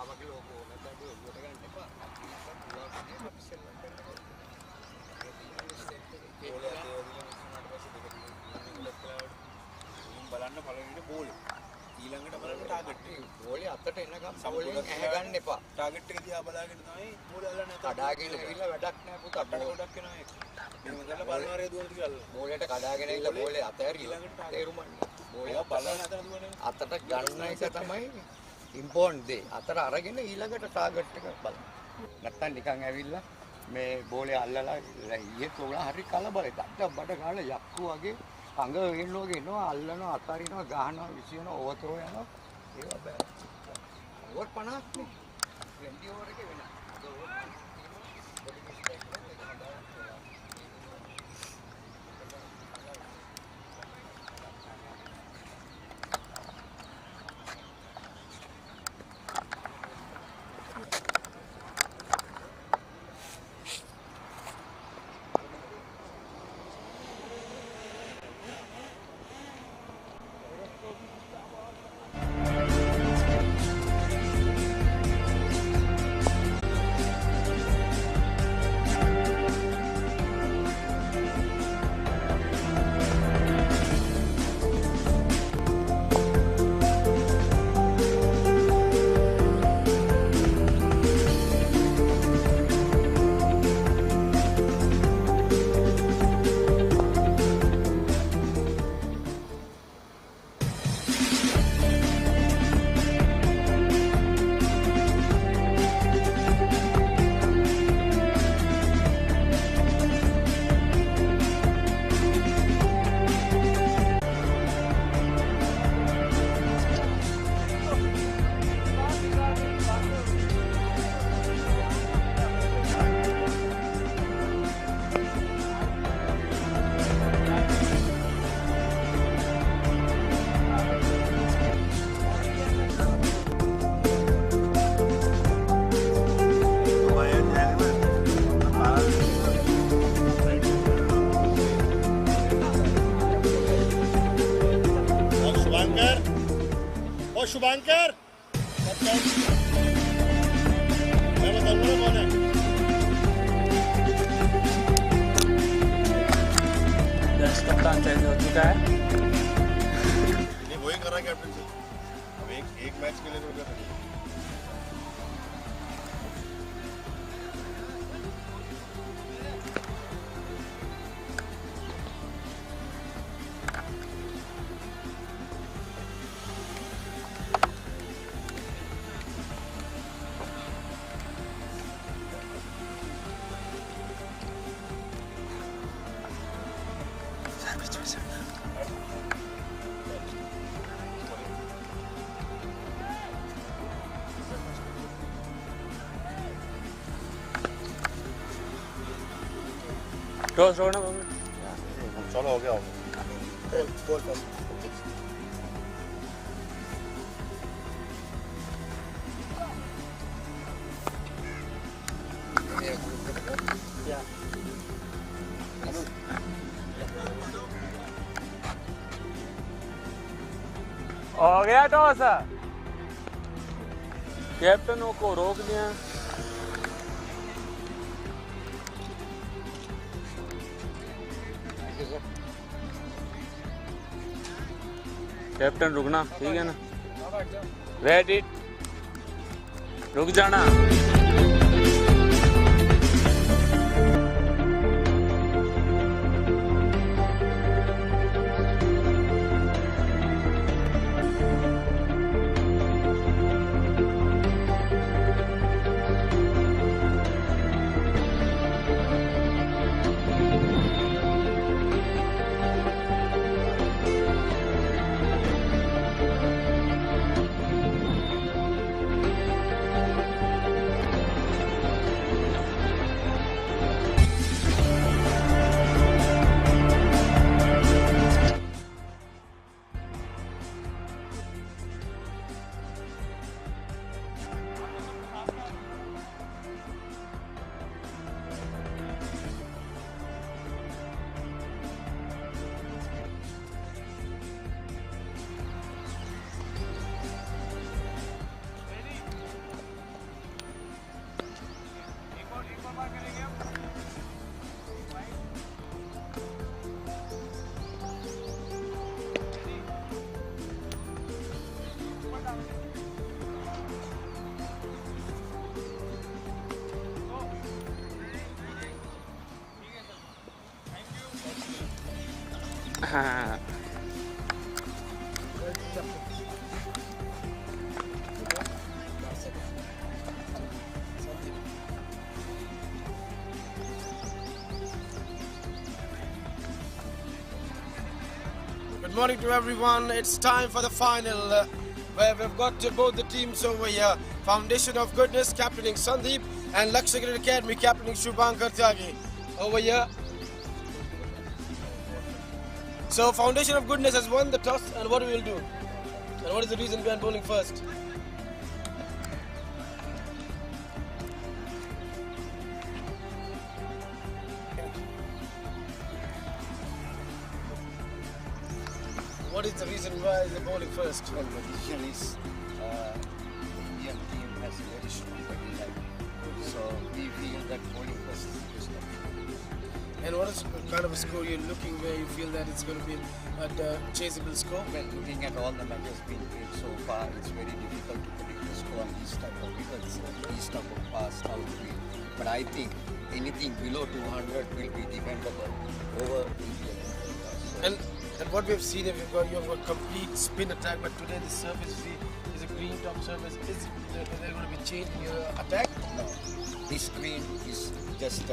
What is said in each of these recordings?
ආවගේ ලෝකෝ නැත්නම් ඔළුවට ගන්න එපා. අපි සෙල්ලම් කරනකොට බෝලේ අතේ වදිලා මිස්සුනාට පස්සේ දෙක ගොඩක් වෙලාවට බලන්න පළවෙනිට බෝලේ ඊළඟට බලන්න ටාගට් එක. බෝලේ අතට එනකම් බෝලෙන් ඇහැ ගන්න එපා. ටාගට් එක දිහා බලාගෙන තමයි බෝලේ අල්ලන්න. කඩාගෙන ඇවිල්ලා වැඩක් නැහැ පුතා. අතට ගොඩක් එනවා ඒක. එහෙම කරලා බලනාරේ දුවන ටික අල්ලන්න. බෝලේට කඩාගෙන ඇවිල්ලා බෝලේ අතහැරිලා තේරුමන්නේ. බෝලේ බලන්න අතට දුවන්නේ. අතට ගන්න එක තමයි ඉම්පෝර්ටන්ට් දේ. අතට අරගෙන ඊළඟට ටාගට් එක බලන්න. නැත්තම් නිකන් ඇවිල්ලා මේ බෝලේ අල්ලලා ඊයේ තෝරා හරි කලබලයි. දඩ බඩ ගාලා යක්කු වගේ අඟ වෙන්නෝගේ එනවා අල්ලනවා අතාරිනවා ගහනවා විසිනවා ඕවතරෝ යනවා ඒවා බෑ. ඕවර් 50ක් නේ. 20 ඕවර් එකේ වෙනවා. අද ඕවර් 50 පොඩි මිස්ටේක් එකක් शुभांकर मैं बताऊंगा कौन है। दस कप्तान चेंज हो चुका है। नहीं वही कर रहा है कैप्टन से। अब एक मैच के लिए तो कर रहा है। टॉस रोना बाबू चलो हो गया गोल हो गया टॉस। कैप्टनों को रोक दिया। कैप्टन रुकना ठीक है ना। रेडी रुक जाना। Good morning to everyone. It's time for the final where we've got both the teams over here. Foundation of Goodness captaining Sandeep and Lakshya Cricket Academy captaining Shubhankar Tyagi over here. So Foundation of Goodness has won the toss, and what we will do? And what is the reason behind bowling first? What is the reason why they're bowling first? Well, the decision is the Indian team has a very strong batting line. So we feel that bowling first is not. And what is kind of a score you're looking where you feel that it's going to be a chaseable score? Well, looking at all the matches being played so far, it's very difficult to predict the score on these type of because these type of fast outfield. But I think anything below 200 will be defendable over India. And what we've seen, if you have a complete spin attack, but today the surface is a green top surface. Is there going to be change in your attack? No, this green is just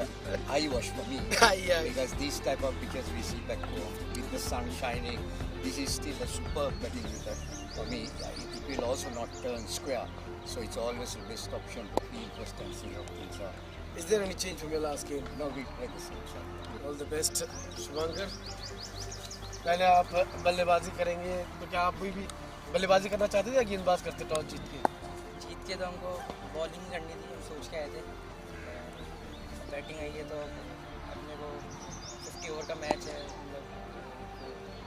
eye wash for me. Yeah. Because these type of pitches we see back home with the sun shining, this is still a superb batting method. For me, it will also not turn square. So it's always the best option to field first and see how things are. Is there any change from your last game? No, we play the same shot. All the best, Shubhankar. पहले आप बल्लेबाजी करेंगे तो क्या आप भी बल्लेबाजी करना चाहते थे या गेंदबाज करते टॉस जीत के तो हमको बॉलिंग करनी थी, हम सोच के आए थे। बैटिंग आई है तो अपने को 50 ओवर का मैच है, मतलब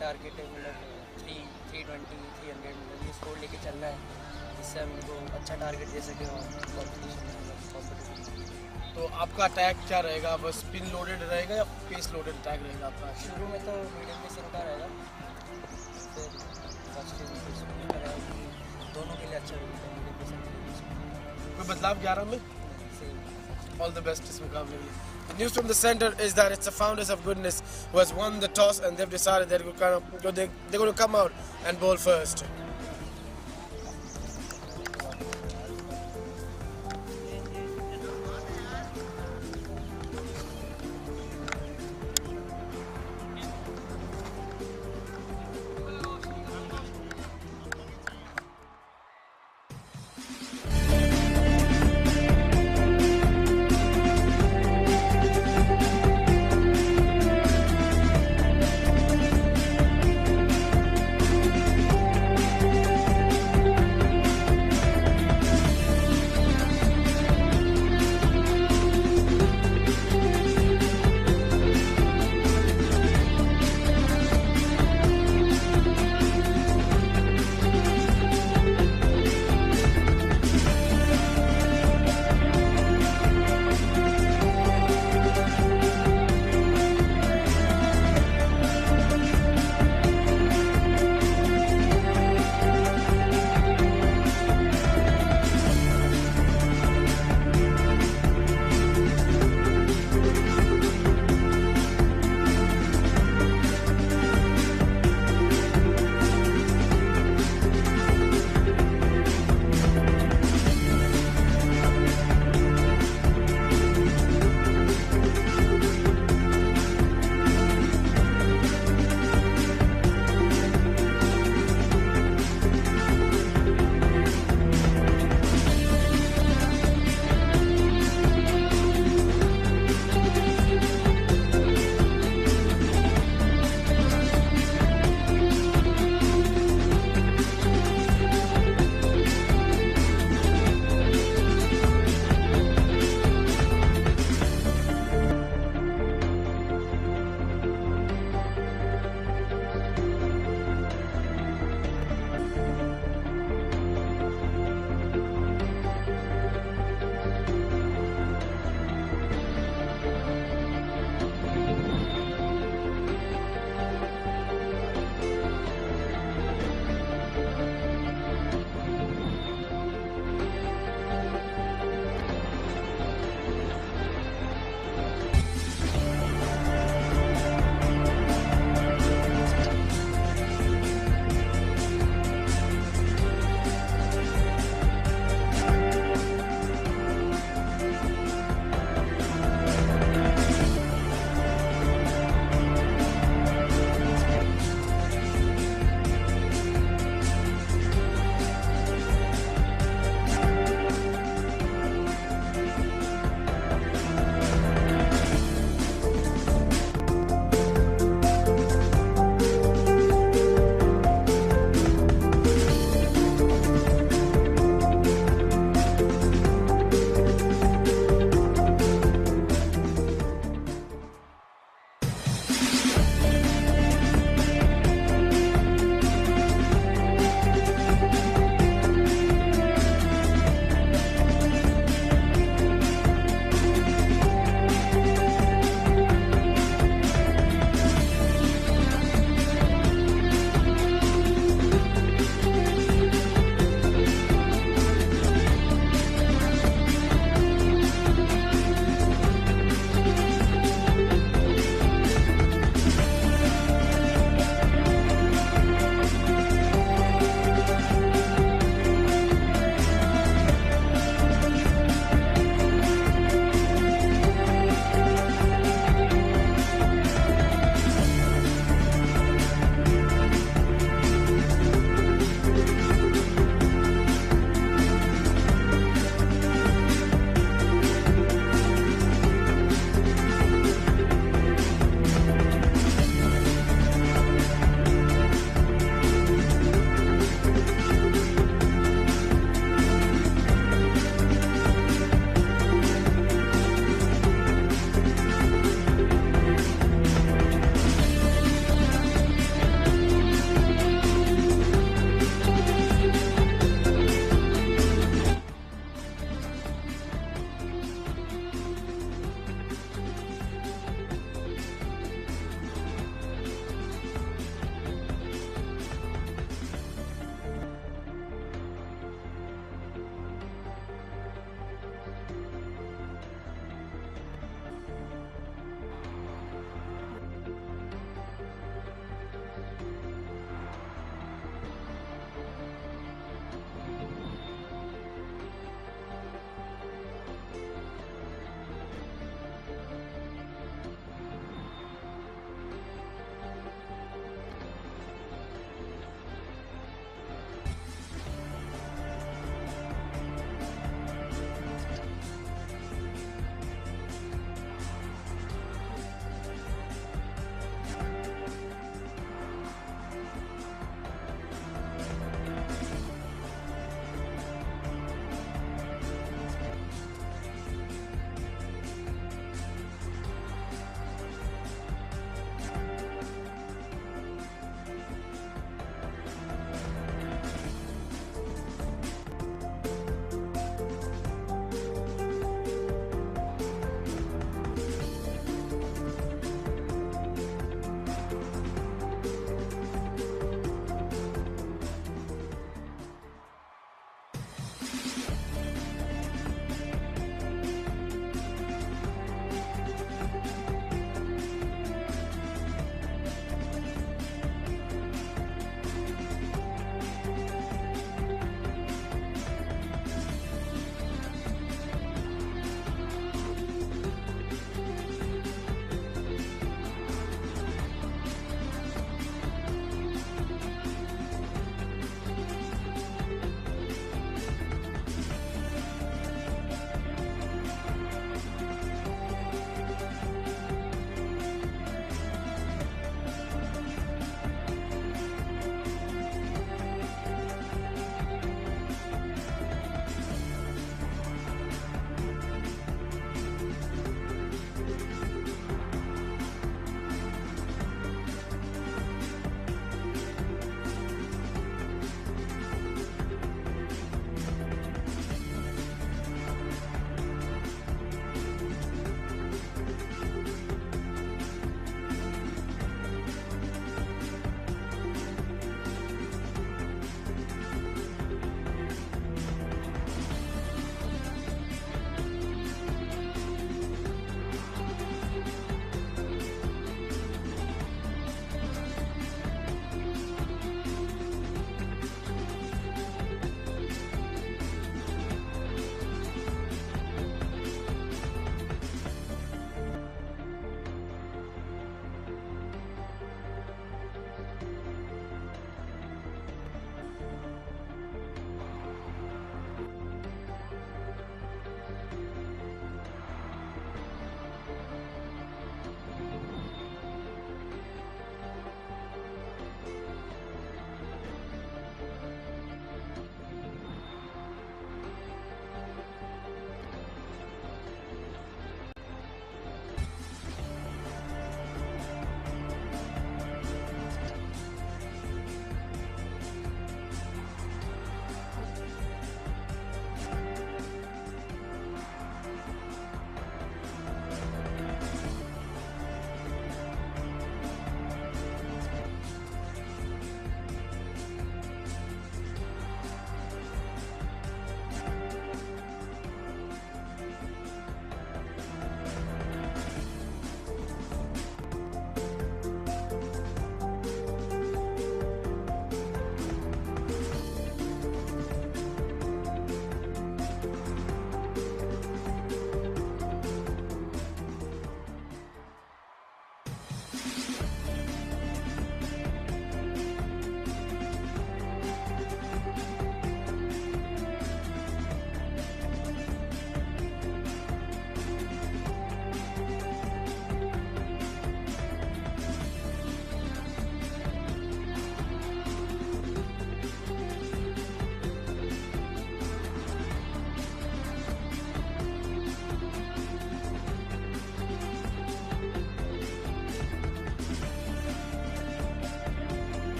टारगेट है, मतलब 320 300 मतलब ये स्कोर लेके चलना है, जिससे हम इनको अच्छा टारगेट दे सकें और कॉम्पिटिशन। तो आपका अटैक क्या रहेगा? बस स्पिन लोडेड रहेगा या पेस लोडेड अटैक रहेगा आपका? शुरू में तो मीडियम पेस का रहेगा, फिर फर्स्ट इनिंग रहेगा कि दोनों के लिए अच्छा रहेगा मीडियम पेस। कोई बदलाव 11 में? All the best इस मुकाबले में। The news from the center is that it's the Founders of Goodness who has won the toss and they've decided that they're going to come out and bowl first.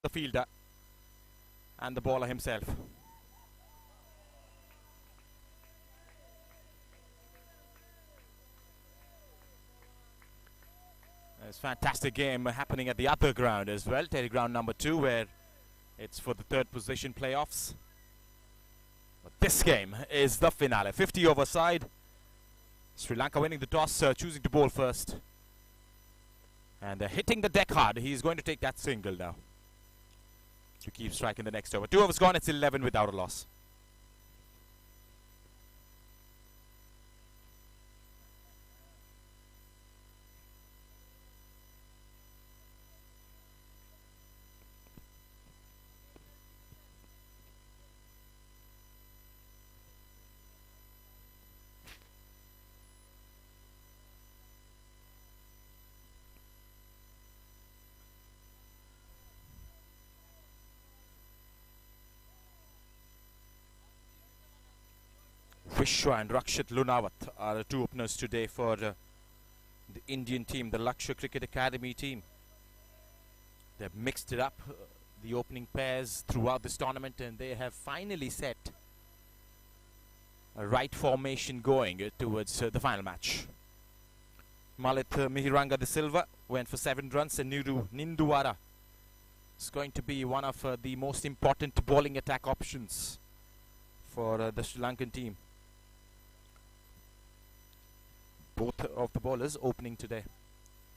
the fielder and the bowler himself. There's a fantastic game happening at the other ground as well, Terry ground number 2, where it's for the third position playoffs. But this game is the finale. 50 over side. Sri Lanka winning the toss, choosing to bowl first. And hitting the deck hard. He's going to take that single now to keep striking the next over. 2 overs gone, it's 11 without a loss. Vishwa and Rakshit Lunawat are the 2 openers today for the Indian team, the Lakshya Cricket Academy team. They've mixed it up, the opening pairs throughout this tournament, and they have finally set a right formation going towards the final match. Malit Mihiranga de Silva went for 7 runs, and Niru Ninduwara is going to be one of the most important bowling attack options for the Sri Lankan team. Both of the bowlers opening today.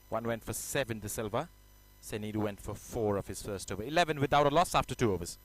One went for 7, De Silva. Senidu went for 4 of his first over. 11 without a loss after 2 overs.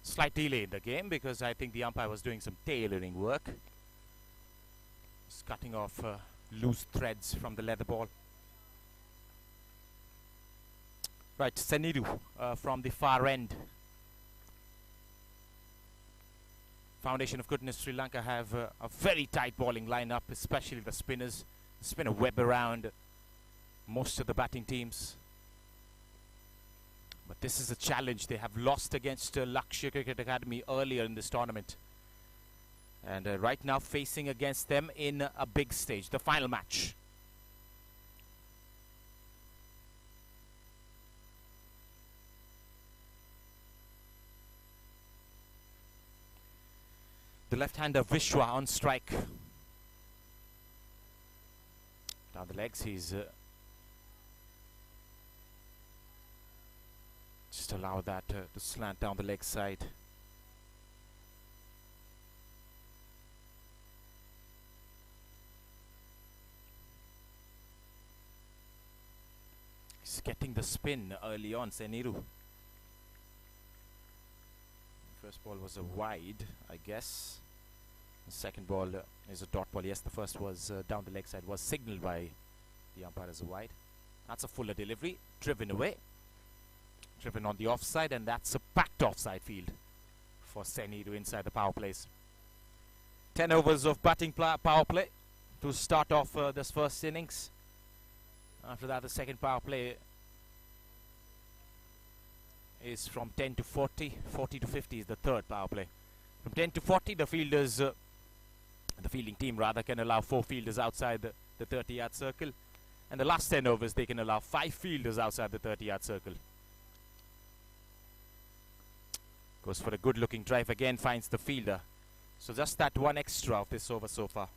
Slight delay in the game because I think the umpire was doing some tailoring work. Just cutting off loose threads from the leather ball. Right, Senidu from the far end. Foundation of Goodness Sri Lanka have a very tight bowling lineup, especially the spinners. Spin a web around most of the batting teams. But this is a challenge. They have lost against Lakshya Cricket Academy earlier in this tournament. And right now facing against them in a big stage, the final match. The left-hander Vishwa on strike. Down the legs, he's just allow that to slant down the leg side. He's getting the spin early on, Seniru. First ball was a wide, I guess. The second ball is a dot ball. Yes, the first was down the leg side, was signaled by the umpire as a wide. That's a fuller delivery, driven away. Driven on the offside, and that's a packed offside field for Senidu inside the power plays. 10 overs of batting power play to start off this first innings. After that, the second power play is from 10 to 40. 40 to 50 is the third power play. From 10 to 40, the fielders, the fielding team rather, can allow 4 fielders outside the 30-yard circle. And the last 10 overs, they can allow 5 fielders outside the 30-yard circle. Goes for a good-looking drive again, finds the fielder. So just that one extra of this over so far.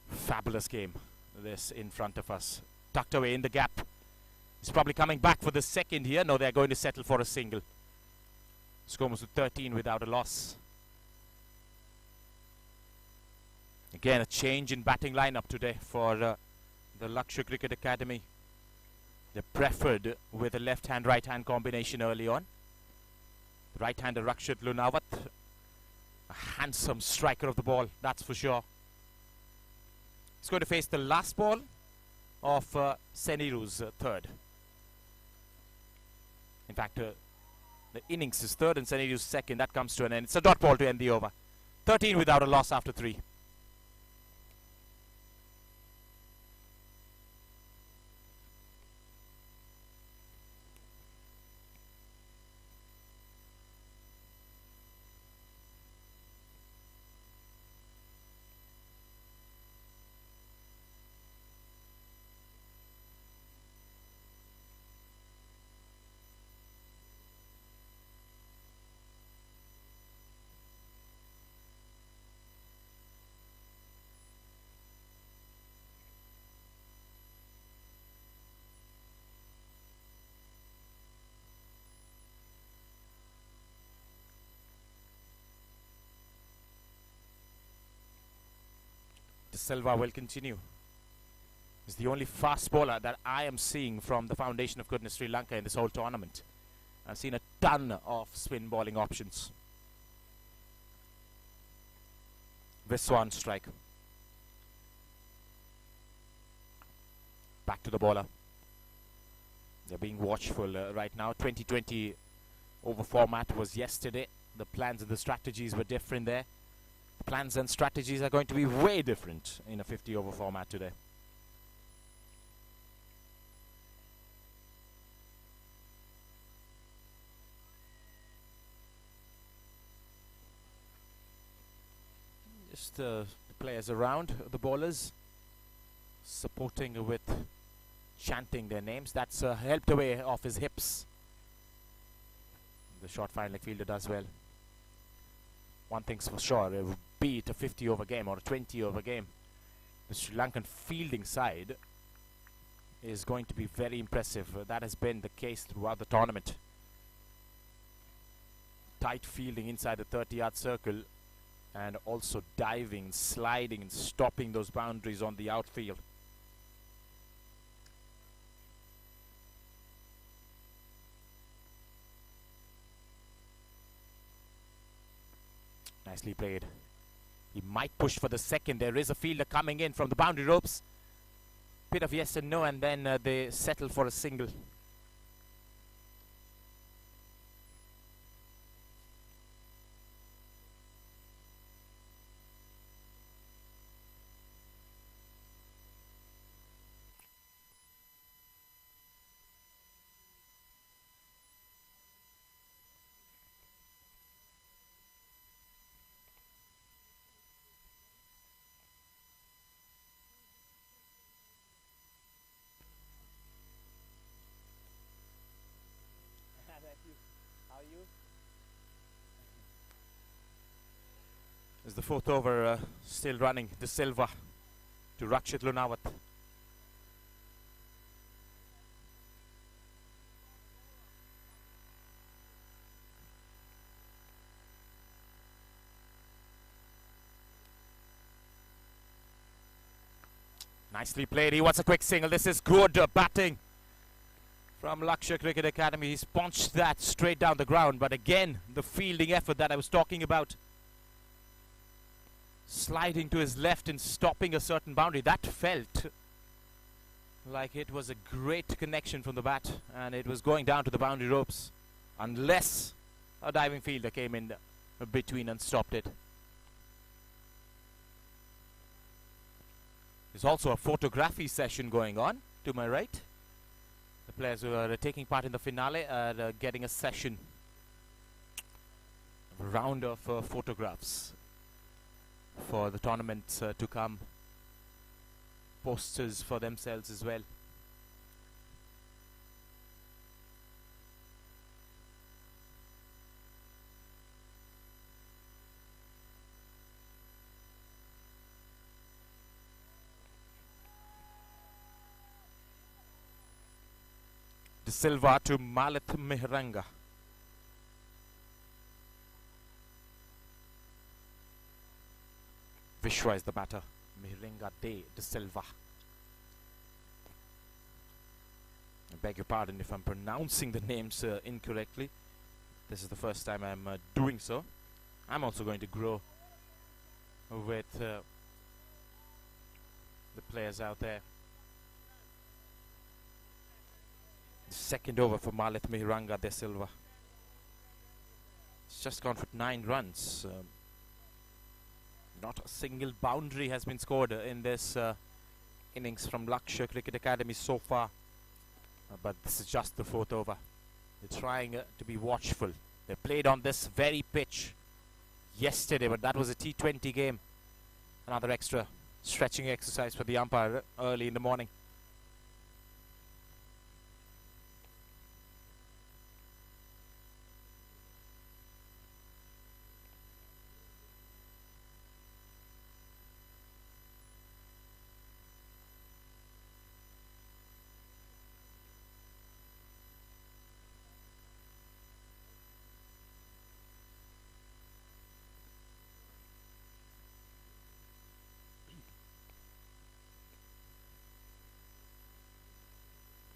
Fabulous game, this in front of us. Tucked away in the gap. He's probably coming back for the second here. No, they're going to settle for a single. Score was to 13 without a loss. Again, a change in batting lineup today for the Lakshya Cricket Academy. They preferred with a left-hand, right-hand combination early on. Right-hander Rakshit Lunawat, a handsome striker of the ball, that's for sure. He's going to face the last ball of Seniru's third. In fact, the innings is third and Seniru's second. That comes to an end. It's a dot ball to end the over. 13 without a loss after 3. Silva will continue. He's the only fast bowler that I am seeing from the Foundation of Goodness Sri Lanka in this whole tournament. I've seen a ton of spin bowling options. Viswan strike. Back to the bowler. They're being watchful right now. 2020 over format was yesterday. The plans and the strategies were different there. Plans and strategies are going to be way different in a 50 over format today. Just the players around the bowlers supporting with chanting their names. That's helped away off his hips. The short fine leg fielder does well. One thing's for sure, be it a 50 over game or a 20 over game, the Sri Lankan fielding side is going to be very impressive. That has been the case throughout the tournament. Tight fielding inside the 30-yard circle and also diving, sliding and stopping those boundaries on the outfield. Nicely played. He might push for the second. There is a fielder coming in from the boundary ropes. Bit of yes and no, and then they settle for a single. How are you? Is the fourth over still running? De Silva to Rakshit Lunawat. Nicely played. He wants a quick single. This is good batting from Lakshya Cricket Academy. He's punched that straight down the ground, but again the fielding effort that I was talking about, sliding to his left and stopping a certain boundary, that felt like it was a great connection from the bat, and it was going down to the boundary ropes unless a diving fielder came in between and stopped it. There's also a photography session going on to my right. The players who are taking part in the finale are getting a session, a round of photographs for the tournament to come. Posters for themselves as well. De Silva to Malit Mehranga. Vishwa is the batter. Mehranga De Silva. I beg your pardon if I'm pronouncing the names incorrectly. This is the first time I'm doing so. I'm also going to grow with the players out there. Second over for Malit Mehranga De Silva. It's just gone for 9 runs. Not a single boundary has been scored in this innings from Lakshya Cricket Academy so far. But this is just the 4th over. They're trying to be watchful. They played on this very pitch yesterday, but that was a T20 game. Another extra stretching exercise for the umpire early in the morning.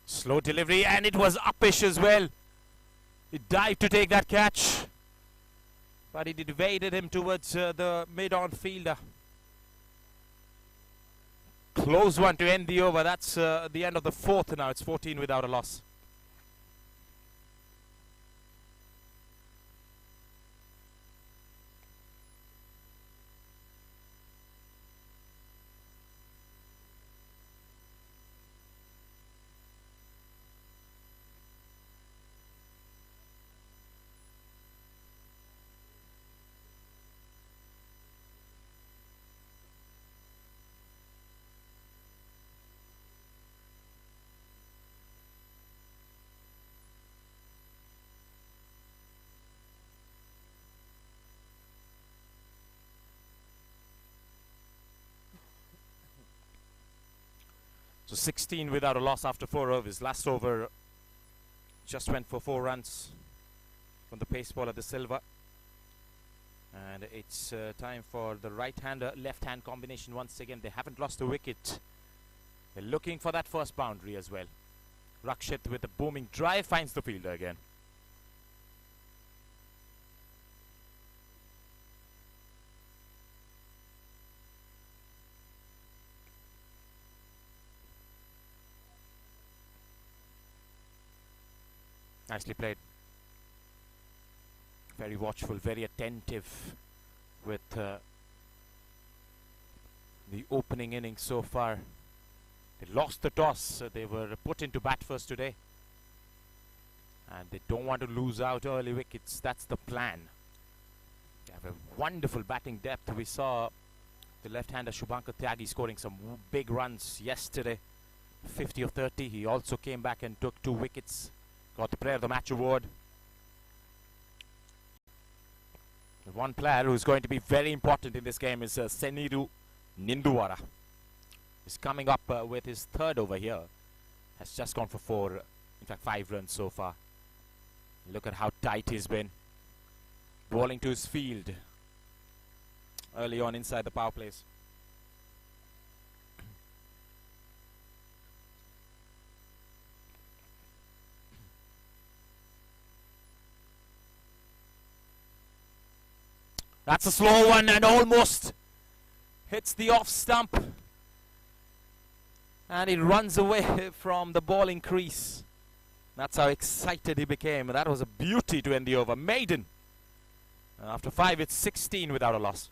Slow delivery, and it was uppish as well. He dived to take that catch, but he evaded him towards the mid-on fielder. Close one to end the over. That's the end of the 4th now. It's 14 without a loss. So 16 without a loss after 4 overs. Last over just went for 4 runs from the pace bowler De Silva. And it's time for the right-hander, left-hand combination once again. They haven't lost a wicket. They're looking for that first boundary as well. Rakshit with a booming drive finds the fielder again. Nicely played. Very watchful, very attentive with the opening innings so far. They lost the toss, so they were put into bat first today. And they don't want to lose out early wickets. That's the plan. They have a wonderful batting depth. We saw the left-hander Shubhankar Tyagi scoring some big runs yesterday. 50 of 30. He also came back and took 2 wickets. Got the Player of the Match award. The one player who's going to be very important in this game is Seniru Ninduwara. He's coming up with his 3rd over here. Has just gone for 4, in fact 5 runs so far. Look at how tight he's been. Bowling to his field early on inside the power plays. That's a slow one and almost hits the off stump. And he runs away from the bowling crease. That's how excited he became. That was a beauty to end the over. Maiden. After 5, it's 16 without a loss.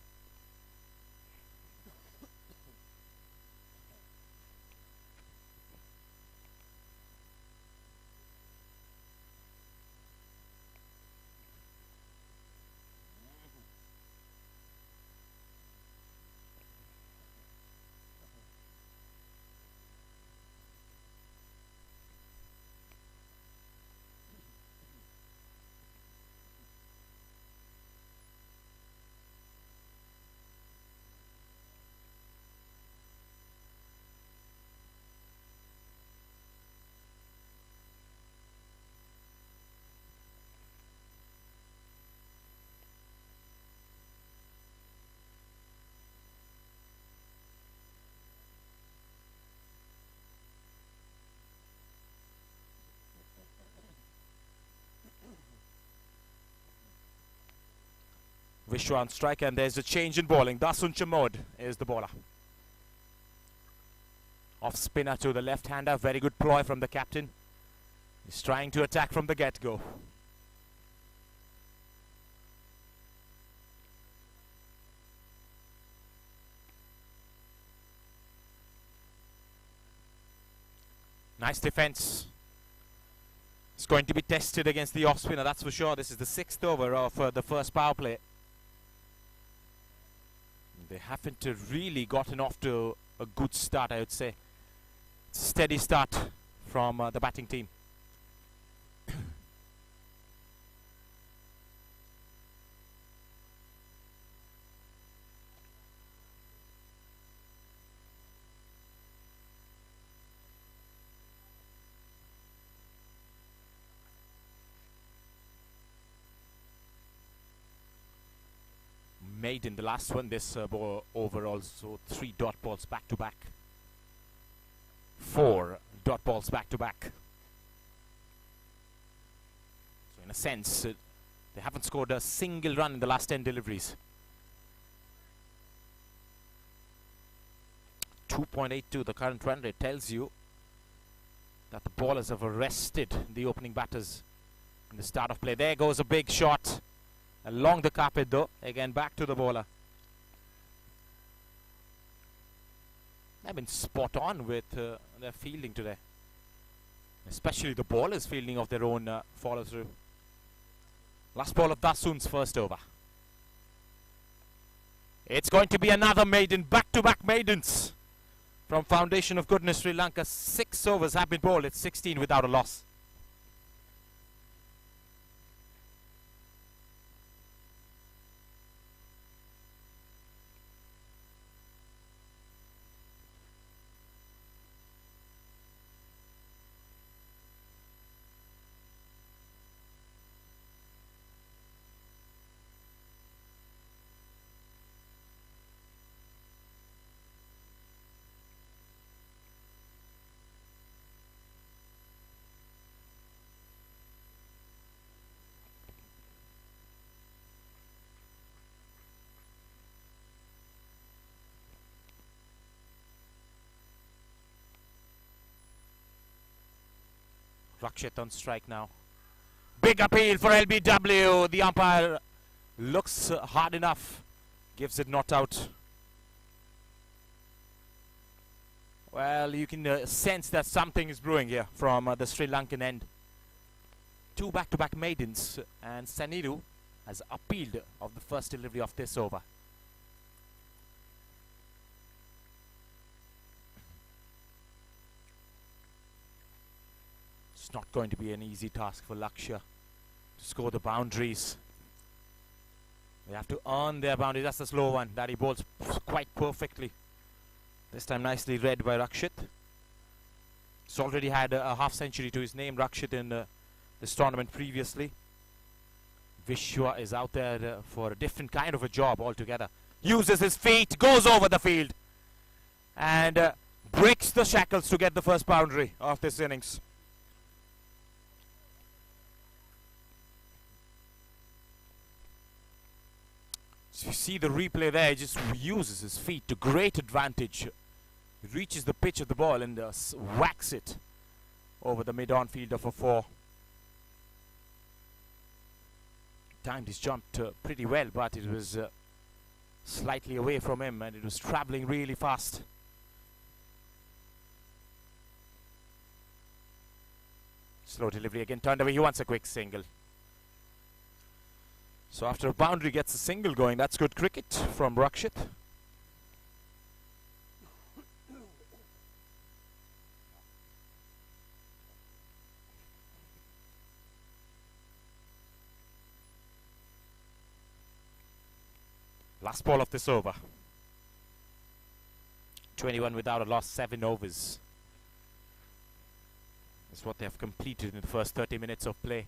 Vishwa on strike, and there's a change in bowling. Dasun Chamod is the bowler. Off spinner to the left-hander. Very good ploy from the captain. He's trying to attack from the get-go. Nice defense. It's going to be tested against the off-spinner, that's for sure. This is the 6th over of the first power play. They haven't really gotten off to a good start, I would say. Steady start from the batting team. Made in the last one, this over also 3 dot balls back to back. 4 dot balls back to back. So in a sense, they haven't scored a single run in the last 10 deliveries. 2.82, the current run rate, tells you that the bowlers have arrested the opening batters in the start of play. There goes a big shot. Along the carpet though, again back to the bowler. They've been spot on with their fielding today. Especially the bowlers fielding of their own follow through. Last ball of Dasun's first over. It's going to be another maiden, back-to-back maidens from Foundation of Goodness Sri Lanka. 6 overs have been bowled, it's 16 without a loss. Rakshit on strike now. Big appeal for LBW. The umpire looks hard enough. Gives it not out. Well, you can sense that something is brewing here from the Sri Lankan end. 2 back-to-back maidens, and Saniru has appealed of the first delivery of this over. It's not going to be an easy task for Lakshya to score the boundaries. They have to earn their boundary. That's the slow one that he bowls quite perfectly. This time nicely read by Rakshit. He's already had a half century to his name, Rakshit, in this tournament previously. Vishwa is out there for a different kind of a job altogether. Uses his feet, goes over the field, and breaks the shackles to get the first boundary of this innings. So you see the replay there, he just uses his feet to great advantage. He reaches the pitch of the ball and whacks it over the mid-on fielder for 4. Timed his jump pretty well, but it was slightly away from him and it was travelling really fast. Slow delivery again, turned away. He wants a quick single. So after a boundary gets a single going, that's good cricket from Rakshit. Last ball of this over. 21 without a loss, 7 overs. That's what they have completed in the first 30 minutes of play.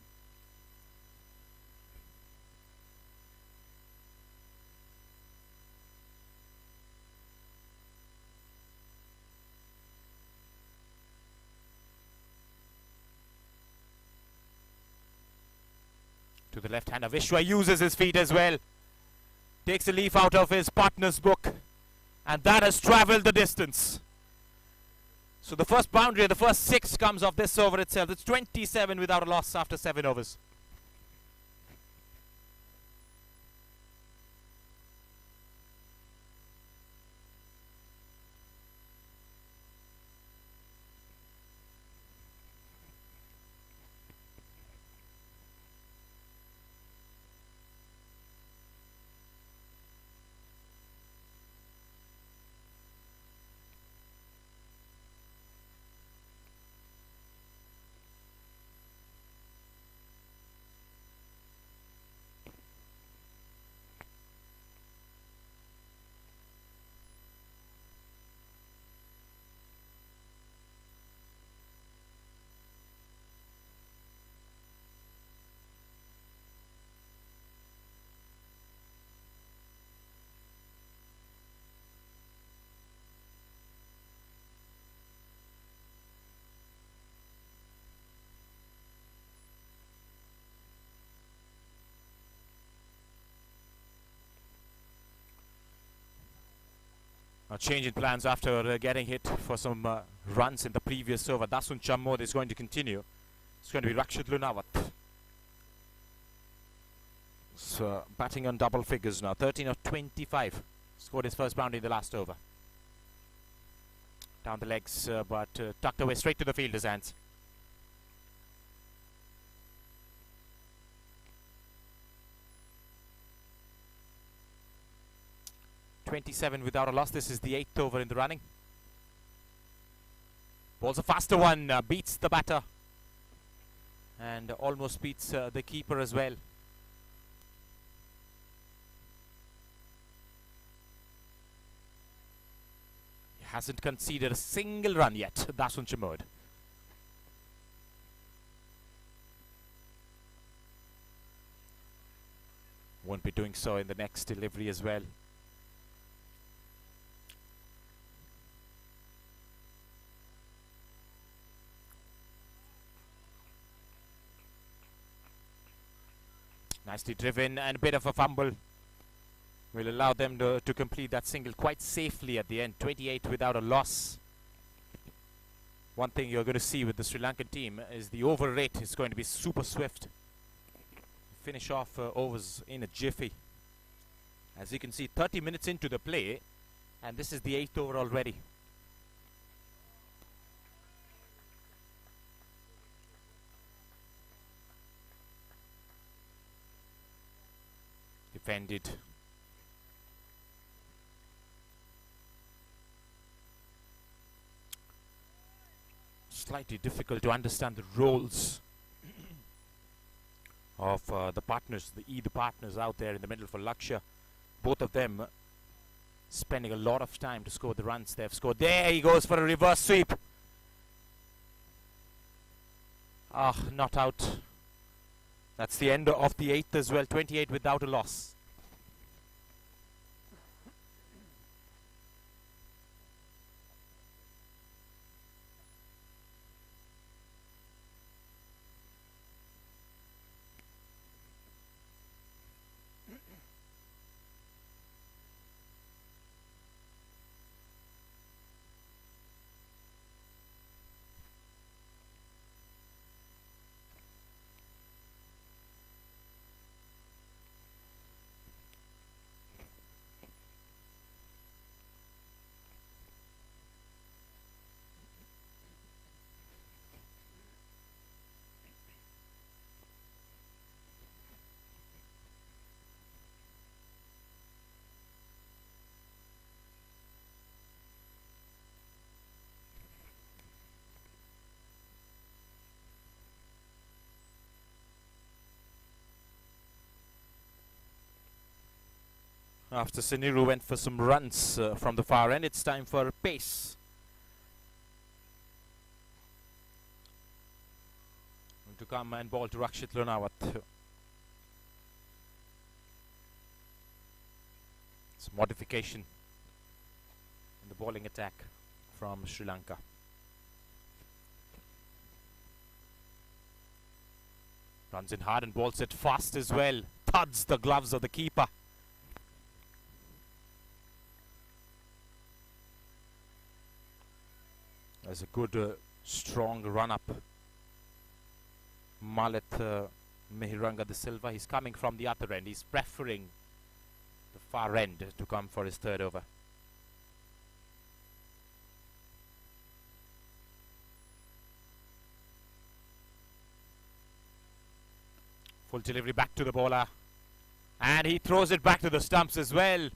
To the left-hander, Vishwa uses his feet as well. takes a leaf out of his partner's book, and that has travelled the distance. So the first boundary, the first 6 comes off this over itself. It's 27 without a loss after 7 overs. A change in plans after getting hit for some runs in the previous over. Dasun Chammod is going to continue. It's going to be Rakshit Lunawat. So batting on double figures now. 13 of 25. Scored his first boundary in the last over. Down the legs, but tucked away straight to the fielder's hands. .27 without a loss. This is the 8th over in the running. Ball's a faster one, beats the batter and almost beats the keeper as well. He hasn't conceded a single run yet, Dasun Chammod. Won't be doing so in the next delivery as well. Nicely driven, and a bit of a fumble will allow them to complete that single quite safely at the end. 28 without a loss. One thing you're going to see with the Sri Lankan team is the over rate is going to be super swift. Finish off overs in a jiffy. As you can see, 30 minutes into the play, and this is the 8th over already. Defended. Slightly difficult to understand the roles of the partners, the partners out there in the middle for Lakshya. Both of them spending a lot of time to score the runs they've scored. There he goes for a reverse sweep. Ah, not out. That's the end of the 8th as well. 28 without a loss. After Siniru went for some runs from the far end, it's time for pace. To come and ball to Rakshit Lunawat. It's a modification in the bowling attack from Sri Lanka. Runs in hard and bowls it fast as well. Thuds the gloves of the keeper. There's a good strong run-up. Malit Mihiranga de Silva, he's coming from the other end. He's preferring the far end to come for his third over. Full delivery back to the bowler. And he throws it back to the stumps as well.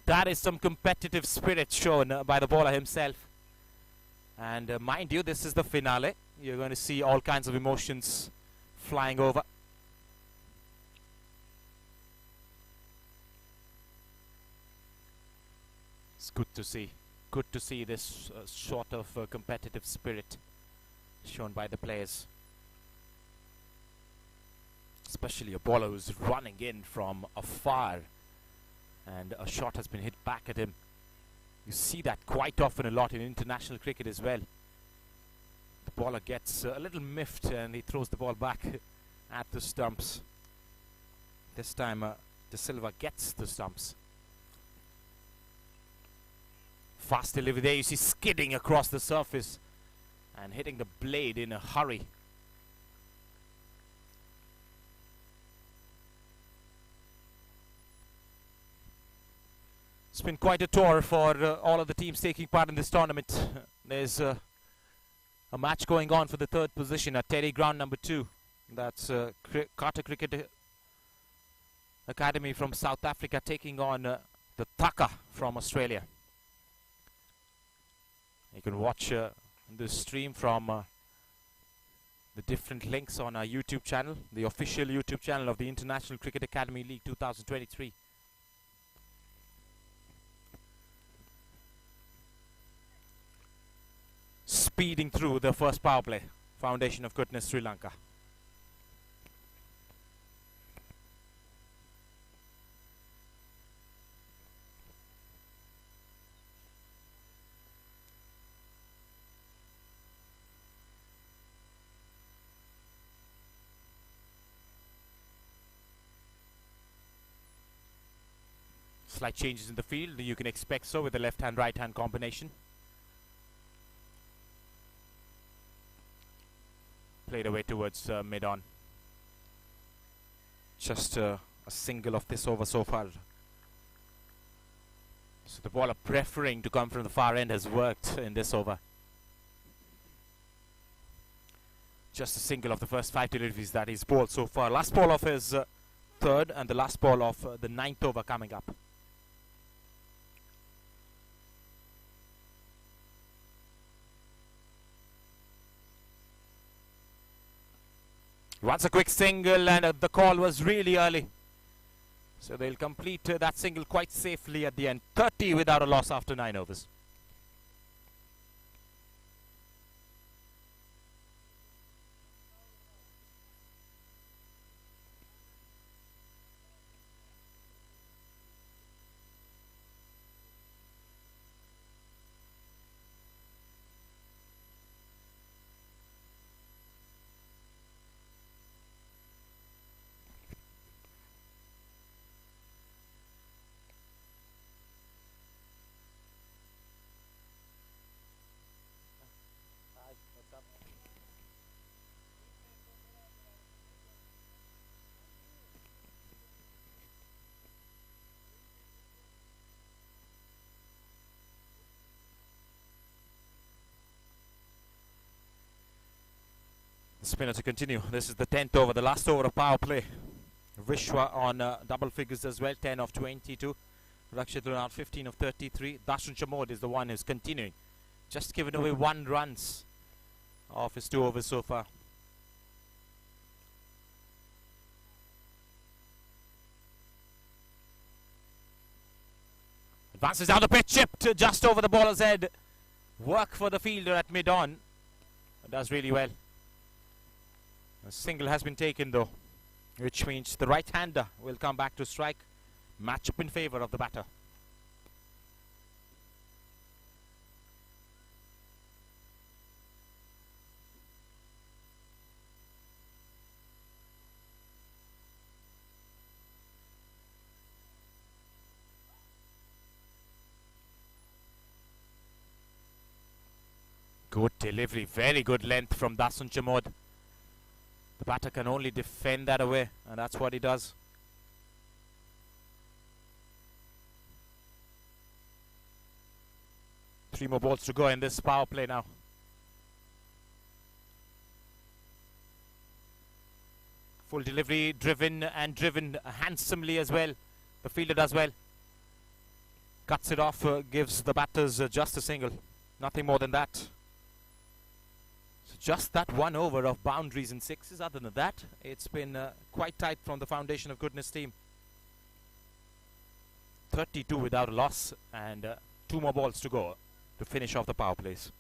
That is some competitive spirit shown by the bowler himself. And mind you, this is the finale. You're going to see all kinds of emotions flying over. It's good to see. Good to see this sort of competitive spirit shown by the players. Especially a bowler who's running in from afar and a shot has been hit back at him. You see that quite often a lot in international cricket as well. The bowler gets a little miffed and he throws the ball back at the stumps. This time De Silva gets the stumps. Fast delivery there, you see skidding across the surface and hitting the blade in a hurry. It's been quite a tour for all of the teams taking part in this tournament. There's a match going on for the third position at Terry Ground number 2. That's Carter Cricket Academy from South Africa taking on the Thaka from Australia. You can watch the stream from the different links on our YouTube channel, the official YouTube channel of the International Cricket Academy League 2023. Speeding through the first power play. Foundation of Goodness, Sri Lanka. Slight changes in the field. You can expect so with the left-hand, right-hand combination. Played away towards mid-on. Just a single of this over so far. So the bowler preferring to come from the far end has worked in this over. Just a single of the first 5 deliveries that he's bowled so far. Last ball of his third and the last ball of the 9th over coming up. Once a quick single and the call was really early. So they'll complete that single quite safely at the end. 30 without a loss after 9 overs. Spinner to continue. This is the 10th over, the last over of power play. Vishwa on double figures as well, 10 of 22. Rakshit Runal 15 of 33. Darshan Chamod is the one who's continuing. Just given away 1 runs of his 2 overs so far. Advances down the pitch, chipped just over the bowler's head. Work for the fielder at mid-on. Does really well. A single has been taken though, which means the right-hander will come back to strike. Match up in favour of the batter. Good delivery, very good length from Dasun Chamod. The batter can only defend that away, and that's what he does. Three more balls to go in this power play now. Full delivery, driven handsomely as well. The fielder does well. Cuts it off, gives the batters just a single. Nothing more than that. So just that one over of boundaries and sixes. Other than that, it's been quite tight from the Foundation of Goodness team. 32 without a loss, and 2 more balls to go to finish off the power plays.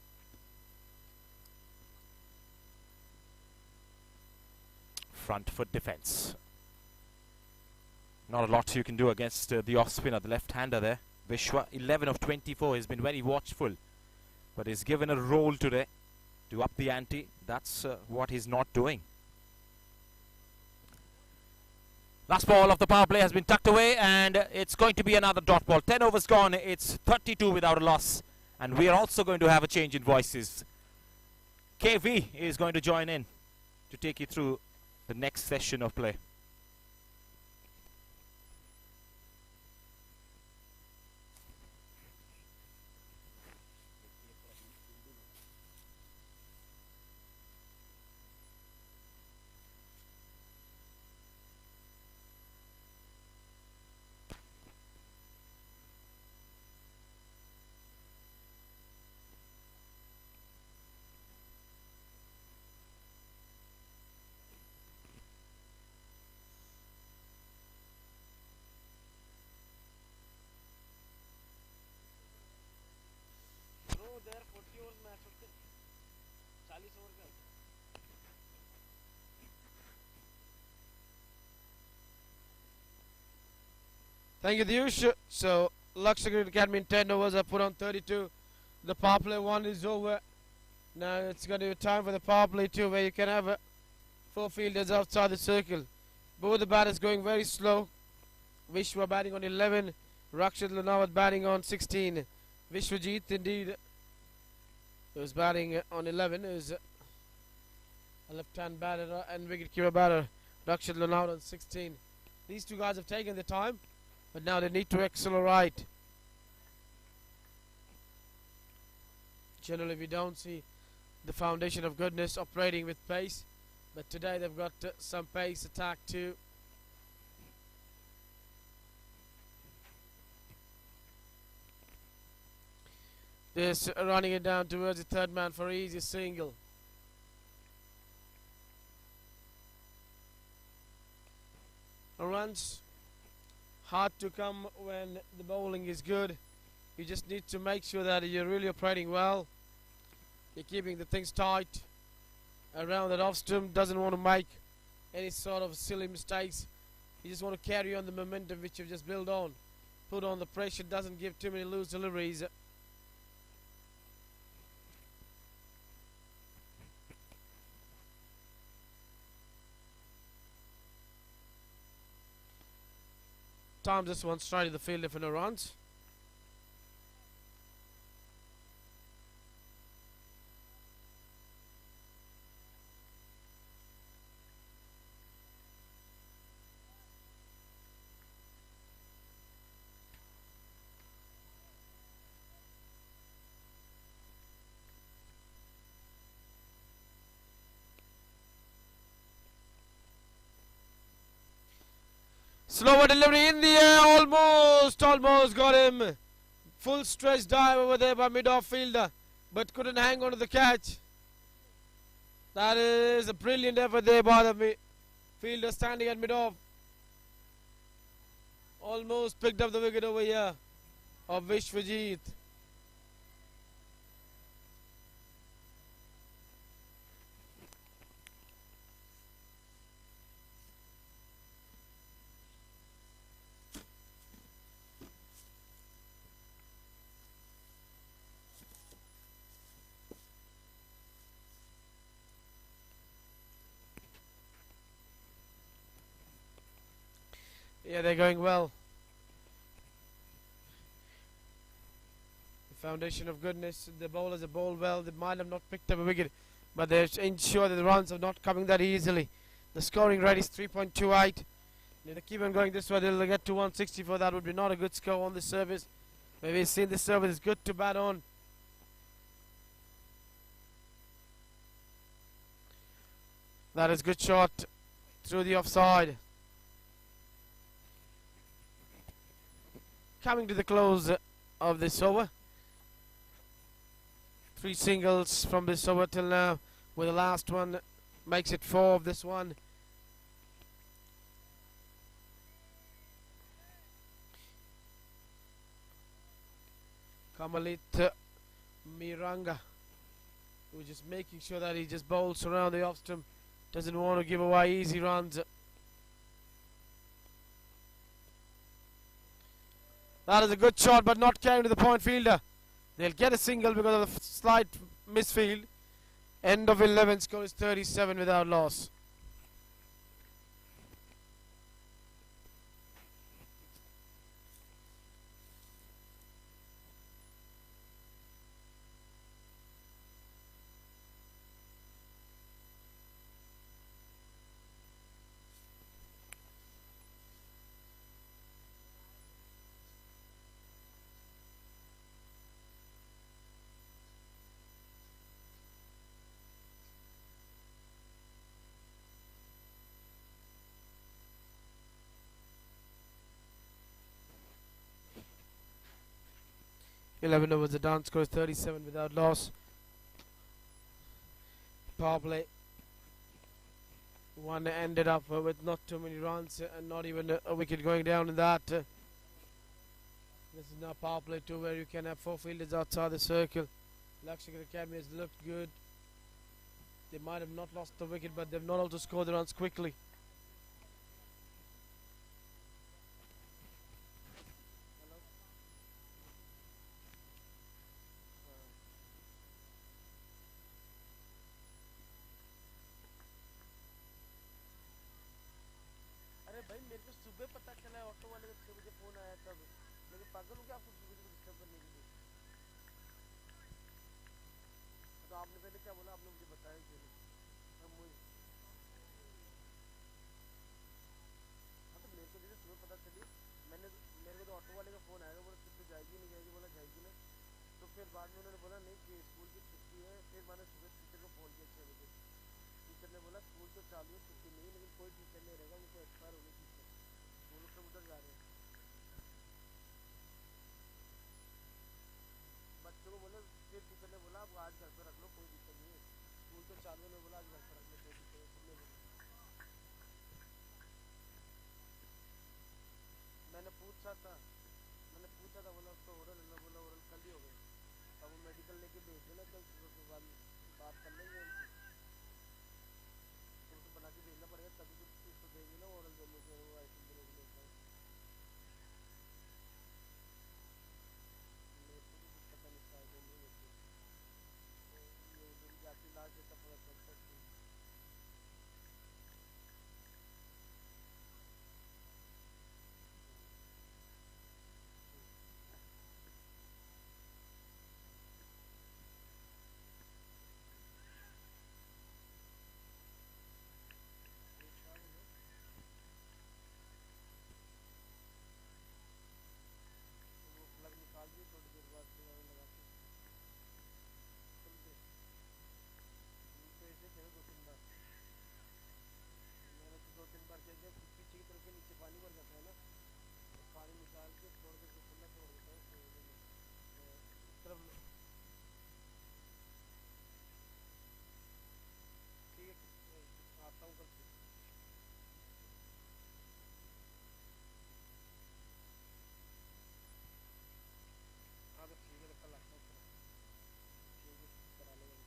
Front foot defense. Not a lot you can do against the off spinner, the left-hander there. Vishwa, 11 of 24, has been very watchful, but he's given a roll today to up the ante. That's what he's not doing. Last ball of the power play has been tucked away, and it's going to be another dot ball. 10 overs gone, it's 32 without a loss, and we are also going to have a change in voices. KV is going to join in to take you through the next session of play. Thank you, Diyush. So, Luxor Cricket Academy in 10 overs have put on 32. The power play 1 is over. Now it's going to be time for the power play 2, where you can have 4 fielders outside the circle. Both the batters going very slow. Vishwa batting on 11. Rakshit Lunawat batting on 16. Vishwajit indeed who's batting on 11 is a left-hand batter and wicket-keeper batter. Rakshit Lunawat on 16. These two guys have taken the time, but now they need to accelerate. Generally we don't see the Foundation of Goodness operating with pace, but today they've got some pace attack too. This running it down towards the third man for easy single. Runs hard to come when the bowling is good. You just need to make sure that you're really operating well. You're keeping the things tight around that off stump. Doesn't want to make any sort of silly mistakes. You just want to carry on the momentum which you've just built on. Put on the pressure. Doesn't give too many loose deliveries. Time this one straight to the fielder for no runs. Slower delivery in the air, almost got him. Full stretch dive over there by mid-off fielder, but couldn't hang on to the catch. That is a brilliant effort there by the fielder standing at mid-off. Almost picked up the wicket over here of Vishwajit. Yeah, they're going well. The Foundation of Goodness. The bowlers have bowled well. They might have not picked up a wicket, but they've ensured that the runs are not coming that easily. The scoring rate is 3.28. If they keep on going this way, they'll get to 164. That would be not a good score on the service. Maybe seen the service is good to bat on. That is good shot through the offside. Coming to the close of this over. 3 singles from this over till now, with the last one makes it 4 of this one. Kamalit Miranga, who's just making sure that he just bowls around the off stump, doesn't want to give away easy runs. That is a good shot, but not carrying to the point fielder. They'll get a single because of the slight misfield. End of 11, score is 37 without loss. Eleven overs the done, score is 37 without loss. Power play. One ended up with not too many runs and not even a wicket going down in that. This is now power play 2, where you can have 4 fielders outside the circle. Lakshya Academy has looked good. They might have not lost the wicket, but they've not also scored the runs quickly. अरे भाई मेरे को सुबह पता चला auto वाले से मुझे फोन आया तब लेकिन पागल हो गया आपको सुबह सुबह डिस्टर्ब करने के लिए तो आपने पहले क्या बोला आपने मुझे बताया क्यों नहीं अब मुझे हाँ तो मेरे को जैसे सुबह पता चली मेरे को तो ऑटो वाले का फोन आएगा बोला कितने जाएगी नहीं जाएगी बोला जाएगी ना तो फिर बाद में उन्होंने बोला नहीं कि स्कूल की छुट्टी है फिर मैंने सुबह टीचर को फोन किया 6 बजे टीचर ने बोला स्कूल तो चालू है छुट्टी नहीं लेकिन कोई टीचर नहीं रहेगा उनको एक्सपायर हो गई टीचर वो लोग तो उधर जा रहे हैं बच्चों को बोला फिर टीचर ने बोला आप आज घर पर रख लो कोई दिक्कत नहीं है स्कूल तो चालू है बोला आज घर पर रख लो कोई दिक्कत नहीं बोला मैंने पूछा था बोला उसको ओरल बोला ओरल कल ही हो गए अब वो मेडिकल लेके भेज देना कल सुबह के बाद बात कर लेंगे उनसे तो उसको बना के भेजना पड़ेगा तभी तो उसको देंगे ना ओरल देने के वो आइटम देने के लिए मेरे को भी कुछ पता नहीं था वो नहीं होती ये जाती लास्ट डेट का पता चलता है 2-3 बार क्या किया पीछे की तरफ के नीचे पानी भर जाता है ना तो पानी निकाल के छोड़ के खुला छोड़ देता है इस तरफ ठीक है आता हूँ कल हाँ तो ठीक है कल आता हूँ करा लेगा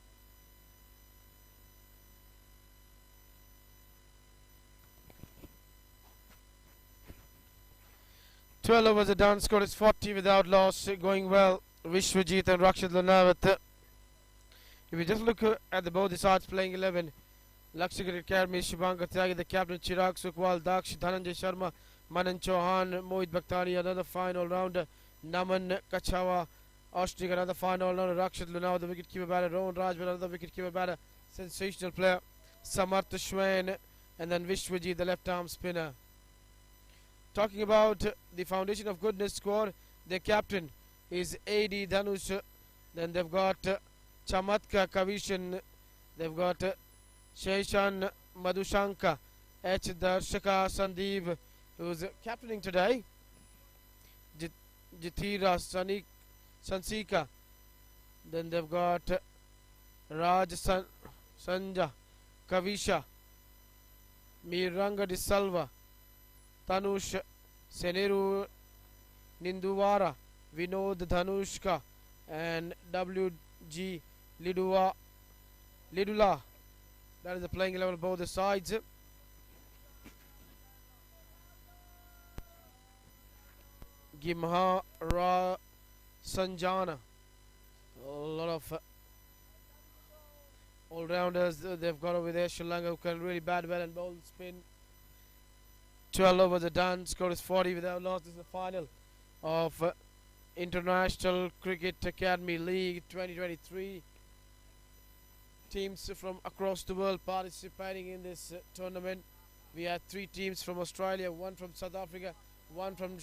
12 overs are done, score is 40 without loss, going well. Vishwajit and Rakshit Lunawat. If you just look at the both sides playing 11, Lakshya Academy, Shubhankar Tyagi, the captain, Chirag Sukwal, Daksh, Dhananjay Sharma, Manan Chauhan, Mohit Bakhtari, another fine all-rounder, Naman Kachawa, Oshnik, another fine all round. Rakshit Luna, the wicket keeper batter. Rohan Raj, another wicket keeper batter. Sensational player. Samarth Shwain, and then Vishwajit, the left arm spinner. Talking about the Foundation of Goodness squad, their captain is A.D. Dhanush. Then they've got Chamatka Kavishan. They've got Sheshan Madhushanka, H. Darshaka Sandeep, who's captaining today. Jitira Sansika. Then they've got Raj Sanja Kavisha, Miranga Di Salva, Tanush Seneru Ninduvara, Vinod Dhanushka, and W.G. Lidula. That is the playing level of both the sides. Gimha Ra Sanjana. A lot of all-rounders they've got over there. Sri Lanka who can really bat well and bowl spin. 12 overs are done. Score is 40 without loss. This is the final of International Cricket Academy League 2023. Teams from across the world participating in this tournament. We had 3 teams from Australia, 1 from South Africa, 1 from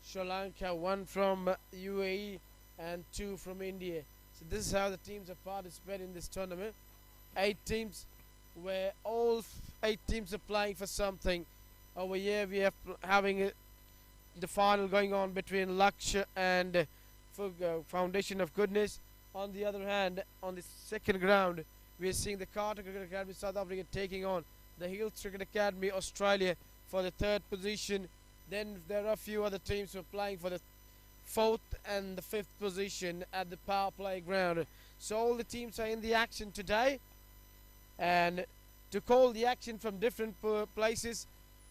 Sri Lanka, 1 from UAE, and 2 from India. So this is how the teams have participated in this tournament. 8 teams, where all 8 teams are playing for something. Over here we have having the final going on between Lakshya and Foundation of Goodness. On the other hand, on the second ground, we are seeing the Carter Cricket Academy South Africa taking on the Hills Cricket Academy Australia for the 3rd position. Then there are a few other teams who are playing for the 4th and the 5th position at the power play ground. So all the teams are in the action today. And to call the action from different places,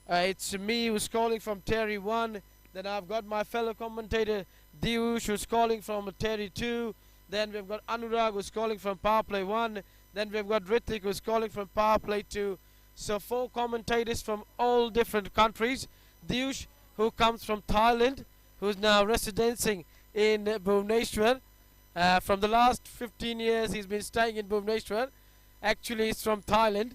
it's me who's calling from TERI-01. Then I've got my fellow commentator Diush who's calling from TERI-2. Then we've got Anurag who's calling from Power Play 1. Then we've got Ritik who's calling from Power Play 2. So 4 commentators from all different countries. Diush, who comes from Thailand, who's now residencing in Bhubaneswar. From the last 15 years he's been staying in Bhubaneswar. Actually he's from Thailand.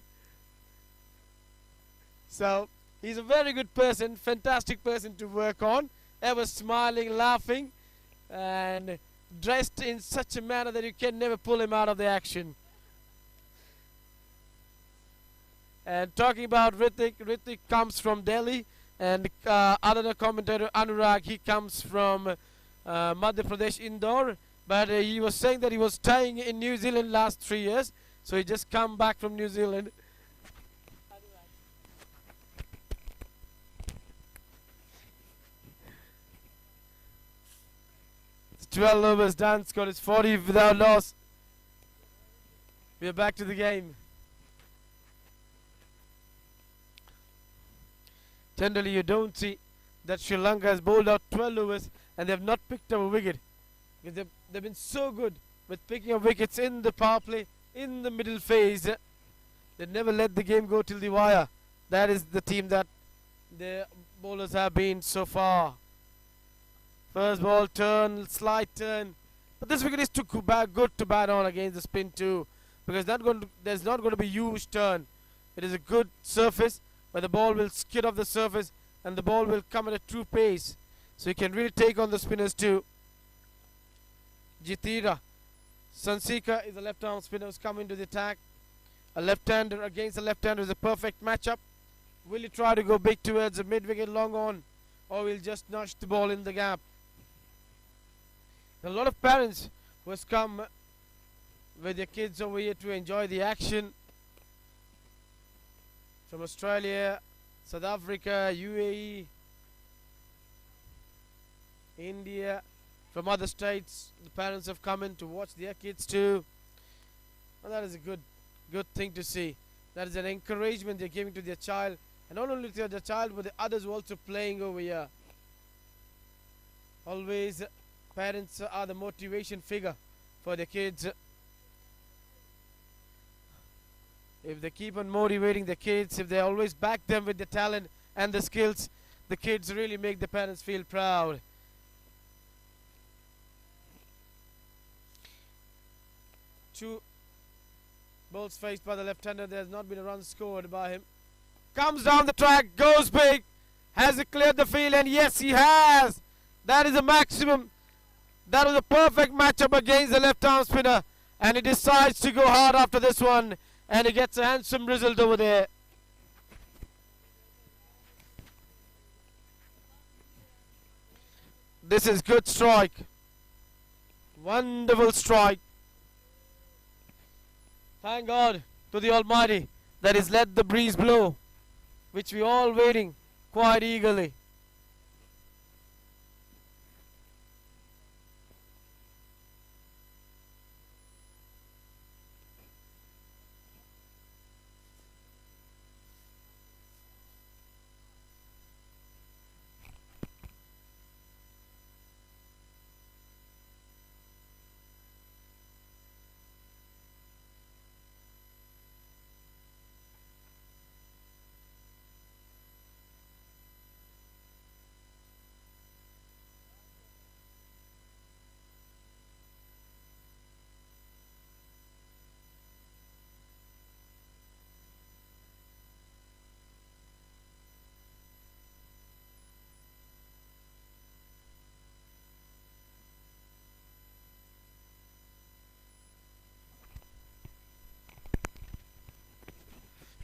So he's a very good person, fantastic person to work on. Ever smiling, laughing, and dressed in such a manner that you can never pull him out of the action. And talking about Ritik, Ritik comes from Delhi, and other commentator Anurag, he comes from Madhya Pradesh, Indore, but he was saying that he was staying in New Zealand last 3 years, so he just come back from New Zealand. 12 overs done, score is 40 without loss. We are back to the game. Generally you don't see that Sri Lanka has bowled out 12 overs and they have not picked up a wicket. Because they've been so good with picking up wickets in the power play, in the middle phase. They never let the game go till the wire. That is the team that the bowlers have been so far. First ball turn, slight turn. But this wicket is too good to bat on against the spin too. Because there's not going to be huge turn. It is a good surface where the ball will skid off the surface and the ball will come at a true pace. So you can really take on the spinners too. Jitira Sansika is a left arm spinner who's coming to the attack. A left-hander against a left-hander is a perfect matchup. Will he try to go big towards a mid-wicket long on, or will just notch the ball in the gap? A lot of parents who has come with their kids over here to enjoy the action. From Australia, South Africa, UAE, India, from other states, the parents have come in to watch their kids too. And that is a good thing to see. That is an encouragement they're giving to their child, and not only to their child but the others who are also playing over here. Always parents are the motivation figure for their kids. If they keep on motivating the kids, if they always back them with the talent and the skills, the kids really make the parents feel proud. two balls faced by the left-hander. There has not been a run scored by him. Comes down the track, goes big. Has he cleared the field? And yes, he has. That is a maximum. That was a perfect matchup against the left-arm spinner. And he decides to go hard after this one. And he gets a handsome result over there. This is good strike. Wonderful strike. Thank God to the Almighty that He's let the breeze blow, which we all waiting quite eagerly.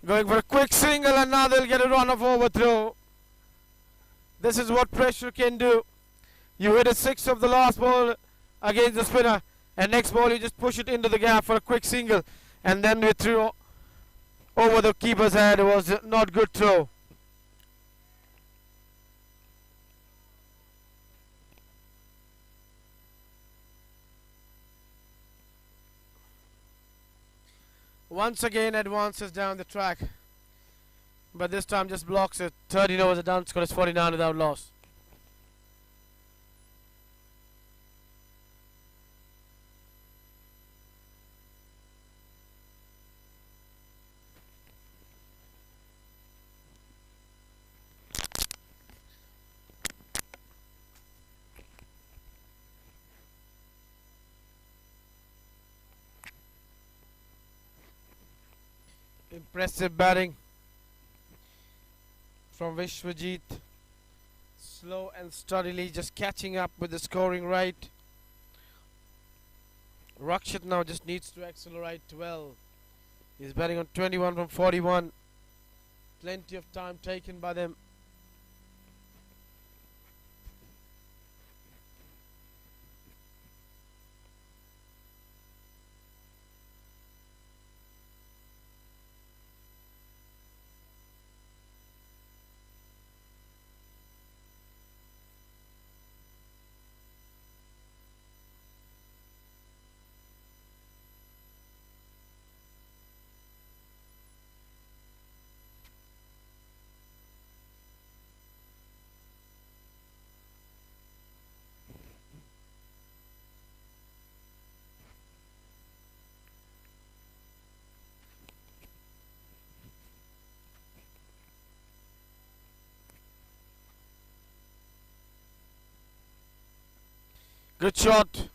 Going for a quick single, and now they'll get a run of overthrow. This is what pressure can do. You hit a six of the last ball against the spinner, and next ball you just push it into the gap for a quick single, and then we threw over the keeper's head. It was not good throw. Once again advances down the track, but this time just blocks it. 13 overs, the down score is 49 without loss. Impressive batting from Vishwajit. Slow and steadily just catching up with the scoring rate. Rakshit now just needs to accelerate well. He's batting on 21 from 41. Plenty of time taken by them. Good shot.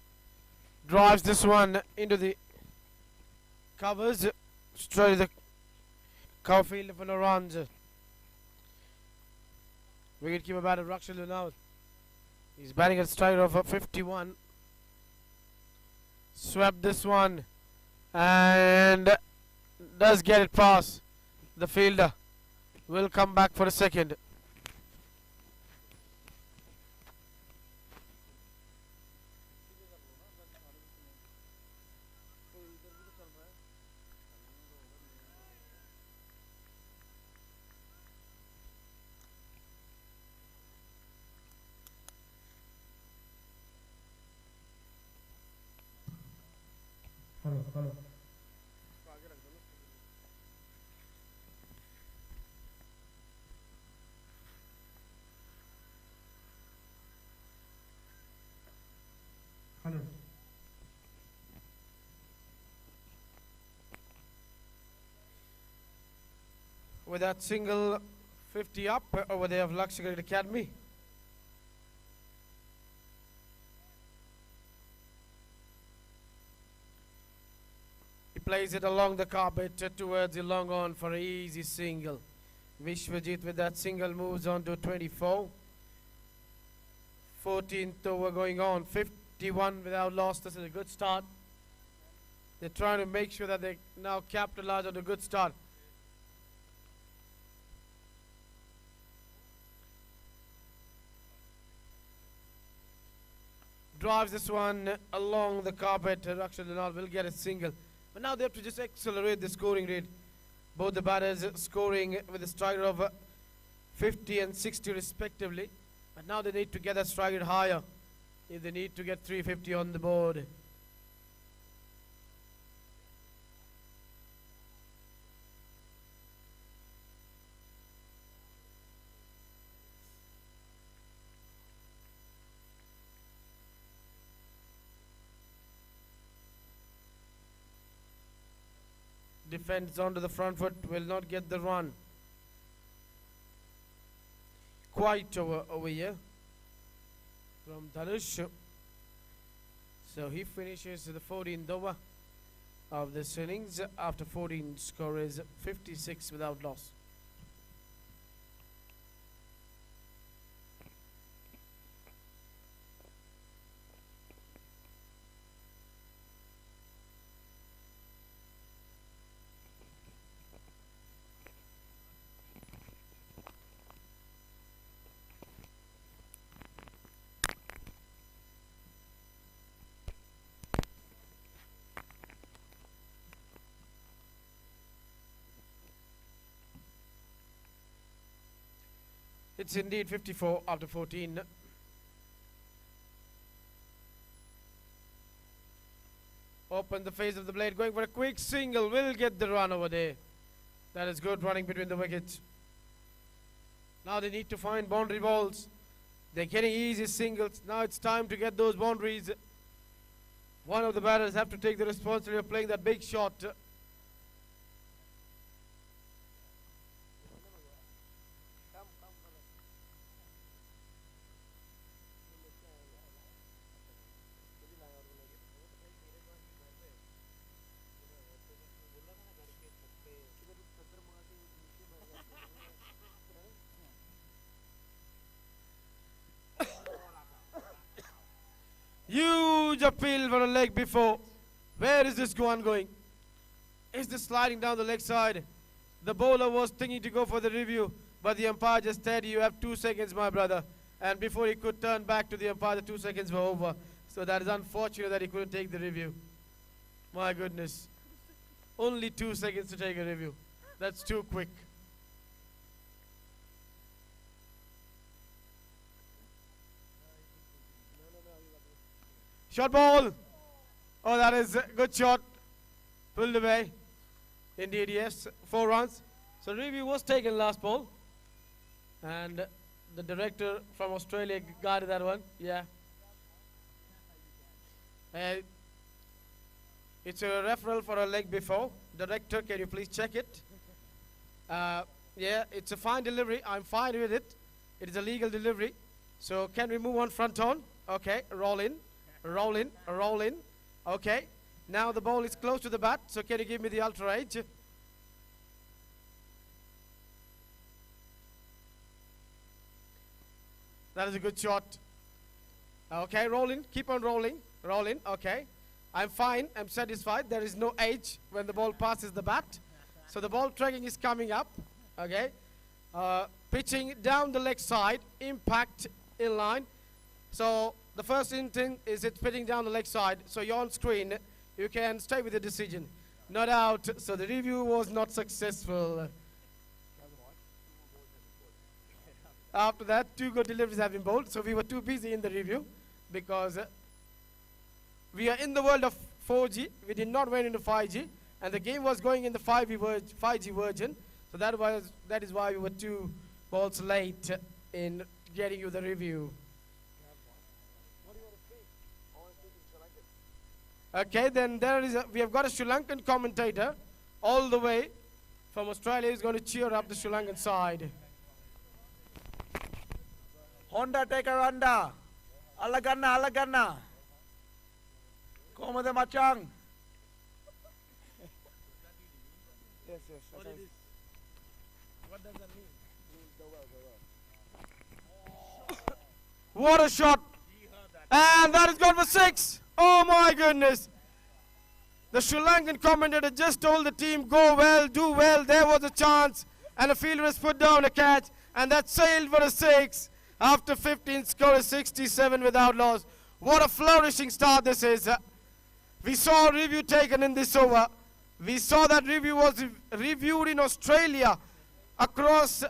Drives this one into the covers. Straight to the cover field for no runs. Wicketkeeper batter Rakshit now. He's batting at strike of 51. Swept this one and does get it past the fielder. Will come back for a second. Hello. With that single 50 up over there of Lakshya Academy. plays it along the carpet towards the long on for an easy single. Vishwajit with that single moves on to 24. 14th over going on, 51 without loss. This is a good start. They're trying to make sure that they now capitalize on a good start. Drives this one along the carpet. Raksha Dalal will get a single. But now they have to just accelerate the scoring rate. Both the batters scoring with a strike rate of 50 and 60 respectively. But now they need to get that strike rate higher if they need to get 350 on the board. Defense onto the front foot, will not get the run. Quite over here from Dhanush. So he finishes the 14th over of this innings. After 14, score is 56 without loss. It's indeed 54 after 14. Open the face of the blade, going for a quick single, will get the run over there. That is good running between the wickets. Now they need to find boundary balls. They're getting easy singles. Now it's time to get those boundaries. One of the batters have to take the responsibility of playing that big shot. Huge appeal for a leg before. Where is this one going? Is this sliding down the leg side? The bowler was thinking to go for the review, but the umpire just said, you have 2 seconds, my brother. And before he could turn back to the umpire, the 2 seconds were over. So that is unfortunate that he couldn't take the review. My goodness. Only 2 seconds to take a review. That's too quick. Shot ball. Oh, that is a good shot. Pulled away. Indeed, yes. 4 runs. So review was taken last ball. And the director from Australia guided that one. Yeah. It's a referral for a leg before. Director, can you please check it? Yeah, it's a fine delivery. I'm fine with it. It is a legal delivery. So can we move on front on? Okay, roll in. Roll in, roll in. Okay. Now the ball is close to the bat, so can you give me the ultra edge? That is a good shot. Okay, roll in. Keep on rolling. Roll in. Okay. I'm fine. I'm satisfied. There is no edge when the ball passes the bat. So the ball tracking is coming up. Okay. Pitching down the leg side. Impact in line. So the first instinct is it's pitching down the leg side. So you're on screen. You can stay with the decision. Not out. So the review was not successful. After that, 2 good deliveries have been bowled. So we were too busy in the review because we are in the world of 4G. We did not went into 5G. And the game was going in the 5G version. So that is why we were 2 balls late in getting you the review. Okay, then we have got a Sri Lankan commentator all the way from Australia who's going to cheer up the Sri Lankan side. Honda take a randa. Alaganna. Komada machang. What is it? What does that mean? What a shot! And that is gone for 6. Oh my goodness! The Sri Lankan commentator just told the team, go well, do well. There was a chance, and the fielder has put down a catch, and that sailed for a 6. After 15, score is 67 without loss. What a flourishing start this is. We saw a review taken in this over. We saw that review was reviewed in Australia across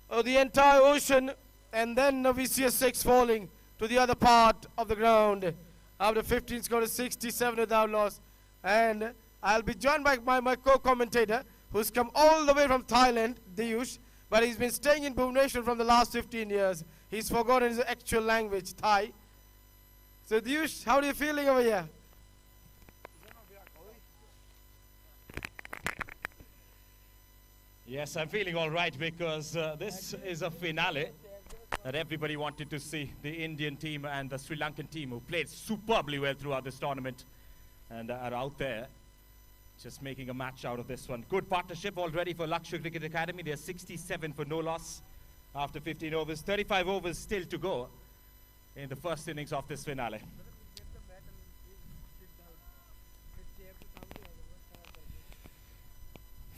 the entire ocean, and then we see a 6 falling to the other part of the ground. After 15, score is 67 without loss. And I'll be joined by my co-commentator, who's come all the way from Thailand, Diyush, but he's been staying in Bhubaneswar from the last 15 years. He's forgotten his actual language, Thai. So Diyush, how are you feeling over here? Yes, I'm feeling all right because this is a finale that everybody wanted to see. The Indian team and the Sri Lankan team, who played superbly well throughout this tournament and are out there just making a match out of this one. Good partnership already for Lakshya Cricket Academy. They're 67 for no loss after 15 overs. 35 overs still to go in the first innings of this finale.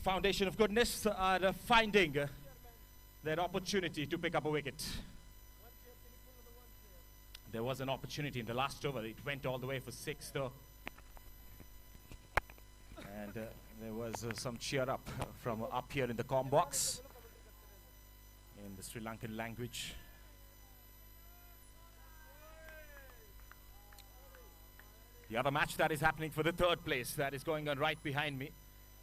Foundation of Goodness are finding their opportunity to pick up a wicket. There was an opportunity in the last over. It went all the way for 6 though. And there was some cheer up from up here in the comm box in the Sri Lankan language. The other match that is happening for the 3rd place, that is going on right behind me.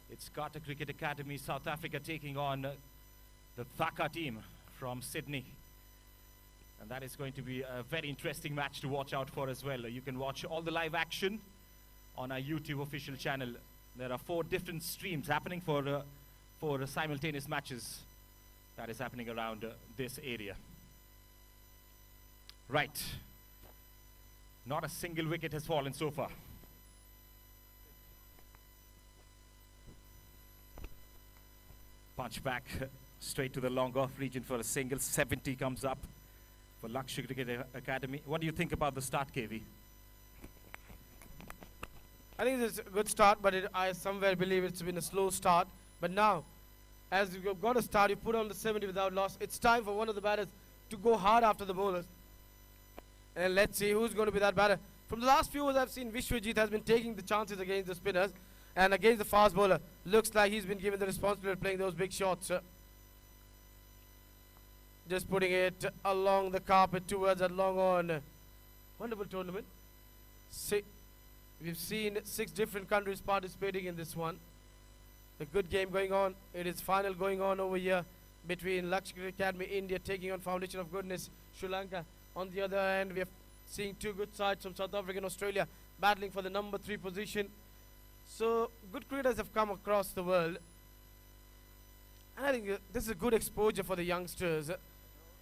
It's Carter Cricket Academy, South Africa, taking on the Thaka team from Sydney. And that is going to be a very interesting match to watch out for as well. You can watch all the live action on our YouTube official channel. There are 4 different streams happening for simultaneous matches that is happening around this area. Right. Not a single wicket has fallen so far. Punch back straight to the long off region for a single. 70 comes up for Lakshya Cricket Academy. What do you think about the start, KV? I think it's a good start, but I somewhere believe it's been a slow start. But now, as you've got a start, you put on the 70 without loss. It's time for one of the batters to go hard after the bowlers. And let's see who's going to be that batter. From the last few overs I've seen, Vishwajit has been taking the chances against the spinners. And against the fast bowler, looks like he's been given the responsibility of playing those big shots. Just putting it along the carpet towards that long on. Wonderful tournament. We've seen 6 different countries participating in this one. A good game going on. It is final going on over here between Lakshya Cricket Academy India taking on Foundation of Goodness Sri Lanka. On the other hand, we are seeing 2 good sides from South Africa and Australia battling for the number 3 position. So good cricketers have come across the world. And I think this is a good exposure for the youngsters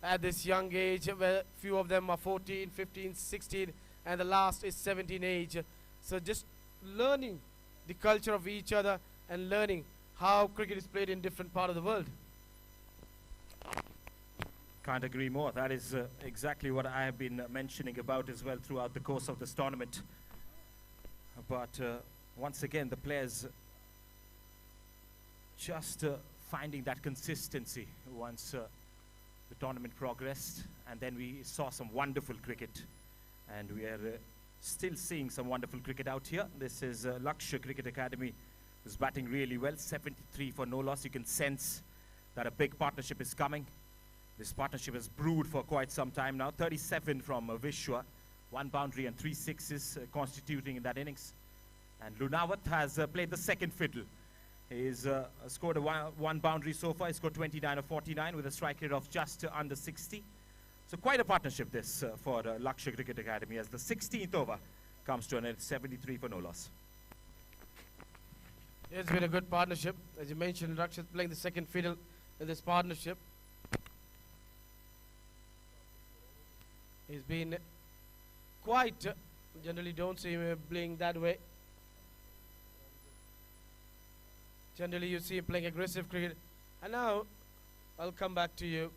at this young age, where few of them are 14, 15, 16, and the last is 17 age. So just learning the culture of each other and learning how cricket is played in different part of the world. Can't agree more. That is exactly what I have been mentioning about as well throughout the course of this tournament. But once again, the players just finding that consistency once the tournament progressed, and then we saw some wonderful cricket, and we are still seeing some wonderful cricket out here. This is Lakshya Cricket Academy, who's batting really well. 73 for no loss. You can sense that a big partnership is coming. This partnership has brewed for quite some time now. 37 from Vishwa, 1 boundary and 3 sixes constituting in that innings. And Lunawat has played the second fiddle. He's scored a one boundary so far. He scored 29 of 49 with a strike rate of just under 60. So quite a partnership this for Lakshya Cricket Academy, as the 16th over comes to an end, 73 for no loss. It's been a good partnership. As you mentioned, Lakshya playing the second fiddle in this partnership. He's been quite, generally don't see him playing that way. Generally, you see him playing aggressive cricket. And now, I'll come back to you.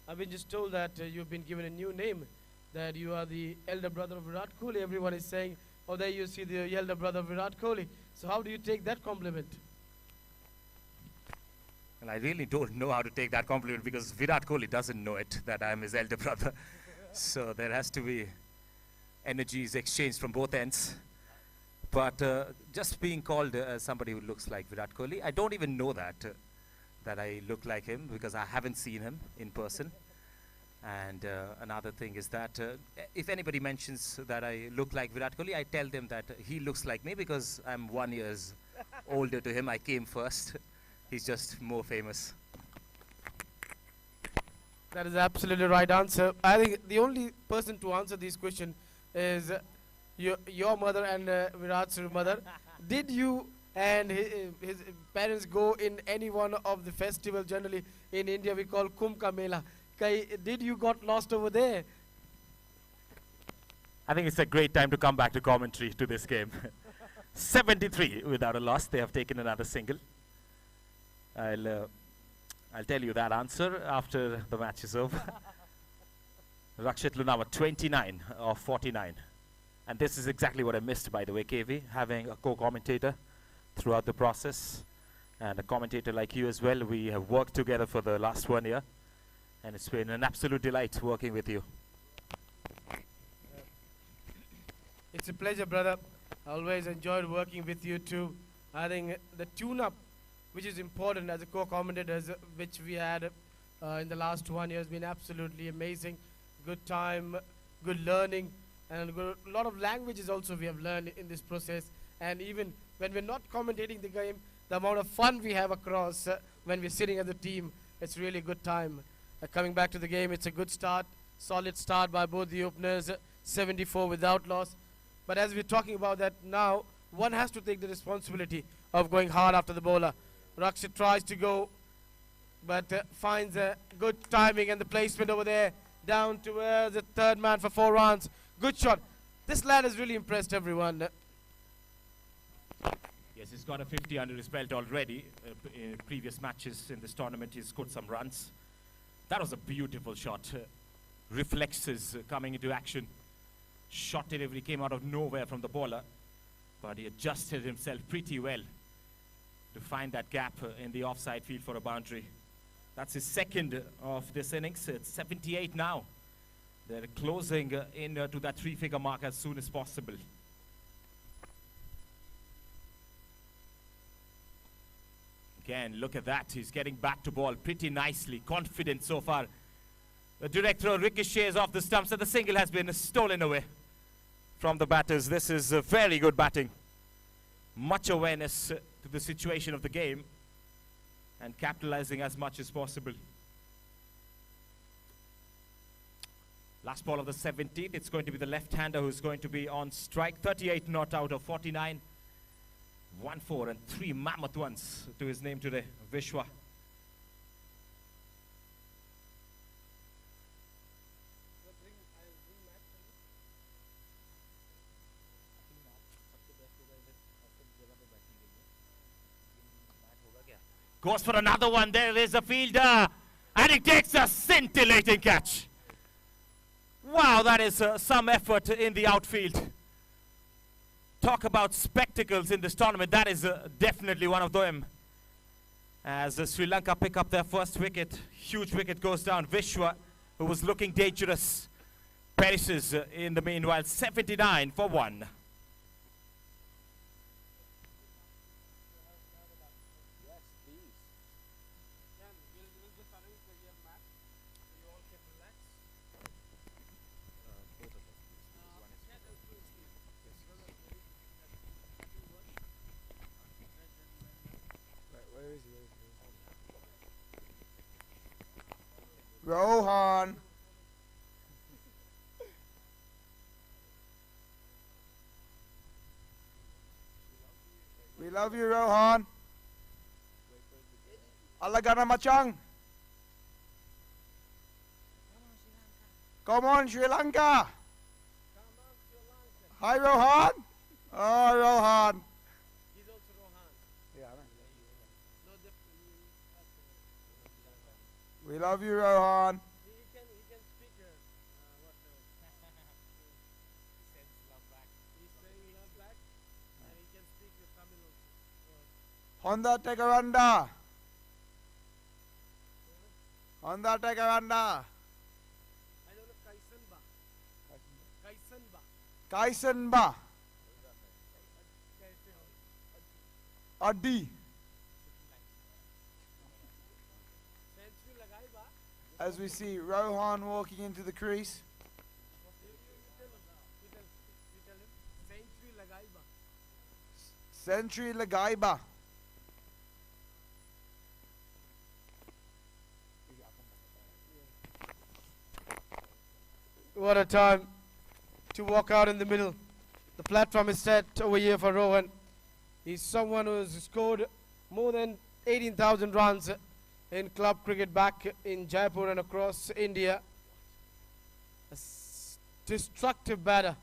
I've been just told that you've been given a new name, that you are the elder brother of Virat Kohli. Everyone is saying, oh, there you see the elder brother of Virat Kohli. So how do you take that compliment? And I really don't know how to take that compliment because Virat Kohli doesn't know it, that I'm his elder brother. So there has to be energies exchanged from both ends. But just being called somebody who looks like Virat Kohli, I don't even know that I look like him because I haven't seen him in person. And another thing is that if anybody mentions that I look like Virat Kohli, I tell them that he looks like me because I'm 1 year older to him. I came first. He's just more famous. That is absolutely right answer. I think the only person to answer this question is your mother and Virat's mother. Did you and his parents go in any one of the festival? Generally in India we call Kumbh Ka Mela. Did you got lost over there? I think it's a great time to come back to commentary to this game. 73 without a loss. They have taken another single. I'll tell you that answer after the match is over. Rakshit Lunawa, 29 of 49. And this is exactly what I missed, by the way, KV, having a co-commentator throughout the process. And a commentator like you as well. We have worked together for the last 1 year. And it's been an absolute delight working with you. It's a pleasure, brother. I always enjoyed working with you too. I think the tune-up, which is important as a co-commentator, which we had in the last 1 year, has been absolutely amazing. Good time, good learning, and a lot of languages also we have learned in this process. And even when we're not commentating the game, the amount of fun we have across when we're sitting as a team, it's really a good time. Coming back to the game, it's a good start, solid start by both the openers, 74 without loss. But as we're talking about that now, one has to take the responsibility of going hard after the bowler. Rakshit tries to go, but finds a good timing and the placement over there, down towards the third man for 4 runs. Good shot. This lad has really impressed everyone. Yes, he's got a 50 under his belt already. In previous matches in this tournament, he's scored some runs. That was a beautiful shot. Reflexes coming into action. Shot delivery came out of nowhere from the bowler, but he adjusted himself pretty well to find that gap in the offside field for a boundary. That's his second of this innings. It's 78 now. They're closing in to that 3-figure mark as soon as possible. Again, look at that. He's getting back to ball pretty nicely. Confident so far. The director ricochets off the stumps and the single has been stolen away from the batters. This is very good batting. Much awareness to the situation of the game and capitalizing as much as possible. Last ball of the 17th. It's going to be the left-hander who's going to be on strike. 38 not out of 49. 1-4 and 3 mammoth ones to his name today. Vishwa. Goes for another one. There is a fielder. And he takes a scintillating catch. Wow, that is some effort in the outfield. Talk about spectacles in this tournament. That is definitely one of them. As Sri Lanka pick up their first wicket. Huge wicket goes down. Vishwa, who was looking dangerous, perishes in the meanwhile. 79 for 1. Rohan. We love you, Rohan. Alagana Machang. Come on, Sri Lanka. Hi, Rohan. Oh, Rohan. He's also Rohan. Yeah. We love you, Rohan. He can speak what he sends love back. He's saying love back, and he can speak Tamil also. Honda Tekaranda. Honda Tekaranda. I don't know Kaisenba. Kaisenba. Kaisenba. Adi. Century lagai ba? As we see Rohan walking into the crease. You tell him. Century lagai ba? Century Lagaiba. What a time to walk out in the middle. The platform is set over here for Rohan. He's someone who has scored more than 18,000 runs in club cricket back in Jaipur and across India. A destructive batter.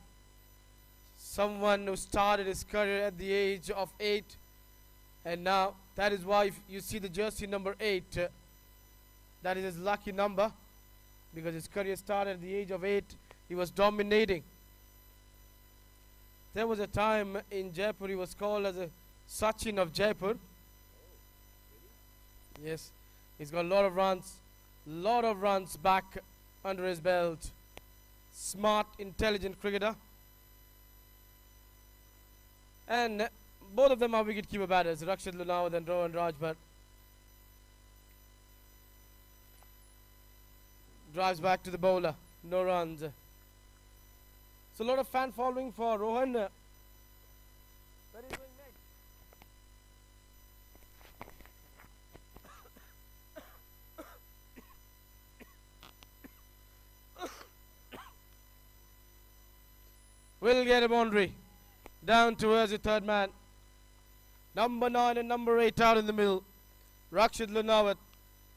Someone who started his career at the age of 8. And now that is why you see the jersey number 8. That is his lucky number. Because his career started at the age of 8. He was dominating. There was a time in Jaipur he was called as a Sachin of Jaipur. Yes, he's got a lot of runs back under his belt. Smart, intelligent cricketer. And both of them are wicket-keeper batters, Rakshit Lunawat and Rohan Rajbhat. Drives back to the bowler, no runs. So a lot of fan following for Rohan. Where are you going next? Will get a boundary. Down towards the third man. Number 9 and number 8 out in the middle. Rakshit Lunawat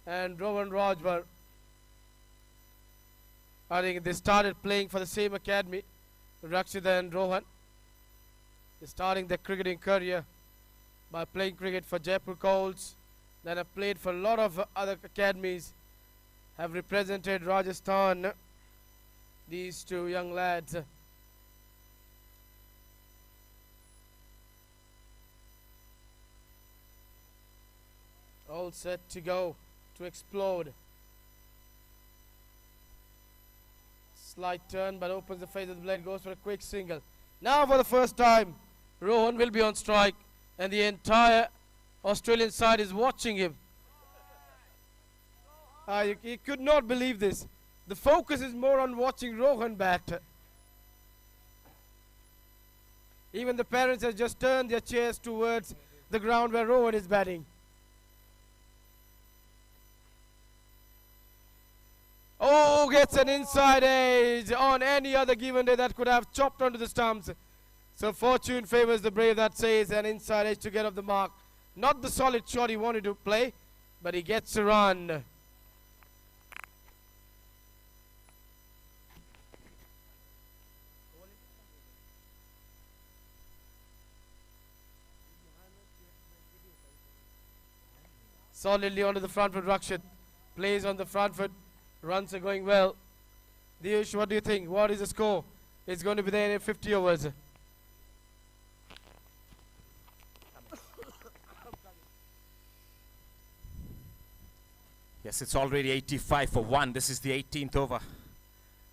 and Rohan Rajbhat. I think they started playing for the same academy, Rakshit and Rohan. They're starting their cricketing career by playing cricket for Jaipur Colts. Then have played for a lot of other academies. Have represented Rajasthan. These two young lads. All set to go, to explode. Slight turn, but opens the face of the blade, goes for a quick single. Now for the first time, Rohan will be on strike, and the entire Australian side is watching him. You could not believe this. The focus is more on watching Rohan bat. Even the parents have just turned their chairs towards the ground where Rohan is batting. Oh, gets an inside edge on any other given day that could have chopped onto the stumps. So fortune favors the brave, that says an inside edge to get off the mark. Not the solid shot he wanted to play, but he gets a run. Solidly onto the front foot, Rakshit. Plays on the front foot. Runs are going well. Diush, what do you think? What is the score? It's going to be there in 50 overs. Yes, it's already 85 for 1. This is the 18th over.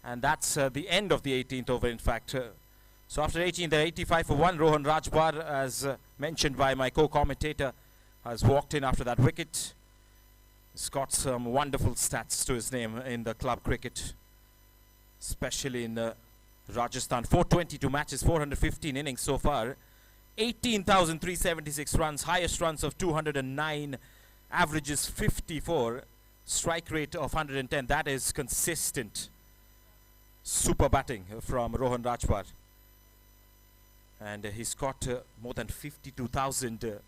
And that's the end of the 18th over, in fact. So after 18, the 85 for 1, Rohan Rajbhat, as mentioned by my co-commentator, has walked in after that wicket. He's got some wonderful stats to his name in the club cricket, especially in Rajasthan. 422 matches, 415 innings so far. 18,376 runs, highest runs of 209, averages 54, strike rate of 110. That is consistent. Super batting from Rohan Rajbhat. And he's got more than 52,000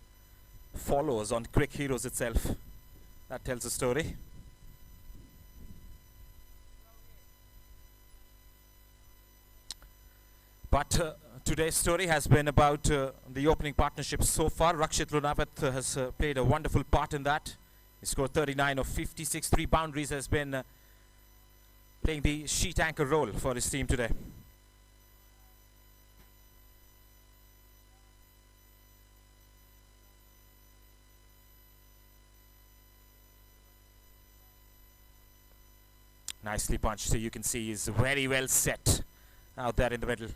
followers on Crick Heroes itself. That tells a story. But today's story has been about the opening partnership so far. Rakshit Lunawat has played a wonderful part in that. He scored 39 of 56. 3 boundaries, has been playing the sheet anchor role for his team today. Nicely punched, so you can see he's very well set out there in the middle.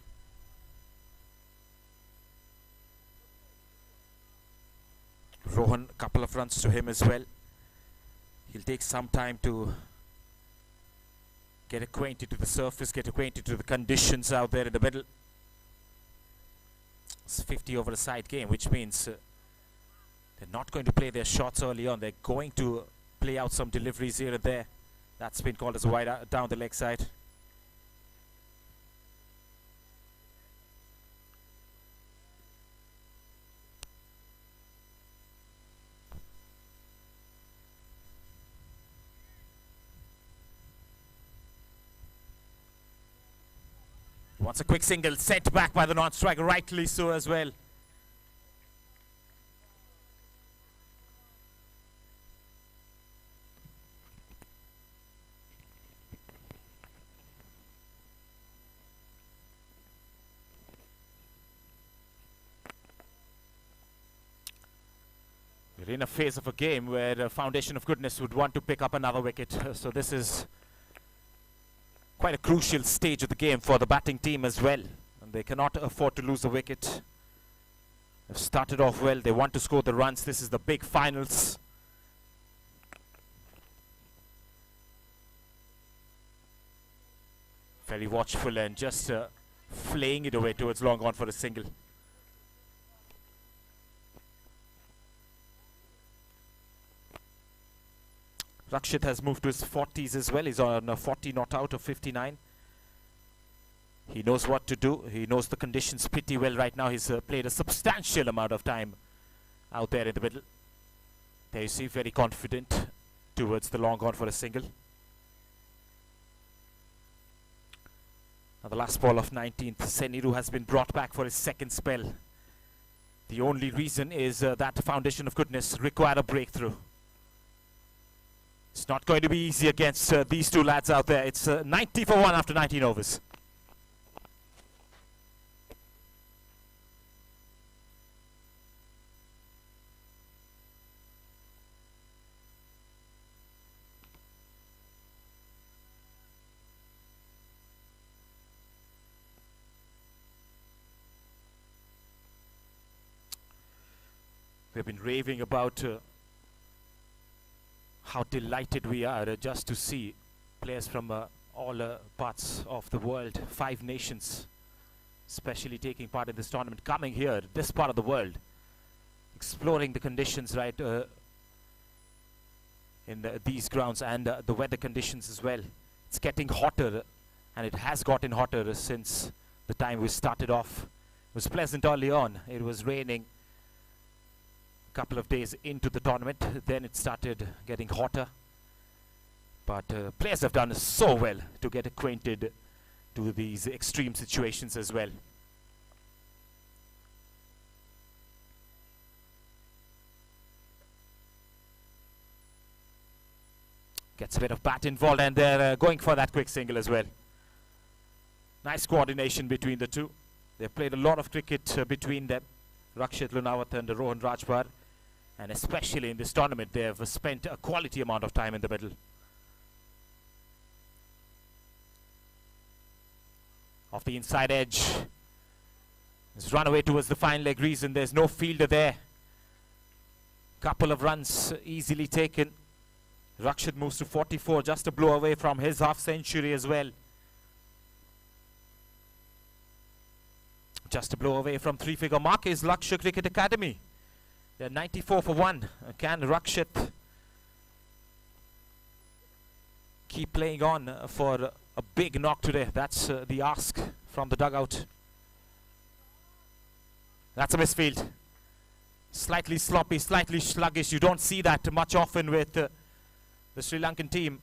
Rohan, a couple of runs to him as well. He'll take some time to get acquainted to the surface, get acquainted to the conditions out there in the middle. It's 50 over a side game, which means they're not going to play their shots early on. They're going to play out some deliveries here and there. That's been called as a wide down the leg side. Wants a quick single, sent back by the non-striker, rightly so as well. We're in a phase of a game where the Foundation of Goodness would want to pick up another wicket. So this is quite a crucial stage of the game for the batting team as well. And they cannot afford to lose a wicket. They've started off well. They want to score the runs. This is the big finals. Very watchful and just flaying it away towards long on for a single. Rakshit has moved to his 40s as well. He's on a 40 not out of 59. He knows what to do. He knows the conditions pretty well right now. He's played a substantial amount of time out there in the middle. There you see, very confident towards the long on for a single. Now the last ball of 19th, Seniru has been brought back for his second spell. The only reason is that Foundation of Goodness required a breakthrough. It's not going to be easy against these two lads out there. It's 90 for 1 after 19 overs. We've been raving about how delighted we are just to see players from all parts of the world, 5 nations, especially taking part in this tournament, coming here, this part of the world, exploring the conditions right in these grounds and the weather conditions as well. It's getting hotter, and it has gotten hotter since the time we started off. It was pleasant early on. It was raining couple of days into the tournament, then it started getting hotter, but players have done so well to get acquainted to these extreme situations as well. Gets a bit of bat involved, and they're going for that quick single as well. Nice coordination between the two. They've played a lot of cricket between them, Rakshit Lunawat and Rohan Rajpar. And especially in this tournament, they have spent a quality amount of time in the middle. Off the inside edge. It's run away towards the fine leg reason. There's no fielder there. Couple of runs easily taken. Rakshit moves to 44, just a blow away from his half century as well. Just a blow away from 3-figure mark is Lakshya Cricket Academy. They're 94 for 1. Can Rakshit keep playing on for a big knock today? That's the ask from the dugout. That's a misfield. Slightly sloppy, slightly sluggish. You don't see that much often with the Sri Lankan team.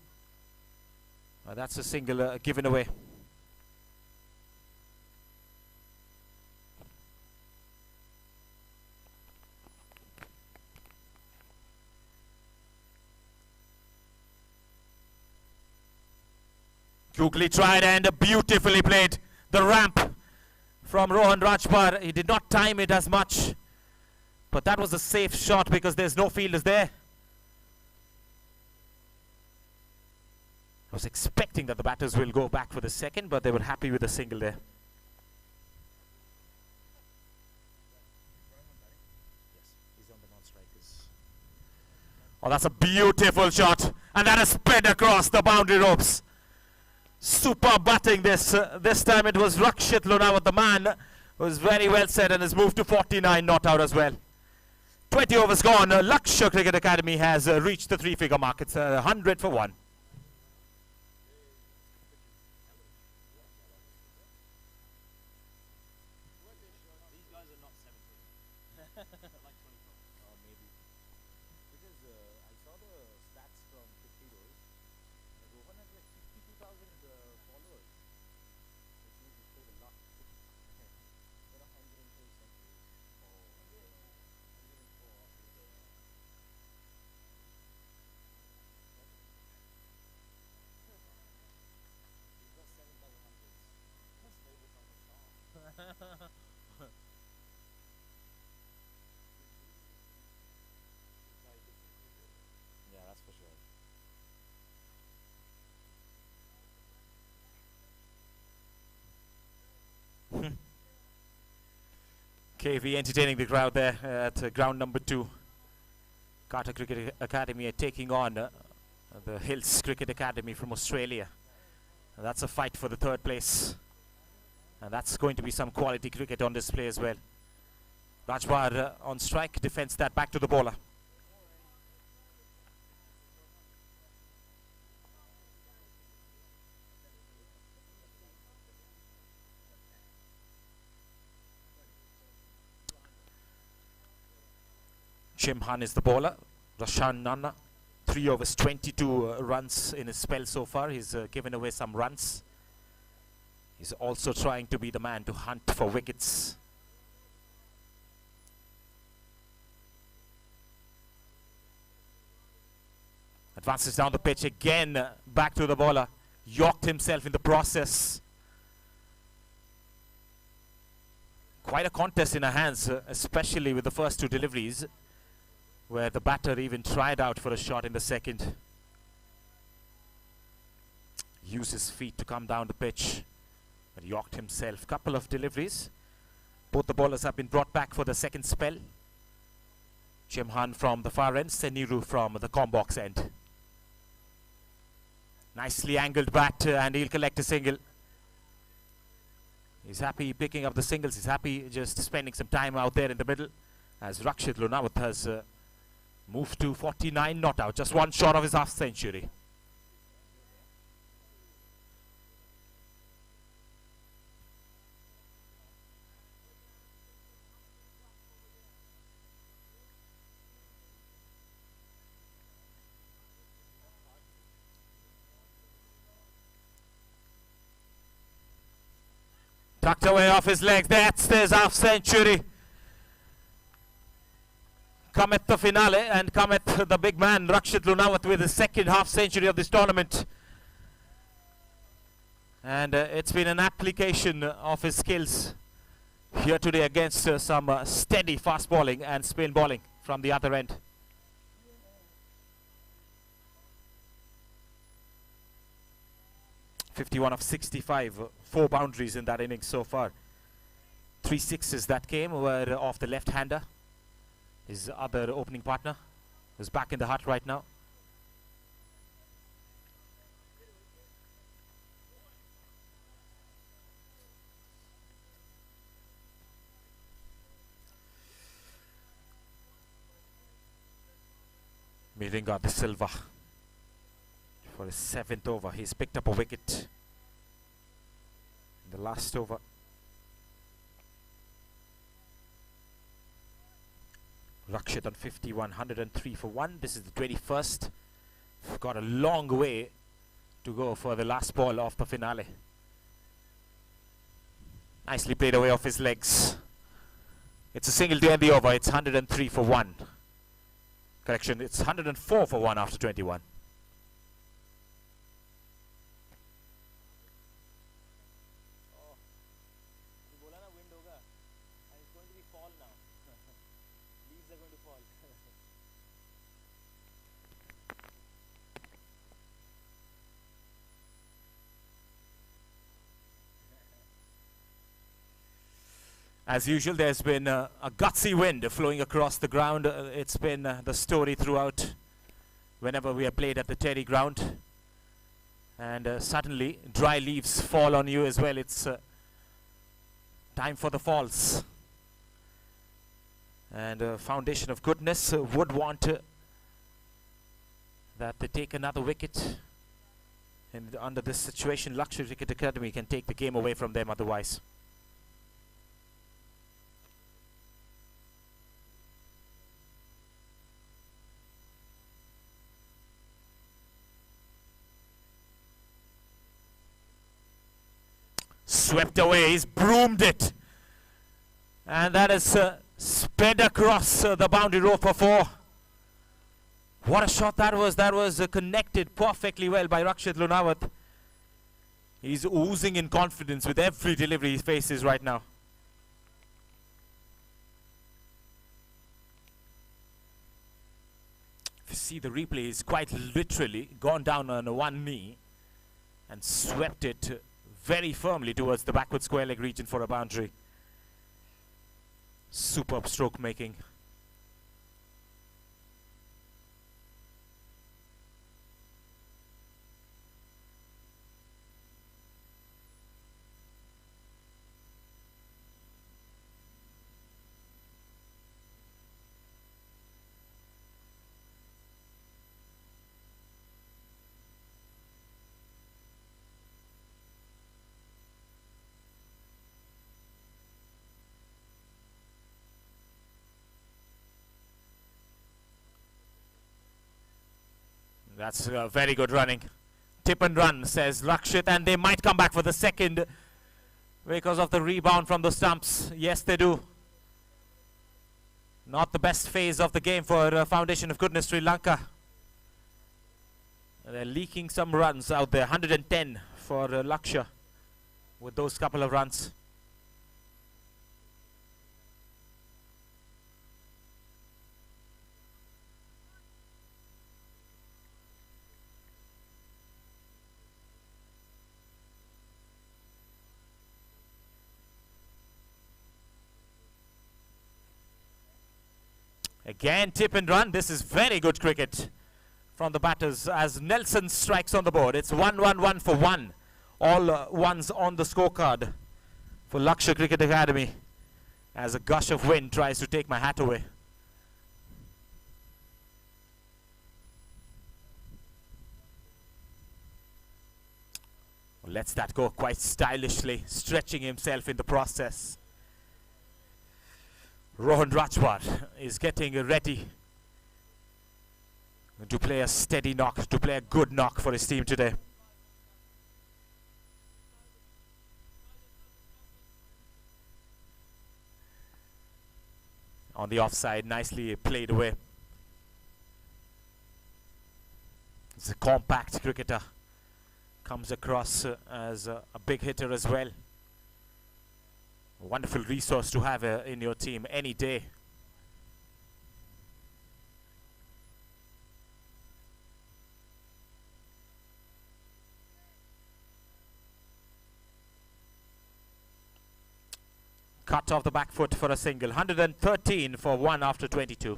That's a single given away. Googly tried and beautifully played the ramp from Rohan Rajpar. He did not time it as much, but that was a safe shot because there's no fielders there. I was expecting that the batters will go back for the second, but they were happy with the single there. Oh, that's a beautiful shot, and that is sped across the boundary ropes. Super batting this. This time it was Rakshit Lunawat, the man, who was very well set and has moved to 49 not out as well. 20 overs gone. Lakshya Cricket Academy has reached the three-figure mark. It's 100 for 1. Yeah, that's for sure. KV entertaining the crowd there at ground number 2. Carter Cricket Academy are taking on the Hills Cricket Academy from Australia. And that's a fight for the third place. And that's going to be some quality cricket on display as well. Rajpar on strike, defends that back to the bowler. Chimhan is the bowler. Rashan Nana, 3 overs, 22 runs in his spell so far. He's given away some runs. He's also trying to be the man to hunt for wickets. Advances down the pitch again, back to the bowler. Yorked himself in the process. Quite a contest in our hands, especially with the first 2 deliveries, where the batter even tried out for a shot in the second. Used his feet to come down the pitch. But Yorked himself. Couple of deliveries. Both the bowlers have been brought back for the second spell. Chimhan from the far end, Seniru from the combox end. Nicely angled bat and he'll collect a single. He's happy picking up the singles. He's happy just spending some time out there in the middle, as Rakshit Lunawat has moved to 49 not out. Just 1 shot of his half century. Tucked away off his leg. That's his half century. Cometh the finale, and cometh the big man Rakshit Lunawat with his second half century of this tournament. And it's been an application of his skills here today against some steady fast bowling and spin bowling from the other end. (51 of 65), 4 boundaries in that innings so far. 3 sixes that came were off the left-hander, his other opening partner, who's back in the hut right now. Miringa de Silva for his 7th over. He's picked up a wicket in the last over. Rakshit on 51, 103 for 1. This is the 21st. We've got a long way to go for the last ball of the finale. Nicely played away off his legs. It's a single to end the over. It's 103 for 1. Correction, it's 104 for 1 after 21. As usual, there's been a gutsy wind flowing across the ground. It's been the story throughout whenever we have played at the Terry ground. And suddenly, dry leaves fall on you as well. It's time for the falls. And Foundation of Goodness would want that they take another wicket. And under this situation, Luxury Cricket Academy can take the game away from them otherwise. Swept away, he's broomed it. And that is sped across the boundary row for 4. What a shot that was. That was connected perfectly well by Rakshit Lunawat. He's oozing in confidence with every delivery he faces right now. If you see the replay, he's quite literally gone down on one knee and swept it very firmly towards the backward square leg region for a boundary. Superb stroke making. That's very good running. Tip and run, says Rakshit, and they might come back for the second because of the rebound from the stumps. Yes, they do. Not the best phase of the game for Foundation of Goodness Sri Lanka. They're leaking some runs out there. 110 for Lakshya with those couple of runs. Again, tip and run. This is very good cricket from the batters as Nelson strikes on the board. It's 1-1-1 for 1. All ones on the scorecard for Lakshya Cricket Academy as a gush of wind tries to take my hat away. Lets that go quite stylishly, stretching himself in the process. Rohan Rajwar is getting ready to play a steady knock, to play a good knock for his team today. On the offside, nicely played away. It's a compact cricketer. Comes across as a big hitter as well. A wonderful resource to have in your team any day. Cut off the back foot for a single. 113 for 1 after 22.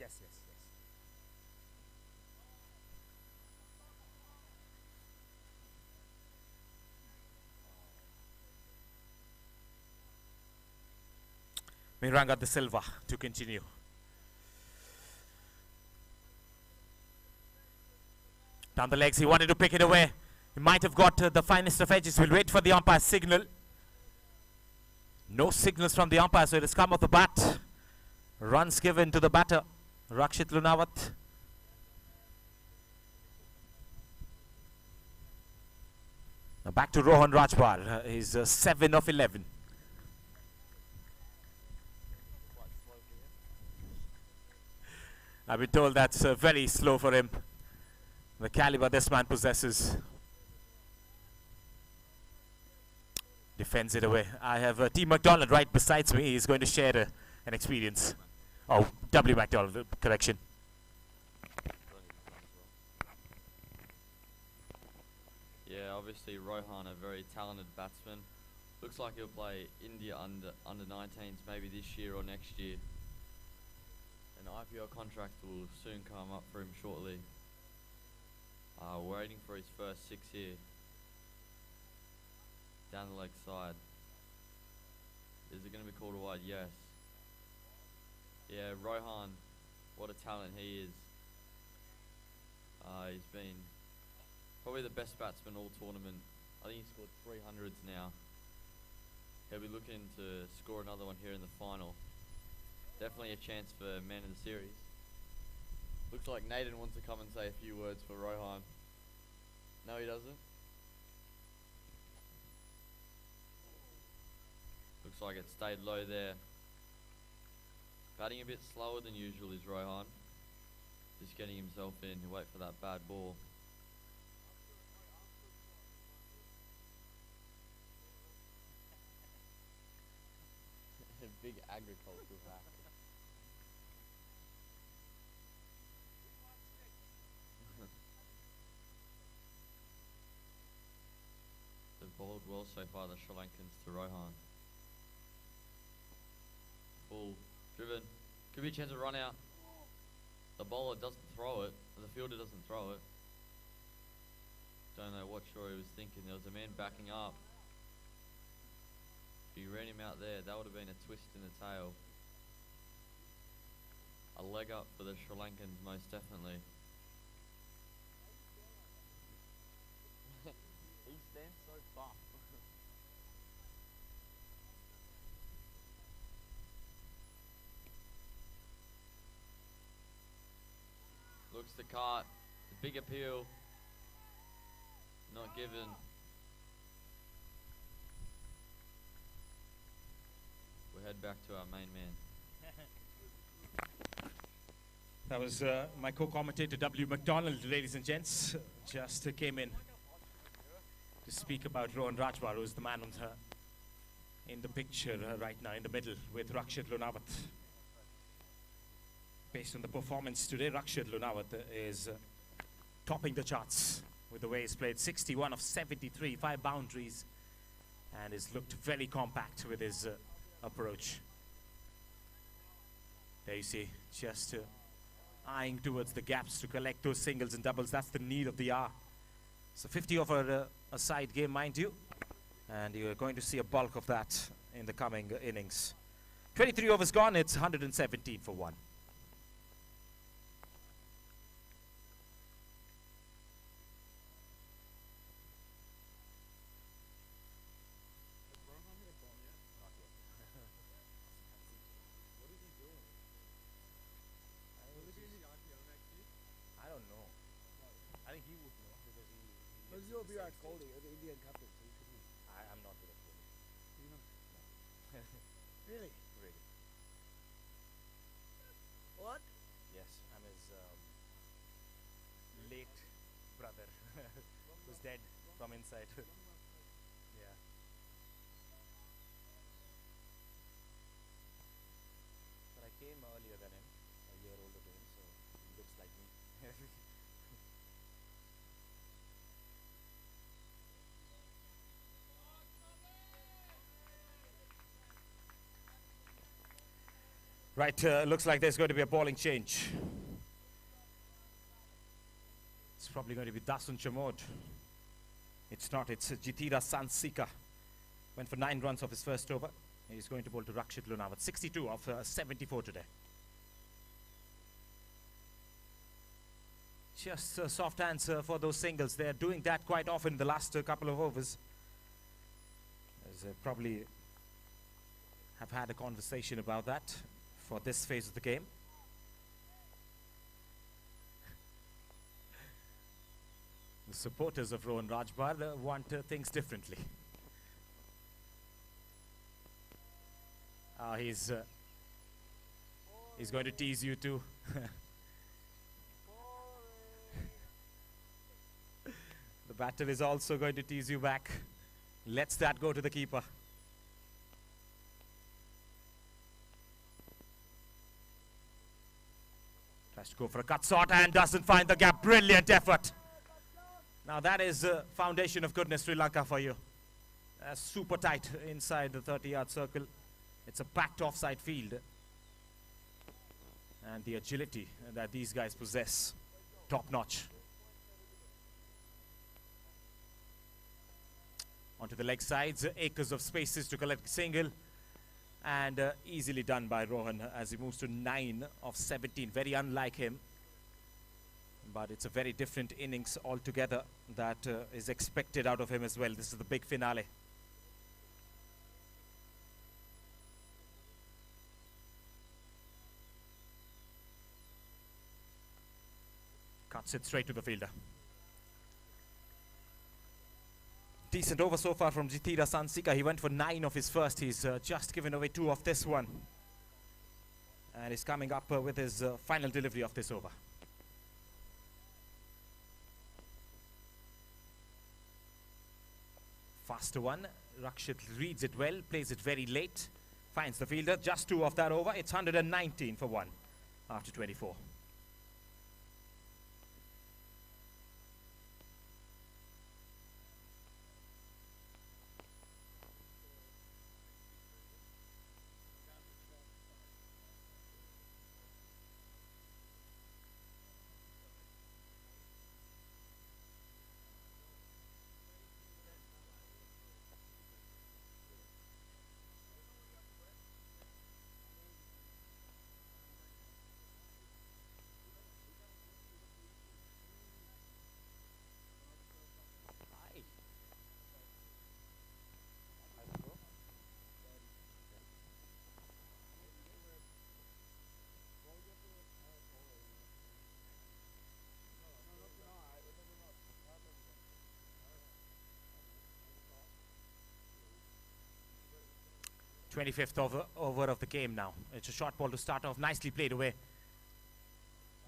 Yes, yes, yes. Miranga de Silva to continue. Down the legs, he wanted to pick it away. He might have got the finest of edges. We'll wait for the umpire's signal. No signals from the umpire, so it has come off the bat. Runs given to the batter, Rakshit Lunawat. Now back to Rohan Rajpal. He's 7 of 11. I've been told that's very slow for him. The caliber this man possesses. Defends it away. I have T. McDonald right besides me. He's going to share an experience. Oh, W. McDonald, correction. Yeah, obviously Rohan, a very talented batsman. Looks like he'll play India under 19s maybe this year or next year. An IPL contract will soon come up for him shortly. Waiting for his first 6 here. Down the leg side. Is it going to be called a wide? Yes. Yeah, Rohan, what a talent he is. He's been probably the best batsman all tournament. I think he's scored 300s now. He'll be looking to score another one here in the final. Definitely a chance for man of the series. Looks like Nathan wants to come and say a few words for Rohan. No, he doesn't. Looks like it stayed low there. Batting a bit slower than usual is Rohan. Just getting himself in to wait for that bad ball. Big agricultural pack. They've bowled well so far, the Sri Lankans, to Rohan. Full driven. Could be a chance of run out. The bowler doesn't throw it, and the fielder doesn't throw it. Don't know what Shore was thinking. There was a man backing up. If you ran him out there, that would have been a twist in the tail. A leg up for the Sri Lankans, most definitely. He stands so far. Looks the cart. The big appeal. Not given. We'll head back to our main man. That was my co-commentator W. McDonald, ladies and gents. Just came in to speak about Rohan Rajpal, who's the man on in the picture right now, in the middle, with Rakshit Lunawat. Based on the performance today, Rakshit Lunawat is topping the charts with the way he's played. 61 of 73, 5 boundaries, and has looked very compact with his approach. There you see, just eyeing towards the gaps to collect those singles and doubles. That's the need of the hour. So 50 over a side game, mind you, and you're going to see a bulk of that in the coming innings. 23 overs gone, it's 117 for 1. You'll be at Kohli, the Indian captain, so you should know. I'm not good at bowling. You know? Really? Really. What? Yes, I'm his late brother who's dead from inside. Yeah. But I came earlier than him, a year older than him, so he looks like me. Right, looks like there's going to be a bowling change. It's probably going to be Dasun Chamod. It's not, it's Jitira Sansika. Went for 9 runs off his first over. He's going to bowl to Rakshit Lunawat, 62 of 74 today. Just a soft answer for those singles. They're doing that quite often in the last couple of overs. As they probably have had a conversation about that for this phase of the game. The supporters of Rohan Rajbar want things differently. He's going to tease you too. The batter is also going to tease you back. Lets that go to the keeper. Tries to go for a cut shot and doesn't find the gap. Brilliant effort. Now that is foundation of goodness, Sri Lanka, for you. Super tight inside the 30-yard circle. It's a packed offside field. And the agility that these guys possess, top-notch. Onto the leg sides, acres of spaces to collect single. And easily done by Rohan as he moves to 9 of 17. Very unlike him. But it's a very different innings altogether that is expected out of him as well. This is the big finale. Cuts it straight to the fielder. Decent over so far from Jitira Sansika. He went for 9 of his first. He's just given away 2 of this one. And he's coming up with his final delivery of this over. Faster one. Rakshit reads it well, plays it very late. Finds the fielder. Just 2 of that over. It's 119 for 1 after 24. Twenty-fifth over of the game now. It's a short ball to start off. Nicely played away.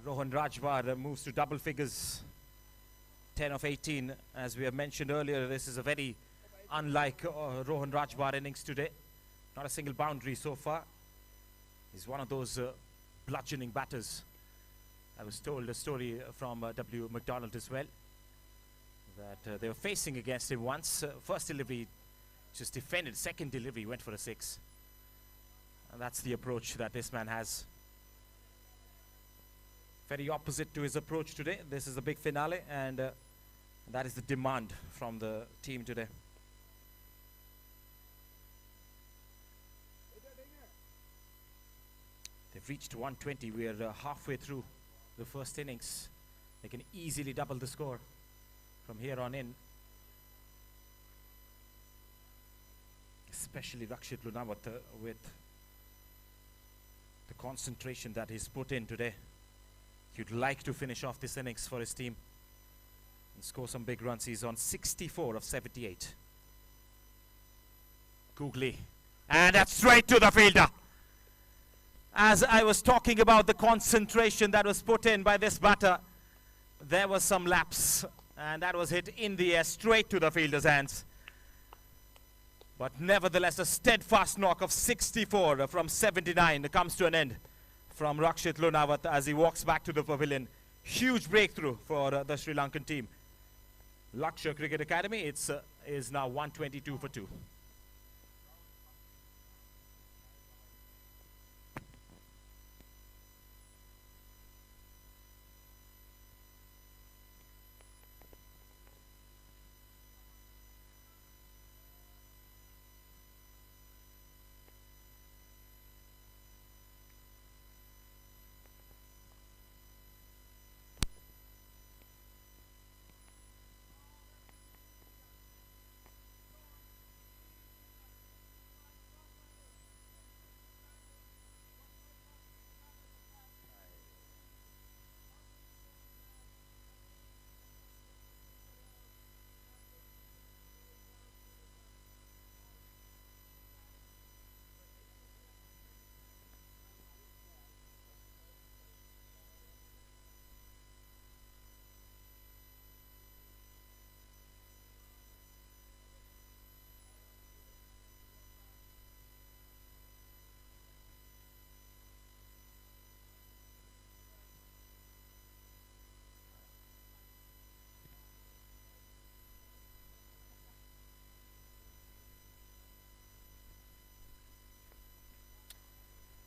Rohan Rajbar moves to double figures. 10 of 18. As we have mentioned earlier, this is a very unlike Rohan Rajbar innings today. Not a single boundary so far. He's one of those bludgeoning batters. I was told a story from W. McDonald as well, that they were facing against him once. First delivery just defended, second delivery went for a 6. And that's the approach that this man has. Very opposite to his approach today. This is the big finale, and that is the demand from the team today. They've reached 120. We are halfway through the first innings. They can easily double the score from here on in. Especially Rakshit Lunawat with the concentration that he's put in today. He'd like to finish off this innings for his team and score some big runs. He's on 64 of 78. Googly. And that's straight to the fielder. As I was talking about the concentration that was put in by this batter, there was some lapse. And that was hit in the air straight to the fielder's hands. But nevertheless, a steadfast knock of 64 from 79 comes to an end from Rakshit Lunawat as he walks back to the pavilion. Huge breakthrough for the Sri Lankan team. Lakshya Cricket Academy, is now 122 for 2.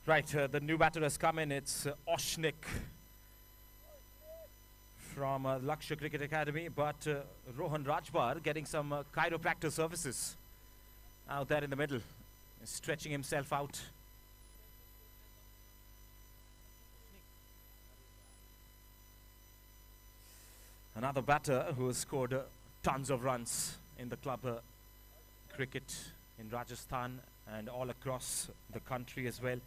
Right, the new batter has come in. It's Oshnik from Lakshya Cricket Academy, but Rohan Rajbar getting some chiropractor services out there in the middle, stretching himself out. Another batter who has scored tons of runs in the club cricket in Rajasthan and all across the country as well.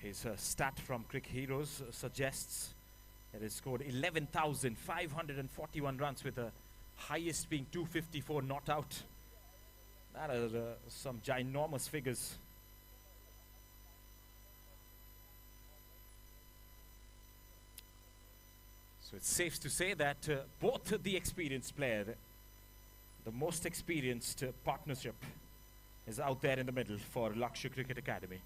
His stat from Cricket Heroes suggests that he scored 11,541 runs, with the highest being 254 not out. That are some ginormous figures. So it's safe to say that both the experienced player, the most experienced partnership, is out there in the middle for Lakshya Cricket Academy.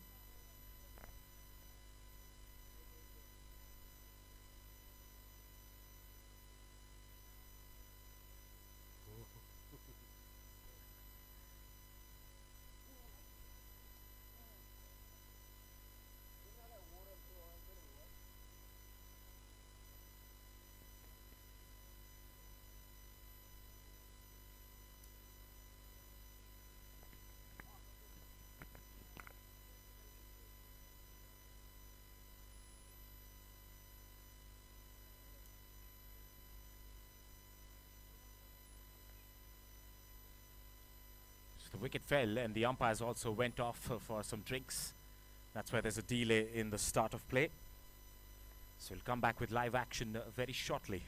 The wicket fell and the umpires also went off for some drinks. That's why there's a delay in the start of play. So we'll come back with live action very shortly.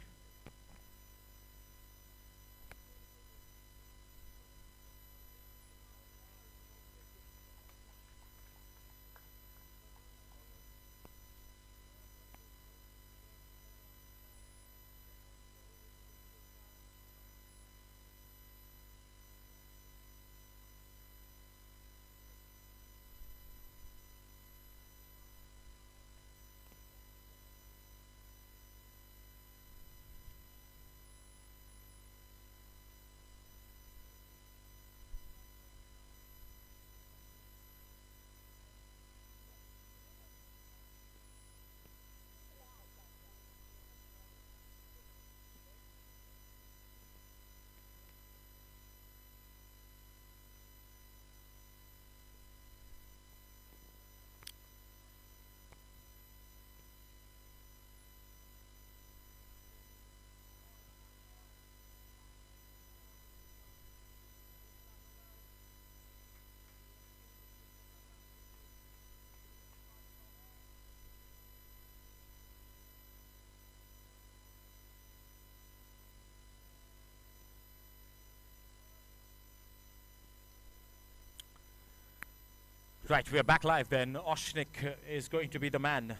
Right, we are back live then. Oshnik is going to be the man.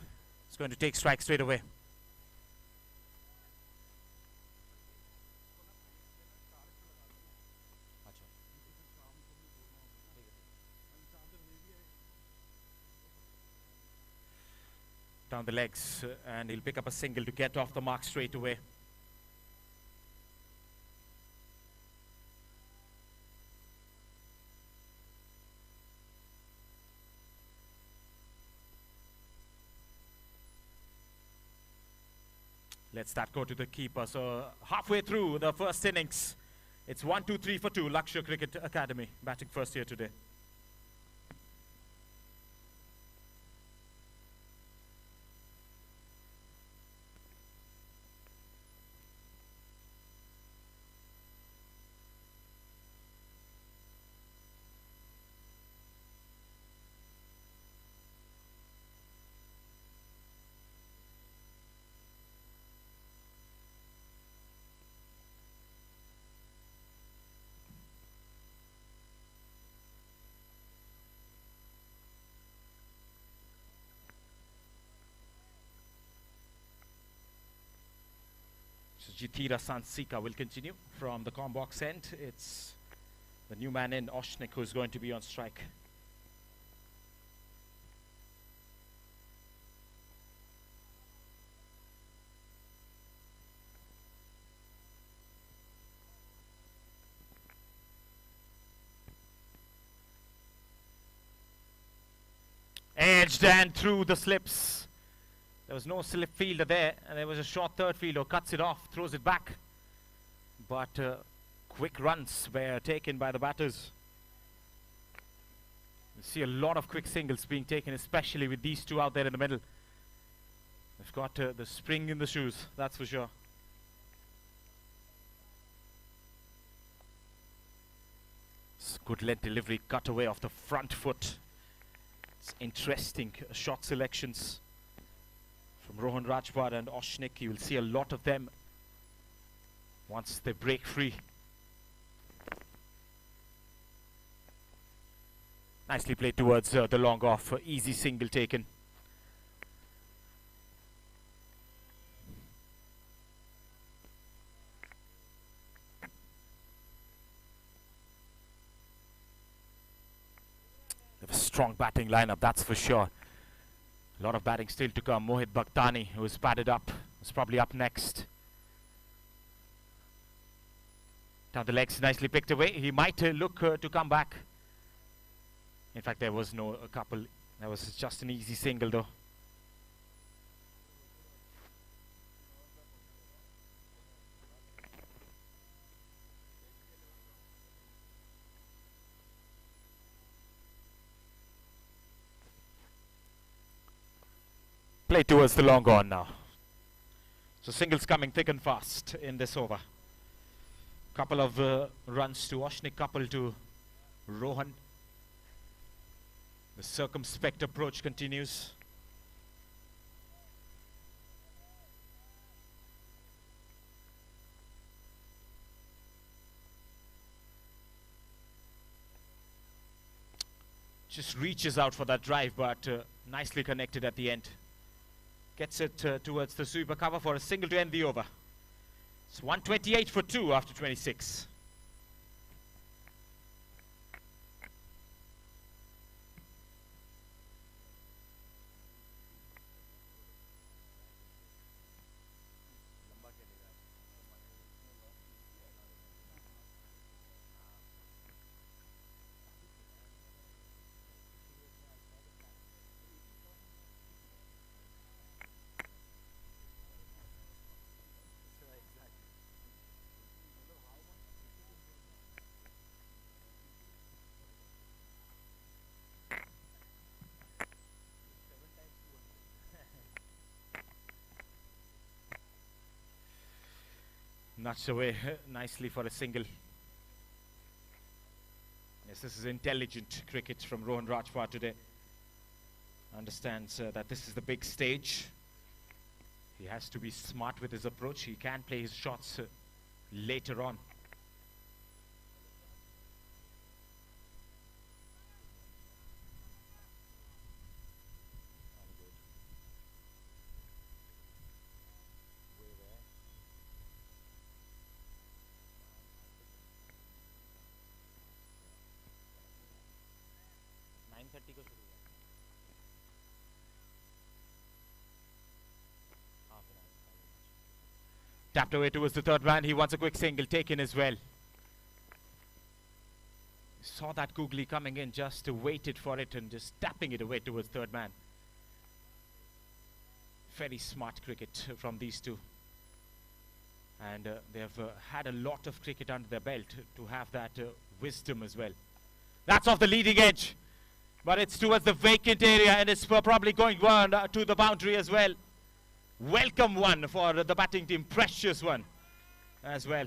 He's going to take strike straight away. Down the legs, and he'll pick up a single to get off the mark straight away. Let's that go to the keeper. So halfway through the first innings, it's 1, 2, 3 for 2. Lakshya Cricket Academy batting first here today. Jitira Sansika will continue from the combox end. It's the new man in, Oshnik, who's going to be on strike. edged and through the slips. There was no slip fielder there, and there was a short third fielder who cuts it off, throws it back. But quick runs were taken by the batters. You see a lot of quick singles being taken, especially with these two out there in the middle. They've got the spring in the shoes, that's for sure. Good length delivery, cut away off the front foot. It's interesting shot selections from Rohan Rajpal and Oshnik. You will see a lot of them once they break free. Nicely played towards the long off, easy single taken. They have a strong batting lineup, that's for sure. A lot of batting still to come. Mohit Bhaktani, who is batted up, is probably up next. Down the legs, nicely picked away. He might look to come back. In fact, there was no couple. That was just an easy single, though. Play towards the long on now. So singles coming thick and fast in this over. Couple of runs to Oshnik, couple to Rohan. The circumspect approach continues. Just reaches out for that drive, but nicely connected at the end. Gets it towards the sweeper cover for a single to end the over. It's 128 for 2 after 26. Nudged away nicely for a single. Yes, this is intelligent cricket from Rohan Rajpal today. Understands that this is the big stage. He has to be smart with his approach. He can play his shots later on. Tapped away towards the third man. He wants a quick single taken as well. Saw that googly coming in, just waited for it and just tapping it away towards third man. Very smart cricket from these two. And they have had a lot of cricket under their belt to have that wisdom as well. That's off the leading edge. But it's towards the vacant area and it's probably going one to the boundary as well. Welcome one for the batting team. Precious one as well.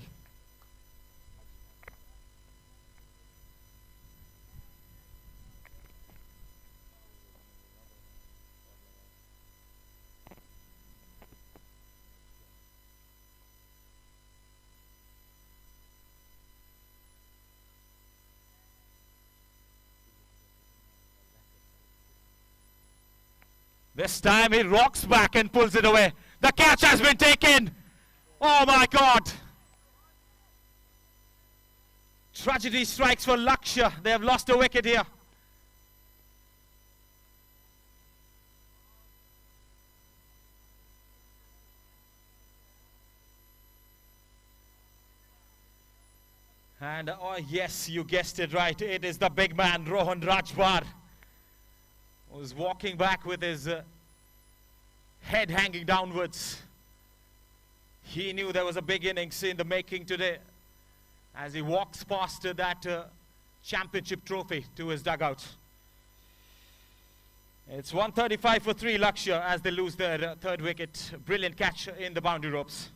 This time he rocks back and pulls it away. The catch has been taken. Oh my God. Tragedy strikes for Lakshya. They have lost a wicket here. And oh yes, you guessed it right. It is the big man, Rohan Rajpal. was walking back with his head hanging downwards. He knew there was a big innings in the making today as he walks past that championship trophy to his dugout. It's 135 for 3 Lakshya as they lose their third wicket. Brilliant catch in the boundary ropes.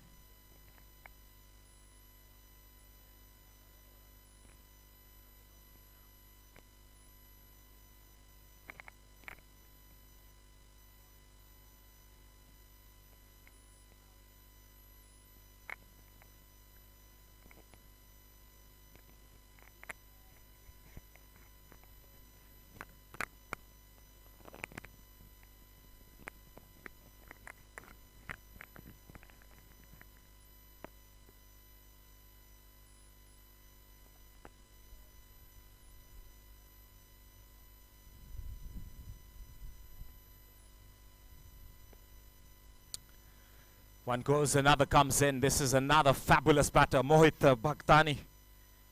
One goes, another comes in. This is another fabulous batter. Mohit Bhaktani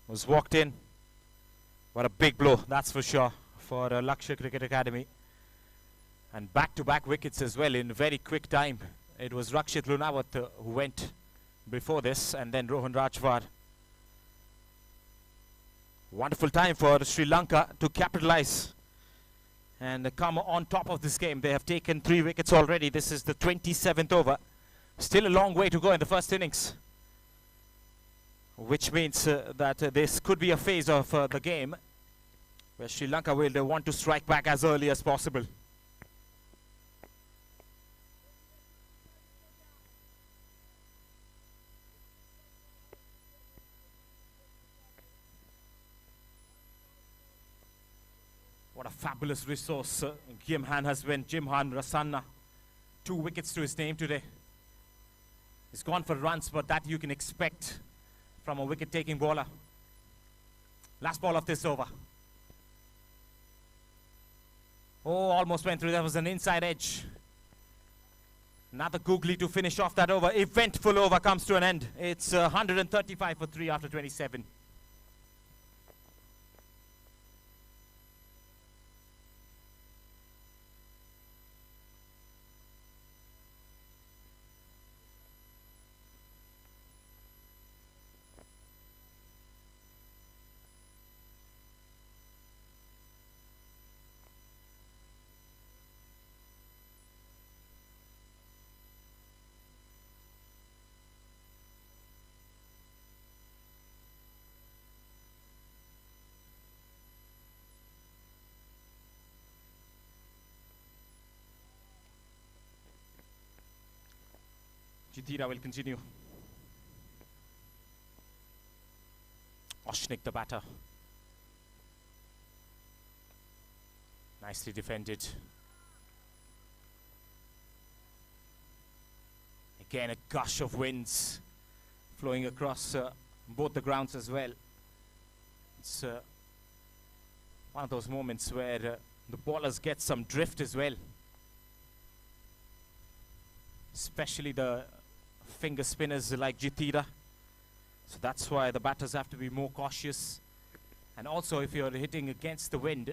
was walked in. What a big blow, that's for sure, for Lakshya Cricket Academy. And back-to-back wickets as well in very quick time. It was Rakshit Lunawat who went before this, and then Rohan Rajwar. Wonderful time for Sri Lanka to capitalize and come on top of this game. They have taken 3 wickets already. This is the 27th over. Still a long way to go in the first innings, which means that this could be a phase of the game where Sri Lanka will want to strike back as early as possible. What a fabulous resource Gimhan has been. Jimhan Rasanna, 2 wickets to his name today. He's gone for runs, but that you can expect from a wicket-taking bowler. Last ball of this over. Oh, almost went through. That was an inside edge. Another googly to finish off that over. Eventful over comes to an end. It's 135 for 3 after 27. Jitira will continue. Oshnik the batter. Nicely defended. Again, a gush of winds flowing across both the grounds as well. It's one of those moments where the bowlers get some drift as well. Especially the finger spinners like Jitira. So that's why the batters have to be more cautious. And also, if you're hitting against the wind,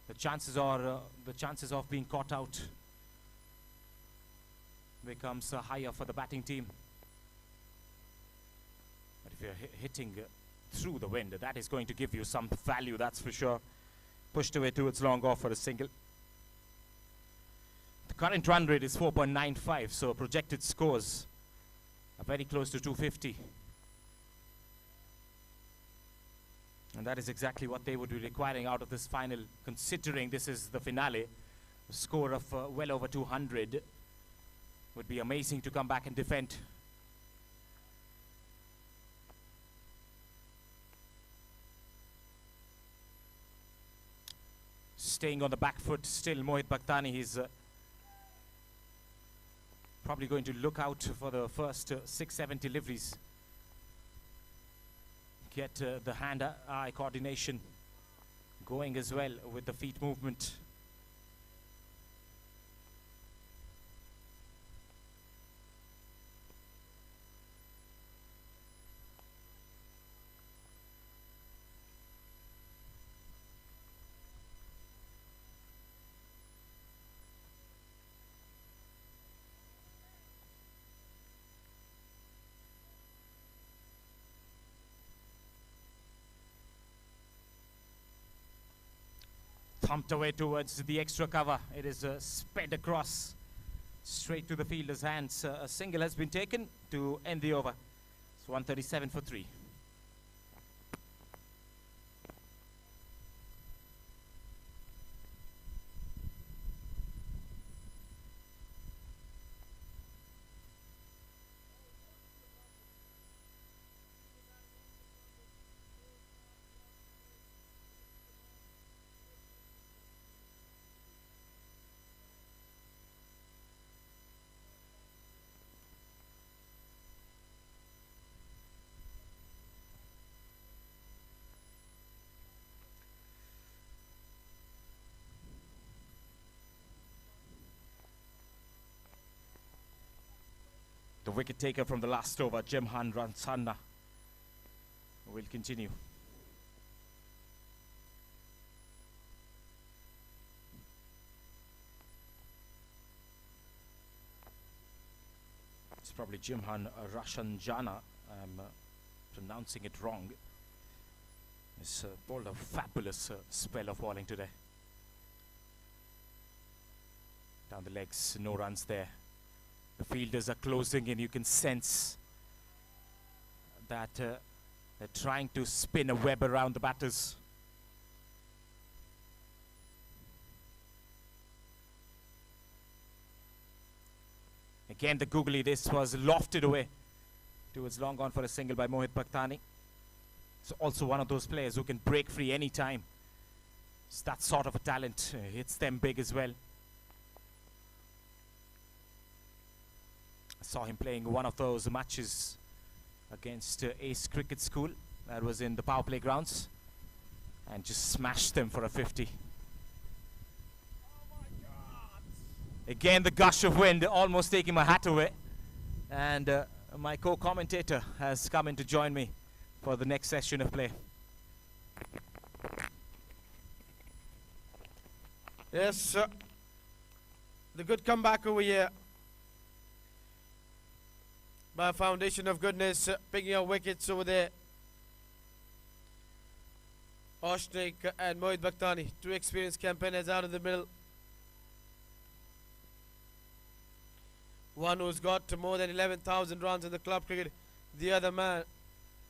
the chances of being caught out becomes higher for the batting team. But if you're hitting through the wind, that is going to give you some value, that's for sure. Pushed away towards long off for a single. The current run rate is 4.95, so projected scores are very close to 250. And that is exactly what they would be requiring out of this final, considering this is the finale. A score of well over 200 would be amazing to come back and defend. Staying on the back foot still, Mohit Bhaktani. He's probably going to look out for the first 6-7 deliveries. Get the hand-eye coordination going as well with the feet movement. thumped away towards the extra cover. It is sped across straight to the fielder's hands. A single has been taken to end the over. It's 137 for 3. The wicket taker from the last over, Jimhan Ransanna, will continue. It's probably Jimhan Rashanjana. I'm pronouncing it wrong. He's bowled a fabulous spell of bowling today. Down the legs, no runs there. The fielders are closing in. You can sense that they're trying to spin a web around the batters. Again, the googly, this was lofted away towards long on for a single by Mohit Bhaktani. So also one of those players who can break free any time. It's that sort of a talent. Hits them big as well. I saw him playing one of those matches against Ace Cricket School that was in the power play grounds and just smashed them for a 50. Again, the gush of wind almost taking my hat away, and my co-commentator has come in to join me for the next session of play. Yes, the good comeback over here by Foundation of Goodness, picking up wickets over there. Oshnik and Mohit Bhaktani, two experienced campaigners out in the middle. One who's got more than 11,000 runs in the club cricket. The other man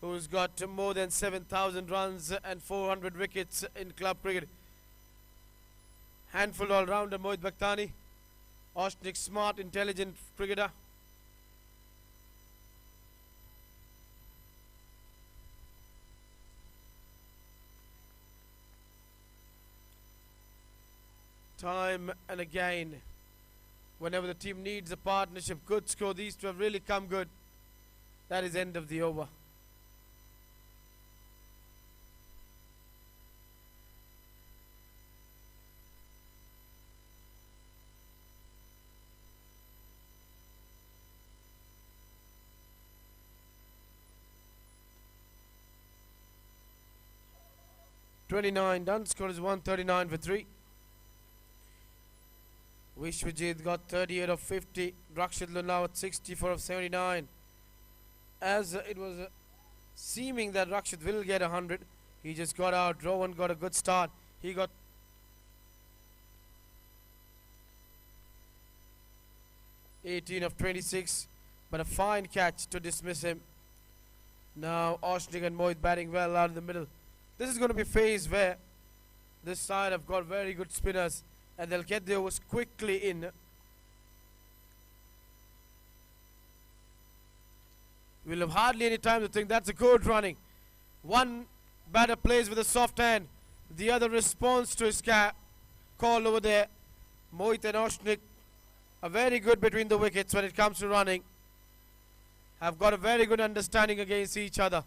who's got more than 7,000 runs and 400 wickets in club cricket. Handful all-rounder Mohit Bhaktani. Oshnik, smart, intelligent cricketer. Time and again, whenever the team needs a partnership, good score, these two have really come good. That is end of the over. .29 done, score is 139 for 3. Vishwajit got 38 of 50. Rakshit now at 64 of 79. As it was seeming that Rakshit will get 100, he just got out. Rowan got a good start. He got (18 of 26), but a fine catch to dismiss him. Now Oshnik and Mohit batting well out in the middle. This is going to be a phase where this side have got very good spinners, and they'll get the overs quickly in. We'll have hardly any time to think. That's a good running. One batter plays with a soft hand. The other responds to his call over there. Mohit and Oshnik are very good between the wickets when it comes to running. Have got a very good understanding against each other.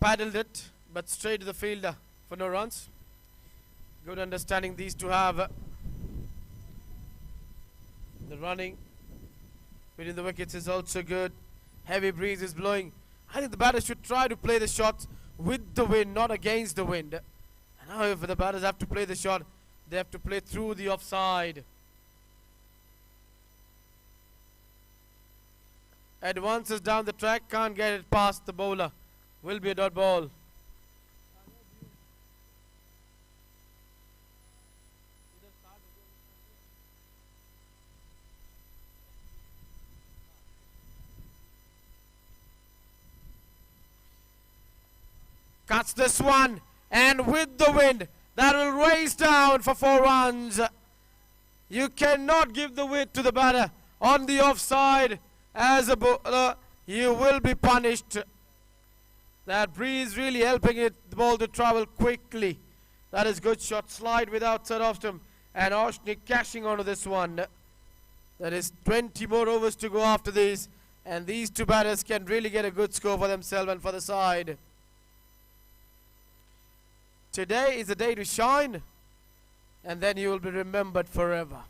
Paddled it, but straight to the fielder for no runs. Good understanding these two have. The running between the wickets is also good. Heavy breeze is blowing. I think the batters should try to play the shots with the wind, not against the wind. And however, the batters have to play the shot, They have to play through the offside. Advances down the track, can't get it past the bowler. Will be a dot ball. Cuts this one, and with the wind, that will race down for 4 runs. You cannot give the weight to the batter on the offside. As a bowler, you will be punished. That breeze really helping the ball to travel quickly. That is good shot. Slide without set off stump. And Oshnik cashing onto this one. There is 20 more overs to go after this. And these two batters can really get a good score for themselves and for the side. Today is a day to shine. And then you will be remembered forever.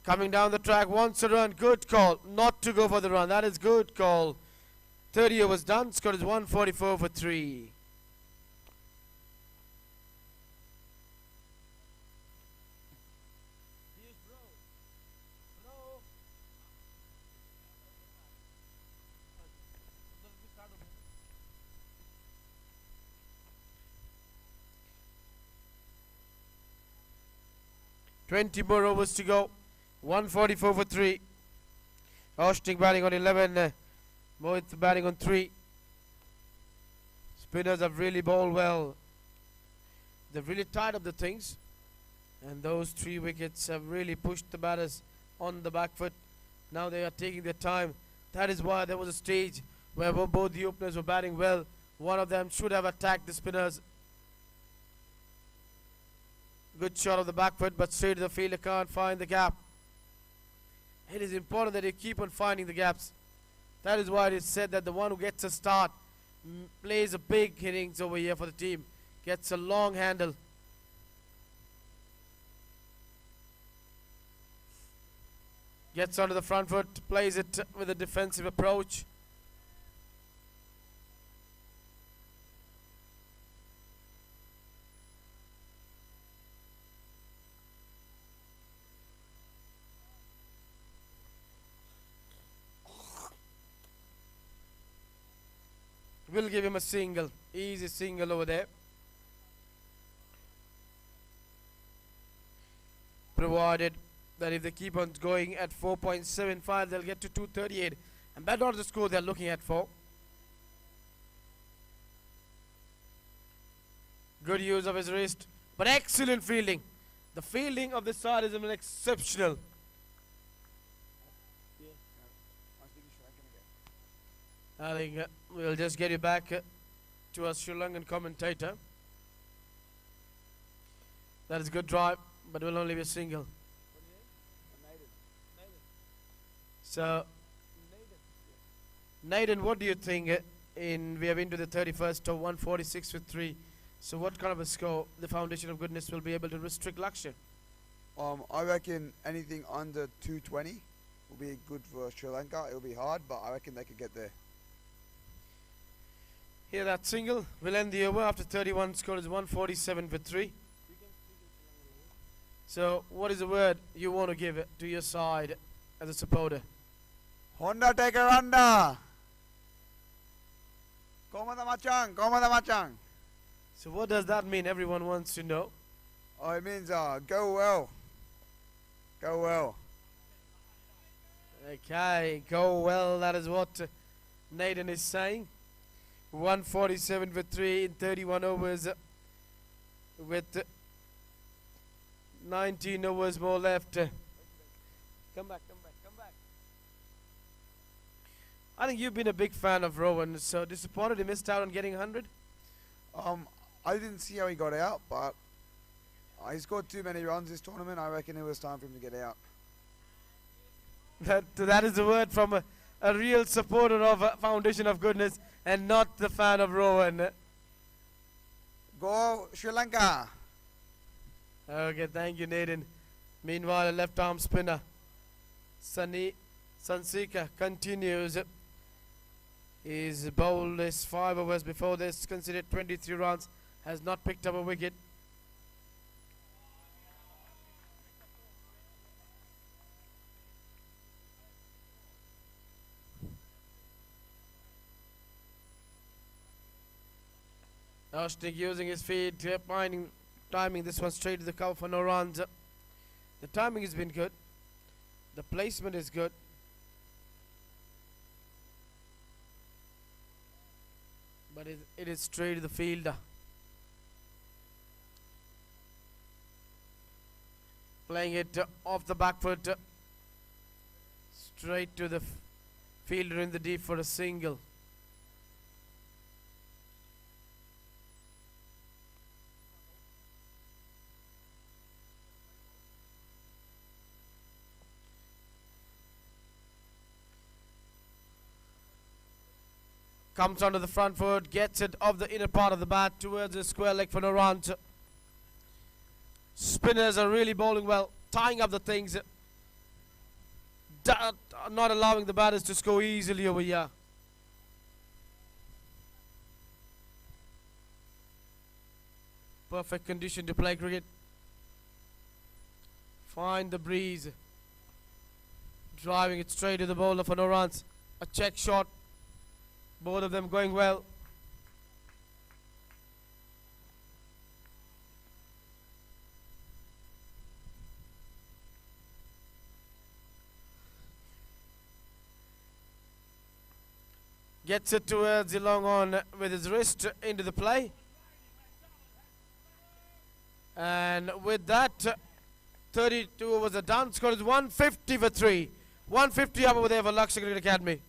Coming down the track, wants a run, good call. Not to go for the run, that is good call. 30 overs done, score is 144 for 3. Twenty more overs to go. 144 for 3. Oshnik batting on 11. Mohit batting on 3. Spinners have really bowled well. They've really tied up the things. And those 3 wickets have really pushed the batters on the back foot. Now they are taking their time. That is why there was a stage where both the openers were batting well. One of them should have attacked the spinners. Good shot of the back foot, but straight to the fielder, can't find the gap. It is important that you keep on finding the gaps. That is why it is said that the one who gets a start plays a big innings over here for the team. Gets a long handle. Gets onto the front foot, plays it with a defensive approach. We'll give him a single. Easy single over there. Provided that if they keep on going at 4.75, they'll get to 238. And that's not the score they're looking at for. Good use of his wrist. But excellent fielding. The fielding of this side is exceptional. I think we'll just get you back to our Sri Lankan commentator. That is good drive, but will only be a single. So, Naden, what do you think? We have into the 31st of 146 with 3. So, what kind of a score the Foundation of Goodness will be able to restrict Lakshya? I reckon anything under 220 will be good for Sri Lanka. It'll be hard, but I reckon they could get there. Here that single will end the over after 31. Score is 147 for 3. So what is the word you want to give to your side as a supporter? Honda take a runner. Komada machang. So what does that mean? Everyone wants to know. Oh, it means go well. Go well. Okay, go well. That is what Naden is saying. 147 for 3 in 31 overs with 19 overs more left. Come back. I think you've been a big fan of Rowan, so disappointed he missed out on getting 100? I didn't see how he got out, but he scored too many runs this tournament. I reckon it was time for him to get out. That is the word from a real supporter of Foundation of Goodness and not the fan of Rowan. Go Sri Lanka. Okay, thank you, Naden. Meanwhile, a left arm spinner Sansika continues. His bowl is 5 overs before this, considered 23 runs, has not picked up a wicket. Ashnik using his feet, timing this one straight to the cover for no runs. The timing has been good. The placement is good. But it is straight to the fielder. Playing it off the back foot. Straight to the fielder in the deep for a single. Comes onto the front foot, gets it off the inner part of the bat towards the square leg for no runs. Spinners are really bowling well, tying up the things, not allowing the batters to score easily over here. Perfect condition to play cricket. Find the breeze. Driving it straight to the bowler for no runs. A check shot. Both of them going well. Gets it towards the long on with his wrist into the play. And with that, 32 overs are done. Score is 150 for 3. 150 up over there for Lakshya Cricket Academy.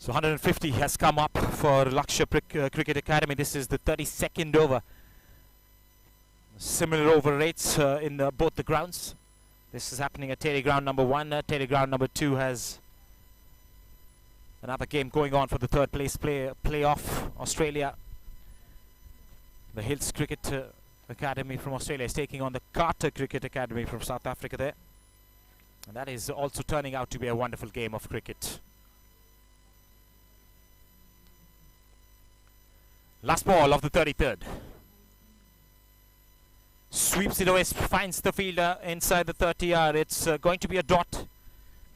So 150 has come up for Lakshya Cricket Academy. This is the 32nd over. Similar over rates in both the grounds. This is happening at Terry Ground number 1. Terry Ground number 2 has another game going on for the third place playoff. Australia. The Hills Cricket Academy from Australia is taking on the Carter Cricket Academy from South Africa there. And that is also turning out to be a wonderful game of cricket. Last ball of the 33rd. Sweeps it away, finds the fielder inside the 30-yard. It's going to be a dot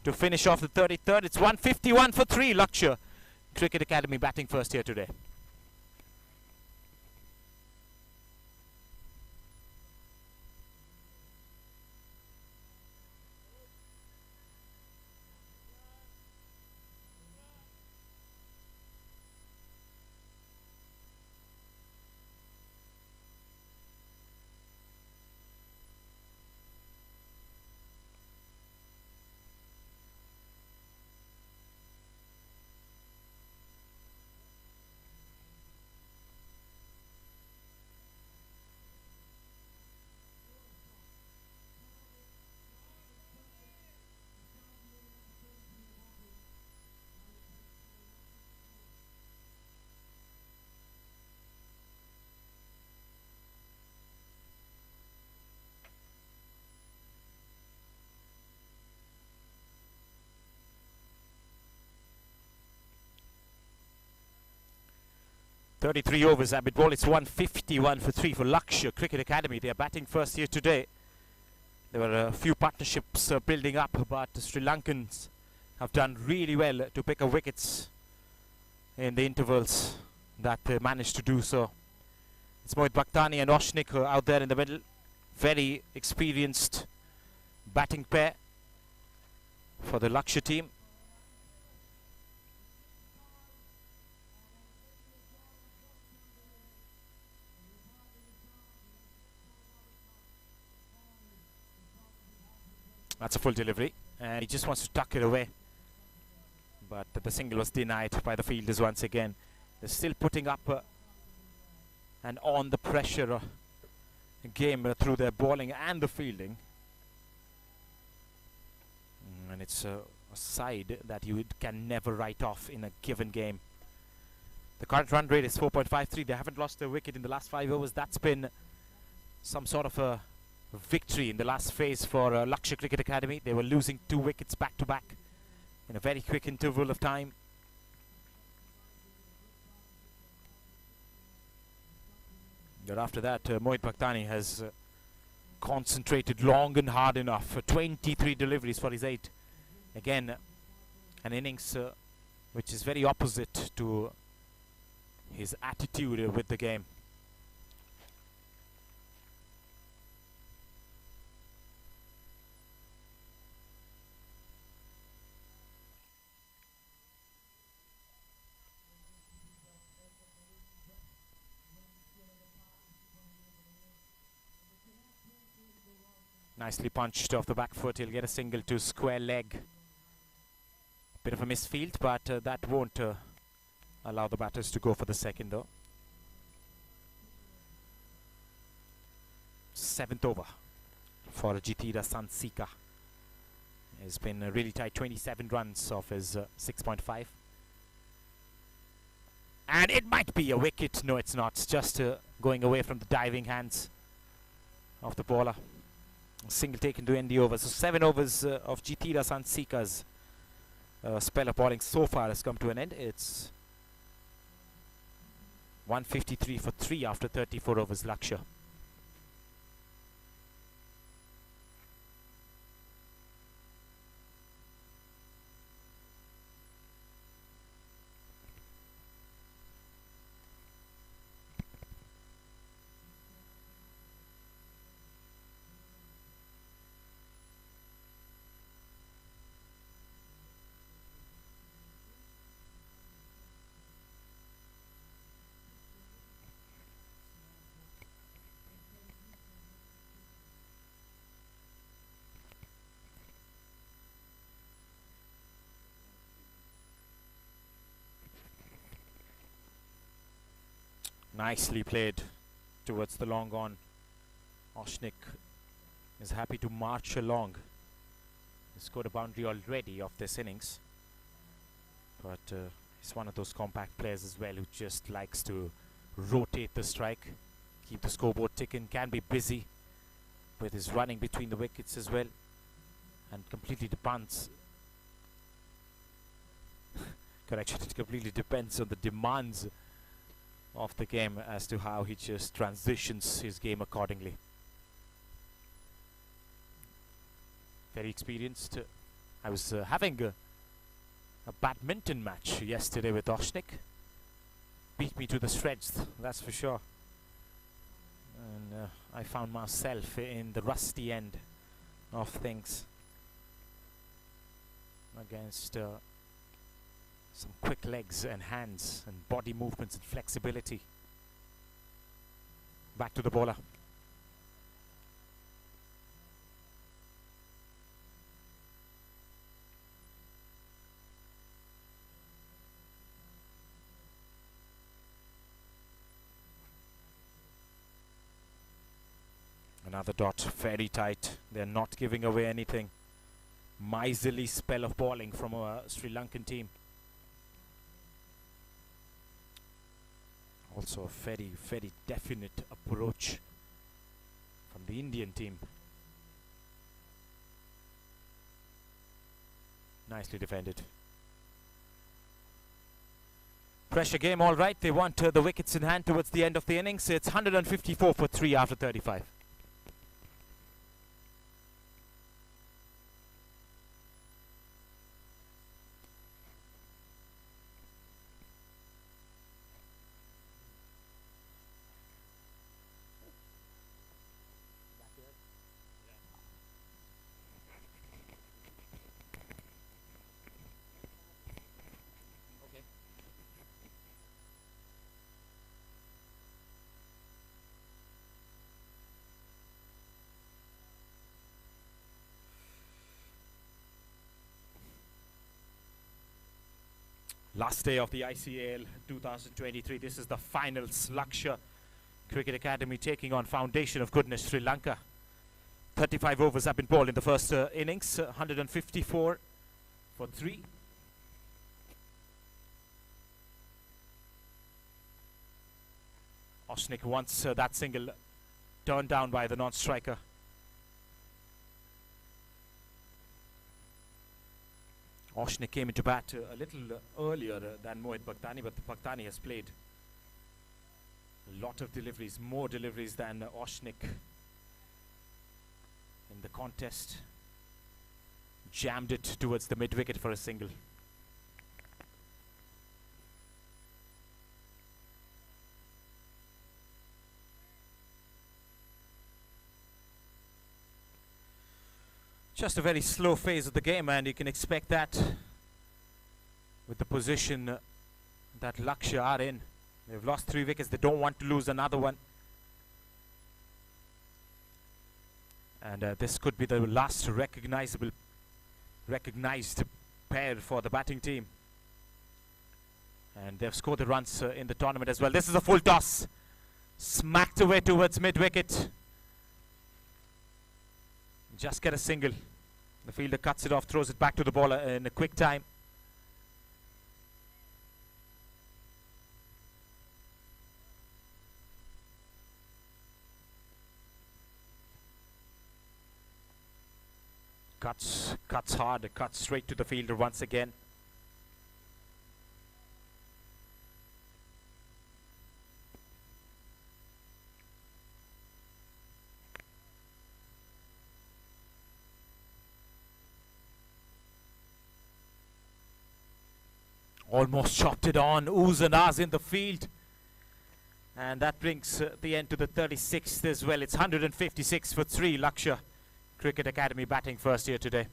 to finish off the 33rd. It's 151 for 3. Lakshya Cricket Academy batting first here today. .33 overs, Abid ball. It's 151 for 3 for Lakshya Cricket Academy. They are batting first here today. There were a few partnerships building up, but the Sri Lankans have done really well to pick up wickets in the intervals that they managed to do so. It's Mohit Bhaktani and Oshnik out there in the middle. Very experienced batting pair for the Lakshya team. That's a full delivery, and he just wants to tuck it away. But the single was denied by the fielders once again. They're still putting up and on the pressure game through their bowling and the fielding. And it's a side that you can never write off in a given game. The current run rate is 4.53. They haven't lost a wicket in the last 5 overs. That's been some sort of a victory in the last phase for Lakshya Cricket Academy. They were losing 2 wickets back to back in a very quick interval of time. But after that, Mohit Bhaktani has concentrated long and hard enough for 23 deliveries for his 8. Again, an innings which is very opposite to his attitude with the game. Nicely punched off the back foot. He'll get a single to square leg. Bit of a misfield, but that won't allow the batters to go for the second though. 7th over for Jitira Sansika. It's been really tight, 27 runs off his 6.5. And it might be a wicket. No, it's not. It's just going away from the diving hands of the bowler. Single taken to end the over. So 7 overs of Jitira Sansika's spell of bowling so far has come to an end. It's 153 for 3 after 34 overs, Lakshya. Nicely played towards the long on. Oshnik is happy to march along. He scored a boundary already of this innings. But he's one of those compact players as well who just likes to rotate the strike, keep the scoreboard ticking, can be busy with his running between the wickets as well, and completely depends correction, it completely depends on the demands of the game as to how he just transitions his game accordingly. Very experienced. I was having a badminton match yesterday with Oshnik. Beat me to the shreds, that's for sure. And I found myself in the rusty end of things against some quick legs and hands and body movements and flexibility. Back to the bowler. Another dot, very tight. They're not giving away anything. Miserly spell of bowling from a Sri Lankan team. Also a very, very definite approach from the Indian team. Nicely defended. Pressure game, all right. They want the wickets in hand towards the end of the innings. It's 154 for 3 after 35. Last day of the ICAL 2023. This is the finals. Lakshya Cricket Academy taking on Foundation of Goodness Sri Lanka. 35 overs have been bowled in the first innings. 154 for 3. Oshnik wants that single turned down by the non-striker. Oshnik came into bat a little earlier than Mohit Bhaktani, but Bhaktani has played a lot of deliveries, more deliveries than Oshnik in the contest. Jammed it towards the mid-wicket for a single. Just a very slow phase of the game, and you can expect that with the position that Lakshya are in. They've lost 3 wickets. They don't want to lose another one. And this could be the last recognized pair for the batting team. And they've scored the runs in the tournament as well. This is a full toss. Smacked away towards mid-wicket. Just get a single. The fielder cuts it off, throws it back to the bowler in a quick time. Cuts hard, cuts straight to the fielder once again. Almost chopped it on, oohs and ahs in the field. And that brings the end to the 36th as well. It's 156 for 3, Lakshya Cricket Academy batting first here today.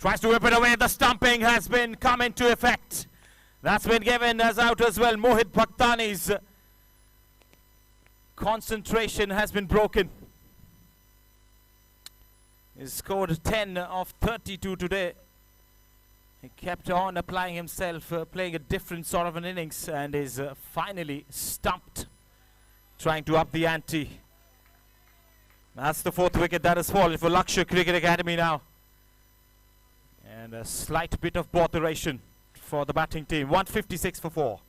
Tries to whip it away. The stumping has been come into effect. That's been given as out as well. Mohit Bhaktani's concentration has been broken. He scored 10 of 32 today. He kept on applying himself, playing a different sort of an innings, and is finally stumped, trying to up the ante. That's the 4th wicket that has fallen for Lakshya Cricket Academy now. And a slight bit of botheration for the batting team. 156 for 4.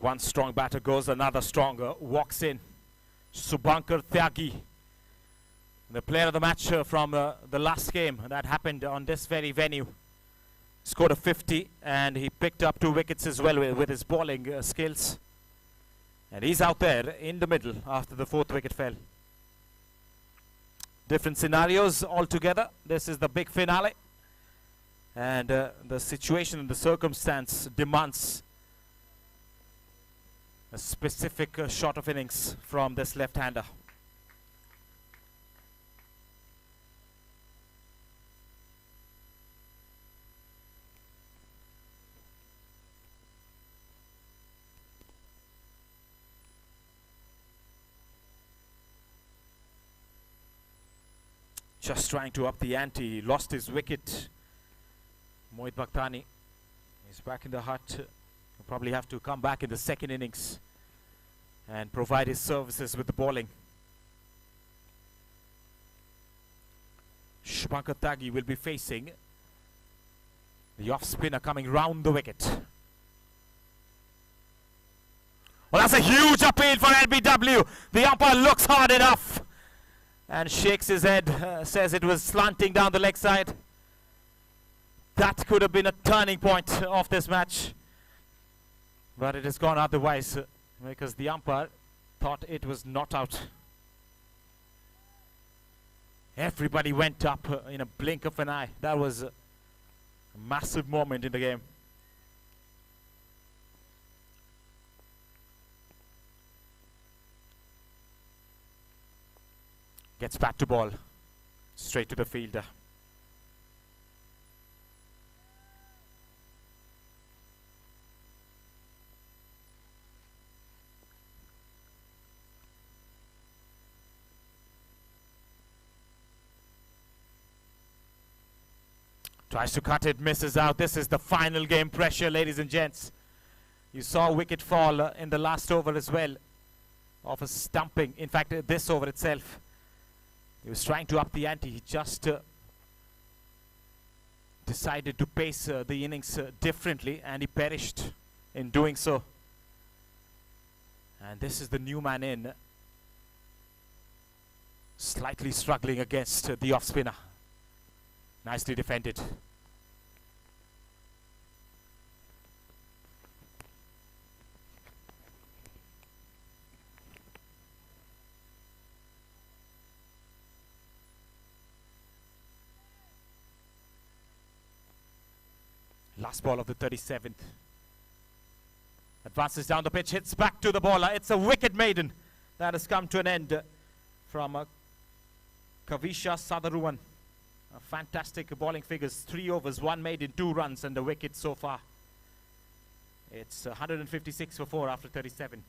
One strong batter goes, another stronger walks in. Subhankar Tyagi, the player of the match from the last game that happened on this very venue. Scored a 50 and he picked up 2 wickets as well with his bowling skills. And he's out there in the middle after the 4th wicket fell. Different scenarios altogether. This is the big finale. And the situation and the circumstance demands a specific shot of innings from this left-hander. Just trying to up the ante. He lost his wicket. Mohit Bhaktani is back in the hut. He'll probably have to come back in the 2nd innings and provide his services with the bowling. Subhankar Tyagi will be facing the off-spinner coming round the wicket. Well, that's a huge appeal for LBW. The umpire looks hard enough and shakes his head, says it was slanting down the leg side. That could have been a turning point of this match. But it has gone otherwise because the umpire thought it was not out. Everybody went up in a blink of an eye. That was a massive moment in the game. Gets back to ball. Straight to the fielder. Tries to cut it, misses out. This is the final game pressure, ladies and gents. You saw a wicket fall in the last over as well of a stumping. In fact, this over itself. He was trying to up the ante. He just decided to pace the innings differently, and he perished in doing so. And this is the new man in. Slightly struggling against the off-spinner. Nicely defended. Last ball of the 37th. Advances down the pitch, hits back to the bowler. It's a wicket maiden that has come to an end from Kavisha Sadaruwan. Fantastic bowling figures. 3 overs, 1 maiden, 2 runs and a wicket so far. It's 156 for 4 after 37.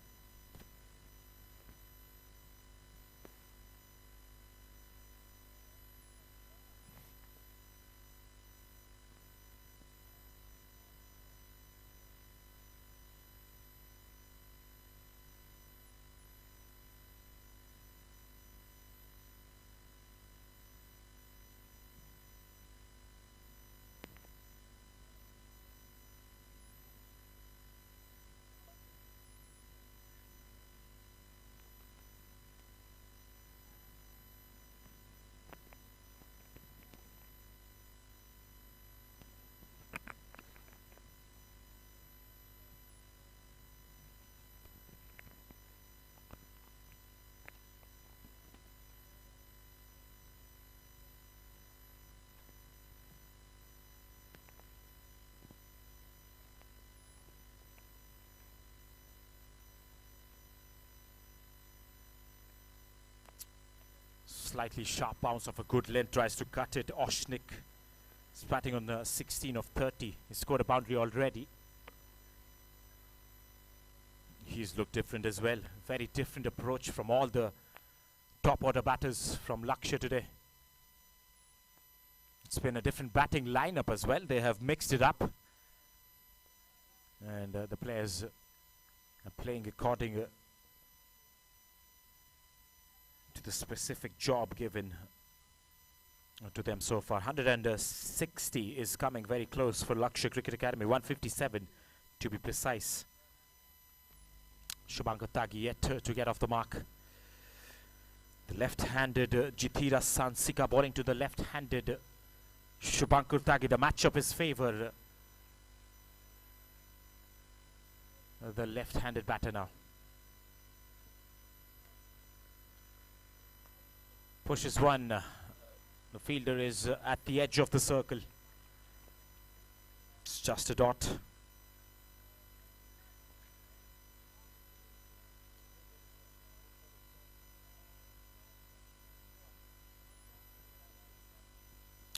Slightly sharp bounce of a good length, tries to cut it. Oshnik is batting on 16 of 30. He scored a boundary already. He's looked different as well. Very different approach from all the top order batters from Lakshya today. It's been a different batting lineup as well. They have mixed it up. And the players are playing according to the specific job given to them so far. 160 is coming very close for Lakshya Cricket Academy. 157 to be precise. Shubhankar Tyagi yet to get off the mark. The left-handed Jithira Sansika bowling to the left-handed Shubhankar Tyagi. The matchup is favour the left-handed batter now. Pushes one. The fielder is at the edge of the circle. It's just a dot.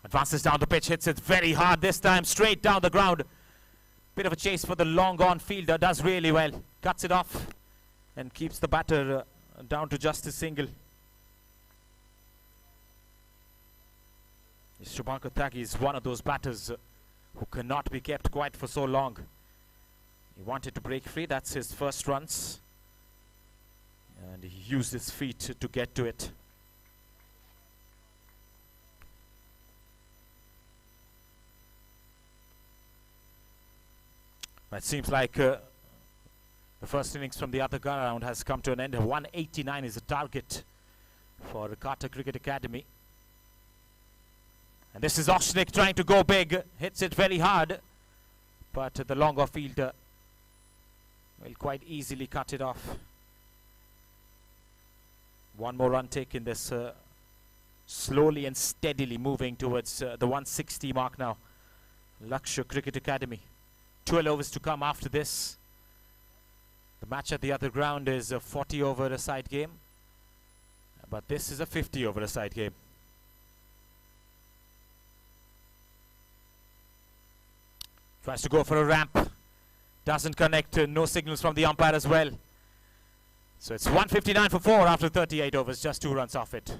Advances down the pitch, hits it very hard this time, straight down the ground. Bit of a chase for the long on fielder, does really well. Cuts it off and keeps the batter down to just a single. Shubhankar Tyagi is one of those batters who cannot be kept quiet for so long. He wanted to break free, that's his first runs. And he used his feet to get to it. It seems like the first innings from the other ground has come to an end. 189 is the target for Carter Cricket Academy. And this is Oshnik trying to go big. Hits it very hard. But the longer fielder will quite easily cut it off. One more run taken. This slowly and steadily moving towards the 160 mark now. Lakshya Cricket Academy. 12 overs to come after this. The match at the other ground is a 40 over a side game. But this is a 50 over a side game. Tries to go for a ramp. Doesn't connect. No signals from the umpire as well. So it's 159 for 4 after 38 overs. Just 2 runs off it.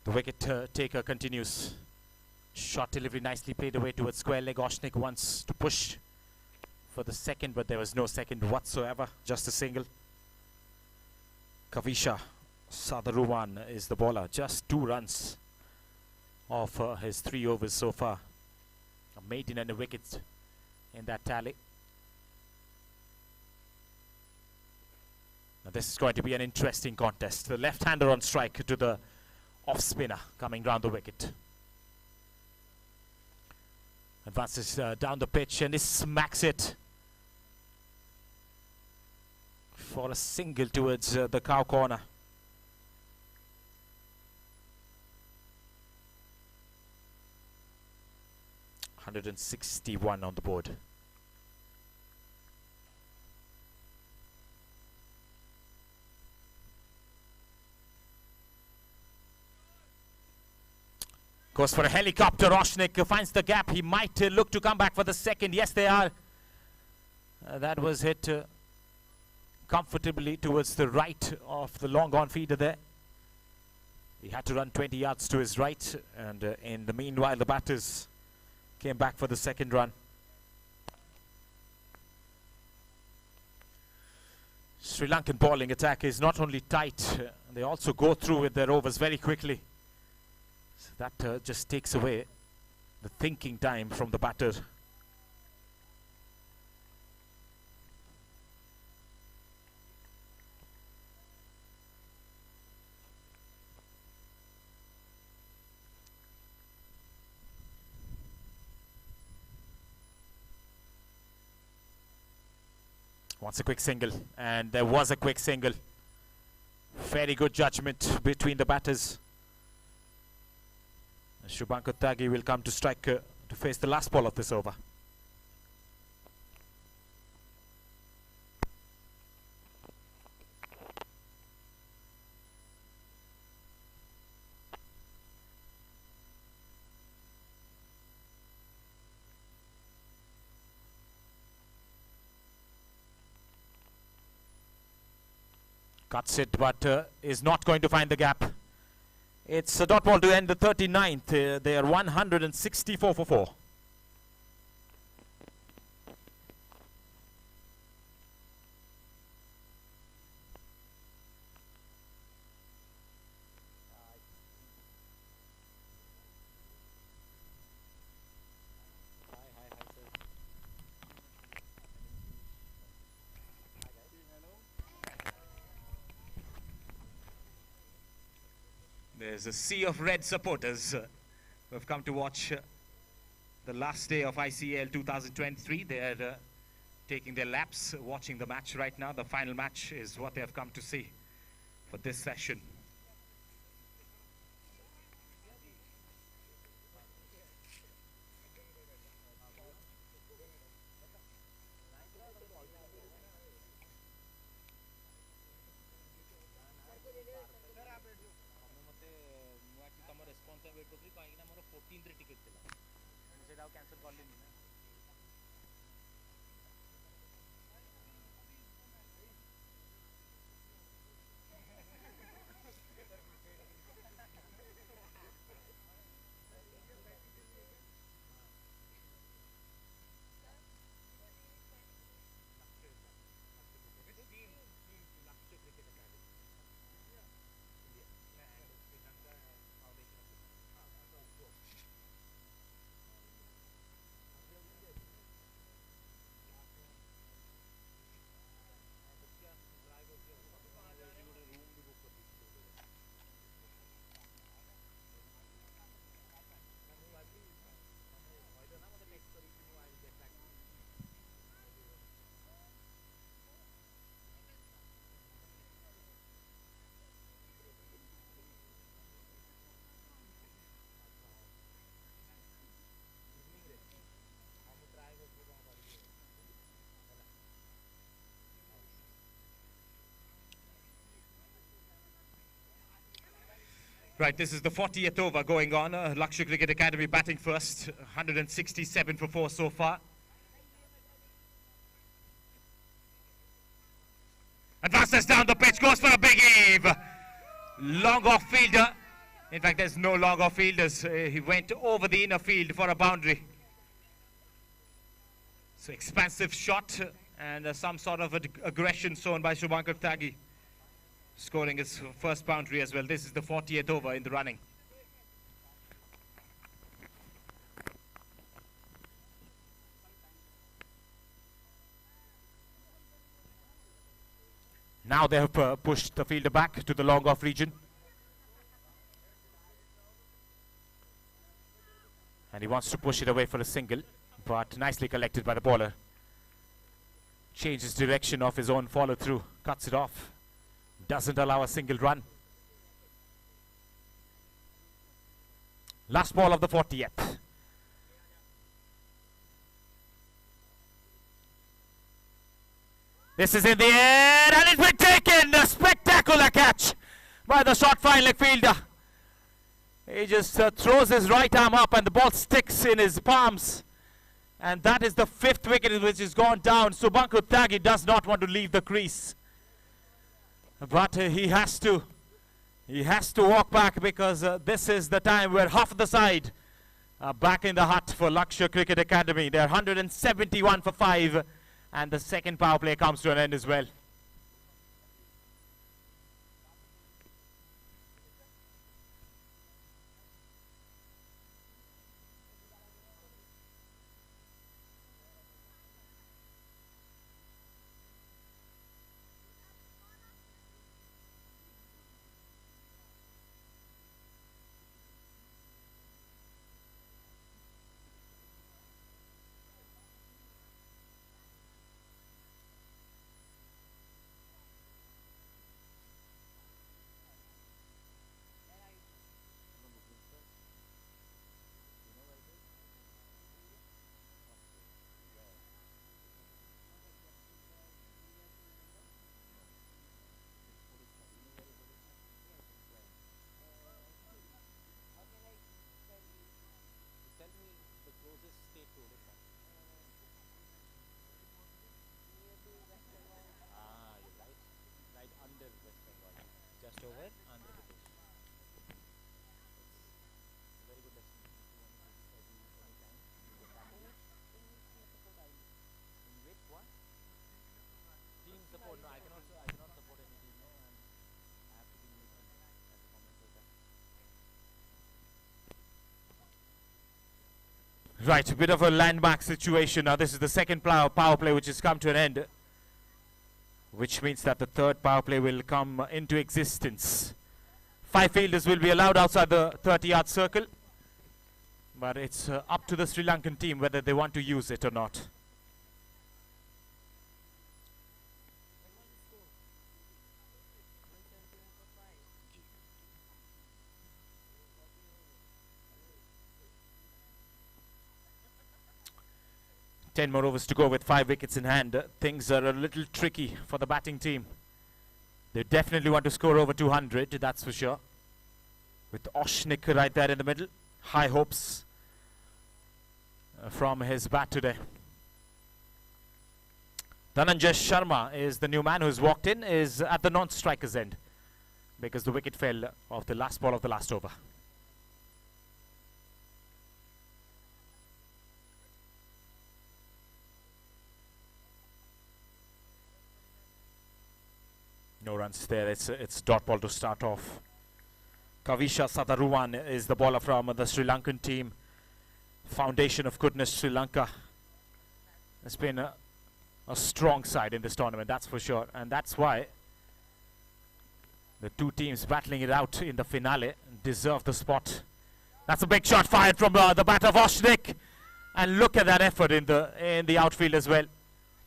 The wicket taker continues. Short delivery nicely played away towards square leg. Oshnik wants to push for the second, but there was no second whatsoever. Just a single. Kavisha Sadaruwan is the bowler. Just 2 runs off his 3 overs so far. A maiden and a wicket in that tally. Now this is going to be an interesting contest. The left-hander on strike to the off-spinner coming round the wicket. Advances down the pitch and he smacks it for a single towards the cow corner. .161 on the board. Goes for a helicopter. Oshnik finds the gap. He might look to come back for the second. Yes, they are. That was hit comfortably towards the right of the long on feeder there. He had to run 20 yards to his right, and in the meanwhile the batters came back for the second run. Sri Lankan bowling attack is not only tight, they also go through with their overs very quickly. So that just takes away the thinking time from the batter. Wants a quick single, and there was a quick single. Very good judgment between the batters. Shubhankar Tyagi will come to strike to face the last ball of this over. Cuts it, but is not going to find the gap. It's a dot ball to end the 39th. They are 164 for 4. There's a sea of red supporters who have come to watch the last day of ICL 2023. They're taking their laps, watching the match right now. The final match is what they have come to see for this session. Right, this is the 40th over going on. Lakshya Cricket Academy batting first. 167 for 4 so far. Advances down the pitch, goes for a big heave. Long off fielder. In fact, there's no long off fielders. He went over the inner field for a boundary. So expansive shot and some sort of aggression shown by Shubhankar Tyagi, scoring his first boundary as well. This is the 40th over in the running. Now they have pushed the fielder back to the long off region. And he wants to push it away for a single, but nicely collected by the bowler. Changes direction of his own follow through, cuts it off. Doesn't allow a single run. Last ball of the 40th. This is in the air and it's been taken. A spectacular catch by the short fine leg fielder. He just throws his right arm up and the ball sticks in his palms. And that is the 5th wicket which has gone down. Shubhankar Tyagi does not want to leave the crease. But he has to walk back because this is the time where half the side are back in the hut for Lakshya Cricket Academy. They're 171 for 5 and the second power play comes to an end as well. Right, a bit of a landmark situation. Now this is the second power play which has come to an end, which means that the third power play will come into existence. 5 fielders will be allowed outside the 30-yard circle, but it's up to the Sri Lankan team whether they want to use it or not. Ten more overs to go with 5 wickets in hand. Things are a little tricky for the batting team. They definitely want to score over 200, that's for sure. With Oshnik right there in the middle. High hopes from his bat today. Dhananjay Sharma is the new man who's walked in, is at the non-striker's end because the wicket fell off the last ball of the last over. No runs there. It's dot ball to start off. Kavisha Sadaruwan is the bowler from the Sri Lankan team. Foundation of Goodness Sri Lanka. It's been a strong side in this tournament, that's for sure. And that's why the two teams battling it out in the finale deserve the spot. That's a big shot fired from the bat of Oshnik. And look at that effort in the outfield as well.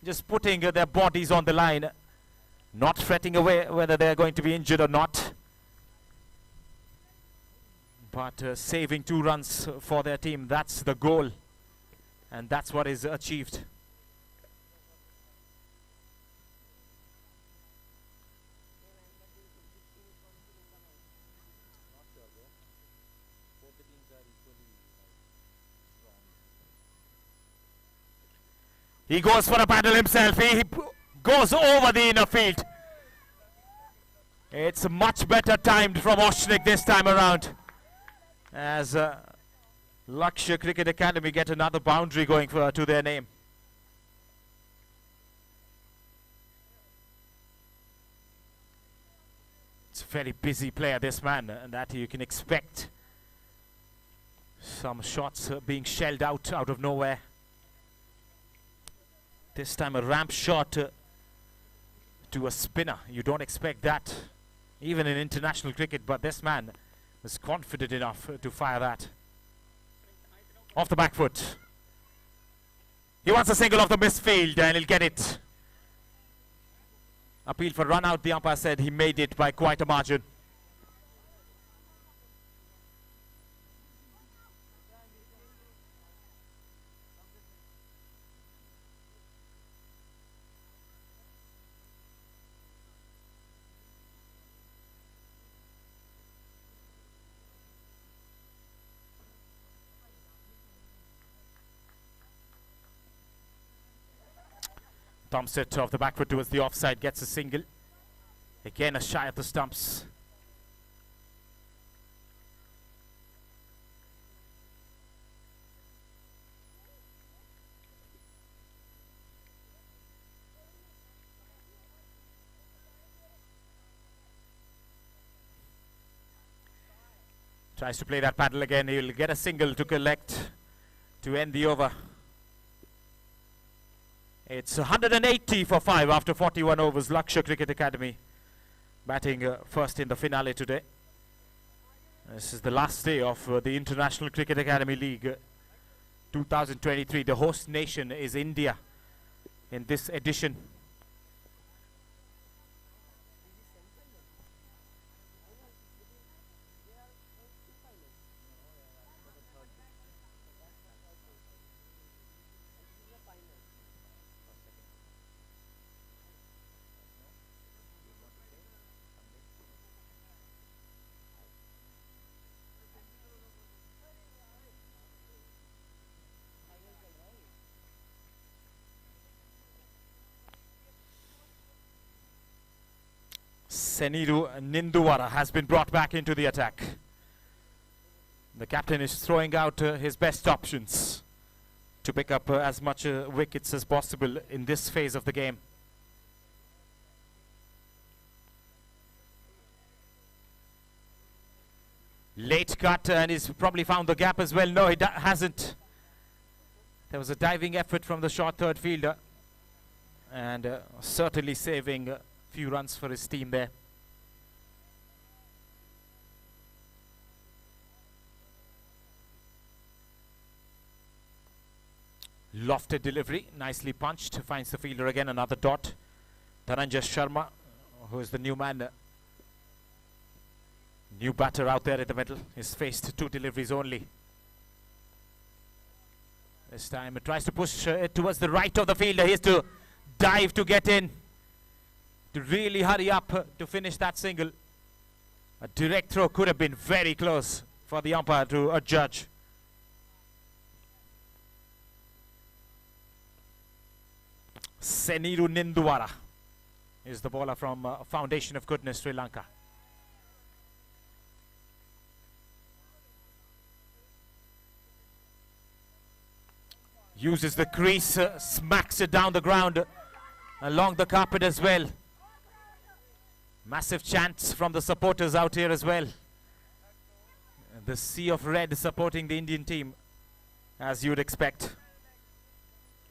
Just putting their bodies on the line. Not fretting away whether they're going to be injured or not. But saving 2 runs for their team, that's the goal. And that's what is achieved. He goes for a paddle himself. He goes over the inner field. It's much better timed from Oshnik this time around. As Lakshya Cricket Academy get another boundary going to their name. It's a very busy player, this man, and that you can expect. Some shots being shelled out of nowhere. This time a ramp shot to a spinner. You don't expect that even in international cricket, but this man was confident enough to fire that. Off the back foot. He wants a single off the misfield and he'll get it. Appeal for run out, the umpire said he made it by quite a margin. Thumps it off the back foot towards the offside, gets a single. Again, a shy of the stumps. Tries to play that paddle again. He'll get a single to collect to end the over. It's 180 for 5 after 41 overs. Lakshya Cricket Academy batting first in the finale today. This is the last day of the International Cricket Academy League 2023. The host nation is India in this edition. Seniru Ninduwara has been brought back into the attack. The captain is throwing out his best options to pick up as much wickets as possible in this phase of the game. Late cut, and he's probably found the gap as well. No, he hasn't. There was a diving effort from the short third fielder, and certainly saving a few runs for his team there. Lofted delivery, nicely punched, finds the fielder again, another dot. Dhananjay Sharma, who is the new man, new batter out there in the middle. He's faced 2 deliveries only. This time it tries to push it towards the right of the fielder. He has to dive to get in, to really hurry up to finish that single. A direct throw could have been very close for the umpire to adjudge. Seniru Ninduwara is the bowler from Foundation of Goodness, Sri Lanka. Uses the crease, smacks it down the ground, along the carpet as well. Massive chants from the supporters out here as well. The sea of red supporting the Indian team, as you'd expect.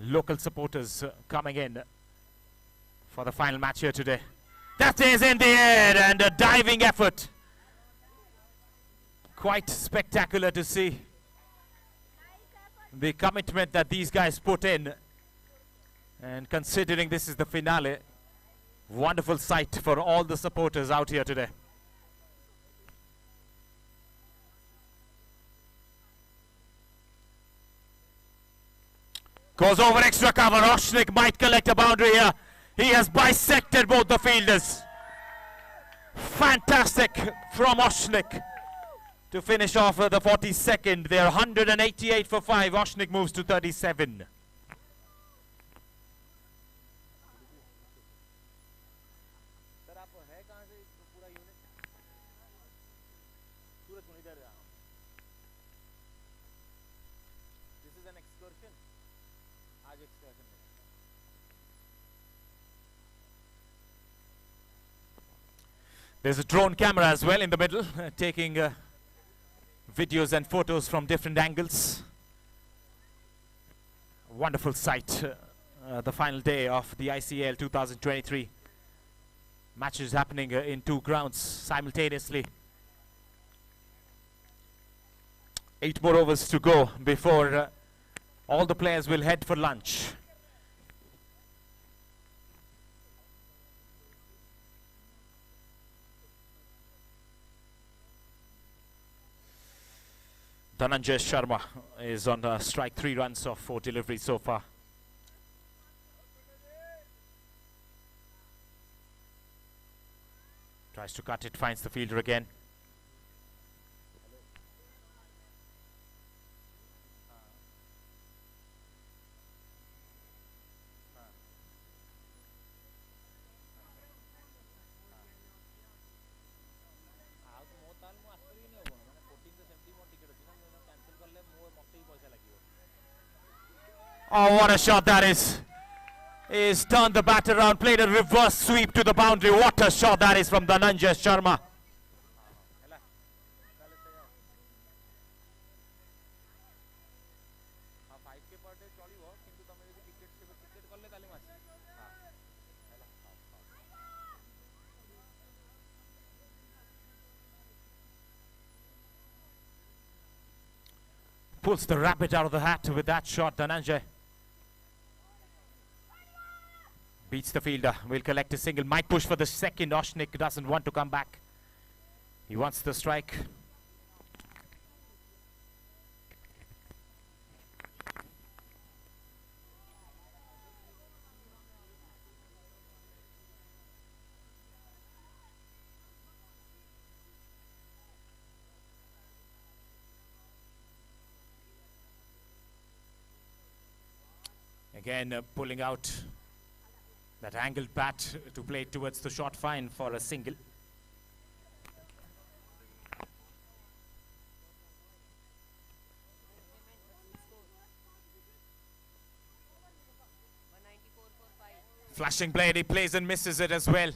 Local supporters coming in for the final match here today. That is in the air, and a diving effort. Quite spectacular to see the commitment that these guys put in, and considering this is the finale, wonderful sight for all the supporters out here today. Goes over extra cover. Oshnik might collect a boundary here. He has bisected both the fielders. Fantastic from Oshnik to finish off the 42nd. They're 188 for 5. Oshnik moves to 37. There's a drone camera as well in the middle, taking videos and photos from different angles. Wonderful sight. The final day of the ICAL 2023. Matches happening in 2 grounds simultaneously. 8 more overs to go before all the players will head for lunch. Dhananjay Sharma is on strike, 3 runs off 4 deliveries so far. Tries to cut it, finds the fielder again. Oh, what a shot that is. He's turned the bat around, played a reverse sweep to the boundary. What a shot that is from Dhananjay Sharma. Pulls the rabbit out of the hat with that shot, Dhananjay. Beats the fielder, will collect a single, might push for the second. Oshnik doesn't want to come back. He wants the strike. Again, pulling out that angled bat to play towards the short fine for a single. Flashing blade, he plays and misses it as well.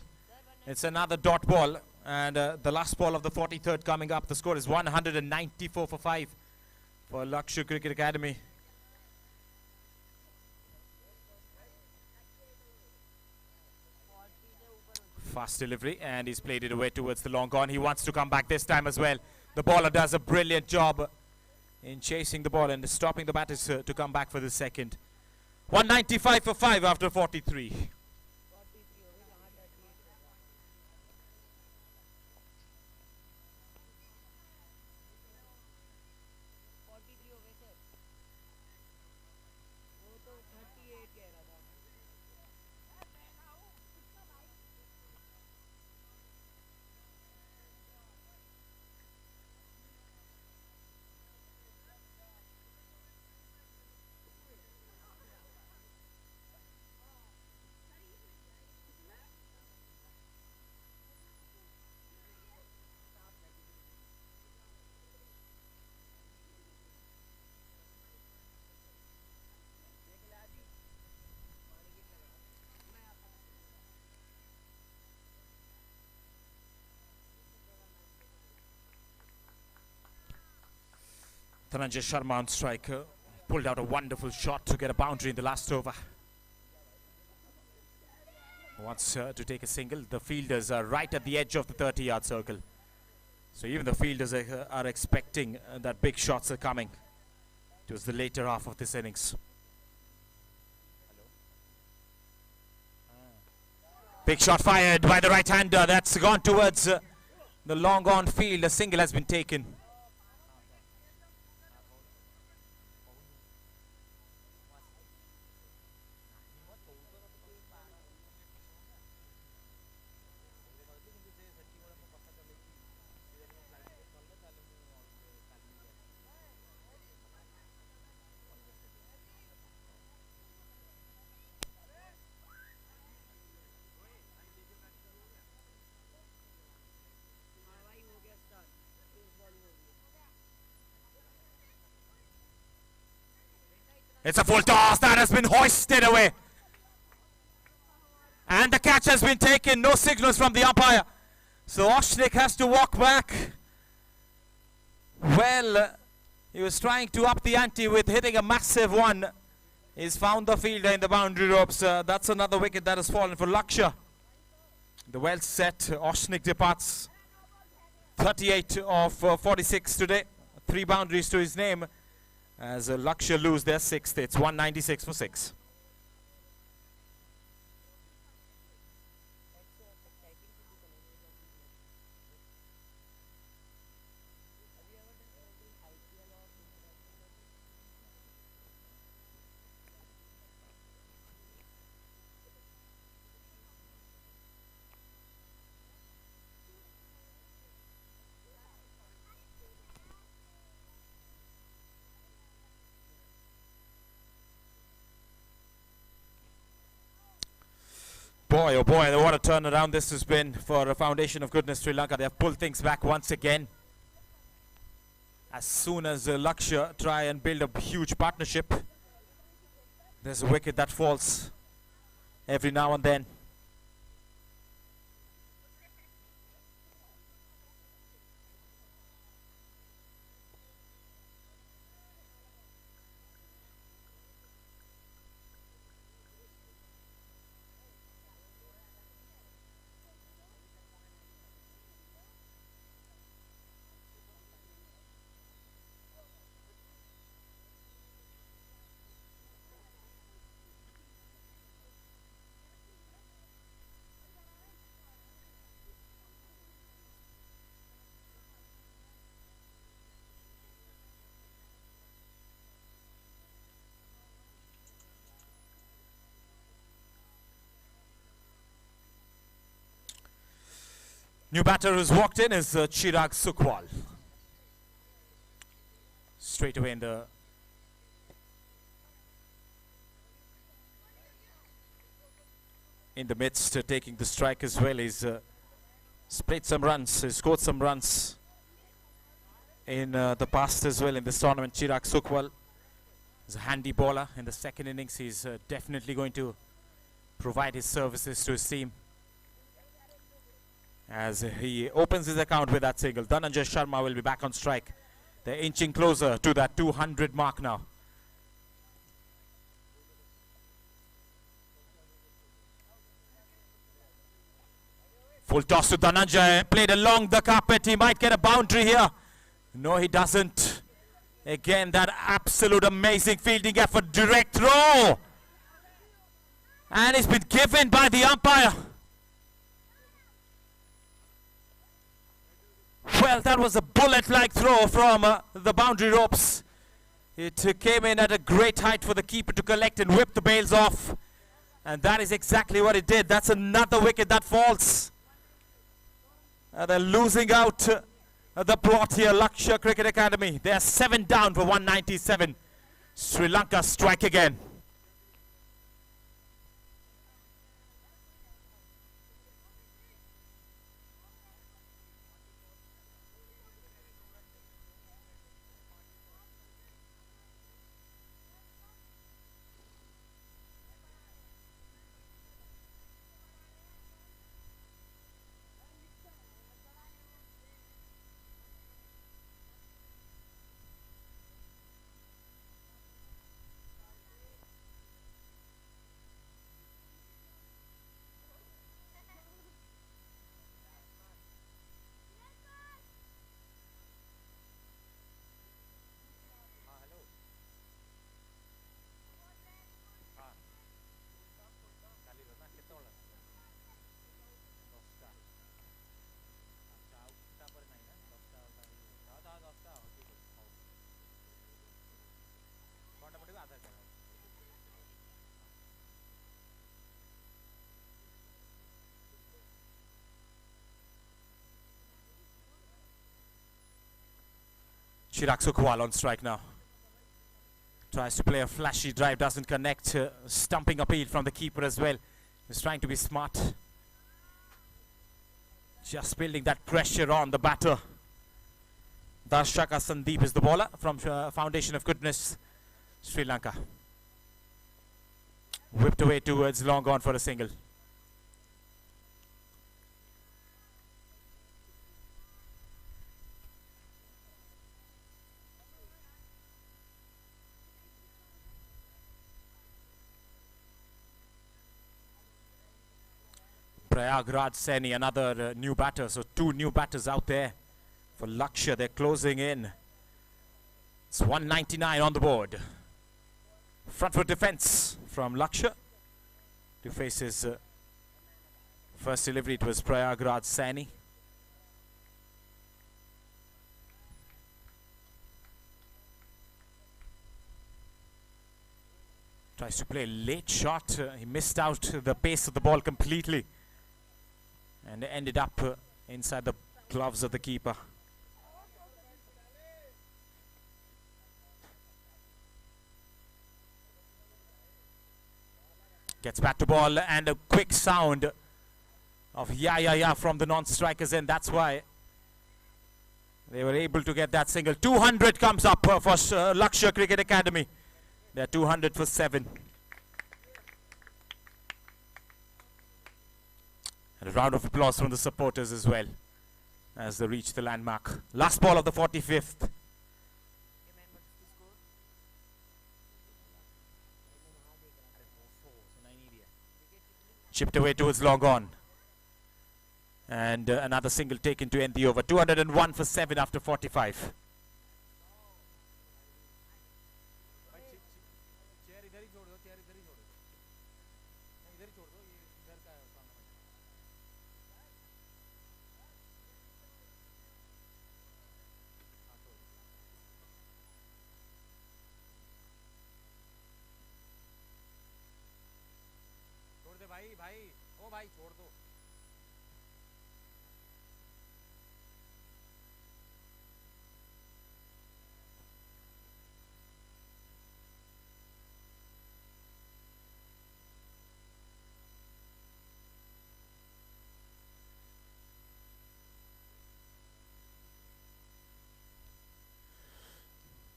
It's another dot ball, and the last ball of the 43rd coming up. The score is 194 for 5 for Lakshya Cricket Academy. Fast delivery, and he's played it away towards the long on. He wants to come back this time as well. The bowler does a brilliant job in chasing the ball and stopping the batters to come back for the second. 195 for 5 after 43. Dhananjay Sharma on strike, pulled out a wonderful shot to get a boundary in the last over. Wants to take a single. The fielders are right at the edge of the 30-yard circle. So even the fielders are expecting that big shots are coming. It was the later half of this innings. Big shot fired by the right-hander. That's gone towards the long on field. A single has been taken. It's a full toss that has been hoisted away. And the catch has been taken. No signals from the umpire. So Oshnik has to walk back. Well, he was trying to up the ante with hitting a massive one. He's found the fielder in the boundary ropes. That's another wicket that has fallen for Lakshya. The well set Oshnik departs. 38 of 46 today. 3 boundaries to his name. As Lakshya lose their 6th, it's 196 for 6. Boy, oh boy, what a turnaround this has been for a Foundation of Goodness Sri Lanka. They have pulled things back once again. As soon as Lakshya try and build a huge partnership, there's a wicket that falls every now and then. New batter who's walked in is Chirag Sukwal. Straight away in the midst, taking the strike as well. He's played some runs, he's scored some runs in the past as well in this tournament. Chirag Sukwal is a handy bowler. In the second innings, he's definitely going to provide his services to his team, as he opens his account with that single. Dhananjay Sharma will be back on strike. They're inching closer to that 200 mark now. Full toss to Dhananjay. Played along the carpet. He might get a boundary here. No, he doesn't. Again, that absolute amazing fielding effort. Direct throw. And it's been given by the umpire. Well, that was a bullet-like throw from the boundary ropes. It came in at a great height for the keeper to collect and whip the bails off. And that is exactly what it did. That's another wicket that falls. They're losing out the plot here, Lakshya Cricket Academy. They're 7 down for 197. Sri Lanka strike again. Chirag Sukhwal on strike now. Tries to play a flashy drive, doesn't connect. Stumping appeal from the keeper as well. He's trying to be smart. Just building that pressure on the batter. Darshaka Sandeep is the bowler from Foundation of Goodness, Sri Lanka. Whipped away towards long on for a single. Prayagraj Saini, another new batter. So 2 new batters out there for Lakshya. They're closing in. It's 199 on the board. Front foot defense from Lakshya to face his first delivery. It was Prayagraj Saini. Tries to play a late shot. He missed out the pace of the ball completely. And ended up inside the gloves of the keeper. Gets back to ball and a quick sound of yeah from the non-strikers, and that's why they were able to get that single. 200 comes up for Lakshya Cricket Academy. They're 200 for 7. And a round of applause from the supporters as well as they reach the landmark. Last ball of the 45th. Chipped away towards long on. And another single taken to end the over. 201 for 7 after 45.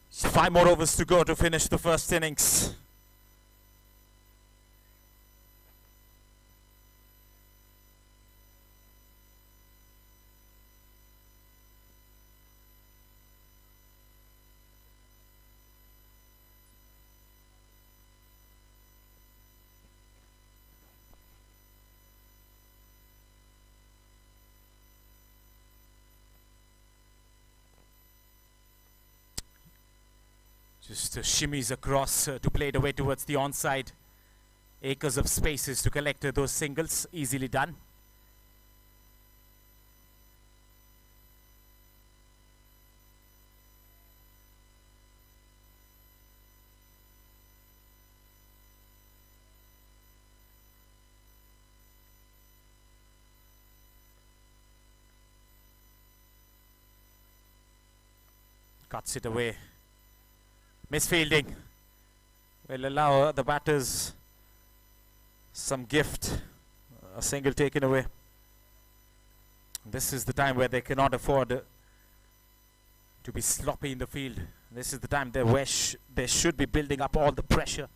Five more overs to go to finish the first innings. Just shimmies across to play it away towards the onside. Acres of spaces to collect those singles. Easily done. Cuts it away. Misfielding will allow the batters some gift. A single taken away. This is the time where they cannot afford to be sloppy in the field. This is the time they should be building up all the pressure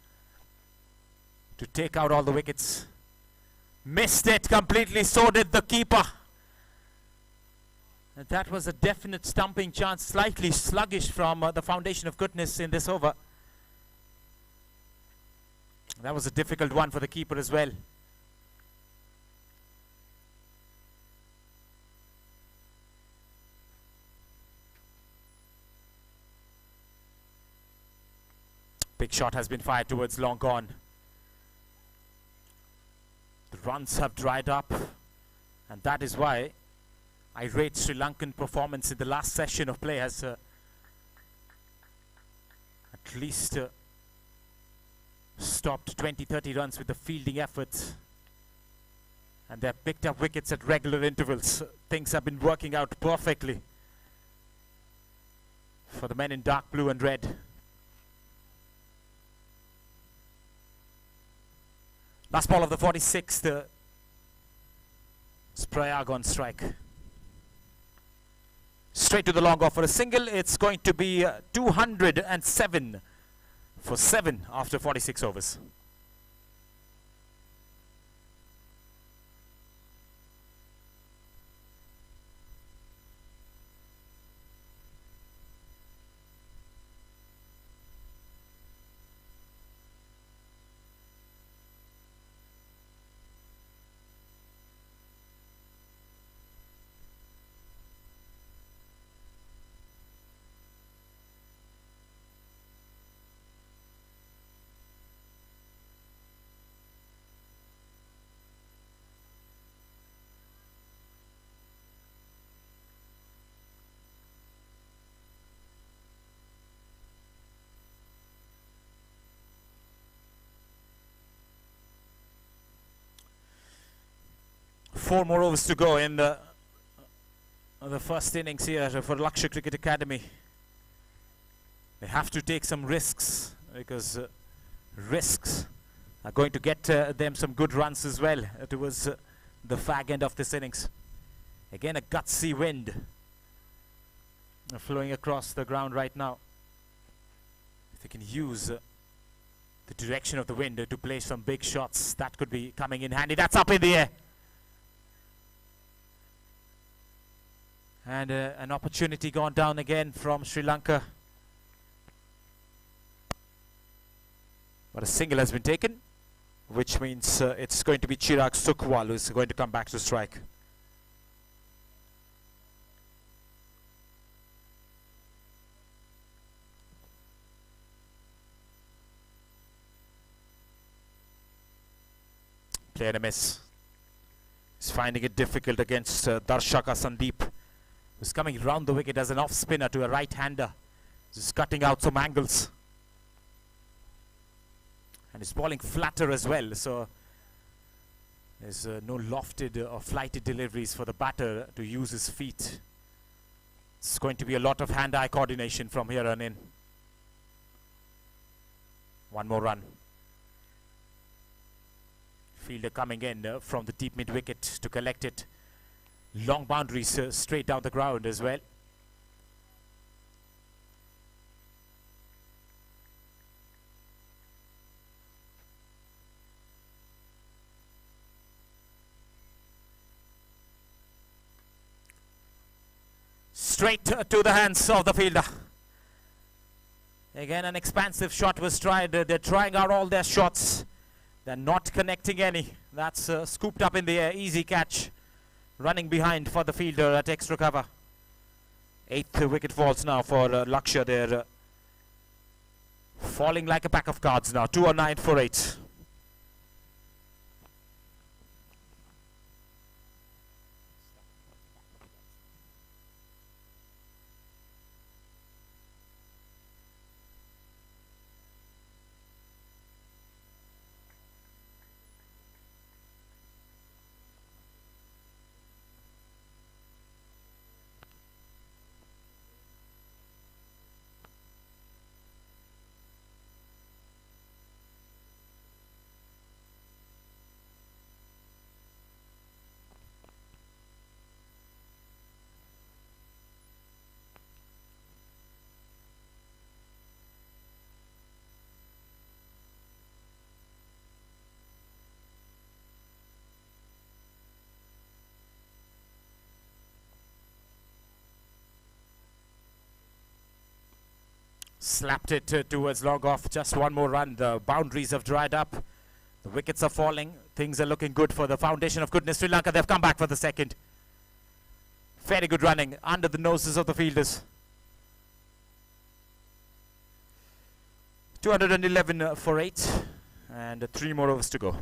to take out all the wickets. Missed it completely, so did the keeper. And that was a definite stumping chance, slightly sluggish from the foundation of goodness in this over. That was a difficult one for the keeper as well. Big shot has been fired towards long gone. The runs have dried up, and that is why I rate Sri Lankan performance in the last session of play as at least stopped 20-30 runs with the fielding effort, and they have picked up wickets at regular intervals. Things have been working out perfectly for the men in dark blue and red. Last ball of the 46th. Sprayag on strike. Straight to the long off for a single. It's going to be 207 for 7 after 46 overs. Four more overs to go in the first innings here for Lakshya Cricket Academy. They have to take some risks because risks are going to get them some good runs as well towards the fag end of this innings. Again, a gutsy wind flowing across the ground right now. If they can use the direction of the wind to play some big shots, that could be coming in handy. That's up in the air. And an opportunity gone down again from Sri Lanka. But a single has been taken, which means it's going to be Chirag Sukhwal who's going to come back to strike. Played a miss. He's finding it difficult against Darshaka Sandeep, who's coming round the wicket as an off spinner to a right-hander, just cutting out some angles. And he's bowling flatter as well, so there's no lofted or flighted deliveries for the batter to use his feet. It's going to be a lot of hand-eye coordination from here on in. One more run. Fielder coming in from the deep mid-wicket to collect it. Long boundaries straight down the ground as well. Straight to the hands of the fielder. Again, an expansive shot was tried. They're trying out all their shots. They're not connecting any. That's scooped up in the air. Easy catch. Running behind for the fielder at extra cover. 8th wicket falls now for Lakshya. Their falling like a pack of cards now. 2 on 9 for 8. Slapped it towards long off. Just one more run. The boundaries have dried up. The wickets are falling. Things are looking good for the foundation of goodness. Sri Lanka, they've come back for the second. Very good running under the noses of the fielders. 211 for 8. And 3 more overs to go.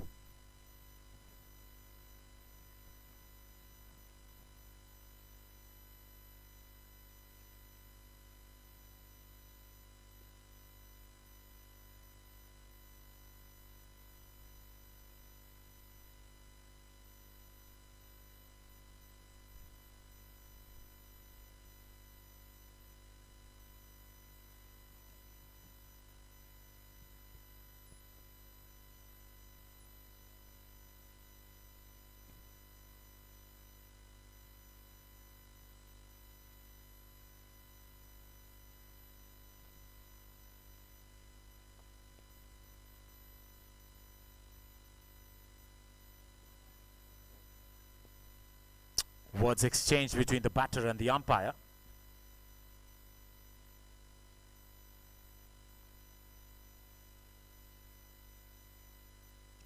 Words exchanged between the batter and the umpire.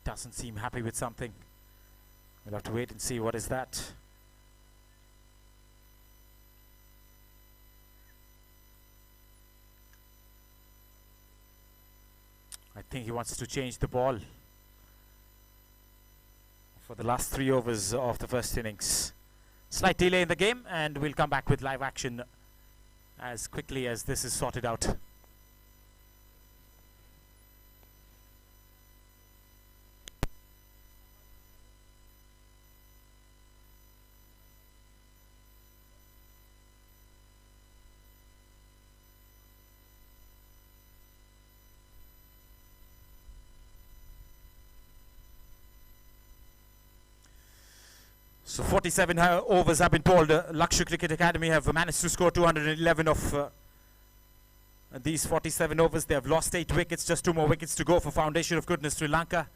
Doesn't seem happy with something. We'll have to wait and see what is that. I think he wants to change the ball for the last 3 overs of the first innings. Slight delay in the game, and we'll come back with live action as quickly as this is sorted out. So 47 overs have been bowled. Lakshya Cricket Academy have managed to score 211 of these 47 overs. They have lost 8 wickets, just 2 more wickets to go for Foundation of Goodness Sri Lanka.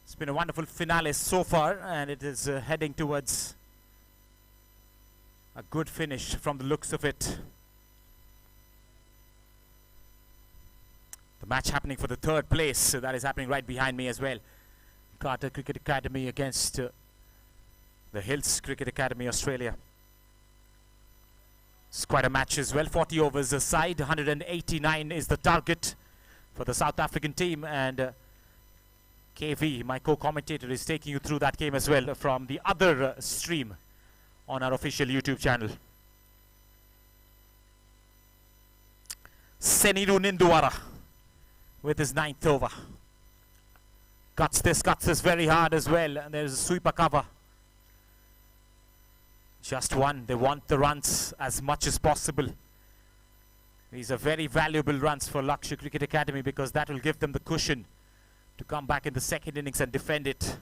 It's been a wonderful finale so far, and it is heading towards a good finish from the looks of it. The match happening for the 3rd place, so that is happening right behind me as well. Carter Cricket Academy against the Hills Cricket Academy, Australia. It's quite a match as well. 40 overs aside, 189 is the target for the South African team, and KV, my co-commentator, is taking you through that game as well from the other stream on our official YouTube channel. Seniru Ninduwara with his 9th over. Cuts this very hard as well, and there's a sweeper cover. Just one. They want the runs as much as possible. These are very valuable runs for Lakshya Cricket Academy because that will give them the cushion to come back in the second innings and defend it.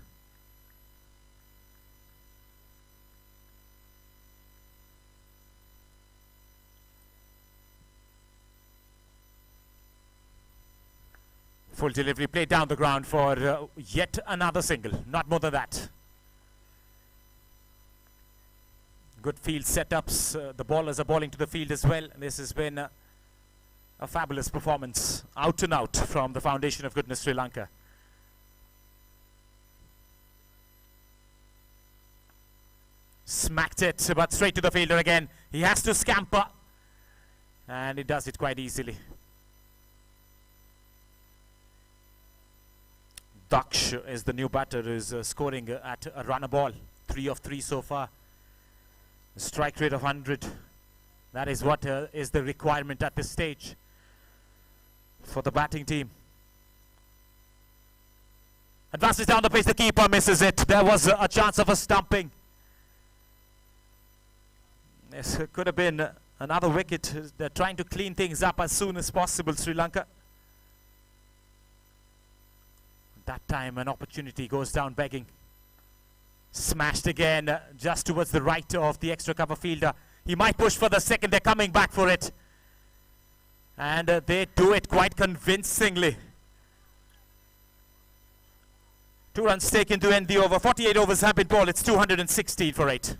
Full delivery played down the ground for yet another single. Not more than that. Good field setups. The bowlers are bowling to the field as well. This has been a fabulous performance, out and out, from the Foundation of Goodness Sri Lanka. Smacked it, but straight to the fielder again. He has to scamper, and he does it quite easily. Daksh is the new batter, is scoring at a runner ball. 3 of 3 so far. A strike rate of 100. That is what is the requirement at this stage for the batting team. Advances down the pace, the keeper misses it. There was a chance of a stumping. This could have been another wicket. They're trying to clean things up as soon as possible, Sri Lanka. That time an opportunity goes down begging. Smashed again, just towards the right of the extra cover fielder. He might push for the second, they're coming back for it. And they do it quite convincingly. 2 runs taken to end the over. 48 overs have been bowled. It's 216 for 8.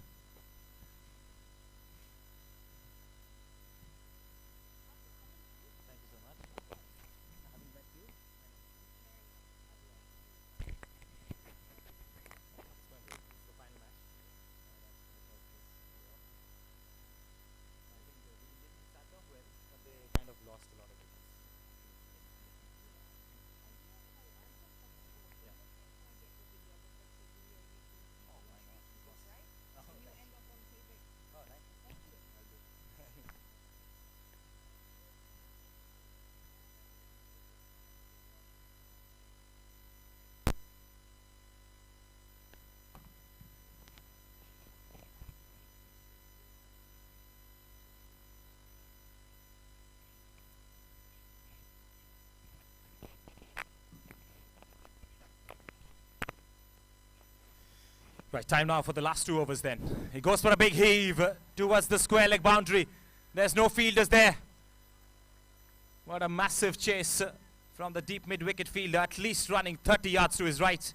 Right, time now for the last 2 overs then. He goes for a big heave towards the square leg boundary. There's no fielders there. What a massive chase from the deep mid-wicket fielder, at least running 30 yards to his right.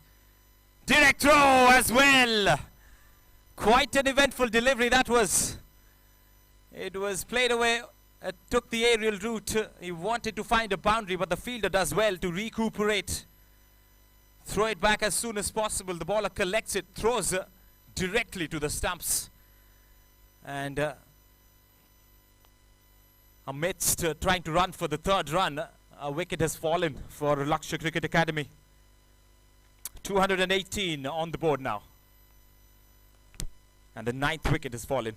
Direct throw as well. Quite an eventful delivery that was. It was played away, took the aerial route. He wanted to find a boundary, but the fielder does well to recuperate. Throw it back as soon as possible. The bowler collects it, throws directly to the stumps. And amidst trying to run for the 3rd run, a wicket has fallen for Lakshya Cricket Academy. 218 on the board now. And the 9th wicket has fallen.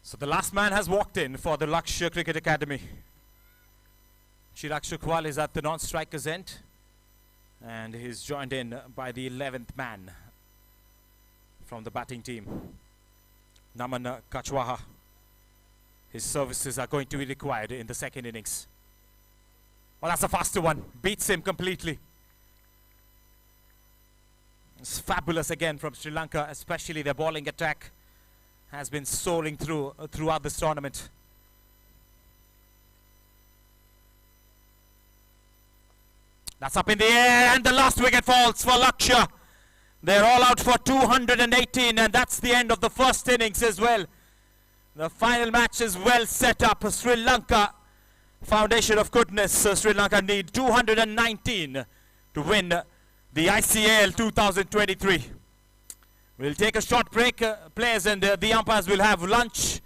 So the last man has walked in for the Lakshya Cricket Academy. Chirag Shukwal is at the non-striker's end. And he's joined in by the 11th man from the batting team, Naman Kachwaha. His services are going to be required in the 2nd innings. Oh, that's a faster one. Beats him completely. It's fabulous again from Sri Lanka, especially their bowling attack has been soaring throughout this tournament. That's up in the air, and the last wicket falls for Lakshya. They're all out for 218, and that's the end of the 1st innings as well. The final match is well set up. Sri Lanka, foundation of goodness. Sri Lanka need 219 to win the ICAL 2023. We'll take a short break, players and the umpires will have lunch,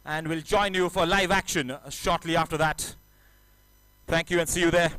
and we'll join you for live action shortly after that. Thank you and see you there.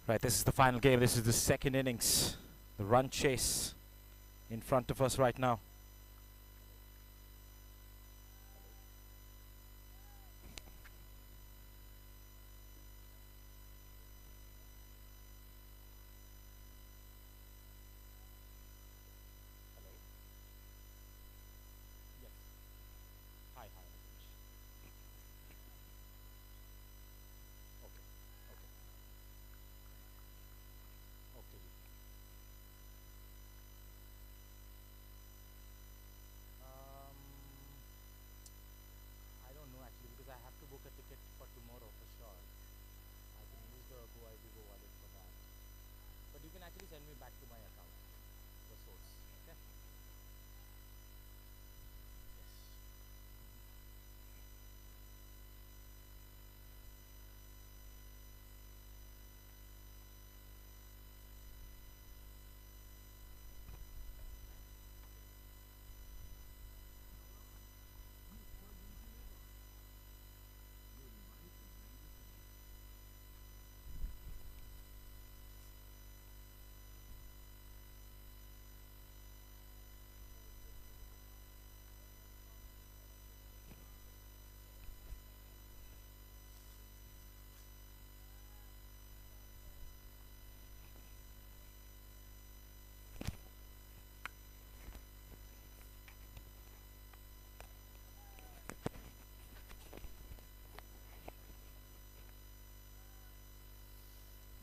Right, this is the final game. This is the second innings. The run chase in front of us right now. I don't know actually because I have to book a ticket for tomorrow for sure. I can use the Go wallet for that. But you can actually send me back to my account, the source. Okay? Yes.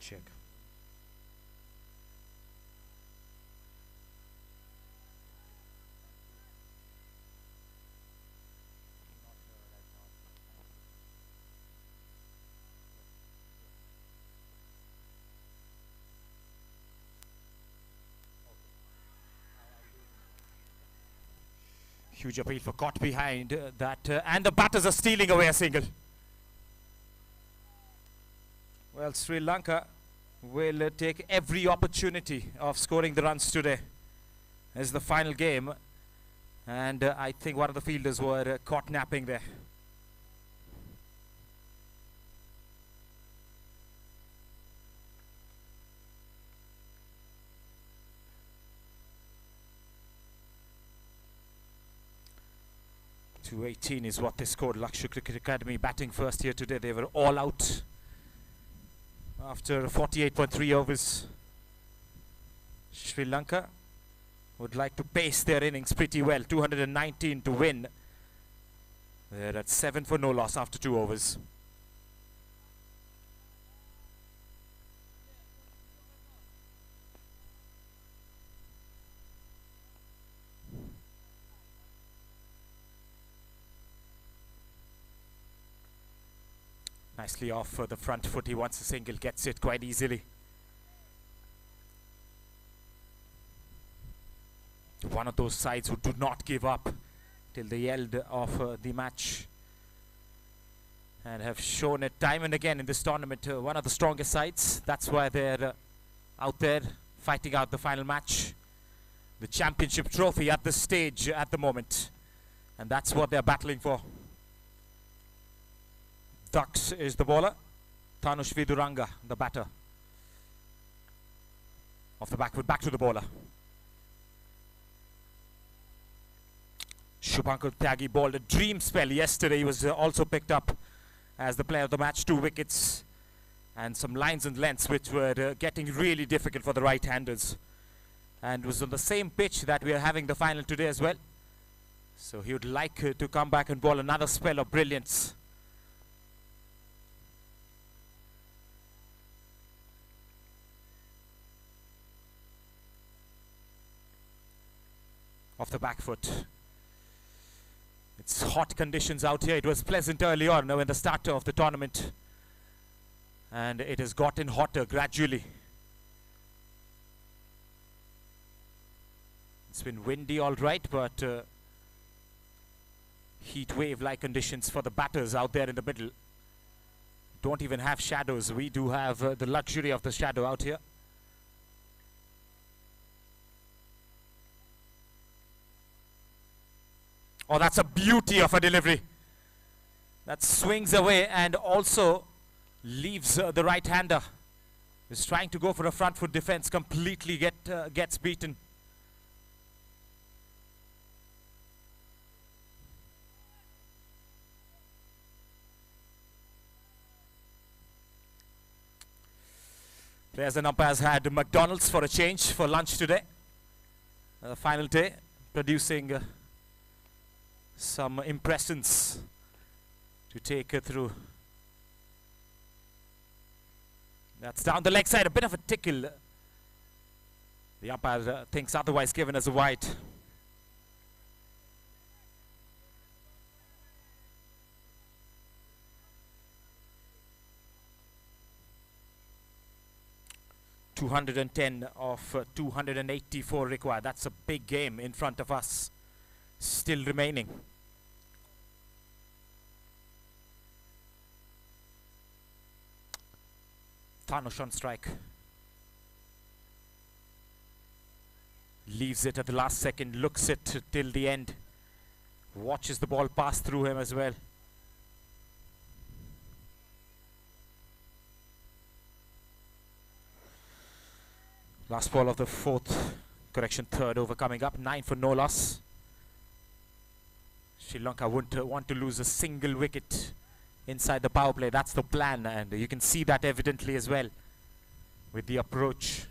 Check. Huge appeal for caught behind and the batters are stealing away a single. Well, Sri Lanka will take every opportunity of scoring the runs today. This is the final game, and I think one of the fielders were caught napping there. .218 is what they scored. Lakshya Cricket Academy batting first here today. They were all out after 48.3 overs. Sri Lanka would like to pace their innings pretty well. 219 to win. They're at 7 for no loss after 2 overs. Nicely off the front foot. He wants a single, gets it quite easily. One of those sides who do not give up till the end of the match, and have shown it time and again in this tournament. One of the strongest sides. That's why they're out there fighting out the final match. The championship trophy at this stage at the moment. And that's what they're battling for. Dux is the bowler. Tanush Viduranga, the batter. Off the back foot, back to the bowler. Shubhankar Tyagi bowled a dream spell yesterday. He was also picked up as the player of the match. 2 wickets and some lines and lengths which were getting really difficult for the right-handers. And was on the same pitch that we are having the final today as well. So he would like to come back and bowl another spell of brilliance. Off the back foot. It's hot conditions out here. It was pleasant early on when the start of the tournament, and it has gotten hotter gradually. It's been windy all right, but heat wave like conditions for the batters out there in the middle. Don't even have shadows. We do have the luxury of the shadow out here. Oh, that's a beauty of a delivery. That swings away and also leaves the right-hander. is trying to go for a front foot defense, completely gets beaten. Players and umpires had McDonald's for a change for lunch today. The final day, producing some impressions to take through. That's down the leg side, a bit of a tickle. The umpire thinks otherwise, given as a white. .210 of 284 required. That's a big game in front of us, still remaining. Tanush on strike. Leaves it at the last second, looks it till the end. Watches the ball pass through him as well. Last ball of the third over coming up. 9 for no loss. Sri Lanka wouldn't want to lose a single wicket inside the power play. That's the plan, and you can see that evidently as well with the approach.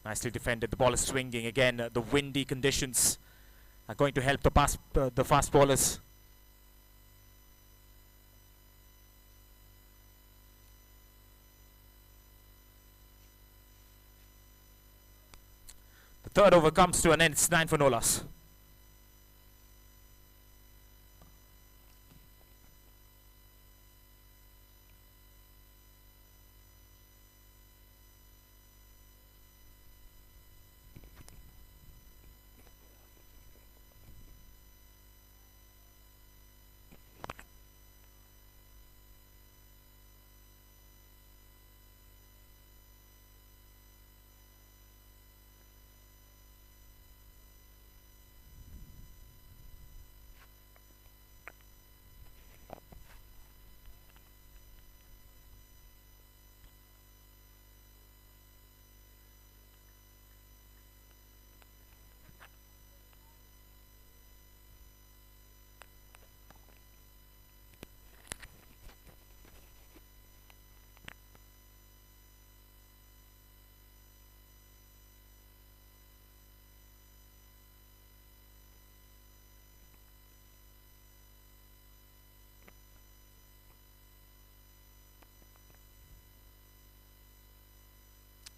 Nicely defended. The ball is swinging again. The windy conditions are going to help the fast bowlers. The third over comes to an end. It's 9 for no loss.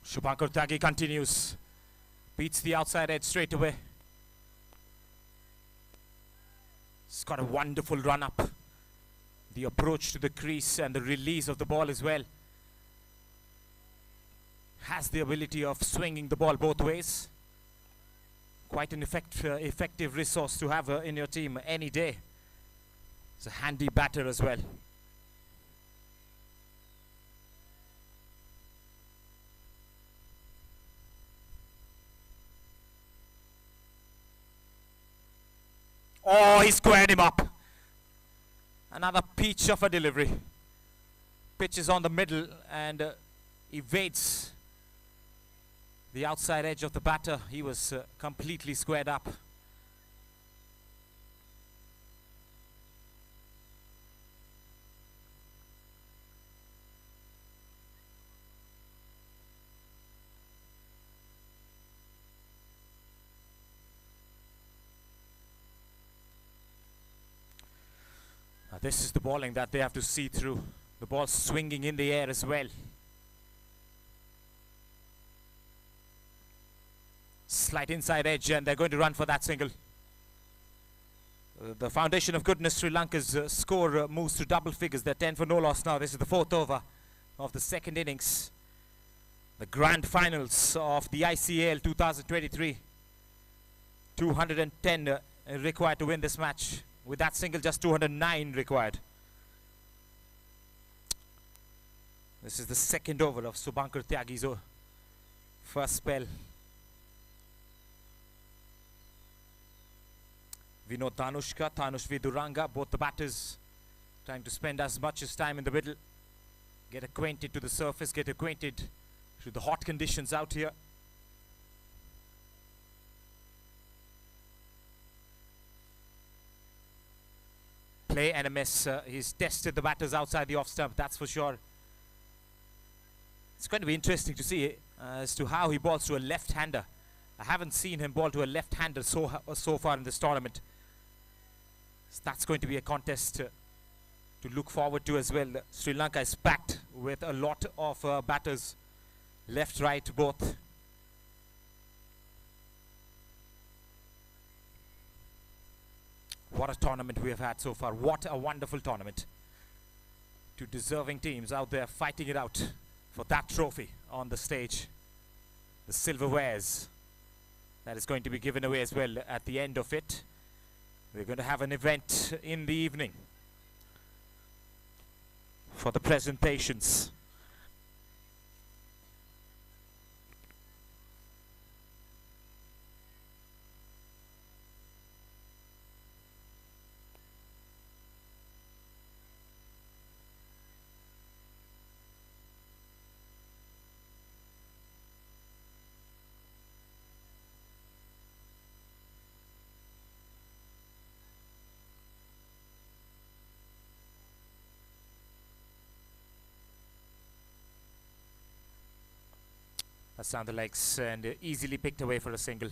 Shubhankar Tyagi continues. Beats the outside edge straight away. He's got a wonderful run up. The approach to the crease and the release of the ball as well. Has the ability of swinging the ball both ways. Quite an effective resource to have in your team any day. He's a handy batter as well. Oh, he squared him up. Another peach of a delivery. Pitches on the middle and evades the outside edge of the batter. He was completely squared up. This is the bowling that they have to see through. The ball swinging in the air as well. Slight inside edge, and they're going to run for that single. The foundation of goodness, Sri Lanka's score moves to double figures. They're 10 for no loss now. This is the fourth over of the second innings. The grand finals of the ICAL 2023. 210 required to win this match. With that single, just 209 required. This is the second over of Shubhankar Tyagi's first spell. Vinod Tanush Viduranga, both the batters trying to spend as much as time in the middle, get acquainted to the surface, get acquainted to the hot conditions out here. Play and a miss. He's tested the batters outside the off stump, that's for sure. It's going to be interesting to see as to how he balls to a left-hander. I haven't seen him ball to a left-hander so far in this tournament. So that's going to be a contest to look forward to as well. Sri Lanka is packed with a lot of batters, left, right, both. What a tournament we have had so far. What a wonderful tournament. Two deserving teams out there fighting it out for that trophy on the stage. The silverwares that is going to be given away as well at the end of it. We're going to have an event in the evening for the presentations. That's down the legs and easily picked away for a single.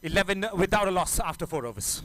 11 without a loss after 4 overs.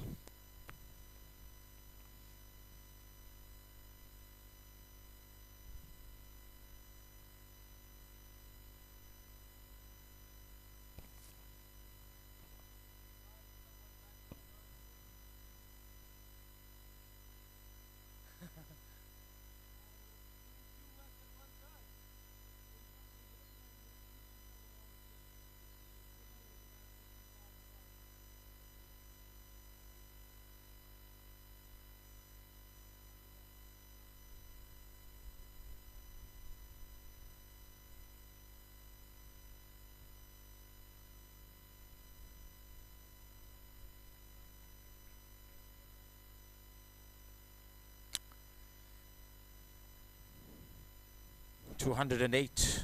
.208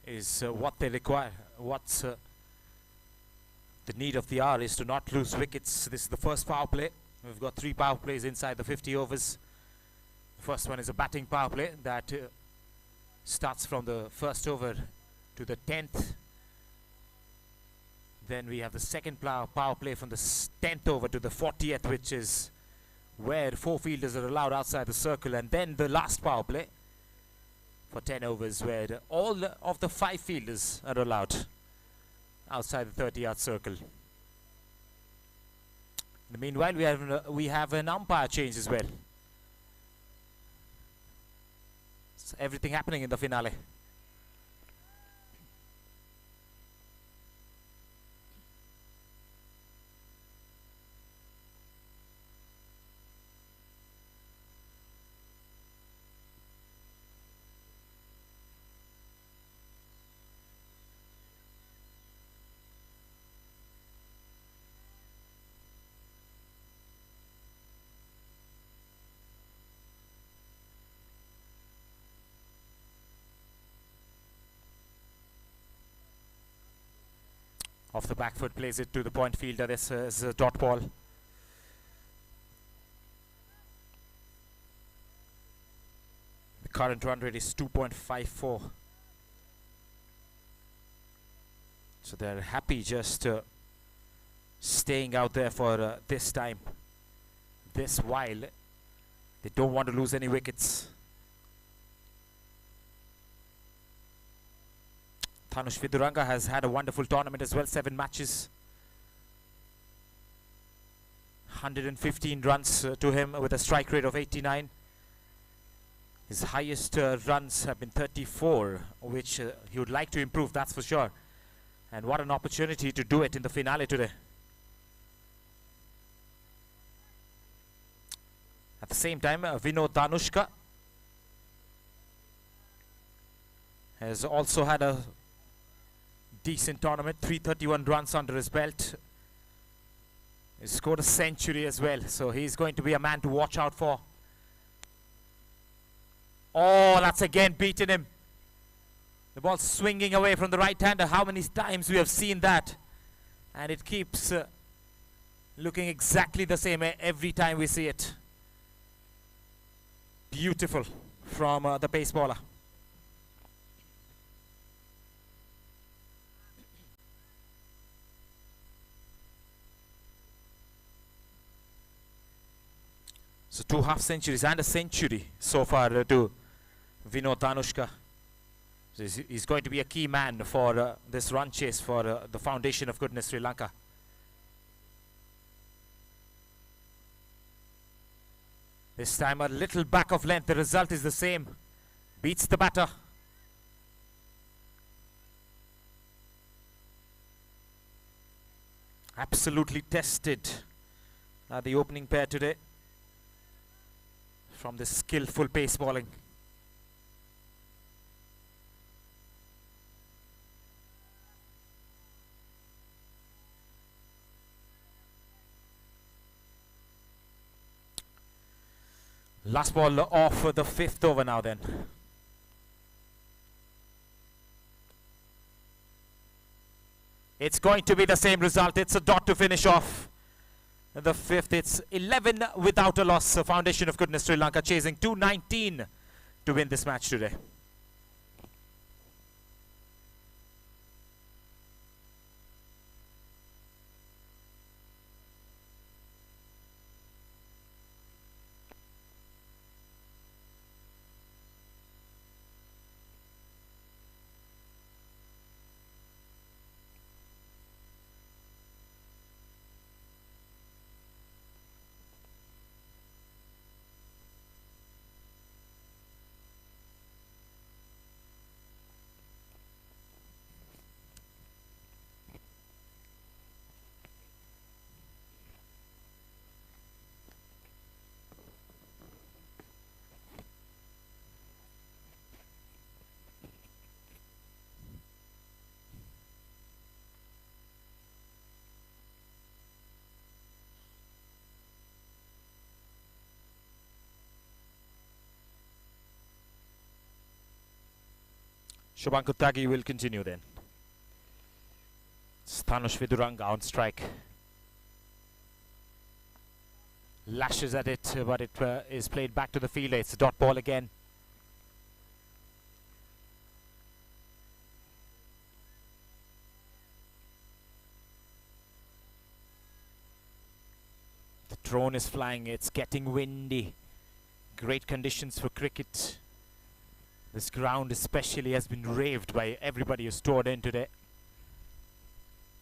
is what they require. What's the need of the hour is to not lose wickets. This is the first power play. We've got 3 power plays inside the 50 overs. The first one is a batting power play that starts from the first over to the 10th. Then we have the second power play from the 10th over to the 40th, which is where 4 fielders are allowed outside the circle. And then the last power play for 10 overs where all of the 5 fielders are allowed outside the 30-yard circle. In the meanwhile, we have an umpire change as well. So everything happening in the finale. Off the back foot, plays it to the point fielder. This is a dot ball. The current run rate is 2.54. So they're happy just staying out there for this time, this while. They don't want to lose any wickets. Dhanush Viduranga has had a wonderful tournament as well, 7 matches. 115 runs to him with a strike rate of 89. His highest runs have been 34, which he would like to improve, that's for sure. And what an opportunity to do it in the finale today. At the same time, Vinod Dhanushka has also had a decent tournament, 331 runs under his belt. He scored a century as well, so he's going to be a man to watch out for Oh, that's again beaten him. The ball swinging away from the right-hander. How many times we have seen that? And it keeps looking exactly the same every time we see it. Beautiful from the pace bowler. So 2 half centuries and a century so far to Vinod Danushka. So he's going to be a key man for this run chase for the Foundation of Goodness Sri Lanka. This time a little back of length. The result is the same. Beats the batter. Absolutely tested the opening pair today from the skillful pace bowling. Last ball off the 5th over now then. It's going to be the same result. It's a dot to finish off the 5th. It's 11 without a loss. Foundation of Goodness Sri Lanka chasing 219 to win this match today. Shubhankar Tyagi will continue then. Stanush Viduranga on strike. Lashes at it, but it is played back to the fielder. It's a dot ball again. The drone is flying. It's getting windy. Great conditions for cricket. This ground especially has been raved by everybody who's toured in today.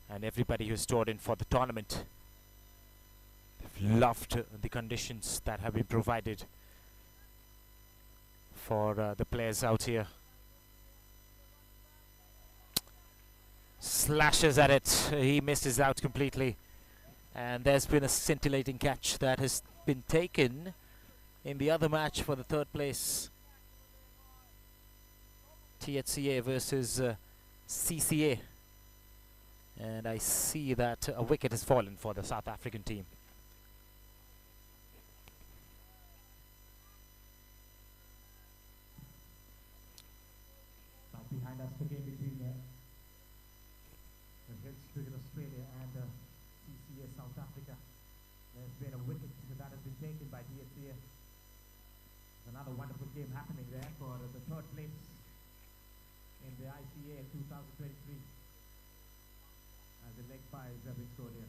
And everybody who's toured in for the tournament. They've loved the conditions that have been provided for the players out here. Slashes at it. He misses out completely. And there's been a scintillating catch that has been taken in the other match for the 3rd place. THCA versus CCA, and I see that a wicket has fallen for the South African team. Right behind us, the game between the Heads Cricket Australia and CCA South Africa. There's been a wicket that has been taken by THCA. There's another wonderful game happening there for the 3rd place in the ICA 2023 as the leg fives have been scored here.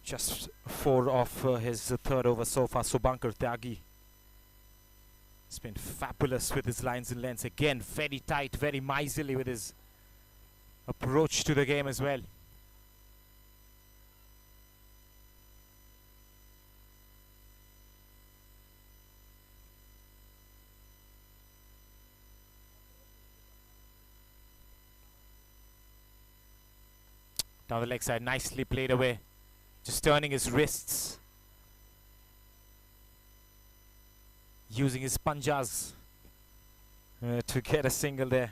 Just 4 off his 3rd over so far. Shubhankar Tyagi has been fabulous with his lines and lengths. Again, very tight, very miserly with his approach to the game as well. Down the leg side, nicely played away. Just turning his wrists. Using his panjas to get a single there.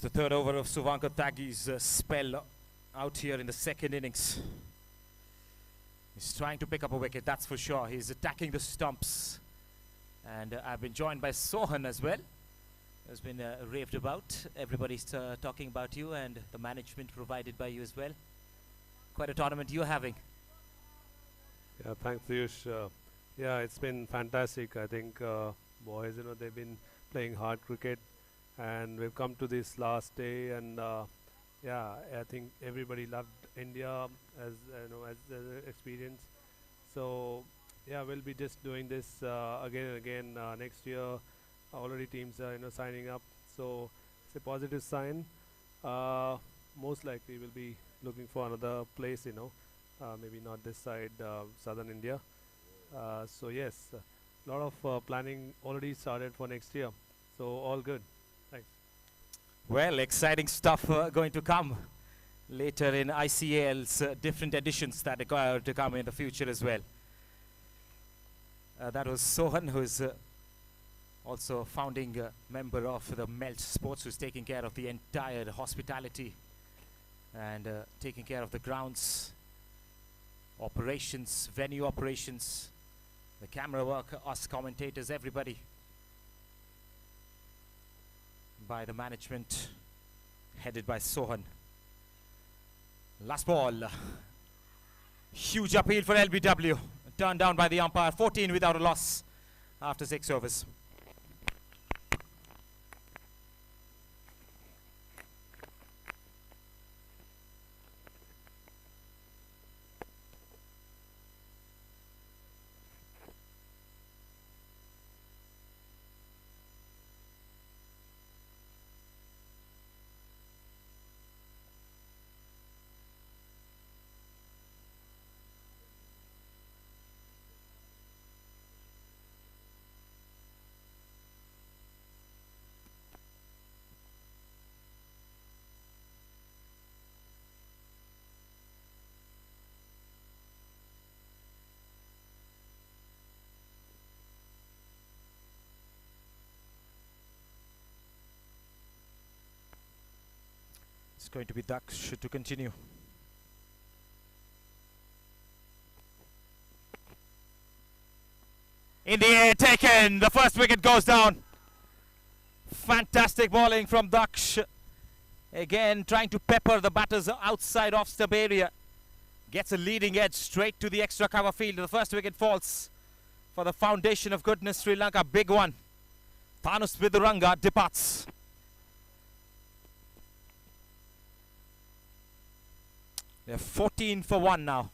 the third over of Suvanka Taggi's spell out here in the second innings. He's trying to pick up a wicket, that's for sure. He's attacking the stumps. And I've been joined by Sohan as well. Has been raved about. Everybody's talking about you and the management provided by you as well. Quite a tournament you're having. Yeah, thanks, Piyush. Yeah, it's been fantastic. I think boys, they've been playing hard cricket, and we've come to this last day, and yeah, I think everybody loved India as as the experience. So yeah, we'll be just doing this again and again next year. Already teams are signing up, so it's a positive sign. Most likely we'll be looking for another place, maybe not this side, southern India. So yes, a lot of planning already started for next year. So all good. Thanks. Well, exciting stuff going to come later in ICAL's different editions that are going to come in the future as well. That was Sohan, who is also a founding member of the Melt Sports, who's taking care of the entire hospitality and taking care of the grounds, operations, venue operations, the camera work, us commentators, everybody by the management headed by Sohan. Last ball. Huge appeal for LBW. Turned down by the umpire. 14 without a loss after 6 overs. It's going to be Daksh to continue. In the air, taken. The first wicket goes down. Fantastic bowling from Daksh. Again, trying to pepper the batters outside off stump area. Gets a leading edge straight to the extra cover field. The first wicket falls for the foundation of goodness, Sri Lanka. Big one. Thanus Viduranga departs. They're 14 for 1 now.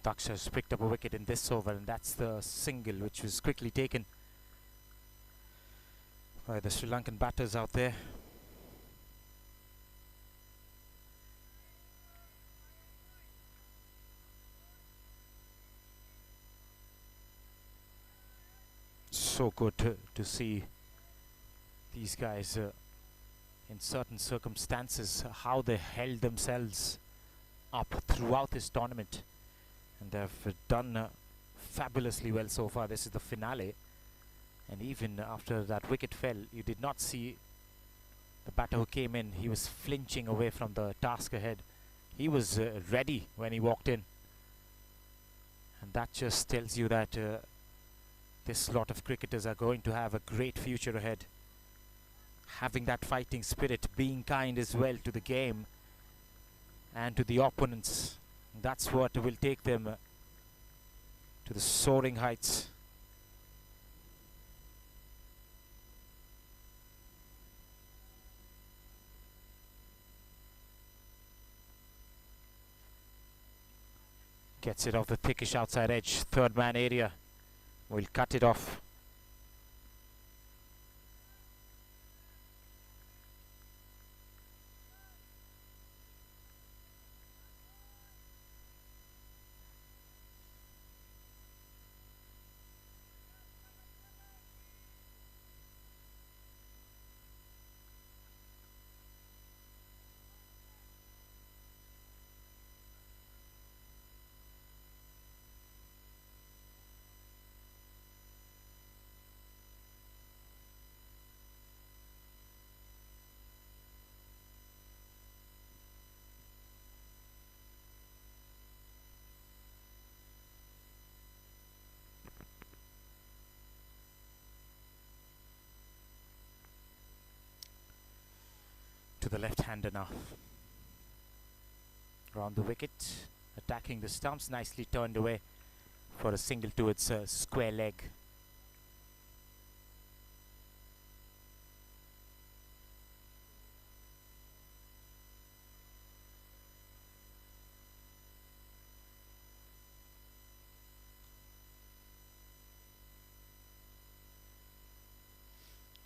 Daksha's picked up a wicket in this over, and that's the single which was quickly taken by the Sri Lankan batters out there. So good to see these guys in certain circumstances, how they held themselves up throughout this tournament, and they've done fabulously well so far. This is the finale, and even after that wicket fell, you did not see the batter who came in. He was flinching away from the task ahead. He was ready when he walked in, and that just tells you that this lot of cricketers are going to have a great future ahead. Having that fighting spirit, being kind as well to the game and to the opponents, that's what will take them to the soaring heights. Gets it off the thickish outside edge, third man area. Will cut it off. To the left-hander now. Round the wicket, attacking the stumps, nicely turned away for a single to its square leg.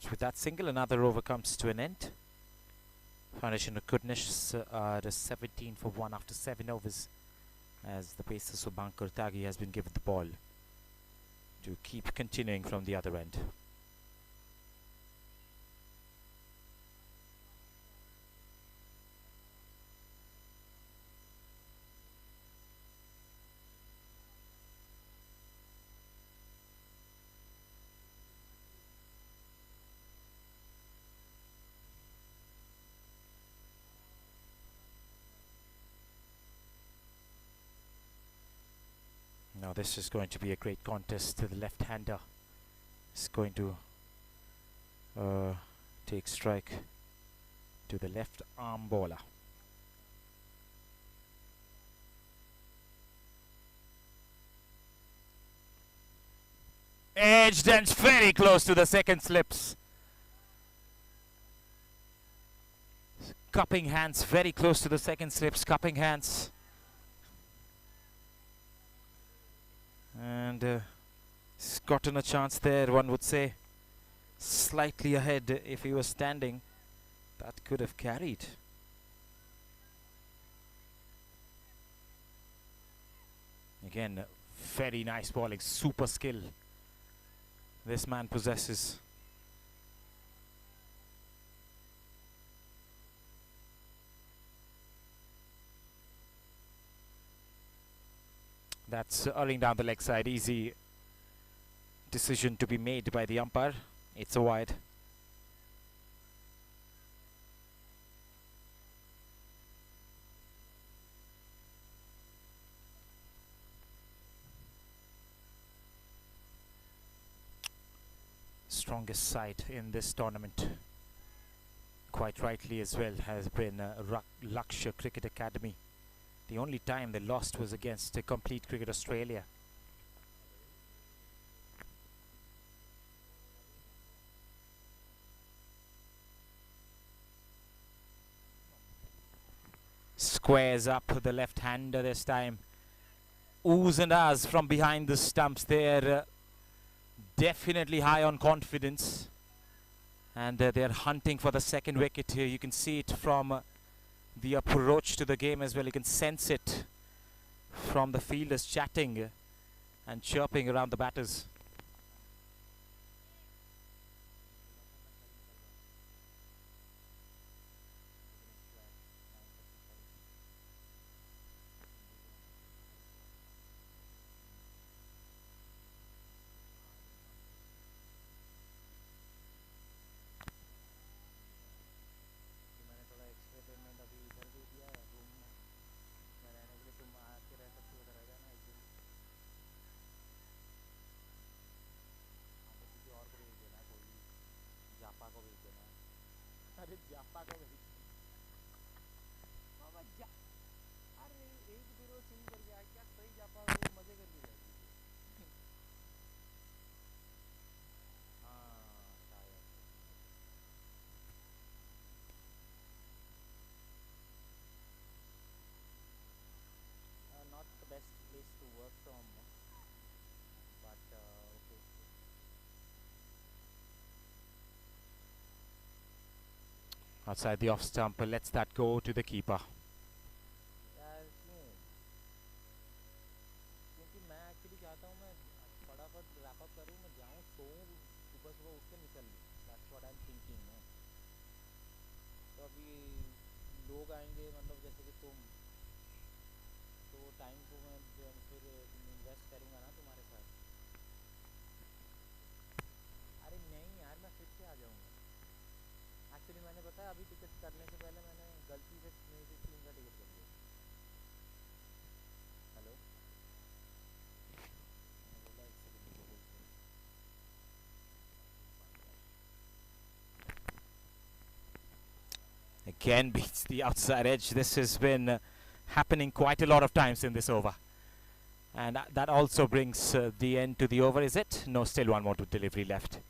So with that single, another over comes to an end. Foundation of Goodness are 17 for 1 after 7 overs, as the pacer Shubhankar Tyagi has been given the ball to keep continuing from the other end. Now this is going to be a great contest. To the left-hander is going to take strike to the left arm bowler. Edged and very close to the second slips. Cupping hands, very close to the second slips, cupping hands. And he's gotten a chance there, one would say. Slightly ahead. If he was standing, that could have carried. Again, very nice bowling, super skill this man possesses. That's earling down the leg side. Easy decision to be made by the umpire. It's a wide. Strongest side in this tournament, quite rightly as well, has been Lakshya Cricket Academy. The only time they lost was against Complete Cricket Australia. Squares up the left-hander this time. oohs and ahs from behind the stumps. They're definitely high on confidence. And they're hunting for the second wicket here. You can see it from the approach to the game as well. You can sense it from the fielders chatting and chirping around the batters. Not the best place to work from, but okay. Outside the off stump, lets that go to the keeper. यार क्यों? क्योंकि मैं actually चाहता हूँ मैं फटाफट wrap up करूँ, मैं जाऊँ सोऊं, सुबह सुबह उठ के निकल लूँ. That's what I'm thinking, no? तो अभी लोग आएंगे, मतलब जैसे कि तुम, तो टाइम को मैं फिर इन्वेस्ट करूँगा ना तुम्हारे साथ. अरे नहीं यार, मैं फिर से आ जाऊँगा. एक्चुअली मैंने पता है अभी टिकट करने से पहले मैंने गलती से मेरी टीम का टिकट कर दिया. हेलो, बोला एक सेकंड को बोलते हैं. Again beats the outside edge. This has been happening quite a lot of times in this over. And that also brings the end to the over, is it? No, still one more to delivery left.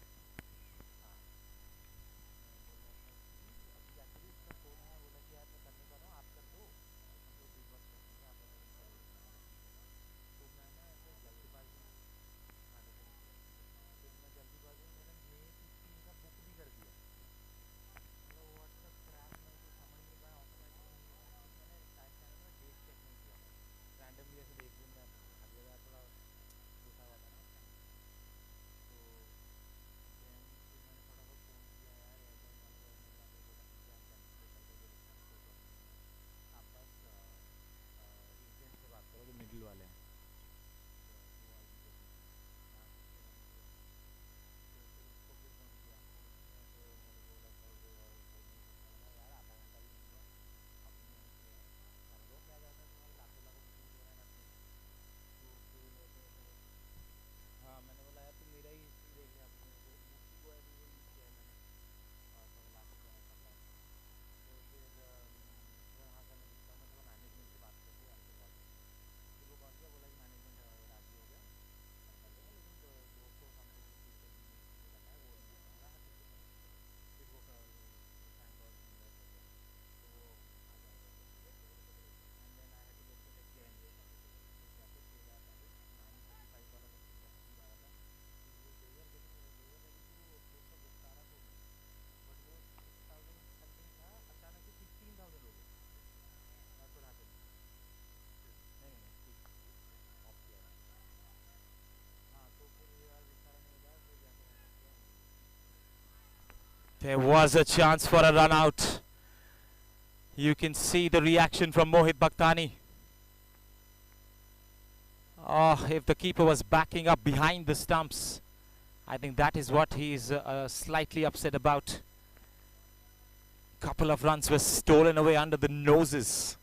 There was a chance for a run out. You can see the reaction from Mohit Bhaktani. Oh, if the keeper was backing up behind the stumps, I think that is what he's slightly upset about. Couple of runs were stolen away under the noses.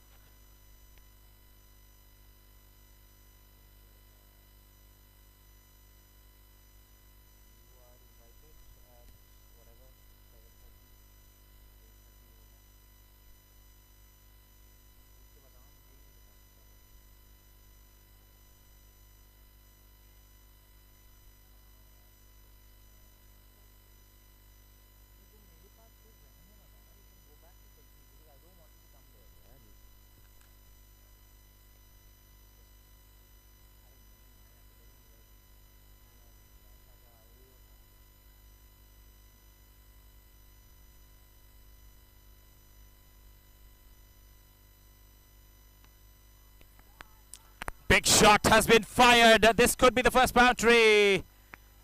shot has been fired. This could be the first boundary.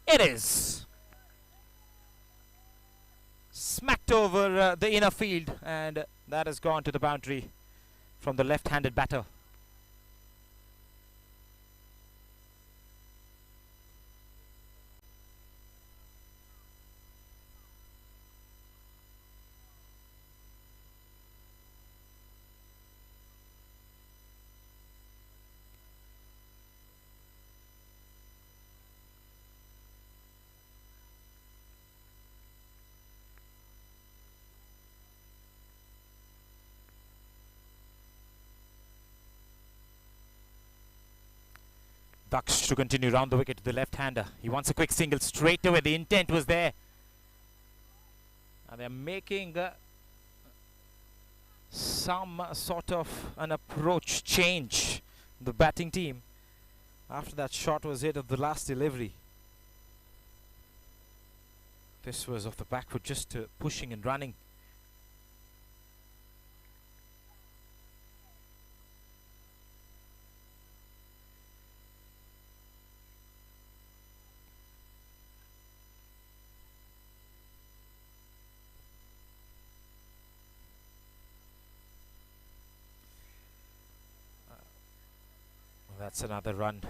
It is. Smacked over the inner field, and that has gone to the boundary from the left-handed batter. Daksh to continue round the wicket to the left-hander. He wants a quick single straight away. The intent was there. And they're making some sort of an approach change, the batting team, after that shot was hit of the last delivery. This was off the back foot, just pushing and running. That's another run.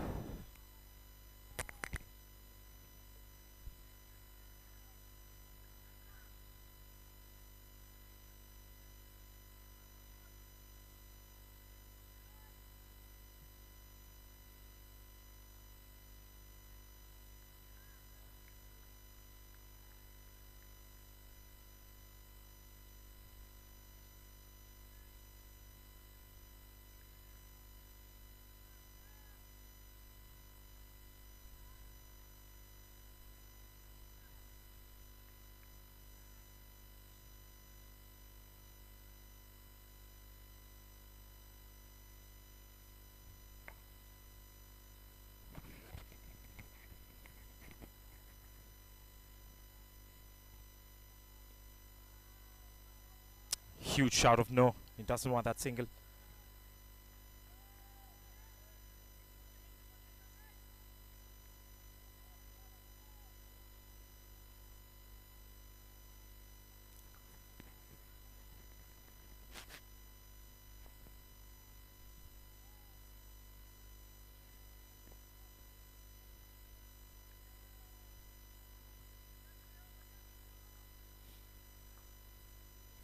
Huge shout of no. He doesn't want that single.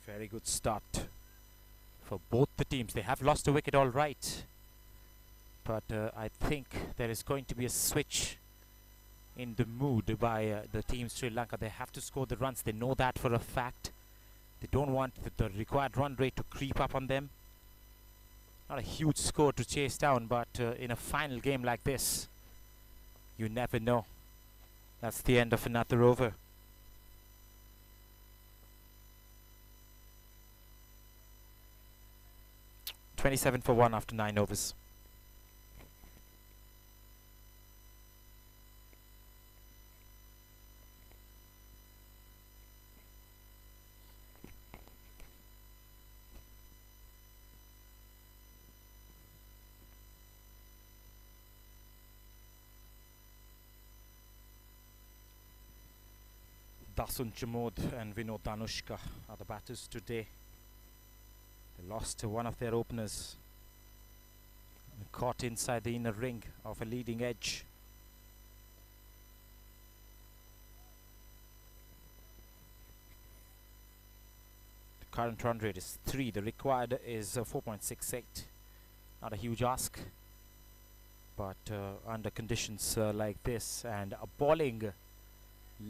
Very good start for both the teams. They have lost a wicket all right, but I think there is going to be a switch in the mood by the team Sri Lanka. They have to score the runs. They know that for a fact. They don't want the required run rate to creep up on them. Not a huge score to chase down, but in a final game like this, you never know. That's the end of another over. 27 for 1 after 9 overs. Dasun Chamod and Vinod Danushka are the batters today. They lost to one of their openers, caught inside the inner ring of a leading edge. The current run rate is 3. The required is 4.68. Not a huge ask, but under conditions like this and a bowling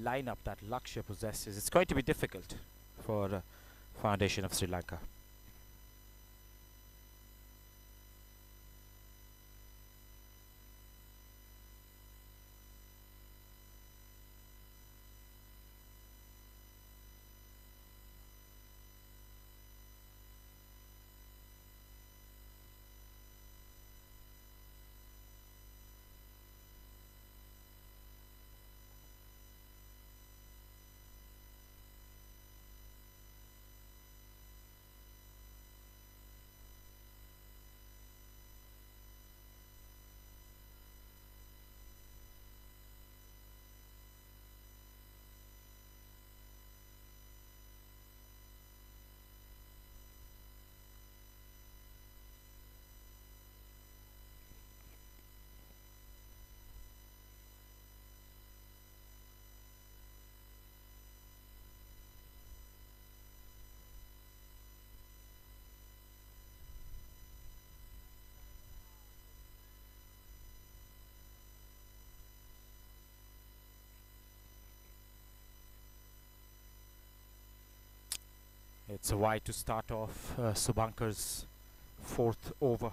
lineup that Lakshya possesses, it's going to be difficult for foundation of Sri Lanka. It's a wide to start off Subankar's 4th over.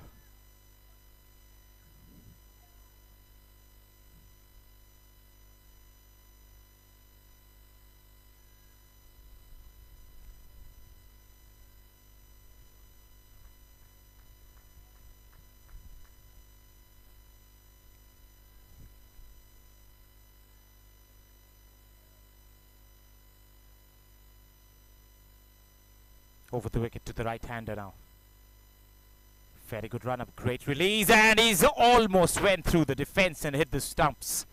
Over the wicket to the right-hander now. Very good run-up, great release, and he's almost went through the defense and hit the stumps.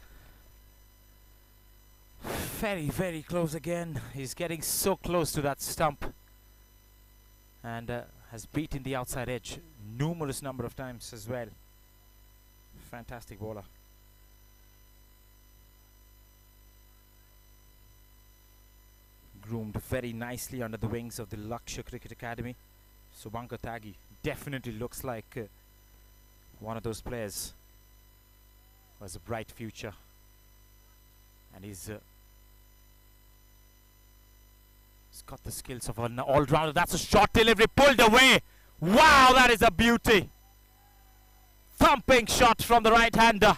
Very, very close again. He's getting so close to that stump. And has beaten the outside edge numerous number of times as well. Fantastic bowler. Groomed very nicely under the wings of the Lakshya Cricket Academy. Subankar Tyagi definitely looks like one of those players who has a bright future. And he's got the skills of an all-rounder. That's a short delivery, pulled away. Wow, that is a beauty. Thumping shot from the right-hander.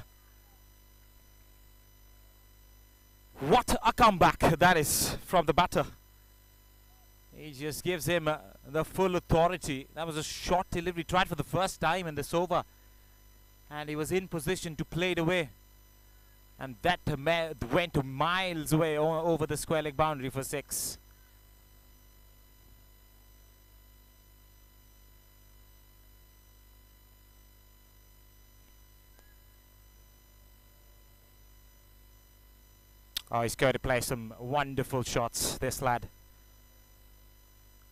What a comeback that is from the batter. He just gives him the full authority. That was a short delivery, tried for the first time in this over. And he was in position to play it away. And that went miles away over the square leg boundary for 6. Oh, he's going to play some wonderful shots, this lad.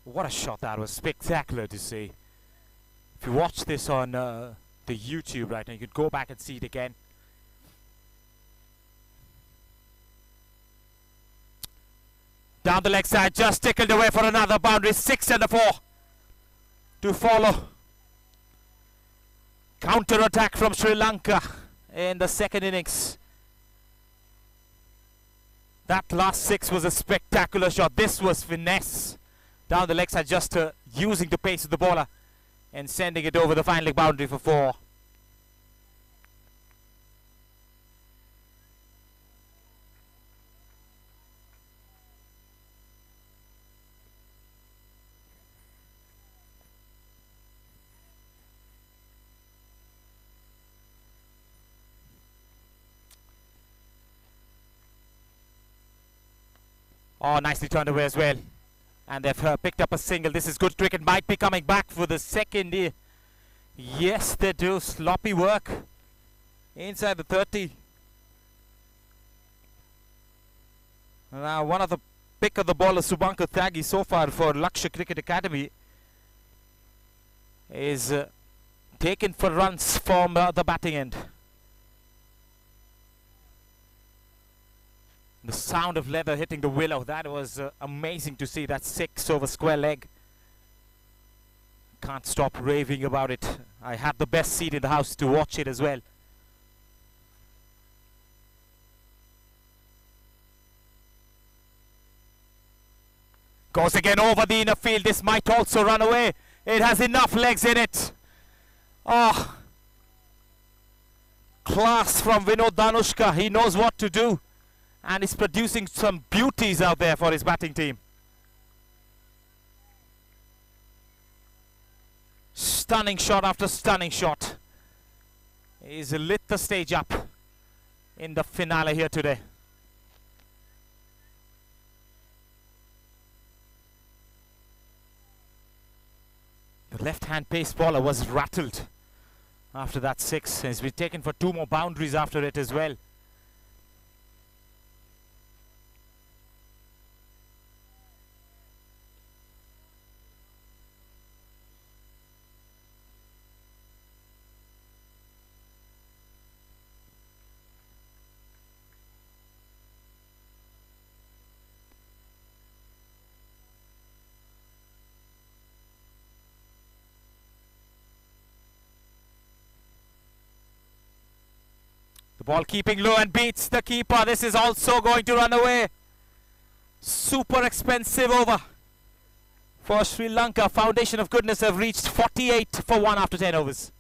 What a shot that was. Spectacular to see. If you watch this on the YouTube right now, you could go back and see it again. Down the leg side, just tickled away for another boundary. 6 and a 4 to follow. Counter attack from Sri Lanka in the second innings. That last 6 was a spectacular shot. This was finesse. Down the leg side, just using the pace of the bowler and sending it over the final leg boundary for 4. Oh, nicely turned away as well. And they've picked up a single. This is good cricket. Might be coming back for the second. Yes, they do. Sloppy work. Inside the 30. Now, one of the pick of the bowlers, Subankar Tyagi, so far for Lakshya Cricket Academy, is taken for runs from the batting end. The sound of leather hitting the willow, that was amazing to see. That 6 over square leg. Can't stop raving about it. I had the best seat in the house to watch it as well. Goes again over the inner field. This might also run away. It has enough legs in it. Oh, class from Vinod Danushka. He knows what to do. And he's producing some beauties out there for his batting team. Stunning shot after stunning shot. He's lit the stage up in the finale here today. The left-hand pace bowler was rattled after that 6. He's been taken for 2 more boundaries after it as well. The ball keeping low and beats the keeper. This is also going to run away. Super expensive over for Sri Lanka. Foundation of Goodness have reached 48 for 1 after 10 overs.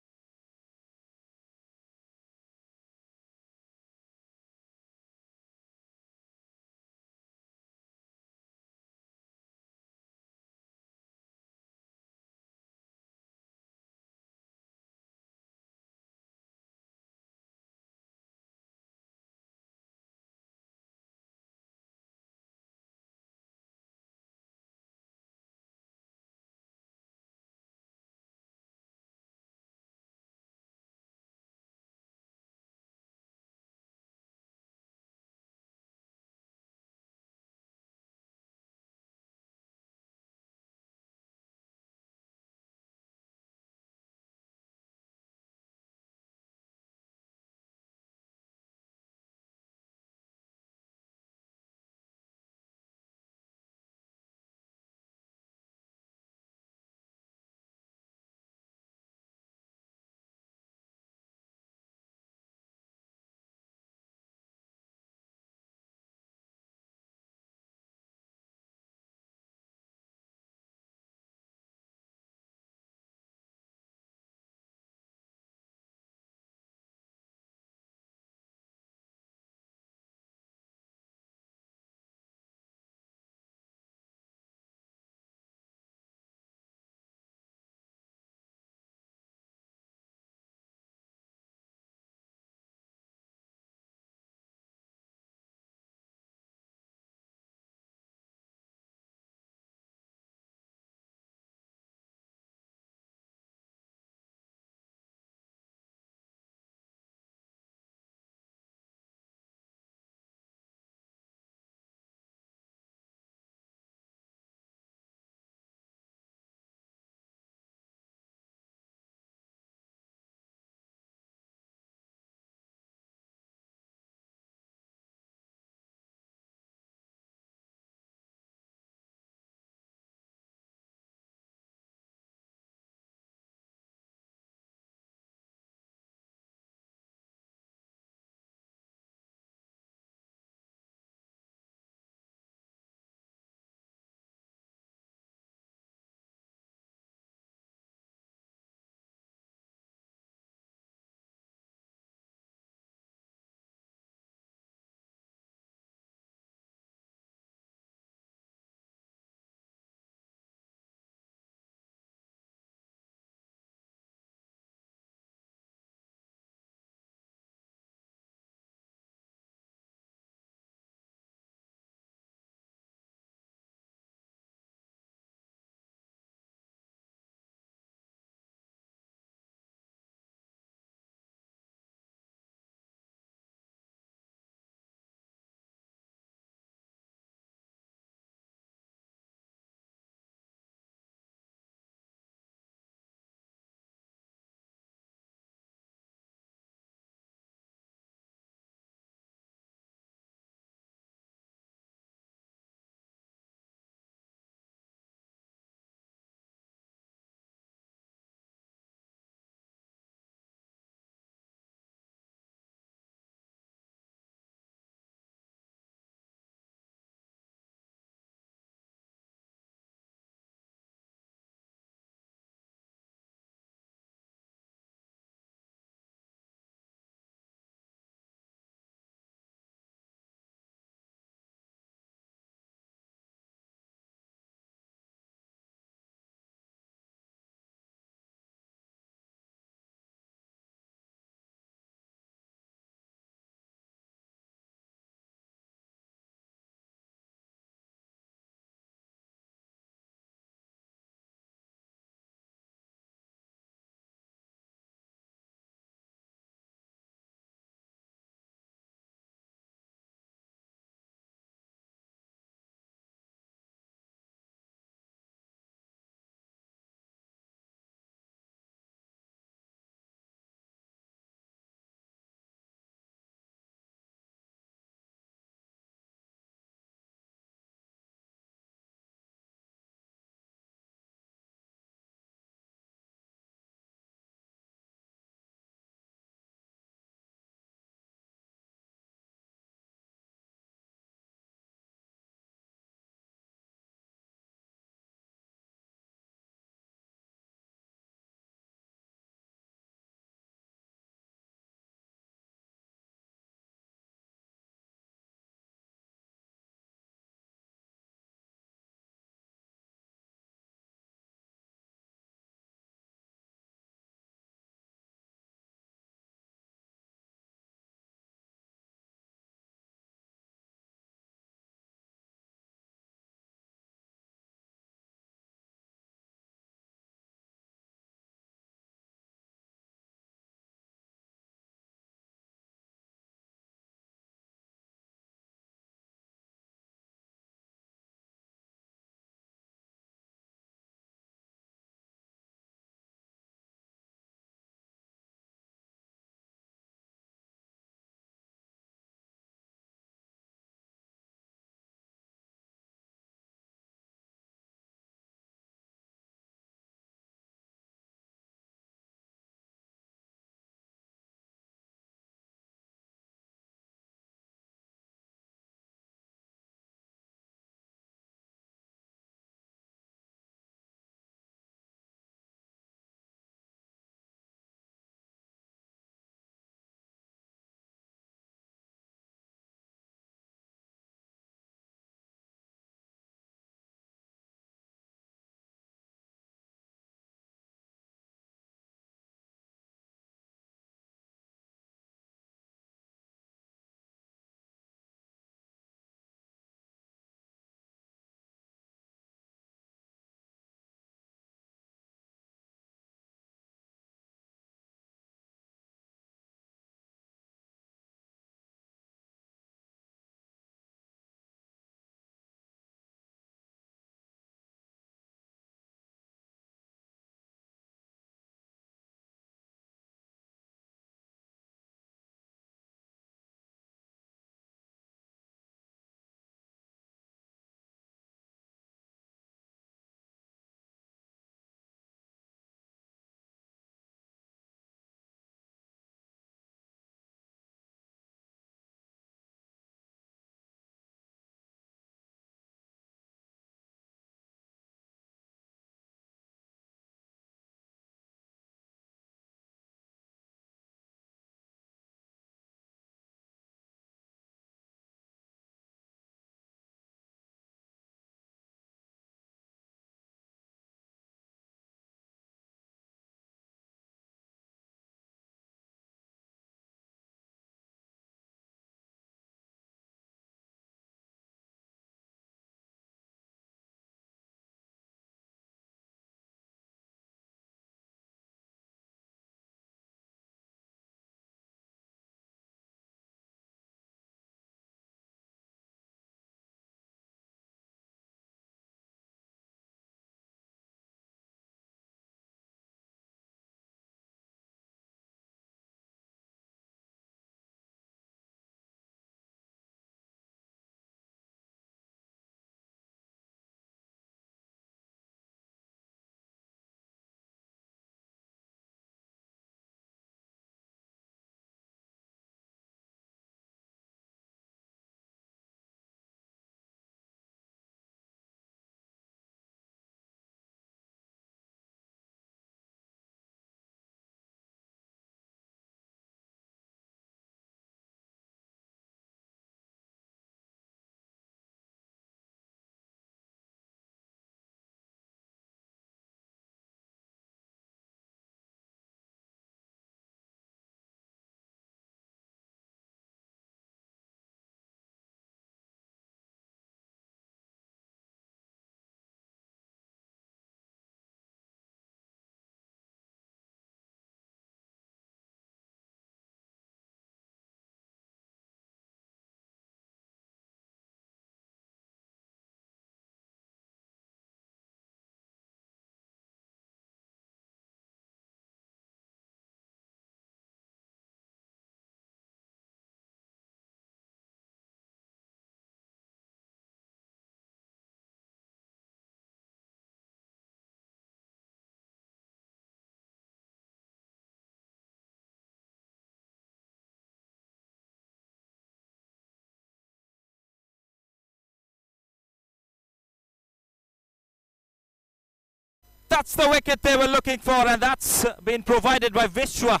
That's the wicket they were looking for, and that's been provided by Vishwa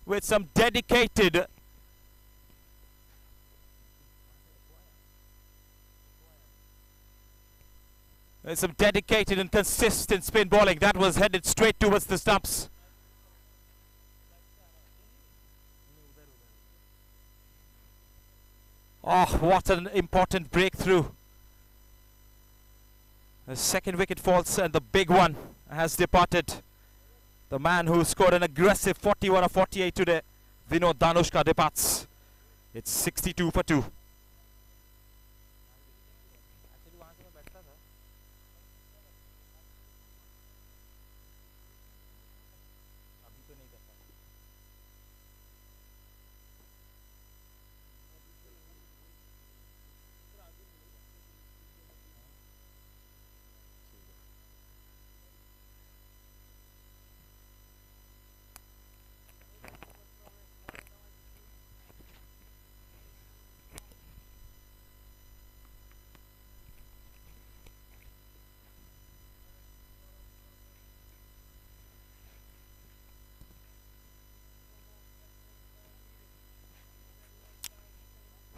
with some dedicated and consistent spin bowling. That was headed straight towards the stumps. Oh, what an important breakthrough. The second wicket falls and the big one has departed. The man who scored an aggressive 41 or 48 today, Vinod Danushka, departs. It's 62 for 2.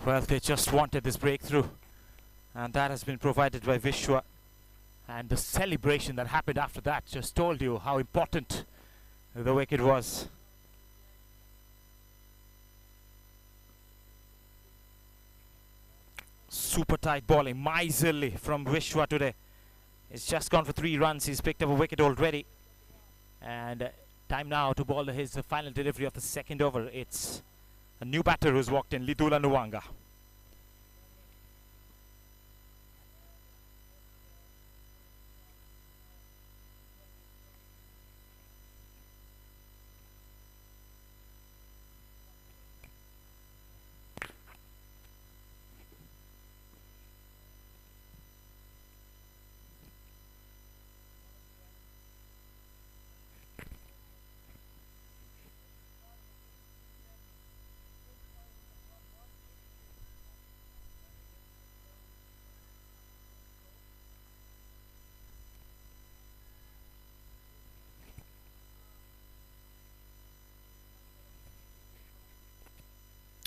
Well, they just wanted this breakthrough, and that has been provided by Vishwa. And the celebration that happened after that just told you how important the wicket was. Super tight bowling, miserly from Vishwa today. He's just gone for 3 runs. He's picked up a wicket already. And time now to bowl his final delivery of the second over. It's a new batter who's walked in, Lidula Nuwanga.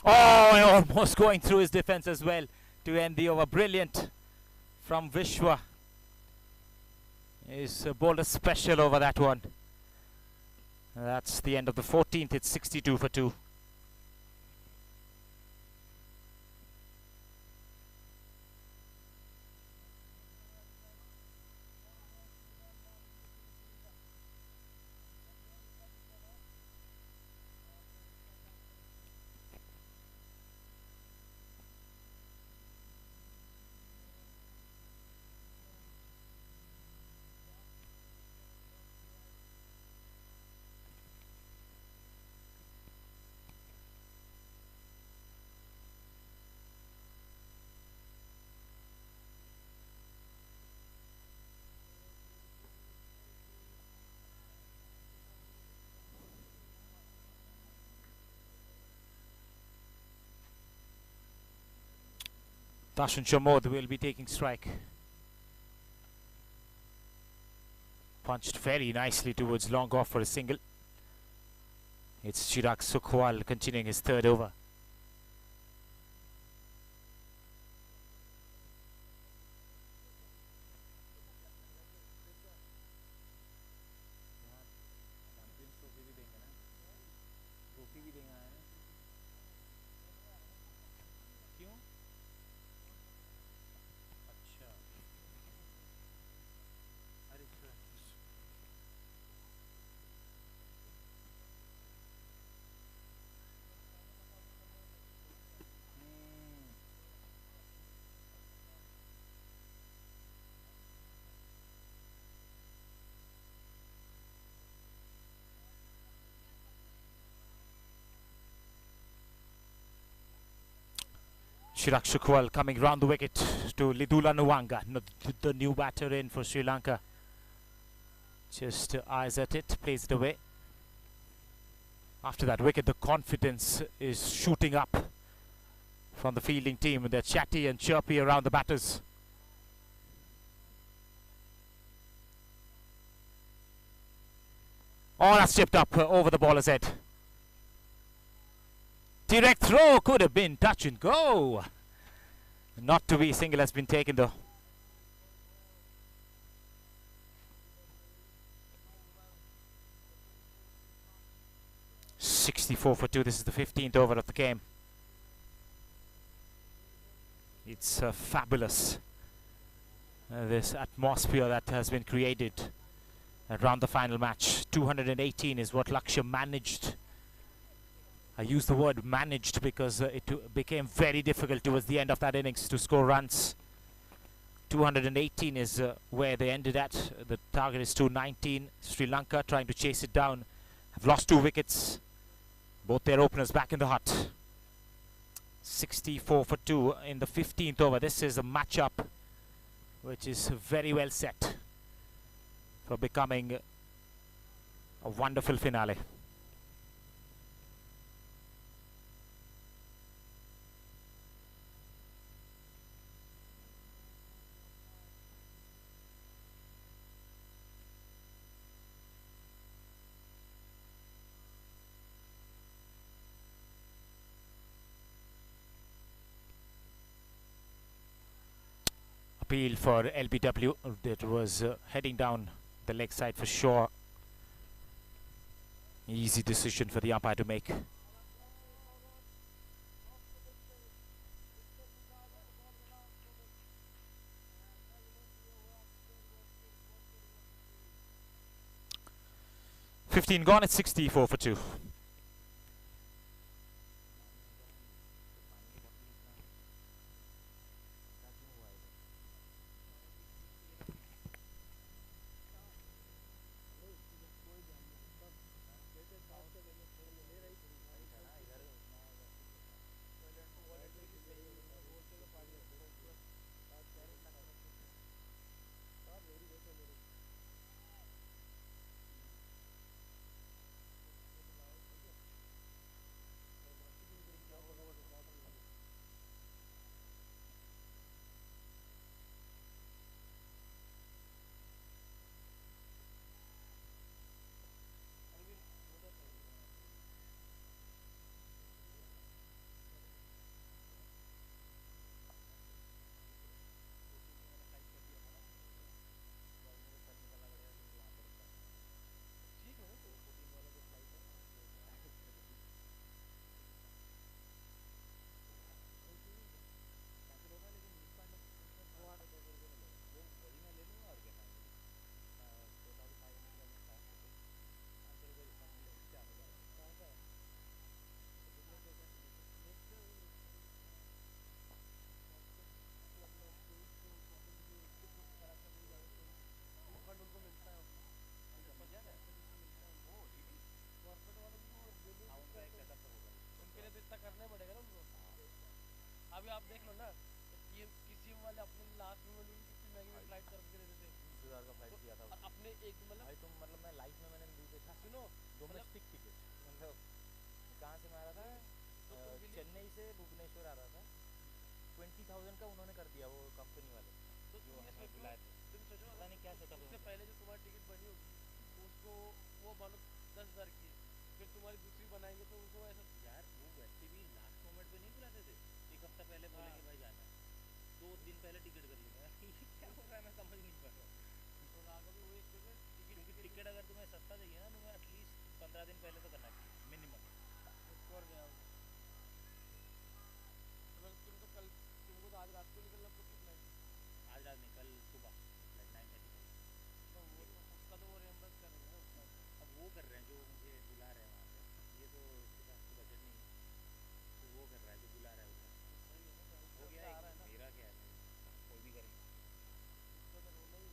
Oh, almost going through his defense as well to end the over. Brilliant from Vishwa. He's bowled a special over that one. That's the end of the 14th. It's 62 for 2. Dashan Shamod will be taking strike. Punched very nicely towards long off for a single. It's Chirag Sukhwal continuing his third over. Chirag Sukhwal coming round the wicket to Lidula Nuwanga, the new batter in for Sri Lanka. Just eyes at it, plays it away. After that wicket, the confidence is shooting up from the fielding team. They're chatty and chirpy around the batters. Oh, that's chipped up over the baller's head. Direct throw, could have been touch and go. Not to be, single has been taken though. (64 for 2). This is the 15th over of the game. It's fabulous. This atmosphere that has been created around the final match. 218 is what Lakshya managed. I use the word managed because it became very difficult towards the end of that innings to score runs. 218 is where they ended at. The target is 219. Sri Lanka trying to chase it down. Have lost 2 wickets. Both their openers back in the hut. 64 for 2 in the 15th over. This is a matchup which is very well set for becoming a wonderful finale. Appeal for LBW that was heading down the leg side for sure. Easy decision for the umpire to make. (15 gone). It's 64 for 2. अभी आप देख लो ना ये किसी वाले अपने last में कितनी महंगी फ्लाइट करके दे देते $20,000 का फ्लाइट दिया था अपने एक भाई तुम मतलब मैं लाइफ में मैंने नहीं देखा सुनो डोमेस्टिक टिकट मतलब कहाँ से मैं आ रहा था चेन्नई से भुवनेश्वर आ रहा था 20,000 का उन्होंने कर दिया वो कंपनी वाले तो जो हमें बुलाए थे तुम सोचो पता नहीं क्या सोचा उससे पहले जो तुम्हारी टिकट बनी होगी उसको वो मानो 10,000 की फिर तुम्हारी दूसरी बनाएंगे तो उनको ऐसा यार वो वैसे भी लास्ट मोमेंट पे नहीं बुलाते थे एक हफ्ता पहले बोलेंगे भाई जाना 2 दिन पहले टिकट कर लेंगे ये क्या हो रहा है मैं समझ नहीं पा रहा तो आगे भी वही क्योंकि टिकट अगर तुम्हें सस्ता चाहिए ना तुम्हें एटलीस्ट 15 दिन पहले तो करना चाहिए मिनिमम और गया तुम तो कल तुमको तो आज रात को निकलना पड़ती फ्लाइट आज रात नहीं कल सुबह फ्लाइट 9:30 तो वो उसका तो वो रिएम्बर्स करेंगे उसका अब वो कर रहे हैं जो मुझे बुला रहे हैं वहाँ पे ये तो इसके पास तो बजट नहीं है तो वो कर रहा है जो बुला रहा है उधर हो गया मेरा क्या है कोई भी करेंगे उसका तो रोना ही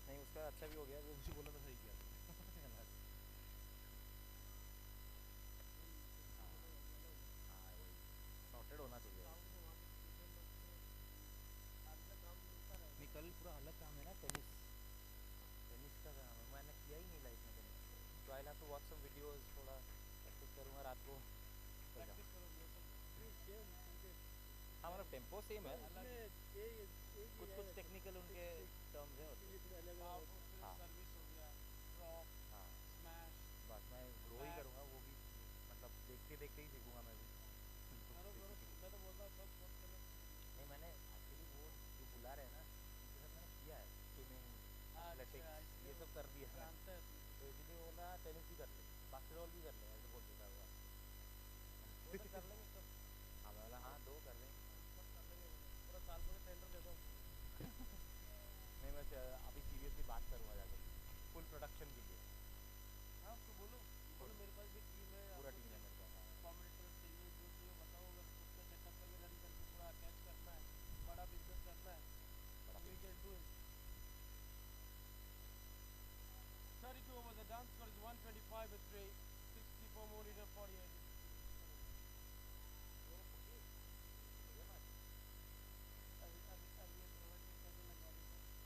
नहीं उसका अच्छा भी हो गया वो उसी बोला तो सही किया सॉर्टेड होना चाहिए नहीं कल पूरा अलग काम है ना टेनिस का काम है मैंने किया ही नहीं लाइफ में कभी तो I have to watch some videos थोड़ा प्रैक्टिस करूँगा रात को हाँ मतलब टेम्पो सेम है कुछ कुछ टेक्निकल उनके टर्म्स हैं हाँ हाँ देखते देखते ही सीखूंगा मैं भी। मैं तो बोल रहा हूँ सब बहुत पहले नहीं मैंने एक्चुअली वो जो बुला रहे हैं ना उनके साथ मैंने किया है स्विमिंग एथलेटिक्स ये सब कर दिया है जानता है तो इसीलिए बोल रहा टेनिस भी कर ले बास्केटबॉल भी कर ले ऐसे बोल देता हुआ वो तो कर लेंगे सब हाँ मैं बोला हाँ दो कर रहे सब कर लेंगे पूरा साल भर टेंडर दे दो नहीं मैं अभी सीरियसली बात करूँगा जाकर फुल प्रोडक्शन के लिए हाँ उसको बोलो बोलो मेरे पास भी टीम है पूरा टीम है मेरे पास कॉम्बिनेटर चाहिए जो चाहिए बताओ अगर खुद का सेटअप करके रन करके पूरा अटैच करना है बड़ा बिजनेस करना है we can do it 32 over the dance score is 125 at 3 64 more leader 48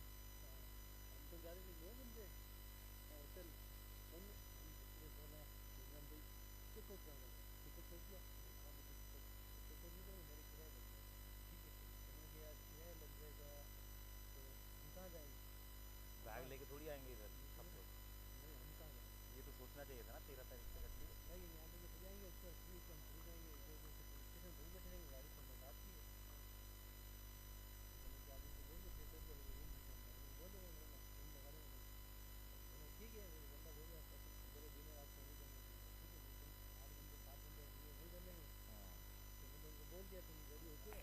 तो जा रहे थे बंदे होटल बंद टिकट कर दिया टिकट कर दिया टिकट कर दिया मेरे किराए लग गया ठीक है मैंने कहा यार किराया लग जाएगा तो हम कहाँ जाएंगे बैग लेके थोड़ी आएंगे इधर सब लोग नहीं हम कहाँ जाएंगे ये तो सोचना चाहिए था ना 13 तारीख तक एटलीस्ट नहीं यहाँ पे तो जाएंगे उसका फ्री हम फ्री जाएंगे इधर उधर से पुलिस स्टेशन दूर बैठे रहेंगे गाड़ी पर मैं आती है मैंने क्या आदमी को बोल दिया थिएटर का रूम बोल देगा मेरा रूम लगा देगा मैंने ठीक है मेरे बंदा बोल रहा है बोले दिन रात सोने जाएंगे ठीक है 8 घंटे 7 घंटे वही कर लेंगे तो मैंने उनको बोल दिया तुम रेडी होके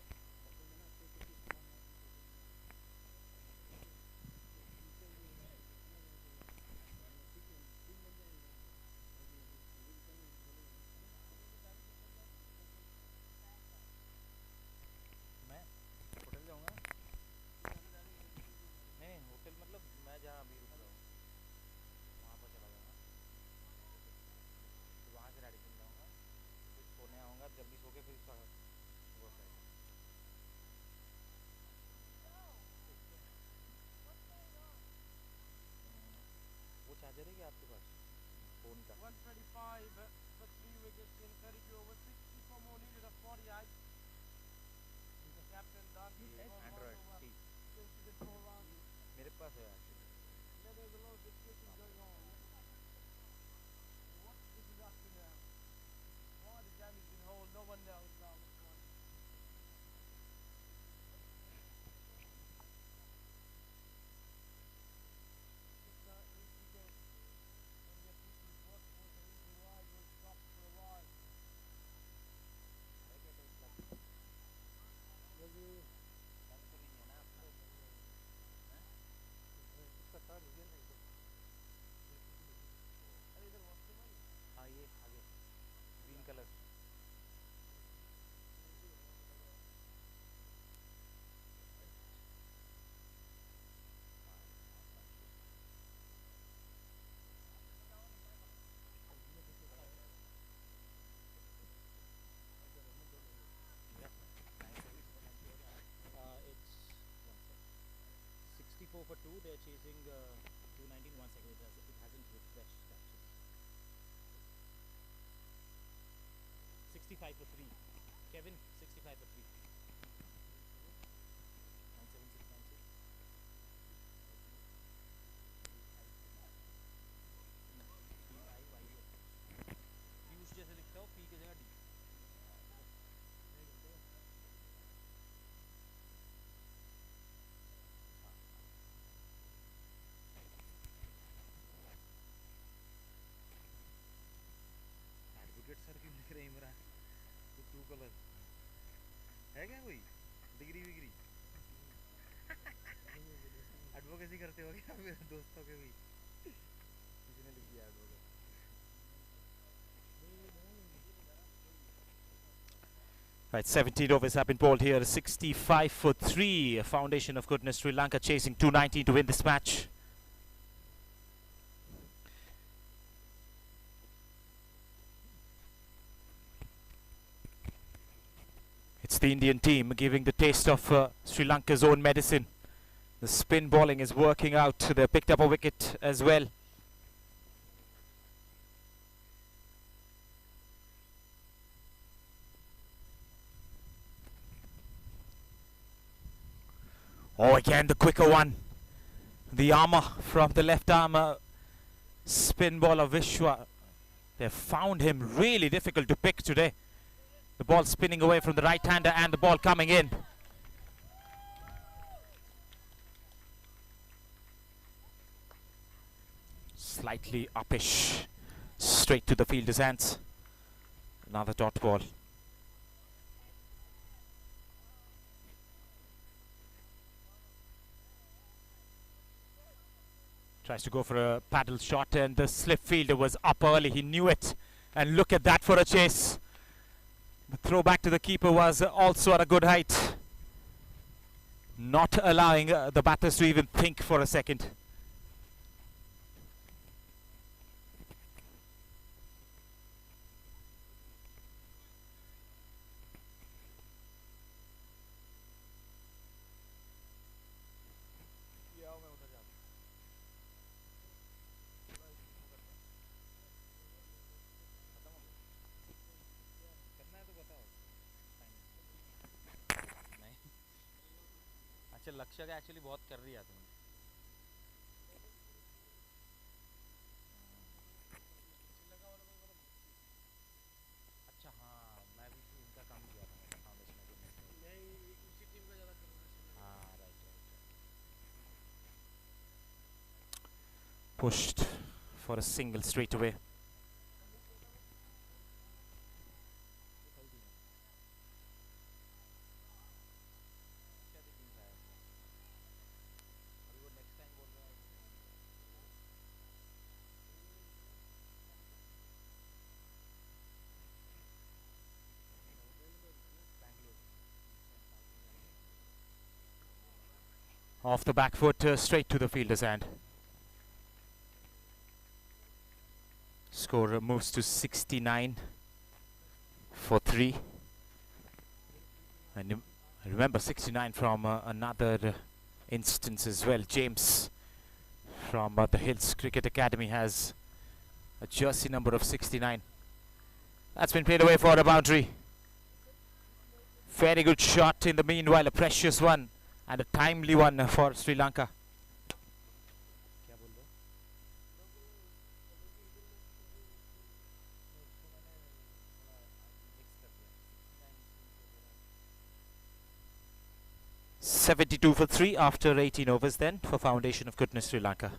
होटल में ना अच्छे से सामान ठीक है दिन बन जाएंगे मैं होटल जाऊँगा नहीं होटल मतलब मैं जहाँ अभी रुक रहा हूँ वहाँ पर चला जाऊँगा फिर वहाँ से रेडिसन जाऊँगा फिर सोने आऊँगा जल्दी सो के फिर वो करेंगे वो चार्जर है क्या आपके पास फ़ोन का 125 for 3 wickets in 32 over 64 more needed of 48 the captain done android see since the 4 rounds मेरे पास है actually yeah there's a lot of discussion going on what this is asking why the jam has been hold no one knows now what's going on it's a easy game and the people's work was the reason why it was stopped for a while यदि तो नहीं है ना अपना इसका turn real है अरे इधर वॉशरूम है हाँ ये आगे green colour It's 64 for 2. They're chasing 219. 1 second. It hasn't refreshed actually. 65 for 3. Kevin, 65 for 3. 97696. Piyush जैसे लिखता हो पी की जगह डी एडवोकेट सर क्यों लिख रहे हैं इमरान तो टू कलर है क्या कोई डिग्री विग्री एडवोकेसी करते हो क्या मेरे दोस्तों के भी किसी ने लिख दिया advocate Right, 17 overs have been bowled here. 65 for 3. A foundation of goodness. Sri Lanka chasing 219 to win this match. It's the Indian team giving the taste of Sri Lanka's own medicine. The spin bowling is working out. They picked up a wicket as well. Oh, again the quicker one. The armour from the left arm spin ball of Vishwa. They found him really difficult to pick today. The ball spinning away from the right-hander and the ball coming in. Slightly uppish, straight to the fielder's hands. Another dot ball. Tries to go for a paddle shot and the slip fielder was up early. He knew it. And look at that for a chase. The throw back to the keeper was also at a good height. Not allowing the batters to even think for a second. अच्छा लक्ष्य का actually बहुत कर रही है तुम अच्छा हाँ मैं भी इनका काम किया था फाउंडेशन में नहीं उसी टीम का ज़्यादा कर रहा हाँ right Pushed for a single straight away. Off the back foot, straight to the fielder's hand. Score moves to 69 for 3. And remember 69 from another instance as well. James from the Hills Cricket Academy has a jersey number of 69. That's been played away for a boundary. Very good shot in the meanwhile, a precious one. And a timely one for Sri Lanka. क्या बोल रहे 72 for 3 after 18 overs then for Foundation of Goodness Sri Lanka.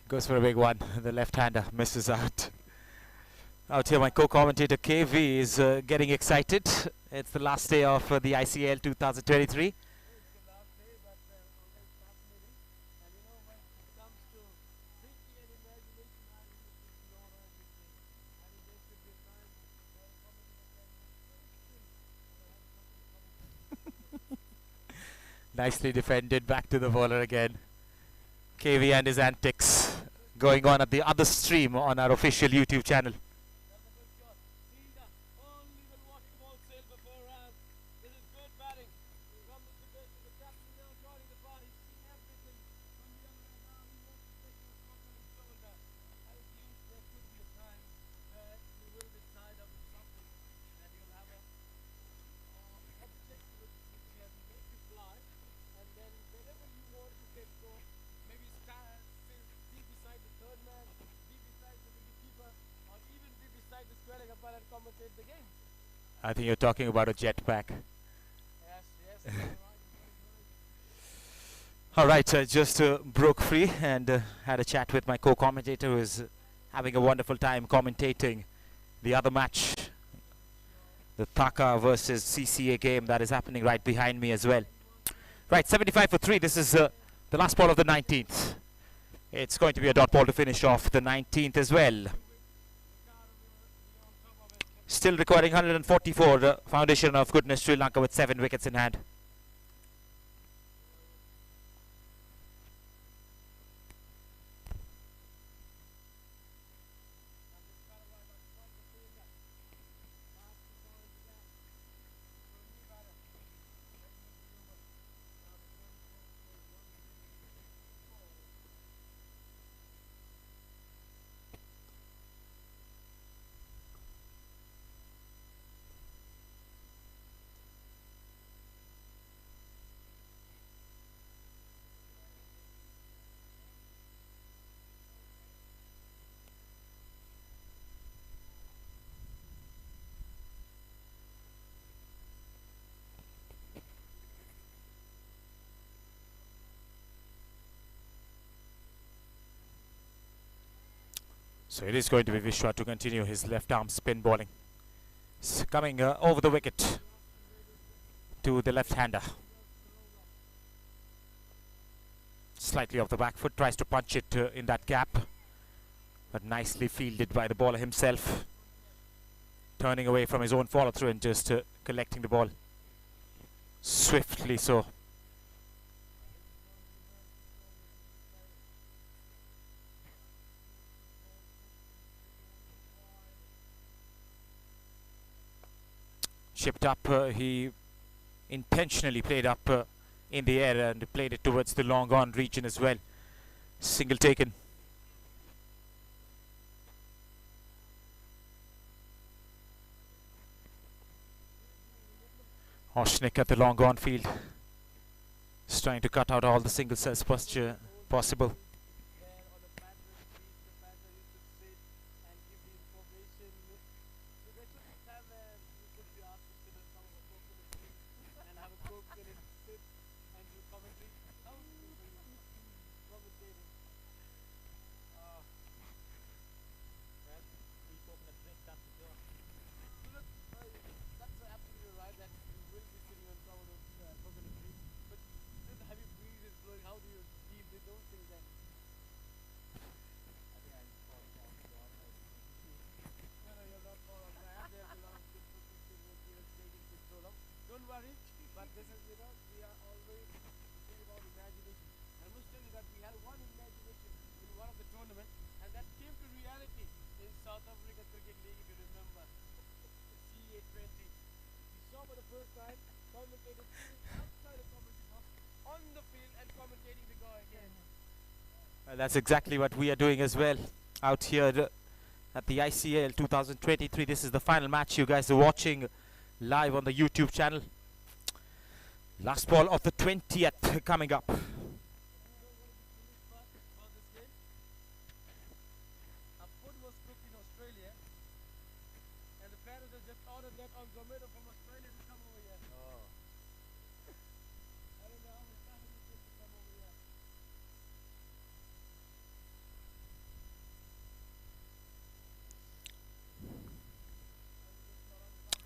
Goes for a big one. The left-hander misses out. Out here, my co-commentator KV is getting excited. It's the last day of the ICL 2023. Nicely defended, back to the bowler again. KV and his antics going on at the other stream on our official YouTube channel. I think you're talking about a jetpack. All right, just broke free and had a chat with my co-commentator who is having a wonderful time commentating the other match, the Dhaka versus CCA game that is happening right behind me as well. Right, 75 for 3. This is the last ball of the 19th. It's going to be a dot ball to finish off the 19th as well. Still recording 144, Foundation of Goodness Sri Lanka with 7 wickets in hand. So it is going to be Vishwa to continue his left arm spin bowling. It's coming over the wicket to the left-hander. Slightly off the back foot, tries to punch it in that gap, but nicely fielded by the bowler himself. Turning away from his own follow-through and just collecting the ball swiftly so. Chipped up, he intentionally played up in the air and played it towards the long on region as well. Single taken. Oshnik at the long on field. He's trying to cut out all the singles as possible. Don't worry, but this is, we are always thinking about imagination. I must tell you that we had one imagination in one of the tournaments, and that came to reality in South Africa Cricket League, if you remember. The CA20. We saw for the first time, commentated outside the commentary box, on the field and commentating the guy again. Well, that's exactly what we are doing as well out here at the ICL 2023. This is the final match you guys are watching live on the YouTube channel. Last ball of the 20th coming up.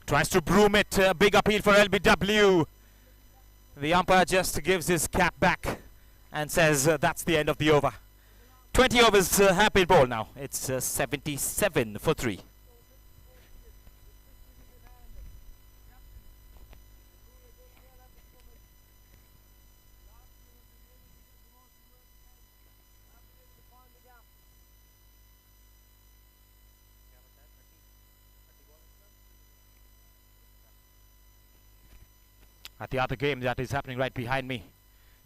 Tries to broom it, big appeal for LBW. The umpire just gives his cap back and says that's the end of the over. 20 overs have been bowled now. It's 77 for 3. At the other game that is happening right behind me,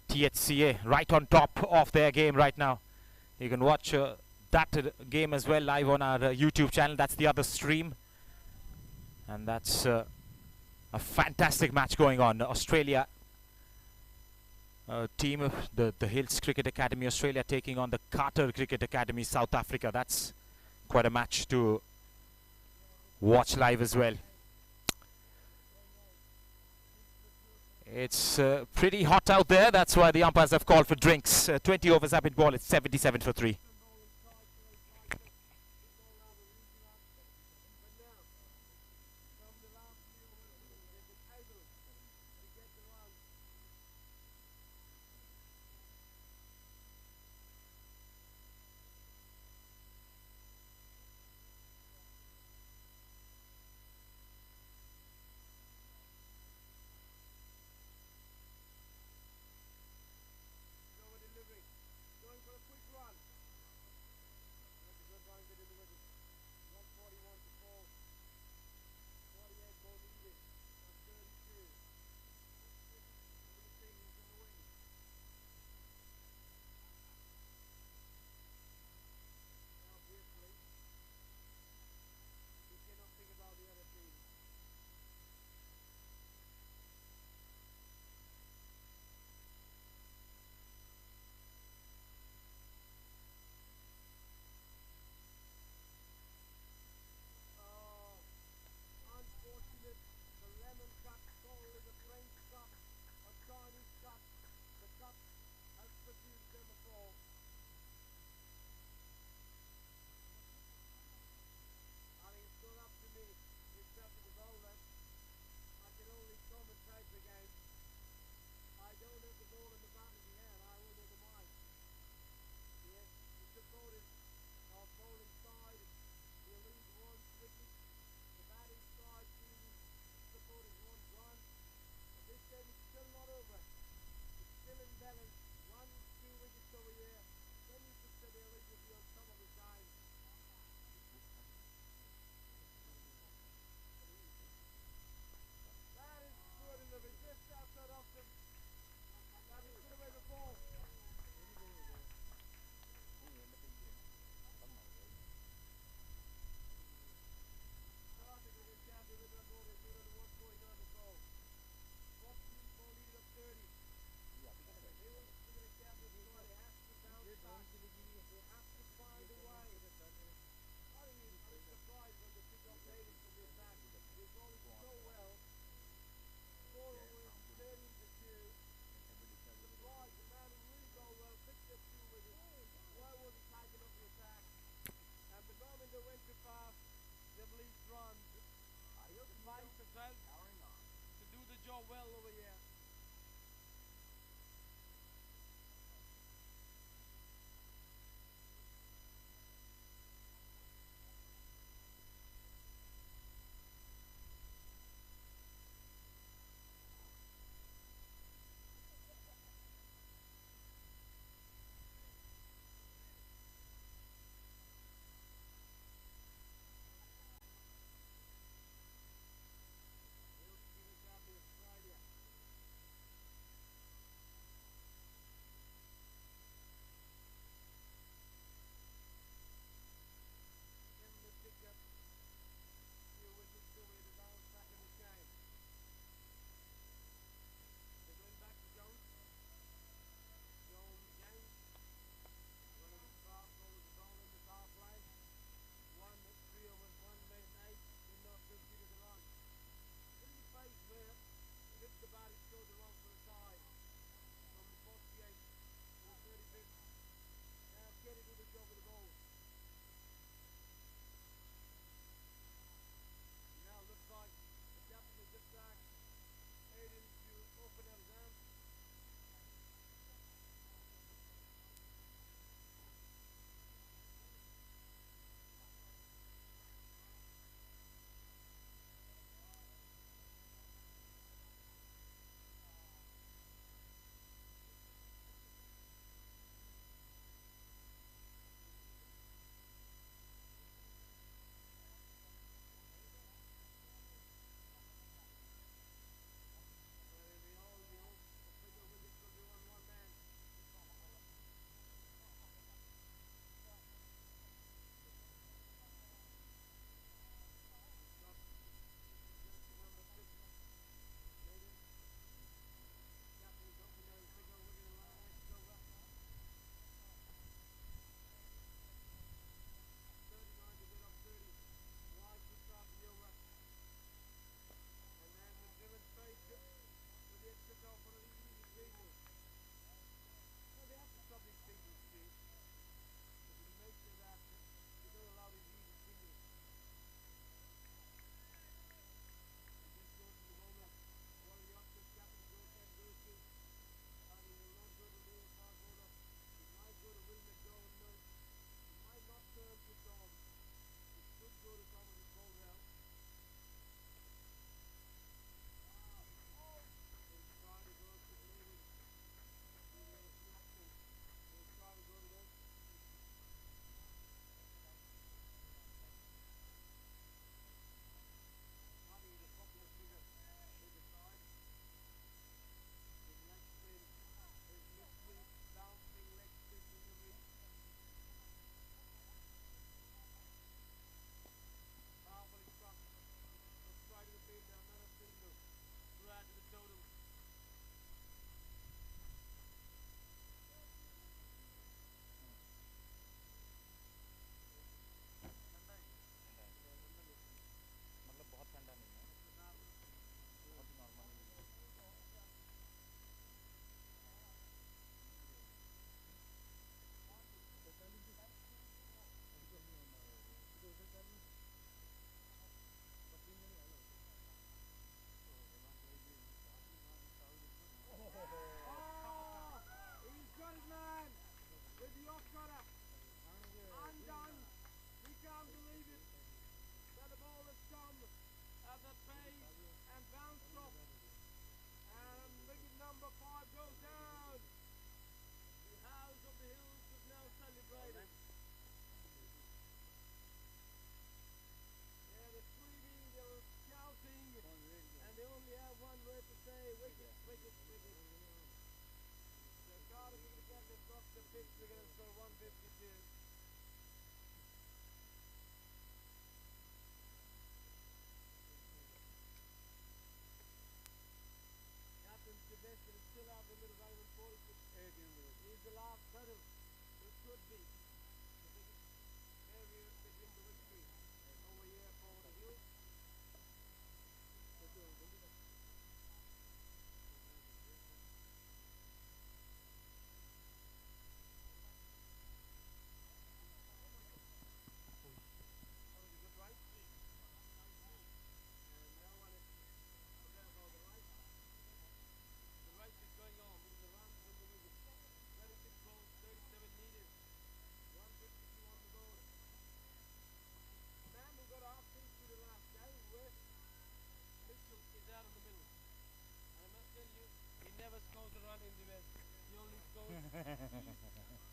THCA right on top of their game right now. You can watch that game as well live on our YouTube channel. That's the other stream, and that's a fantastic match going on. Australia team of the Hills Cricket Academy Australia taking on the Carter Cricket Academy South Africa. That's quite a match to watch live as well. It's pretty hot out there. That's why the umpires have called for drinks. 20 overs have been ball. It's 77 for 3.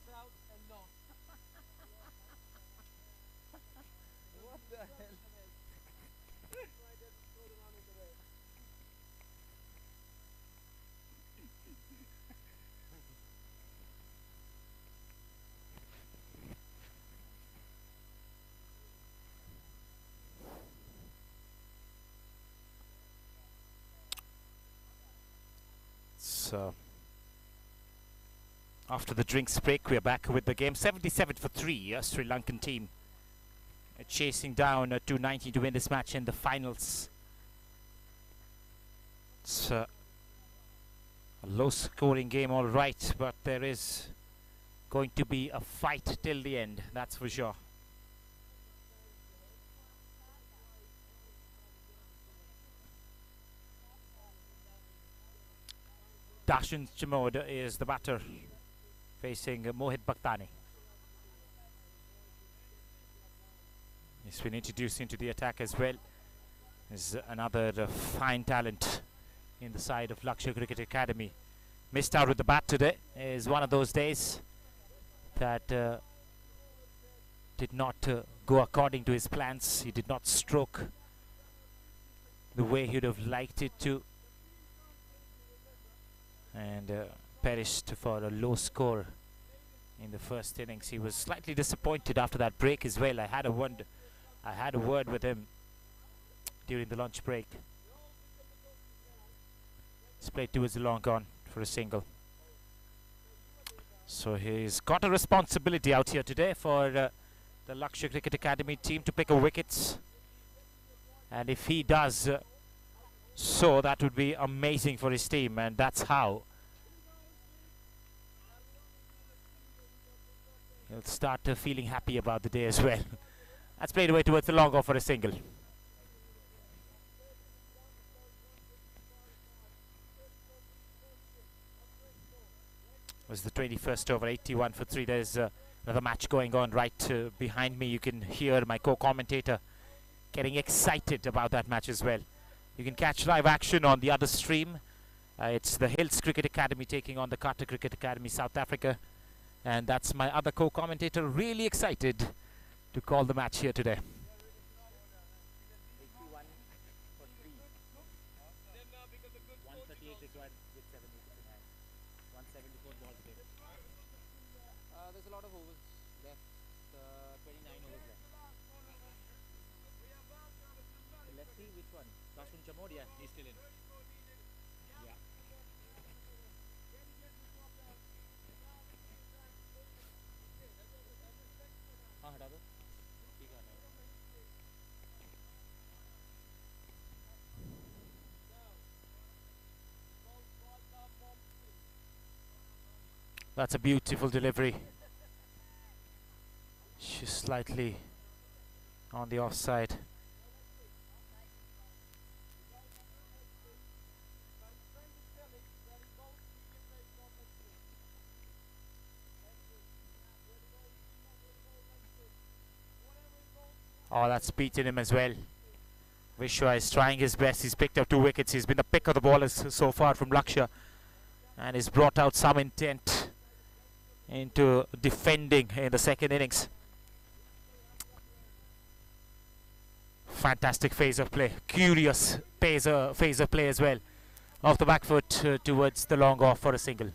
South and north. What the hell? So after the drinks break, we are back with the game. 77-3, Sri Lankan team chasing down 290 to win this match in the finals. It's a low-scoring game, all right, but there is going to be a fight till the end, that's for sure. Dashan Chamod is the batter facing Mohit Bhaktani. He's been introduced into the attack as well. Is another fine talent in the side of Lakshya Cricket Academy. Missed out with the bat today. Is one of those days that did not go according to his plans. He did not stroke the way he would have liked it to, and perished for a low score in the first innings. He was slightly disappointed after that break as well. I had a word with him during the lunch break. He's played towards the long on for a single. So he's got a responsibility out here today for the Lakshya Cricket Academy team to pick a wickets. And if he does so, that would be amazing for his team, and that's how he'll start feeling happy about the day as well. That's played away towards the long off for a single. Was the 21st over, 81 for 3. There's another match going on right behind me. You can hear my co-commentator getting excited about that match as well. You can catch live action on the other stream. It's the Hills Cricket Academy taking on the Carter Cricket Academy South Africa. And that's my other co-commentator, really excited to call the match here today. 81 for 3. 138 required with 7 wickets in hand. 174 balls played. There's a lot of overs left. 29 overs left. The lefty, which one? Kashun Chamod, yeah, he's still in. Yeah. हाँ हटा दो ठीक है That's a beautiful delivery. She's slightly on the offside. Oh, that's beaten him as well. Vishwa is trying his best. He's picked up 2 wickets. He's been the pick of the bowlers so far from Lakshya, and he's brought out some intent into defending in the second innings. Fantastic phase of play. Curious phase of play as well. Off the back foot towards the long off for a single.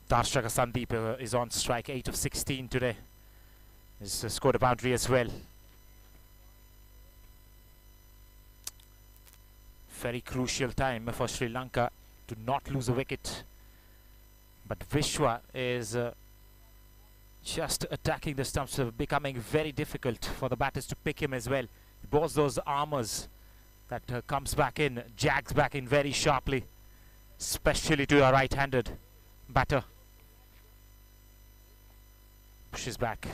Darshaka Sandeep is on strike, 8 of 16 today. He's scored a boundary as well. Very crucial time for Sri Lanka to not lose a wicket. But Vishwa is just attacking the stumps, becoming very difficult for the batters to pick him as well. He bowls those armors that comes back in, jags back in very sharply, especially to a right-handed batter. Pushes back.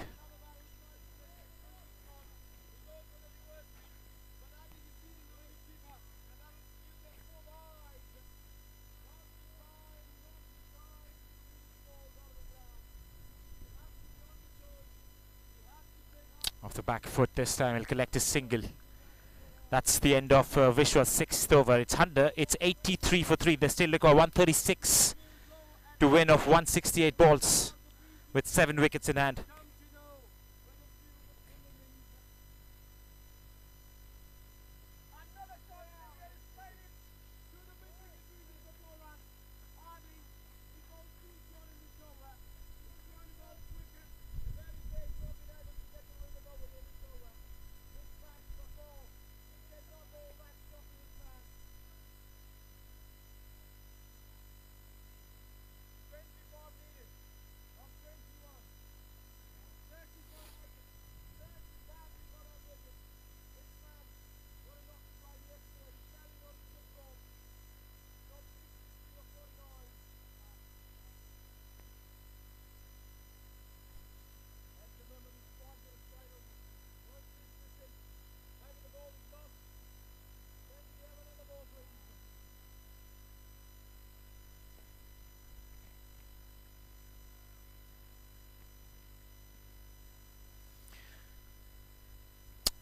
Off the back foot this time, he'll collect his single. That's the end of Vishwa's 6th over. It's 83 for 3. They still require 136 to win off 168 balls with 7 wickets in hand.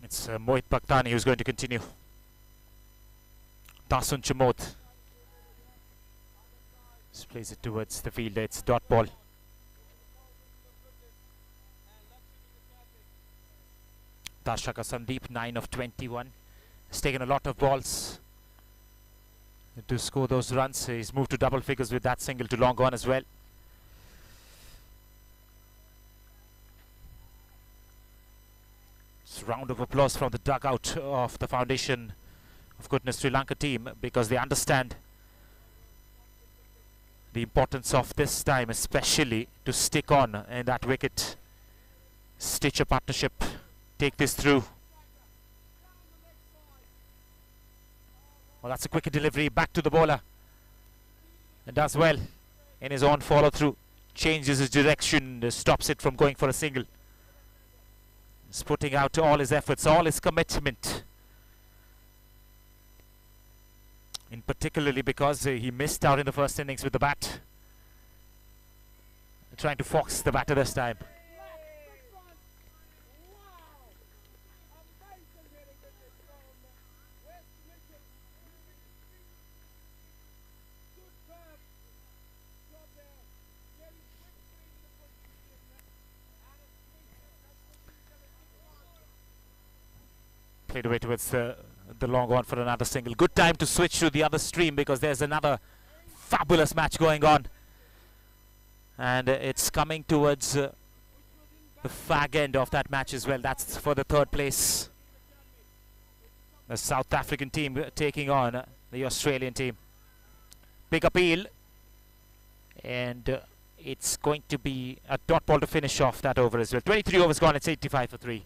It's Mohit Bhaktani who's going to continue. Dasun Chamod just plays it towards the fielder. It's dot ball. Darshaka Sandeep, 9 of 21. He's taken a lot of balls to score those runs. He's moved to double figures with that single to long on as well. Round of applause from the dugout of the Foundation of Goodness Sri Lanka team, because they understand the importance of this time, especially to stick on in that wicket, stitch a partnership, take this through. Well, that's a quicker delivery back to the bowler, and does well in his own follow through, changes his direction, stops it from going for a single. He's putting out all his efforts, all his commitment. In particularly because he missed out in the first innings with the bat. Trying to fox the batter this time. Played away towards the long on for another single. Good time to switch to the other stream, because there's another fabulous match going on. And it's coming towards the fag end of that match as well. That's for the 3rd place. The South African team taking on the Australian team. Big appeal. And it's going to be a dot ball to finish off that over as well. 23 overs gone. It's 85 for 3.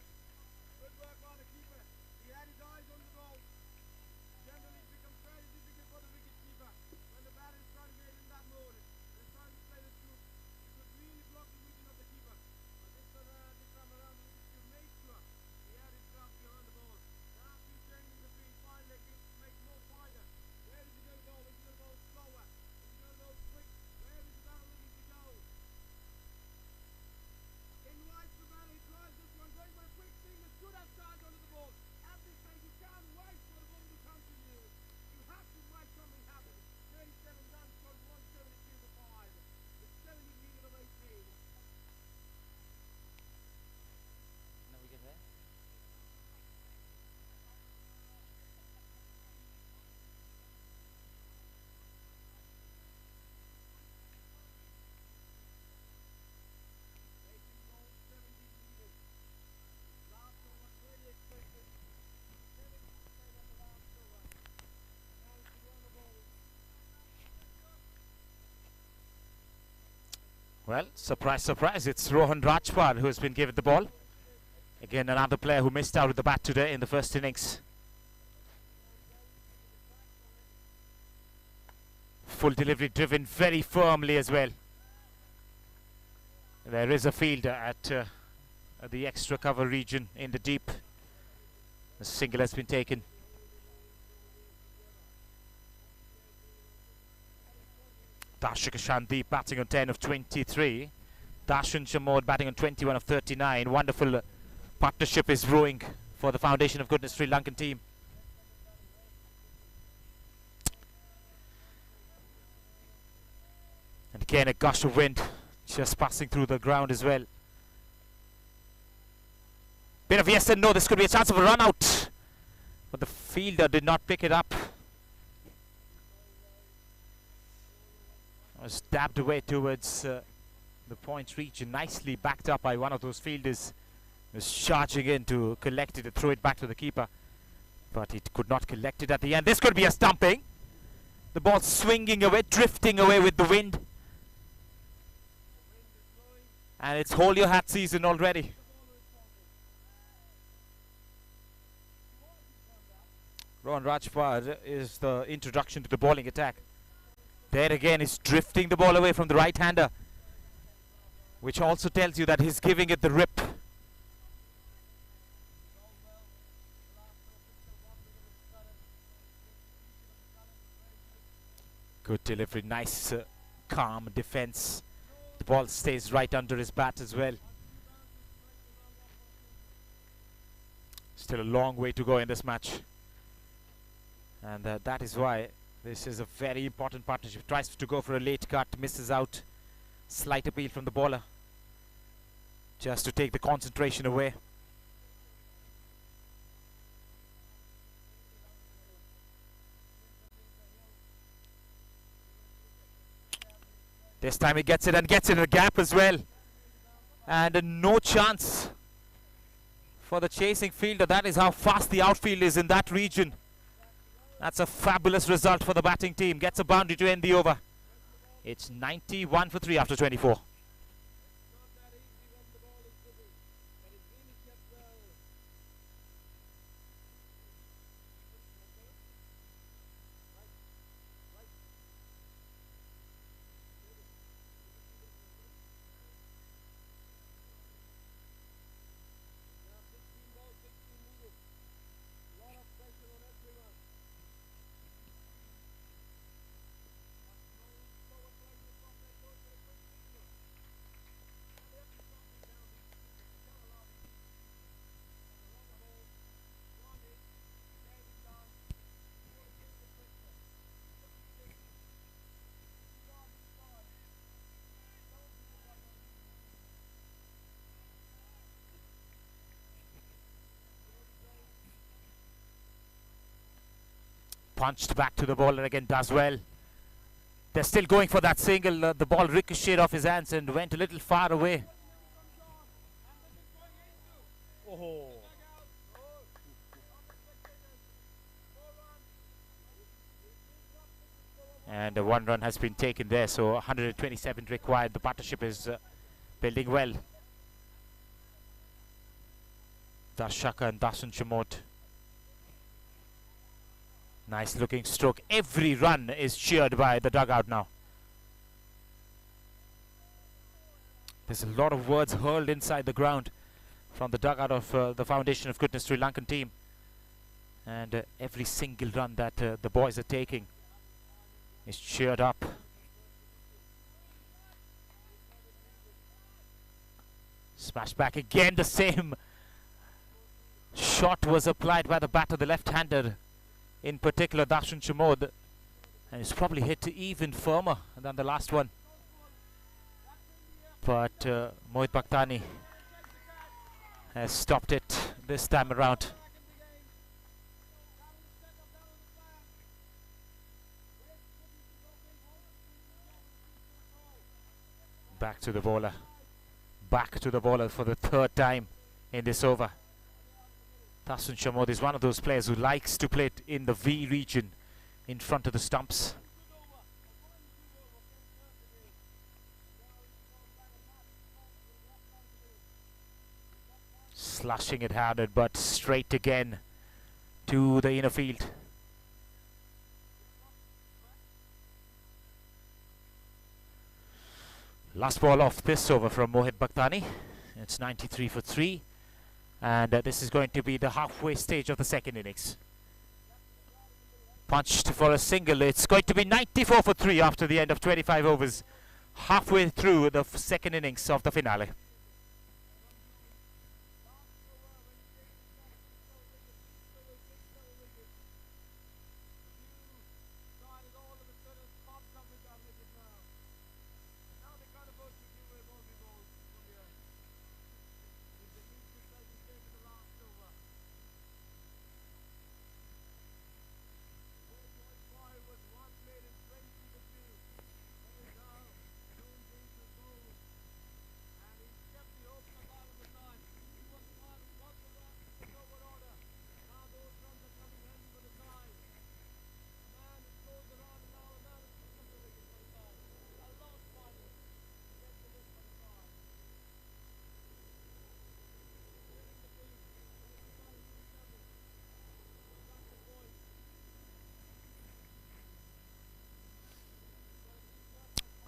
Well, surprise, surprise, it's Rohan Rajpal who has been given the ball. Again, another player who missed out with the bat today in the first innings. Full delivery driven very firmly as well. There is a fielder at the extra cover region in the deep. A single has been taken. Darshika Shandeep batting on 10 of 23. Darshan Shamod batting on 21 of 39. Wonderful partnership is brewing for the Foundation of Goodness Sri Lankan team. And again a gush of wind just passing through the ground as well. Bit of yes and no, this could be a chance of a run out. But the fielder did not pick it up. Was dabbed away towards the point region, nicely backed up by one of those fielders. Was charging in to collect it and throw it back to the keeper, but it could not collect it at the end. This could be a stumping. The ball swinging away, drifting away with the wind, and it's hold your hat season already. Rohan Rajpal is the introduction to the bowling attack. There again is drifting the ball away from the right-hander, which also tells you that he's giving it the rip. Good delivery, nice calm defense. The ball stays right under his bat as well. Still a long way to go in this match. And that is why this is a very important partnership. Tries to go for a late cut, misses out. Slight appeal from the bowler, just to take the concentration away. This time he gets it, and gets it in a gap as well. And no chance for the chasing fielder. That is how fast the outfield is in that region. That's a fabulous result for the batting team. Gets a boundary to end the over. It's 91 for 3 after 24. Punched back to the bowler again, does well. They're still going for that single. The ball ricocheted off his hands and went a little far away. Oh. And one run has been taken there, so 127 required. The partnership is building well. Darshaka and Darshan Shamod. Nice looking stroke. Every run is cheered by the dugout now. There's a lot of words hurled inside the ground from the dugout of the Foundation of Goodness Sri Lankan team. And every single run that the boys are taking is cheered up. Smash back again. The same shot was applied by the batter, the left-hander, in particular Darshan Shamod, and it's probably hit even firmer than the last one. But Mohit Bhaktani has stopped it this time around. Back to the bowler. Back to the bowler for the third time in this over. Darshan Shamod is one of those players who likes to play it in the V region in front of the stumps. Flushing it hard, but straight again to the inner field. Last ball of this over from Mohit Bhaktani. It's 93 for 3. And this is going to be the halfway stage of the second innings. Punched for a single. It's going to be 94 for 3 after the end of 25 overs. Halfway through the second innings of the finale.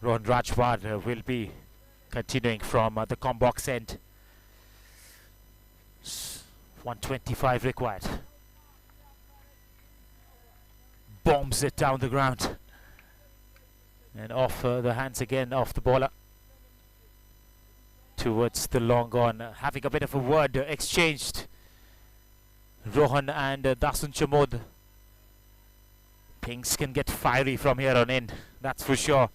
Rohan Rajwar will be continuing from the Combox end. 125 required. Bombs it down the ground. And off the hands again of the bowler. Towards the long on. Having a bit of a word exchanged. Rohan and Dasun Chamod. Things can get fiery from here on in. That's for sure.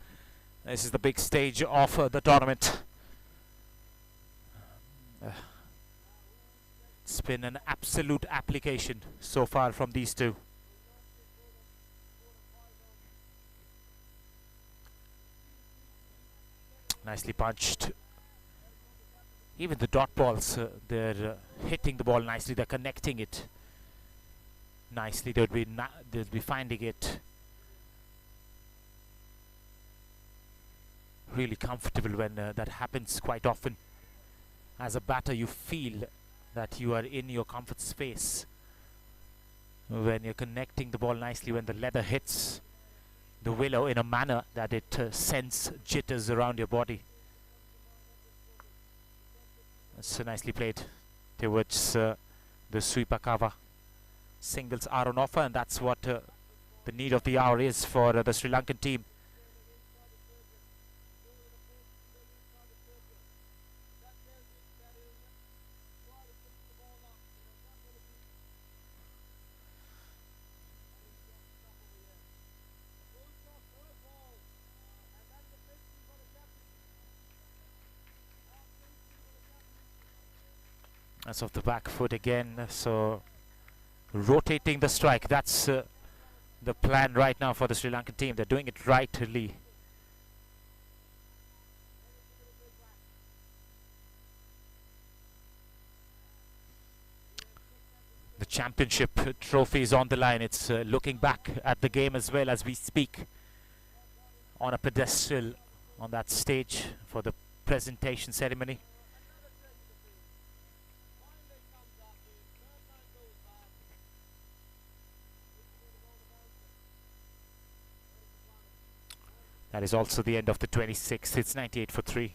This is the big stage of the tournament. It's been an absolute application so far from these two. Nicely punched. Even the dot balls, they're hitting the ball nicely. They're connecting it nicely. They'll be finding it really comfortable when that happens quite often. As a batter, you feel that you are in your comfort space when you're connecting the ball nicely, when the leather hits the willow in a manner that it sends jitters around your body. That's nicely played towards the sweeper cover. Singles are on offer, and that's what the need of the hour is for the Sri Lankan team. That's off the back foot again, so rotating the strike, that's the plan right now for the Sri Lankan team. They're doing it rightly. The championship trophy is on the line. It's looking back at the game as well as we speak on a pedestal on that stage for the presentation ceremony. That is also the end of the 26th. It's 98 for 3.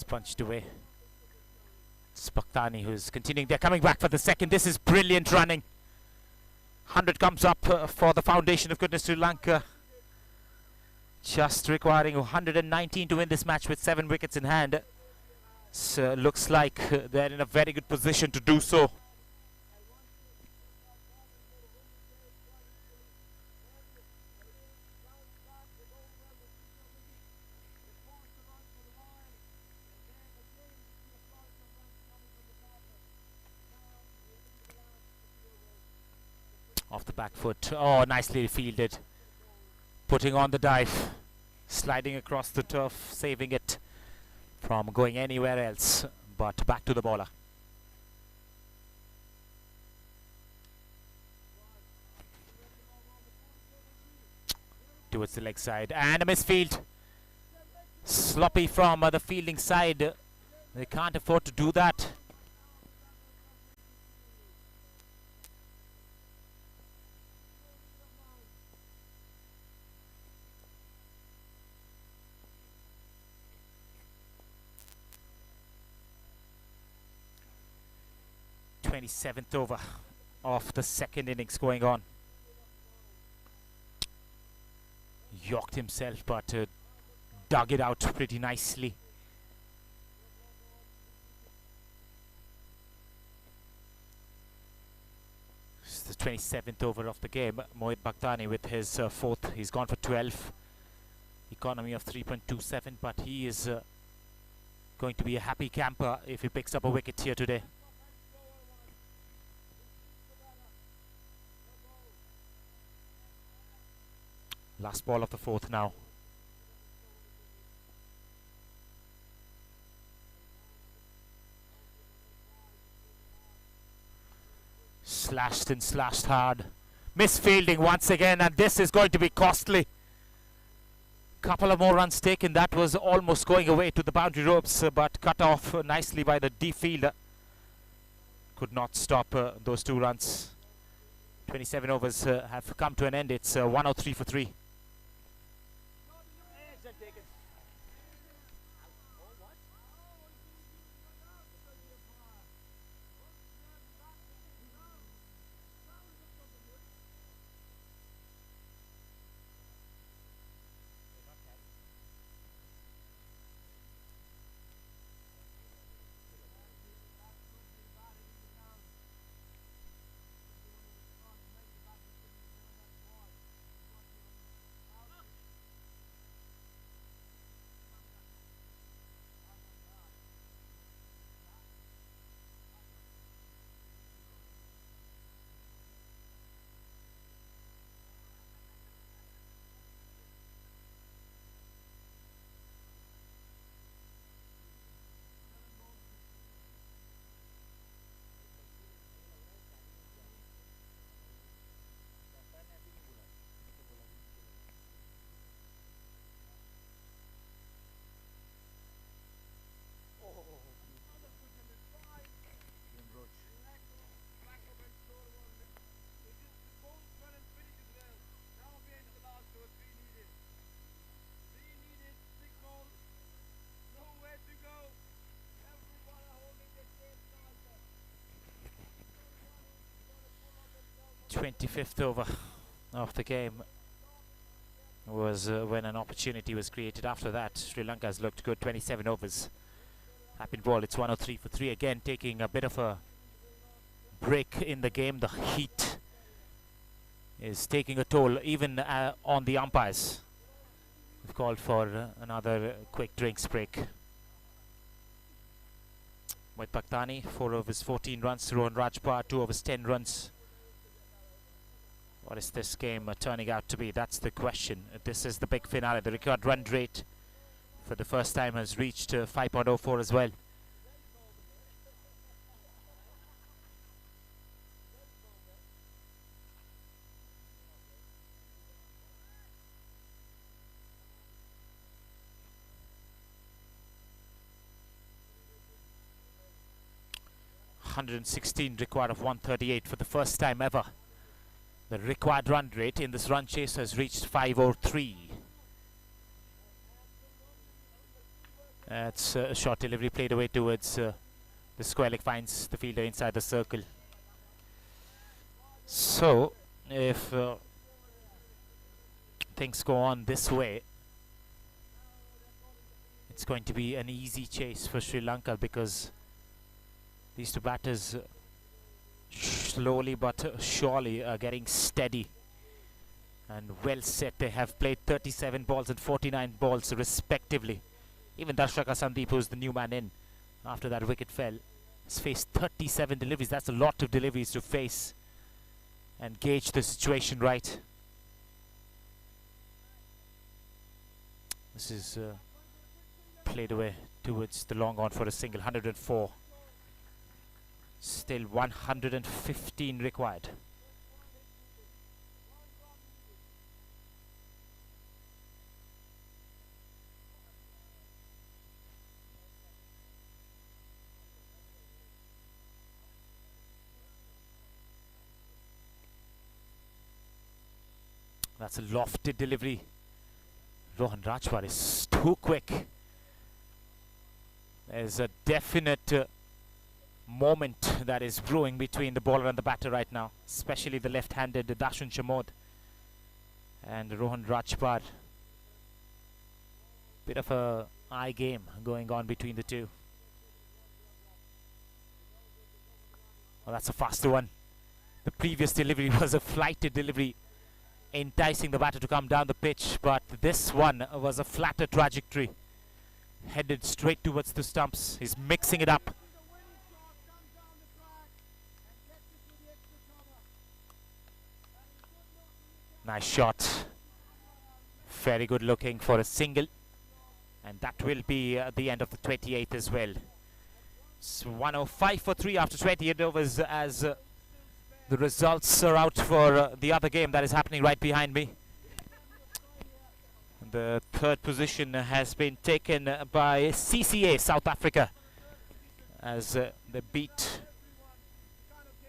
Punched away. It's Bhaktani who's continuing. They're coming back for the second. This is brilliant running. 100 comes up for the Foundation of Goodness Sri Lanka. Just requiring 119 to win this match with 7 wickets in hand. So looks like they're in a very good position to do so. Off the back foot. Oh, nicely fielded. Putting on the dive. Sliding across the turf, saving it from going anywhere else. But back to the bowler. Towards the leg side. And a misfield. Sloppy from the fielding side. They can't afford to do that. Seventh over of the second innings going on. Yorked himself, but dug it out pretty nicely. It's the 27th over of the game. Mohit Bhaktani with his fourth. He's gone for 12. Economy of 3.27, but he is going to be a happy camper if he picks up a wicket here today. Last ball of the fourth now. Slashed and slashed hard. Misfielding once again, and this is going to be costly. Couple of more runs taken. That was almost going away to the boundary ropes, but cut off nicely by the D fielder. Could not stop those 2 runs. 27 overs have come to an end. It's 103 for 3. Twenty-fifth over of the game was when an opportunity was created. After that, Sri Lanka has looked good. 27 overs have been bowled. It's 103 for 3 again, taking a bit of a break in the game. The heat is taking a toll even on the umpires. We've called for another quick drinks break. Mohit Bhaktani, 4 overs 14 runs. Rohan Rajpar, 2 overs 10 runs. What is this game turning out to be? That's the question. This is the big finale. The record run rate for the first time has reached 5.04 as well. .116 required of 138 for the first time ever. The required run rate in this run chase has reached 503. That's a short delivery played away towards The square leg finds the fielder inside the circle. So, if things go on this way, it's going to be an easy chase for Sri Lanka, because these two batters slowly but surely are getting steady and well set. They have played 37 balls and 49 balls respectively. Even Darshaka Sandeep, who's the new man in after that wicket fell, has faced 37 deliveries. That's a lot of deliveries to face and gauge the situation right. This is played away towards the long on for a single. 104. Still 115 required. That's a lofted delivery. Rohan Rajpal is too quick. There's a definite moment that is brewing between the bowler and the batter right now, especially the left-handed Dashun Chamod and Rohan Rajpal. Bit of a eye game going on between the two. Well, that's a faster one. The previous delivery was a flighted delivery, enticing the batter to come down the pitch, but this one was a flatter trajectory, headed straight towards the stumps. He's mixing it up. Nice shot. Very good looking for a single, and that will be the end of the 28th as well. It's 105 for 3 after 28 overs, as the results are out for the other game that is happening right behind me. The third position has been taken by CCA South Africa, as they beat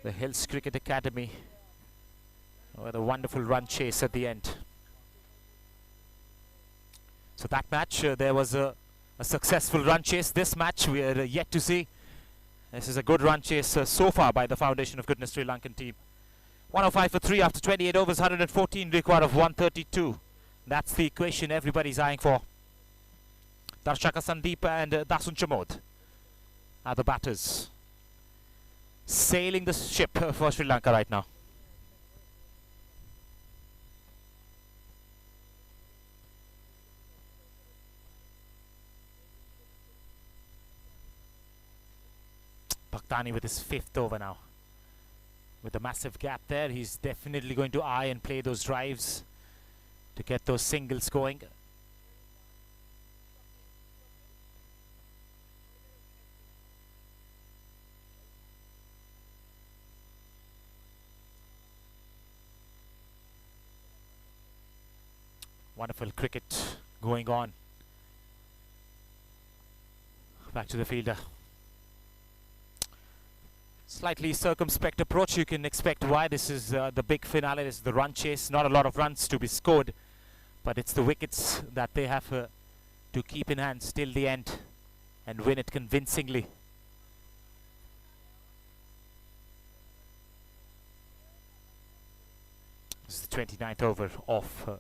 the Hills Cricket Academy with a wonderful run chase at the end. So that match, there was a successful run chase. This match we are yet to see. This is a good run chase so far by the Foundation of Goodness Sri Lankan team. 105 for 3 after 28 overs, 114 required of 132. That's the equation everybody's eyeing for. Darshaka Sandeep and Dasun Chamod are the batters, sailing the ship for Sri Lanka right now. Bhaktani with his 5th over now. With a massive gap there, he's definitely going to eye and play those drives to get those singles going. Wonderful cricket going on. Back to the fielder. Slightly circumspect approach. You can expect why. This is the big finale. This is the run chase. Not a lot of runs to be scored, but it's the wickets that they have to keep in hand till the end and win it convincingly. This is the 29th over of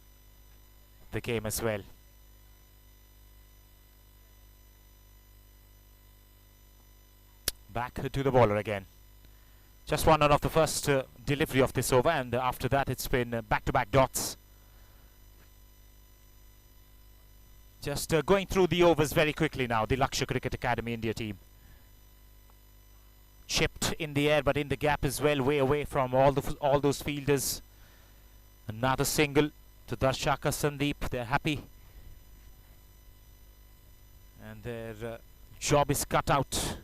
the game as well. Back to the bowler again. Just one out of the first delivery of this over, and after that it's been back-to-back dots. Just going through the overs very quickly now, the Lakshya Cricket Academy India team. Chipped in the air, but in the gap as well, way away from all those fielders. Another single to Darshaka Sandeep. They're happy, and their job is cut out.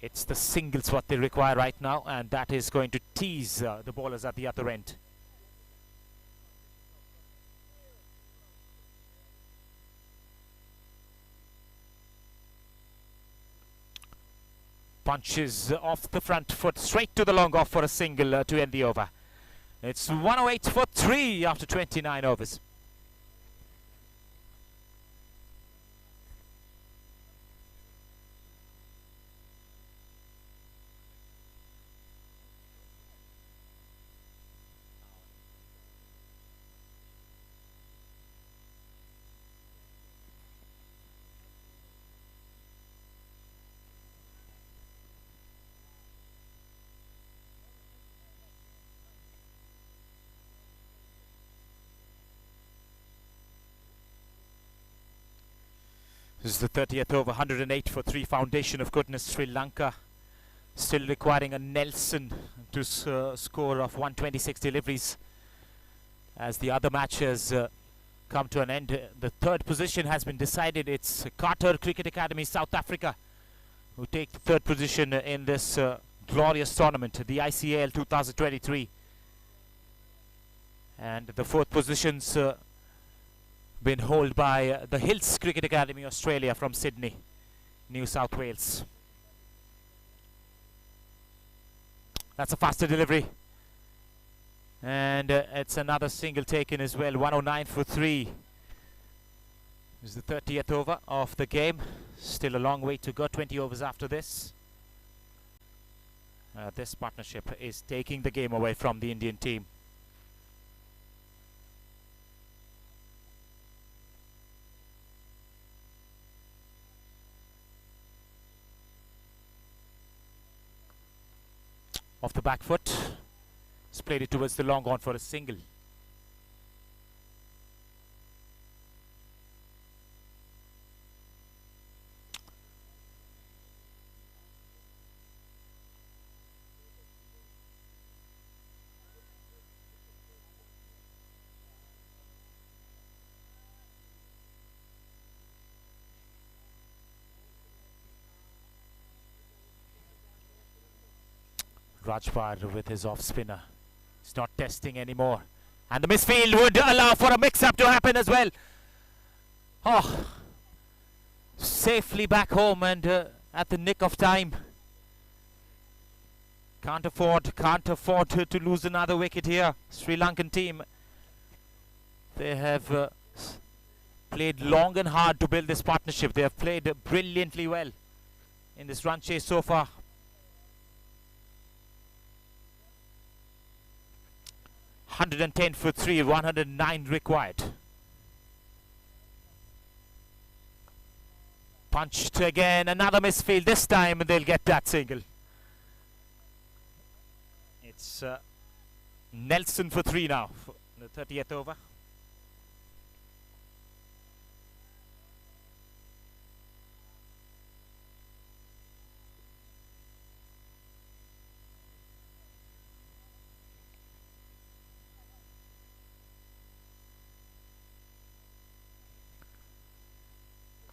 It's the singles what they require right now, and that is going to tease the bowlers at the other end. Punches off the front foot straight to the long off for a single to end the over. It's 108 for 3 after 29 overs. This is the 30th over, 108 for 3. Foundation of Goodness, Sri Lanka. Still requiring a Nelson to score of 126 deliveries. As the other match has come to an end, the third position has been decided. It's Carter Cricket Academy, South Africa, who take the third position in this glorious tournament, the ICAL 2023. And the fourth position's been held by the Hills Cricket Academy, Australia, from Sydney, New South Wales. That's a faster delivery. And it's another single taken as well, 109 for 3. This is the 30th over of the game. Still a long way to go, 20 overs after this. This partnership is taking the game away from the Indian team. Off the back foot, he's played it towards the long on for a single. Rajpal with his off spinner. He's not testing anymore. And the misfield would allow for a mix-up to happen as well. Oh, safely back home and at the nick of time. Can't afford to lose another wicket here. Sri Lankan team, they have played long and hard to build this partnership. They have played brilliantly well in this run chase so far. 110 for 3, 109 required. Punched again, another misfield. This time they'll get that single. It's Nelson for 3 now, for the 30th over.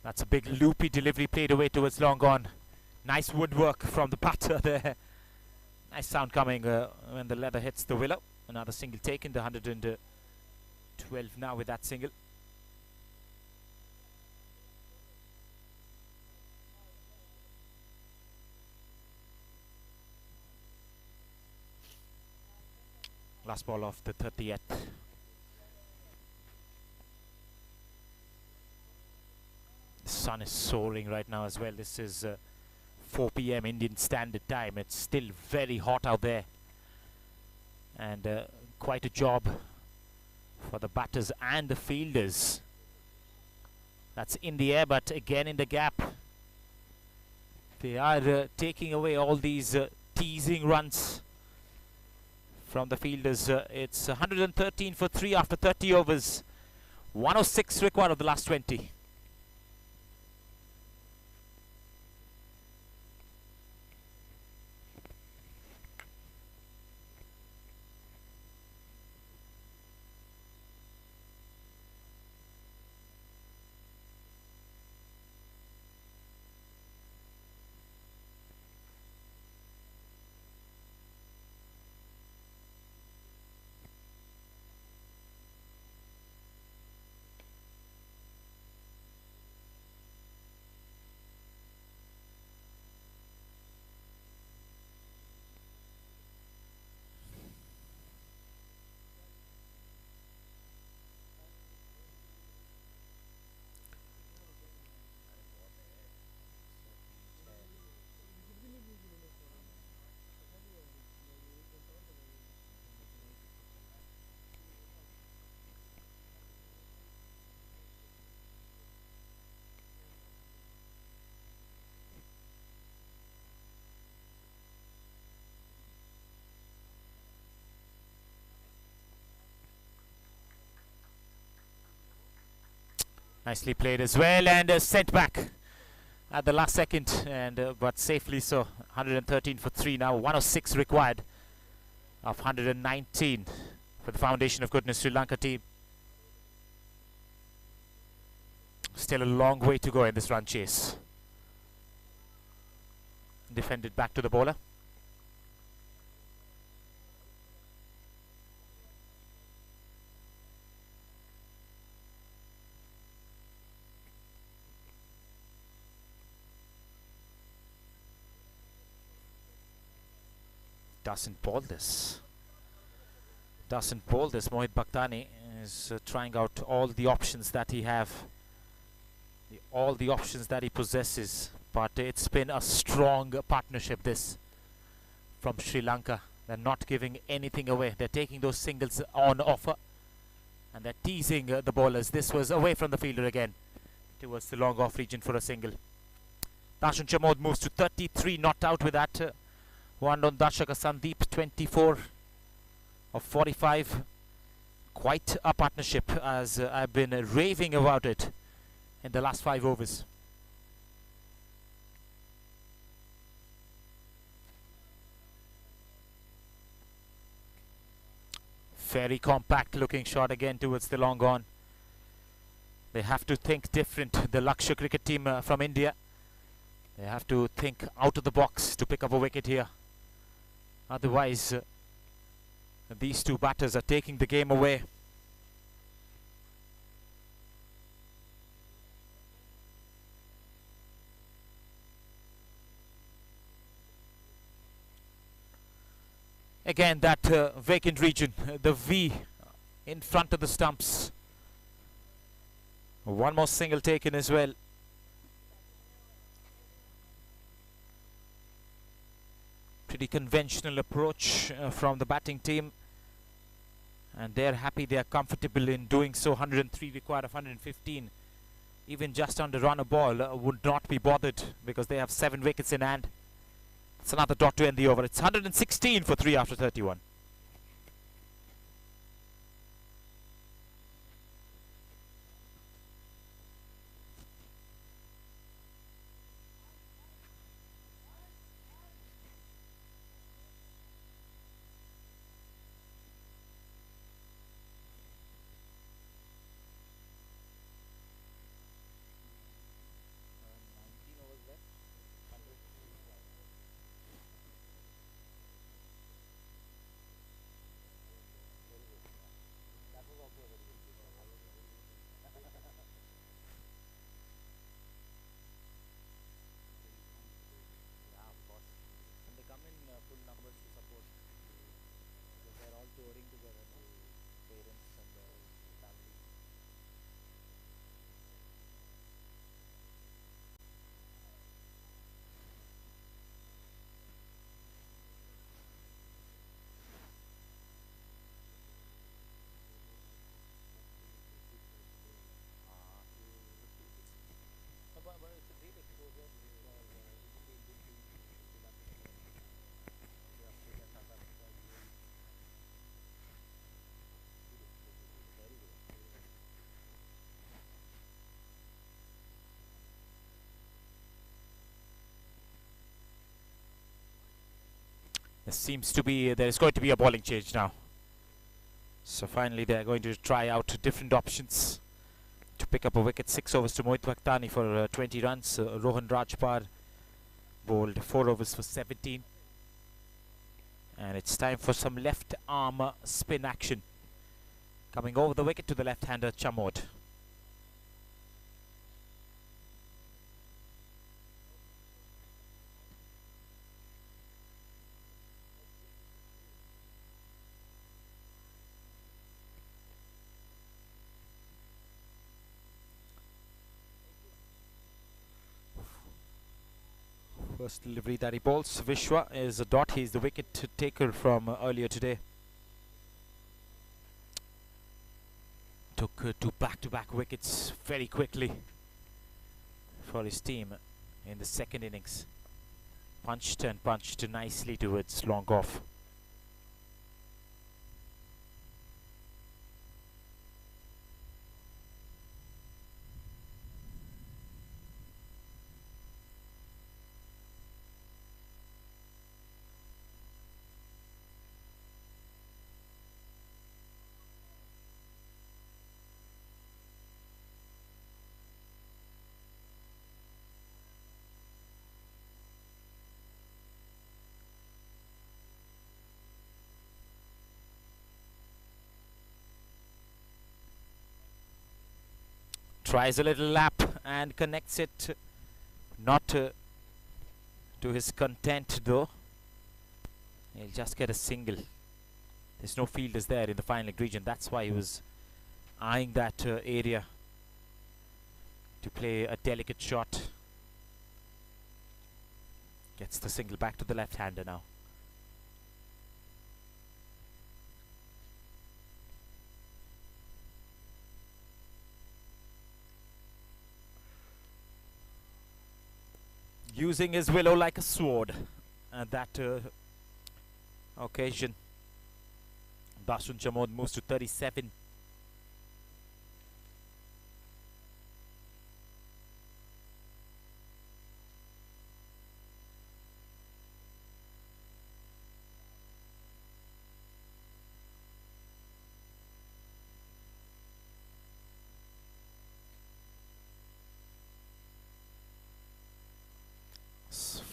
That's a big loopy delivery played away towards long on. Nice woodwork from the batter there. Nice sound coming when the leather hits the willow. Another single taken, the 112 now with that single. Last ball of the 30th. The sun is soaring right now as well. This is 4 p.m. Indian Standard Time. It's still very hot out there. And quite a job for the batters and the fielders. That's in the air, but again in the gap. They are taking away all these teasing runs from the fielders. It's 113 for 3 after 30 overs. 106 required of the last 20. Nicely played as well, and sent back at the last second, and but safely so. 113 for 3 now. 106 required of 119 for the Foundation of Goodness Sri Lanka team. Still a long way to go in this run chase. Defended back to the bowler. Doesn't bowl this. Mohit Bhaktani is trying out all the options that he all the options that he possesses, but it's been a strong partnership this from Sri Lanka. They're not giving anything away. They're taking those singles on offer, and they're teasing the bowlers. This was away from the fielder again towards the long off region for a single. Darshan Chamod moves to 33, not out with that. One on Darshaka Sandeep, 24 of 45. Quite a partnership, as I've been raving about it in the last 5 overs. Very compact looking shot again towards the long on. They have to think different, the Lakshya cricket team from India. They have to think out of the box to pick up a wicket here. Otherwise, these two batters are taking the game away. Again, that vacant region, the V in front of the stumps. One more single taken as well. Pretty conventional approach from the batting team, and they're happy, they're comfortable in doing so. 103 required of 115. Even just under run a ball would not be bothered, because they have 7 wickets in hand. It's another dot to end the over. It's 116 for 3 after 31. There's going to be a bowling change now. So finally they're going to try out different options to pick up a wicket. 6 overs to Mohit Bhaktani for 20 runs. Rohan Rajpar bowled 4 overs for 17. And it's time for some left arm spin action. Coming over the wicket to the left-hander Chamod. First delivery that he bowls, Vishwa, is a dot. He's the wicket taker from earlier today. Took 2 back-to-back wickets very quickly for his team in the second innings. Punched and punched nicely towards long off. Tries a little lap and connects it. Not to his content though. He'll just get a single. There's no fielders there in the final leg region. That's why he was eyeing that area to play a delicate shot. Gets the single back to the left-hander now. Using his willow like a sword at that occasion. Dasun Chamod moves to 37.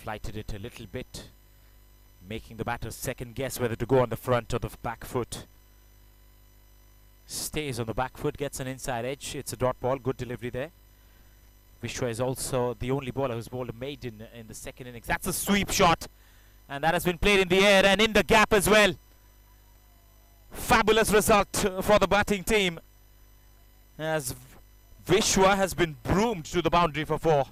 Flighted it a little bit, making the batter second guess whether to go on the front or the back foot. Stays on the back foot, gets an inside edge. It's a dot ball, good delivery there. Vishwa is also the only bowler who's bowled a maiden in the second innings. That's a sweep shot, and that has been played in the air and in the gap as well. Fabulous result for the batting team, as Vishwa has been broomed to the boundary for 4.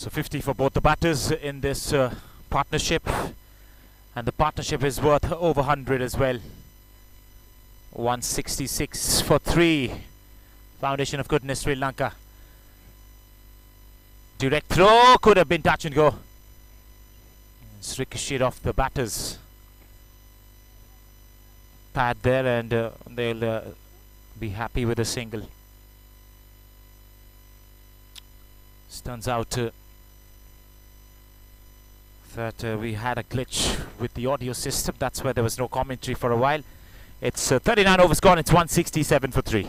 So 50 for both the batters in this partnership, and the partnership is worth over 100 as well. 166 for 3. Foundation of Goodness, Sri Lanka. Direct throw, could have been touch and go. It's ricocheted off the batters pad there, and they'll be happy with a single. This turns out that we had a glitch with the audio system. That's where there was no commentary for a while. It's 39 overs gone. It's 167 for 3.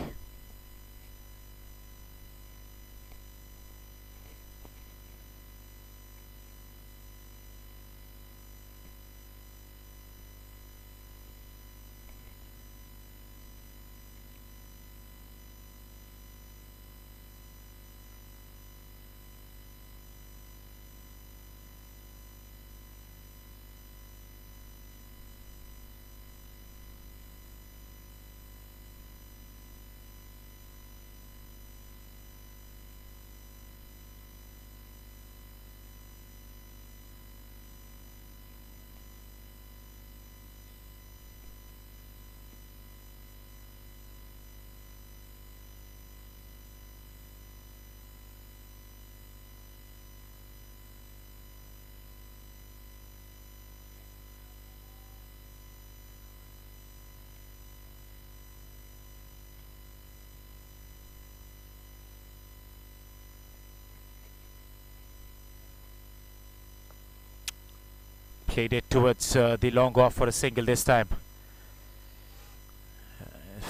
Played it towards the long off for a single this time.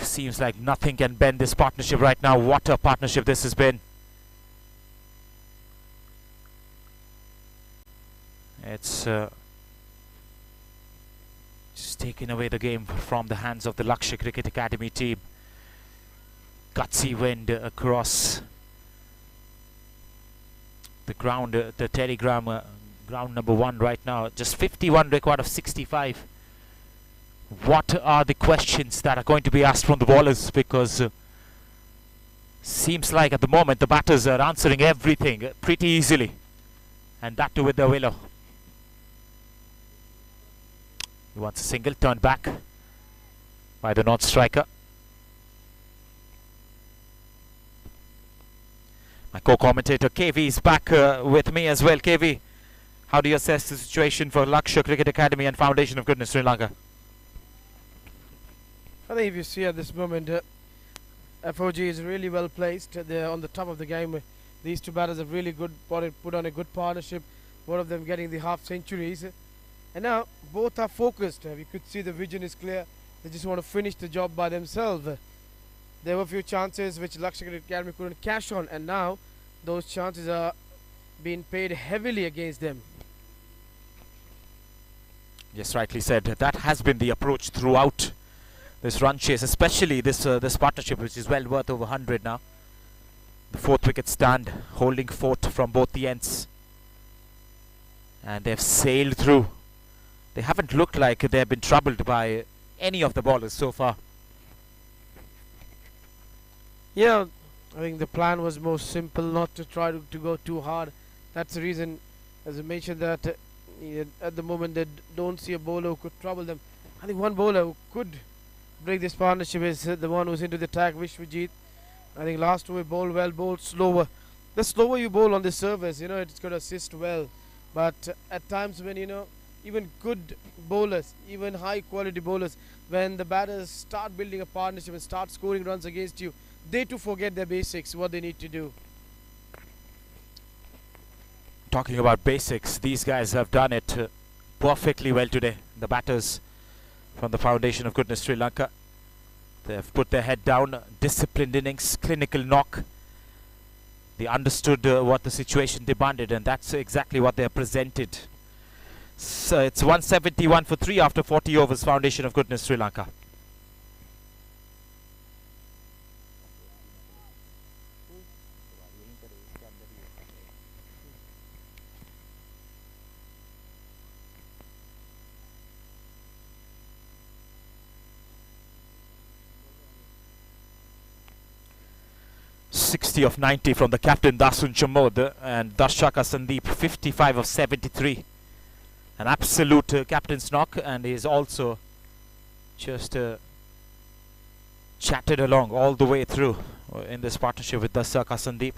Seems like nothing can bend this partnership right now. What a partnership this has been. It's just taking away the game from the hands of the Lakshya Cricket Academy team. Gutsy wind across the ground, the Terry-01 ground number 1 right now. Just 51 record of 65. What are the questions that are going to be asked from the bowlers? Because seems like at the moment the batters are answering everything pretty easily, and that too with the willow. He wants a single, turned back by the North striker. My co-commentator KV is back with me as well. KV, how do you assess the situation for Lakshya Cricket Academy and Foundation of Goodness, Sri Lanka? I think if you see at this moment, FOG is really well placed. They're on the top of the game. These two batters have really put on a good partnership. One of them getting the half centuries. And now both are focused. You could see the vision is clear. They just want to finish the job by themselves. There were a few chances which Lakshya Cricket Academy couldn't cash on, and now those chances are being paid heavily against them. Yes, rightly said. That has been the approach throughout this run chase, especially this partnership, which is well worth over 100 now. The 4th wicket stand, holding fort from both the ends, and they've sailed through. They haven't looked like they've been troubled by any of the bowlers so far. Yeah, I think the plan was more simple, not to try to go too hard. That's the reason, as I mentioned, that at the moment they don't see a bowler who could trouble them. I think one bowler who could break this partnership is the one who's into the attack, Vishwajit. I think last over bowled well, bowled slower. The slower you bowl on the surface, it's going to assist well. But at times when, even good bowlers, even high quality bowlers, when the batters start building a partnership and start scoring runs against you, they too forget their basics, what they need to do. Talking about basics, these guys have done it perfectly well today. The batters from the Foundation of Goodness, Sri Lanka. They have put their head down, disciplined innings, clinical knock. They understood what the situation demanded, and that's exactly what they have presented. So it's 171 for 3 after 40 overs, Foundation of Goodness, Sri Lanka. 60 of 90 from the captain Dasun Chamod, and Darshaka Sandeep 55 of 73. An absolute captain's knock, and he's also just chatted along all the way through in this partnership with Darshaka Sandeep,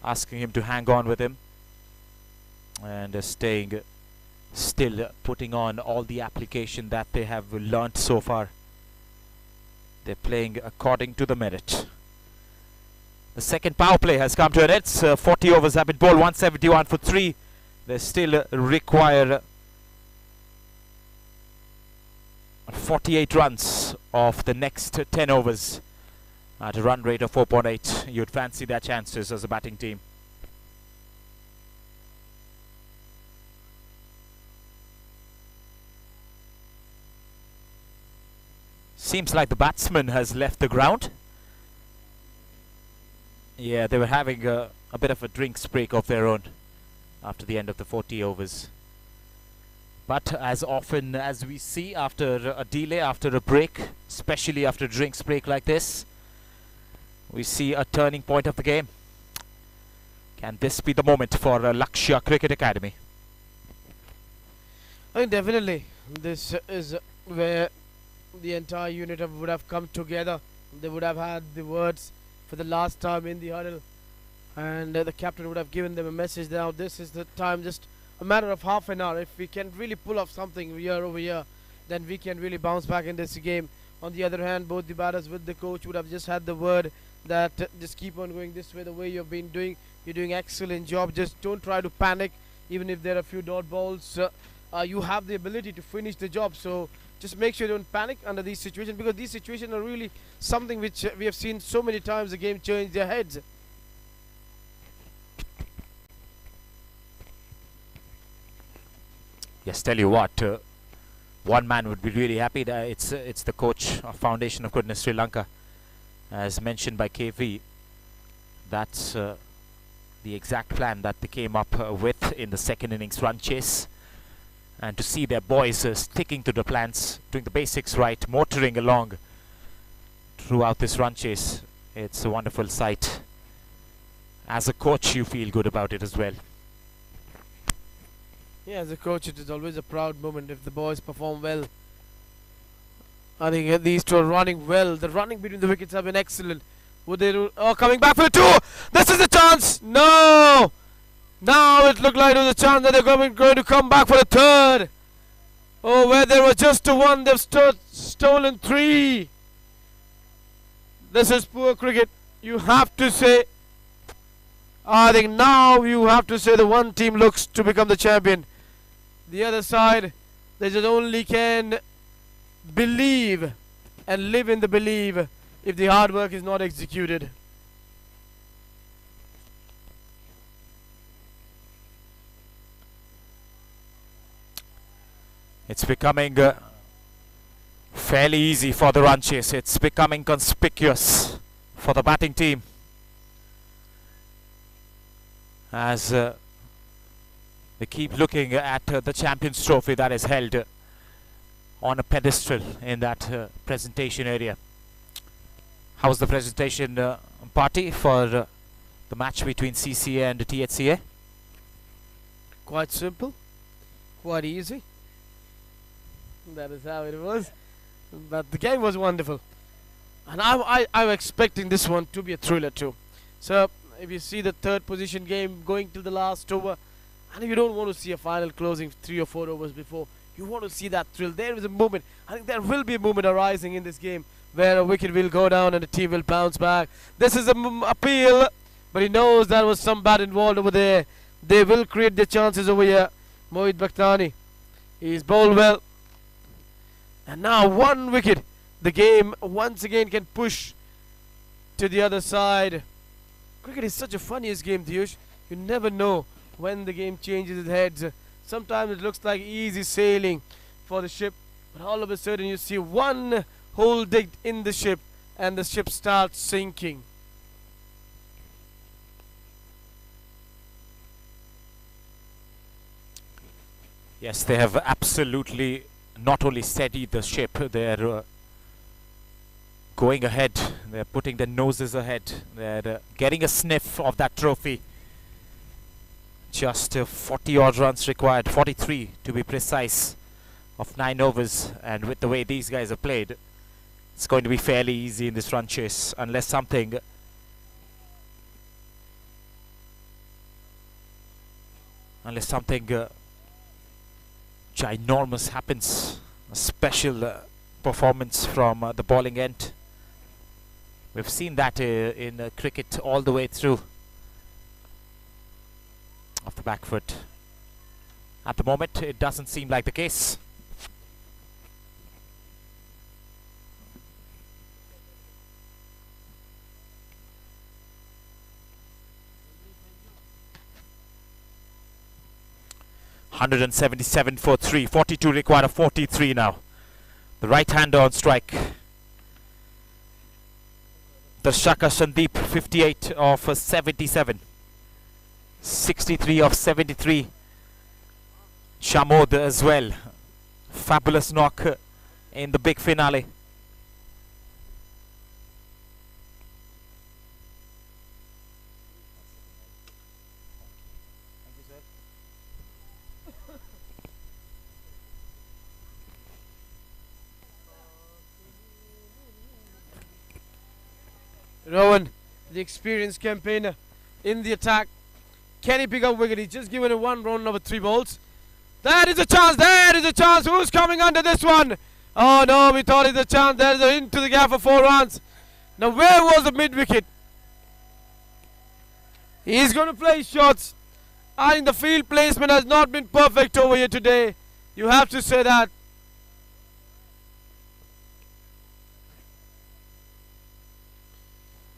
asking him to hang on with him and staying still, putting on all the application that they have learnt so far. They're playing according to the merit. The second power play has come to an end. 40 overs have been bowled, 171 for 3. They still require 48 runs of the next 10 overs at a run rate of 4.8. You'd fancy their chances as a batting team. Seems like the batsman has left the ground. Yeah, they were having a bit of a drinks break of their own after the end of the 40 overs. But as often as we see after a delay, after a break, especially after a drinks break like this, we see a turning point of the game. Can this be the moment for Lakshya Cricket Academy? I think definitely this is where the entire unit would have come together. They would have had the words for the last time in the huddle, and the captain would have given them a message. Now this is the time, just a matter of half an hour. If we can really pull off something year over year, then we can really bounce back in this game. On the other hand, both the batters with the coach would have just had the word that just keep on going this way, the way you've been doing. You're doing excellent job. Just don't try to panic, even if there are a few dot balls. You have the ability to finish the job, so just make sure you don't panic under these situations, because these situations are really something which we have seen so many times the game change their heads. Yes, tell you what, one man would be really happy. That it's the coach of Foundation of Goodness Sri Lanka, as mentioned by KV. That's the exact plan that they came up with in the second innings run chase. And to see their boys sticking to the plans, doing the basics right, motoring along throughout this run chase, it's a wonderful sight. As a coach, you feel good about it as well. Yeah, as a coach, it is always a proud moment if the boys perform well. I think these two are running well. The running between the wickets have been excellent. Would they do? Oh, coming back for the two! This is the chance! No! Now it looked like there was a chance that they're going to come back for a third. Oh, where there was just a one, they've stolen 3. This is poor cricket. You have to say. I think now you have to say the one team looks to become the champion. The other side, they just only can believe and live in the belief if the hard work is not executed. It's becoming fairly easy for the run chase. It's becoming conspicuous for the batting team, as they keep looking at the Champions Trophy that is held on a pedestal in that presentation area. How was the presentation party for the match between CCA and the THCA? Quite simple, quite easy. That is how it was. But the game was wonderful. And I'm expecting this one to be a thriller too. So if you see the third position game going till the last over, and you don't want to see a final closing 3 or 4 overs before, you want to see that thrill. There is a moment, I think there will be a moment arising in this game where a wicket will go down and the team will bounce back. This is an appeal, but he knows there was some bat involved over there. They will create their chances over here. Mohit Bakhtani, he's bowled well. And now 1 wicket. The game once again can push to the other side. Cricket is such a funniest game, Piyush. You never know when the game changes its heads. Sometimes it looks like easy sailing for the ship, but all of a sudden you see 1 hole digged in the ship and the ship starts sinking. Yes, they have absolutely not only steadied the ship, they're going ahead. They're putting their noses ahead. They're getting a sniff of that trophy. Just 40 odd runs required, 43 to be precise, of 9 overs. And with the way these guys have played, it's going to be fairly easy in this run chase, unless something ginormous happens. A special performance from the bowling end. We've seen that in cricket all the way through. Off the back foot. At the moment, it doesn't seem like the case. $177 for 3. 42 required, 43 now. The right-hander on strike. Darshaka Sandeep, 58 of 77. 63 of 73. Shamod as well. Fabulous knock in the big finale. Rowan, the experienced campaigner in the attack. Can he pick up wicket? He's just given a 1 round over 3 balls. That is a chance. There is a chance. Who's coming under this one? Oh no, we thought it's a chance. There's a into the gap for 4 runs. Now where was the mid wicket? He's going to play shots. I think the field placement has not been perfect over here today. You have to say that.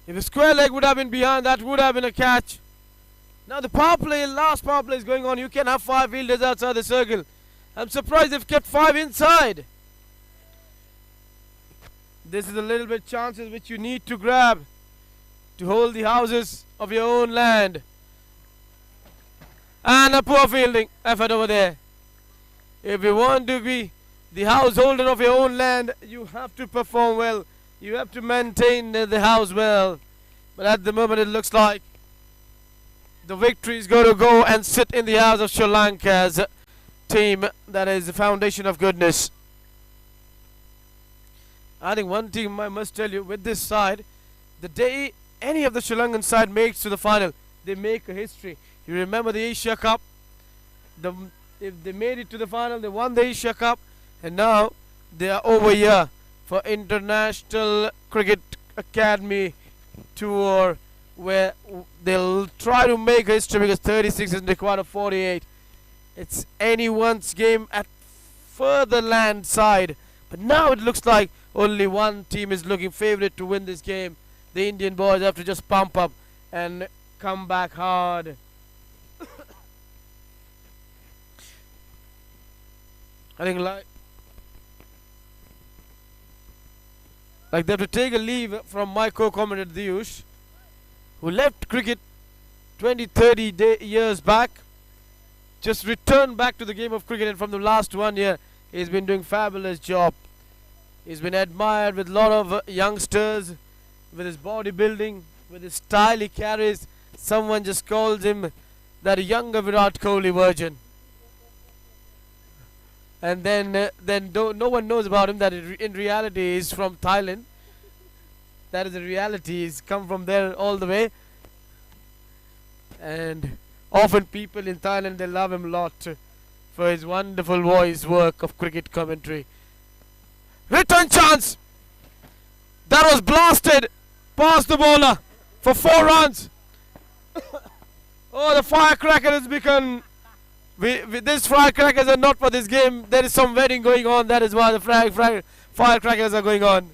If a square leg would have been behind, that would have been a catch. Now the power play, last power play is going on. You can have 5 fielders outside the circle. I'm surprised they've kept 5 inside. This is a little bit chances which you need to grab to hold the houses of your own land. And a poor fielding effort over there. If you want to be the householder of your own land, you have to perform well. You have to maintain the house well. But at the moment it looks like the victory is going to go and sit in the house of Sri Lanka's team. That is the foundation of goodness. I think one team I must tell you, with this side, the day any of the Sri Lankan side makes to the final, they make a history. You remember the Asia Cup? If they made it to the final, they won the Asia Cup. And now they are over here for International Cricket Academy Tour, where they'll try to make history because 36 is required of 48. It's anyone's game at further land side. But now it looks like only one team is looking favourite to win this game. The Indian boys have to just pump up and come back hard. I think like they have to take a leave from my co-commentator Diyush, who left cricket 20-30 years back, just returned back to the game of cricket, and from the last 1 year he's been doing fabulous job. He's been admired with a lot of youngsters, with his bodybuilding, with his style he carries. Someone just calls him that younger Virat Kohli version. And then no one knows about him that in reality he's from Thailand. That is the reality. He's come from there all the way. And often people in Thailand, they love him a lot for his wonderful voice work of cricket commentary. Return chance! That was blasted past the bowler for 4 runs. Oh, the firecracker has become... these firecrackers are not for this game. There is some wedding going on. That is why the firecrackers are going on.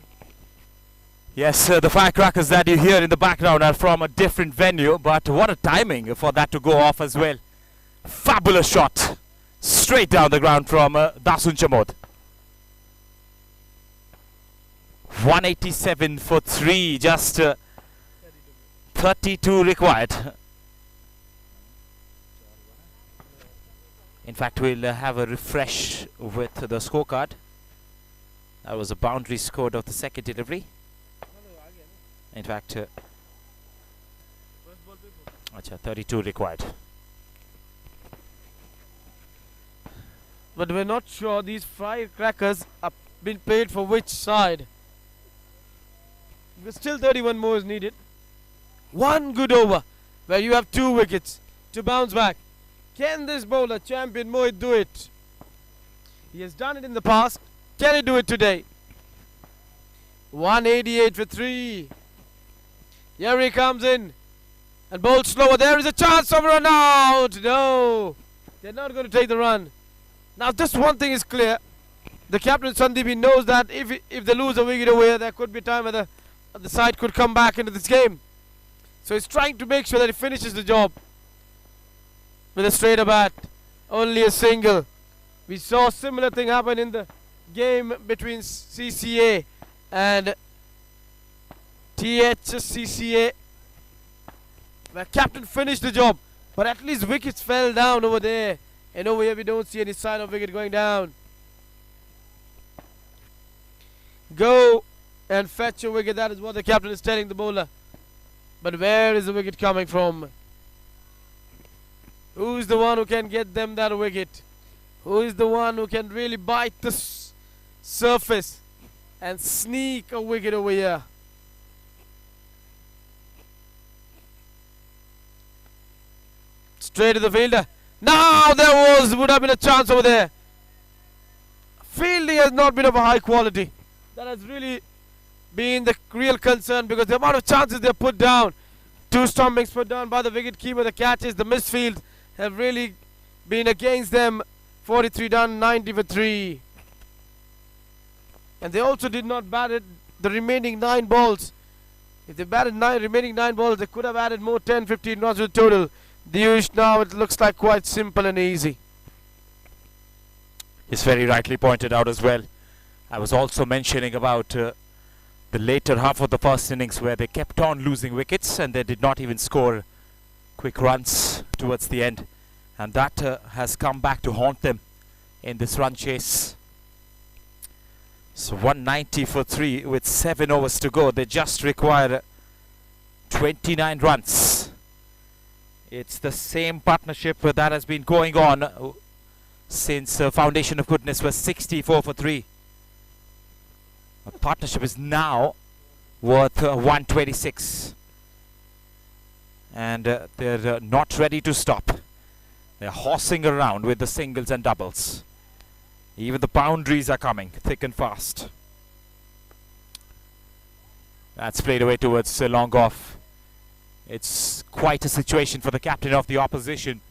Yes, the firecrackers that you hear in the background are from a different venue. But what a timing for that to go off as well. Fabulous shot. Straight down the ground from Dasun Chamod. 187 for 3. Just 32 required. In fact, we'll have a refresh with the scorecard. That was a boundary scored of the second delivery. In fact, 32 required. But we're not sure these firecrackers have been played for which side. But still 31 more is needed. One good over where you have 2 wickets to bounce back. Can this bowler, champion Mohit, do it? He has done it in the past. Can he do it today? 188 for 3. Here he comes in and bowls slower. There is a chance of a run out. No, they're not going to take the run. Now this one thing is clear. The captain Sandeep, he knows that if they lose a wicket away, there could be time where the side could come back into this game. So he's trying to make sure that he finishes the job with a straighter bat. Only a single. We saw a similar thing happen in the game between CCA and THCCA, where captain finished the job, but at least wickets fell down over there, and over here we don't see any sign of wicket going down. Go and fetch a wicket, that is what the captain is telling the bowler. But where is the wicket coming from? Who is the one who can get them that wicket? Who is the one who can really bite the surface and sneak a wicket over here? Straight to the fielder. Now there would have been a chance over there. Fielding has not been of a high quality. That has really been the real concern, because the amount of chances they put down, 2 stumpings put down by the wicket keeper, the catches, the misfield have really been against them. 43 done, 90 for 3. And they also did not bat it the remaining 9 balls. If they batted remaining 9 balls, they could have added more 10, 15 runs to the total. Diyush, now it looks like quite simple and easy. It's very rightly pointed out as well. I was also mentioning about the later half of the first innings where they kept on losing wickets and they did not even score quick runs towards the end. And that has come back to haunt them in this run chase. So 190 for 3 with 7 overs to go. They just require 29 runs. It's the same partnership that has been going on since Foundation of Goodness was 64 for 3. The partnership is now worth 126. And they're not ready to stop. They're horsing around with the singles and doubles. Even the boundaries are coming thick and fast. That's played away towards long off. It's quite a situation for the captain of the opposition,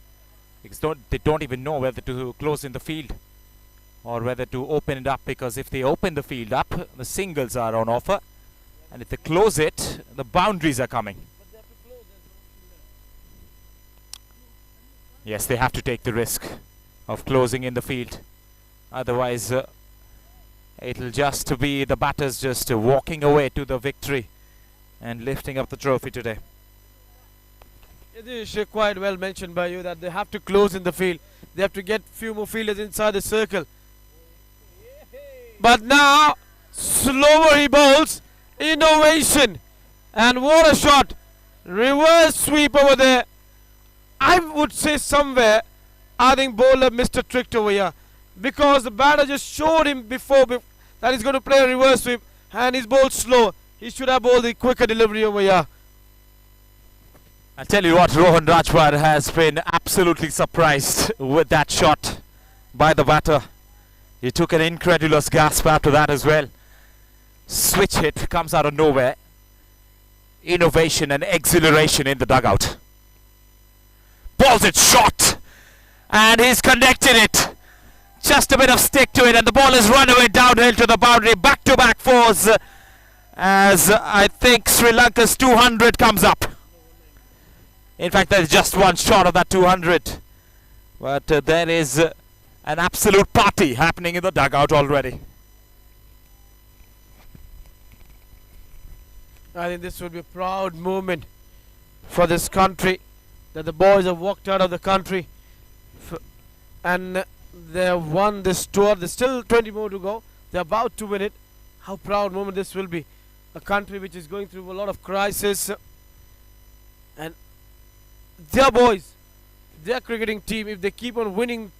because they don't even know whether to close in the field or whether to open it up, because if they open the field up, the singles are on offer, and if they close it, the boundaries are coming. Yes, they have to take the risk of closing in the field. Otherwise, it'll just be the batters just walking away to the victory and lifting up the trophy today. It is quite well mentioned by you that they have to close in the field. They have to get few more fielders inside the circle. But now, slower he bowls. Innovation. And what a shot. Reverse sweep over there. I would say somewhere, I think bowler missed a trick over here, because the batter just showed him before that he's going to play a reverse sweep, and he's bowled slow. He should have bowled the quicker delivery over here. I'll tell you what, Rohan Rajpal has been absolutely surprised with that shot by the batter. He took an incredulous gasp after that as well. Switch hit comes out of nowhere. Innovation and exhilaration in the dugout. Balls it short, and he's connected it. Just a bit of stick to it, and the ball has run away downhill to the boundary. Back-to-back fours as I think Sri Lanka's 200 comes up. In fact, there's just one shot of that 200. But there is an absolute party happening in the dugout already. I think this will be a proud moment for this country, that the boys have walked out of the country and they have won this tour. There's still 20 more to go. They're about to win it. How proud moment this will be a country which is going through a lot of crisis, and their boys, their cricketing team, if they keep on winning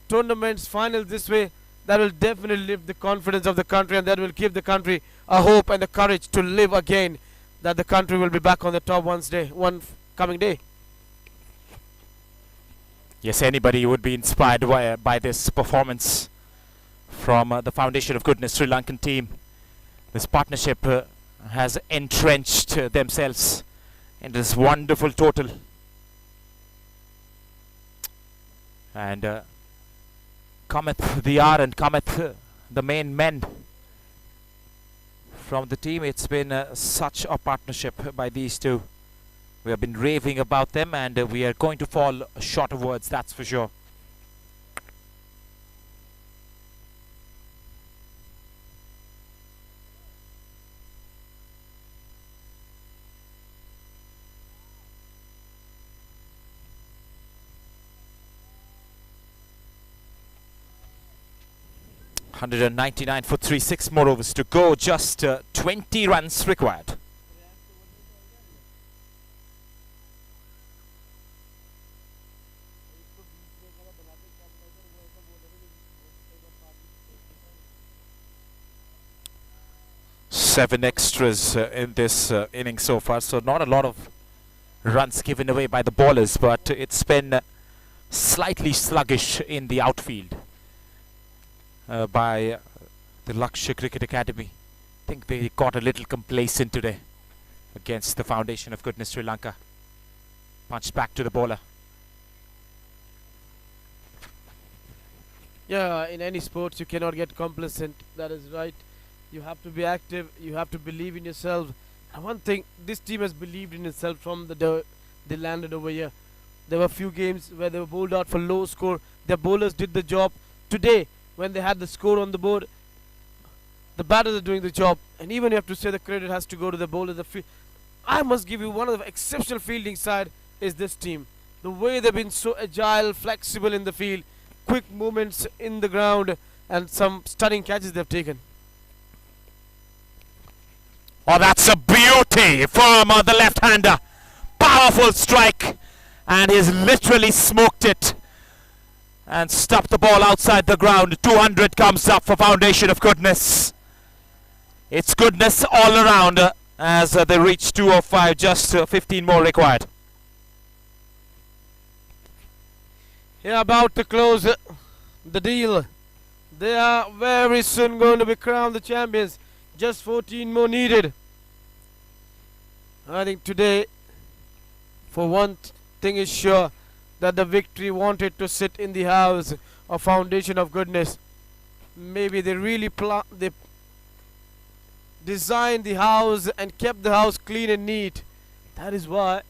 tournaments, finals this way, that will definitely lift the confidence of the country, and that will give the country a hope and the courage to live again, that the country will be back on the top one coming day. Yes, anybody would be inspired by this performance from the Foundation of Goodness Sri Lankan team. This partnership has entrenched themselves in this wonderful total. And cometh the hour and cometh the main men from the team. It's been such a partnership by these two. We have been raving about them, and we are going to fall short of words, that's for sure. (199 for 3, 6 more overs to go, just 20 runs required. Seven extras in this inning so far, so not a lot of runs given away by the bowlers, but it's been slightly sluggish in the outfield by the Lakshya Cricket Academy. I think they got a little complacent today against the Foundation of Goodness Sri Lanka. Punched back to the bowler. Yeah, in any sports you cannot get complacent, that is right. You have to be active, you have to believe in yourself. And one thing, this team has believed in itself from the day they landed over here. There were a few games where they were bowled out for low score. Their bowlers did the job. Today, when they had the score on the board, the batters are doing the job. And even you have to say the credit has to go to the bowlers. I must give you one of the exceptional fielding side is this team. The way they've been so agile, flexible in the field, quick movements in the ground, and some stunning catches they've taken. Oh, that's a beauty from the left-hander. Powerful strike. And he's literally smoked it and stopped the ball outside the ground. 200 comes up for Foundation of Goodness. It's goodness all around as they reach 205, just 15 more required. Yeah, about to close the deal. They are very soon going to be crowned the champions. Just 14 more needed. I think today, for one thing is sure, that the victory wanted to sit in the house of Foundation of Goodness. Maybe they really they designed the house and kept the house clean and neat. That is why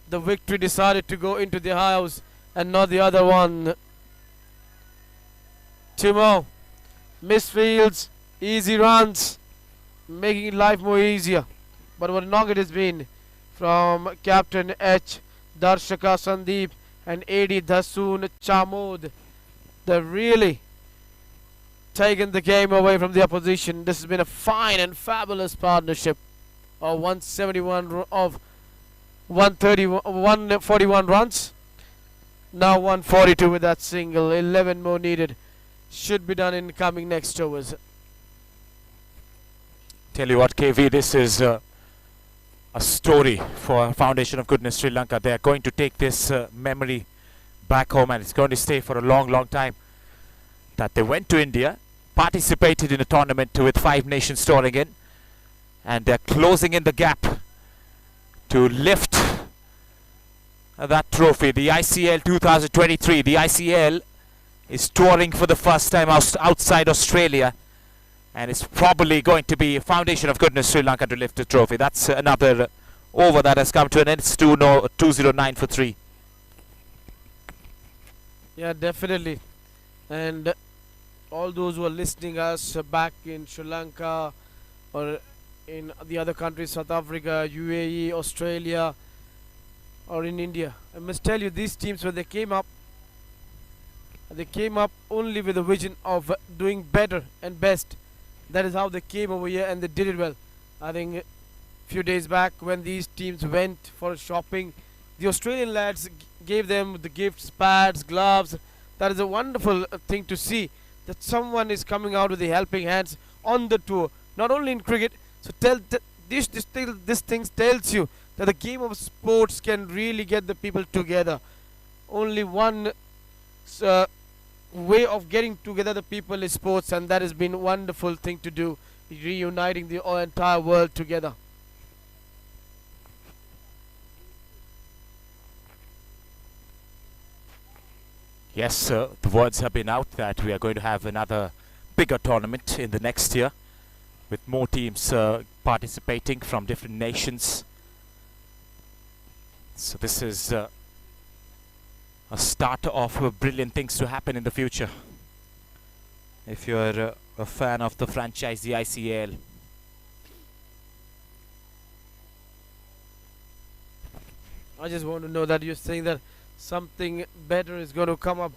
the victory decided to go into the house and not the other one. Timo, misfields, easy runs, making life more easier. But what a knock it has been from Captain H, Darshaka Sandeep and AD Dhasoon Chamod. They've really taken the game away from the opposition. This has been a fine and fabulous partnership of 171 of 141 runs. Now 142 with that single. 11 more needed. Should be done in coming next overs. Tell you what, KV, this is a story for Foundation of Goodness Sri Lanka. They are going to take this memory back home, and it's going to stay for a long, long time. That they went to India, participated in a tournament with 5 nations touring in, and they're closing in the gap to lift that trophy. The ICL 2023, the ICL is touring for the first time outside Australia, and it's probably going to be Foundation of Goodness Sri Lanka to lift the trophy. That's another over that has come to an end. It's 209 for 3. Yeah, definitely. And all those who are listening us back in Sri Lanka or in the other countries, South Africa, UAE, Australia, or in India, I must tell you, these teams, when they came up only with a vision of doing better and best. That is how they came over here, and they did it well. I think a few days back when these teams went for shopping, the Australian lads gave them the gifts, pads, gloves. That is a wonderful thing to see, that someone is coming out with the helping hands on the tour, not only in cricket. So this thing tells you that the game of sports can really get the people together. Only one way of getting together the people is sports, and that has been a wonderful thing to do, reuniting the entire world together. Yes, sir. The words have been out that we are going to have another bigger tournament in the next year, with more teams participating from different nations. So this is a start of brilliant things to happen in the future. If you're a fan of the franchise, the ICAL. I just want to know that you're saying that something better is going to come up.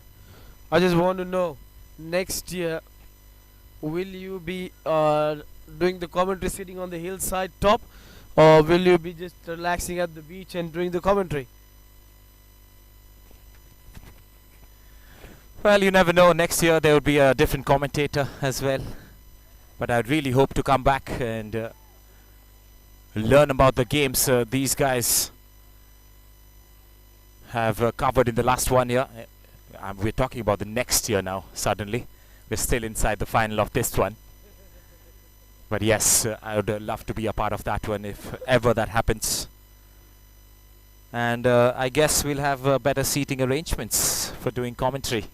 I just want to know, next year, will you be doing the commentary sitting on the hillside top, or will you be just relaxing at the beach and doing the commentary? Well, you never know. Next year there will be a different commentator as well. But I really hope to come back and learn about the games these guys have covered in the last 1 year. We're talking about the next year now, suddenly. We're still inside the final of this one. But yes, I would love to be a part of that one if ever that happens. And I guess we'll have better seating arrangements for doing commentary.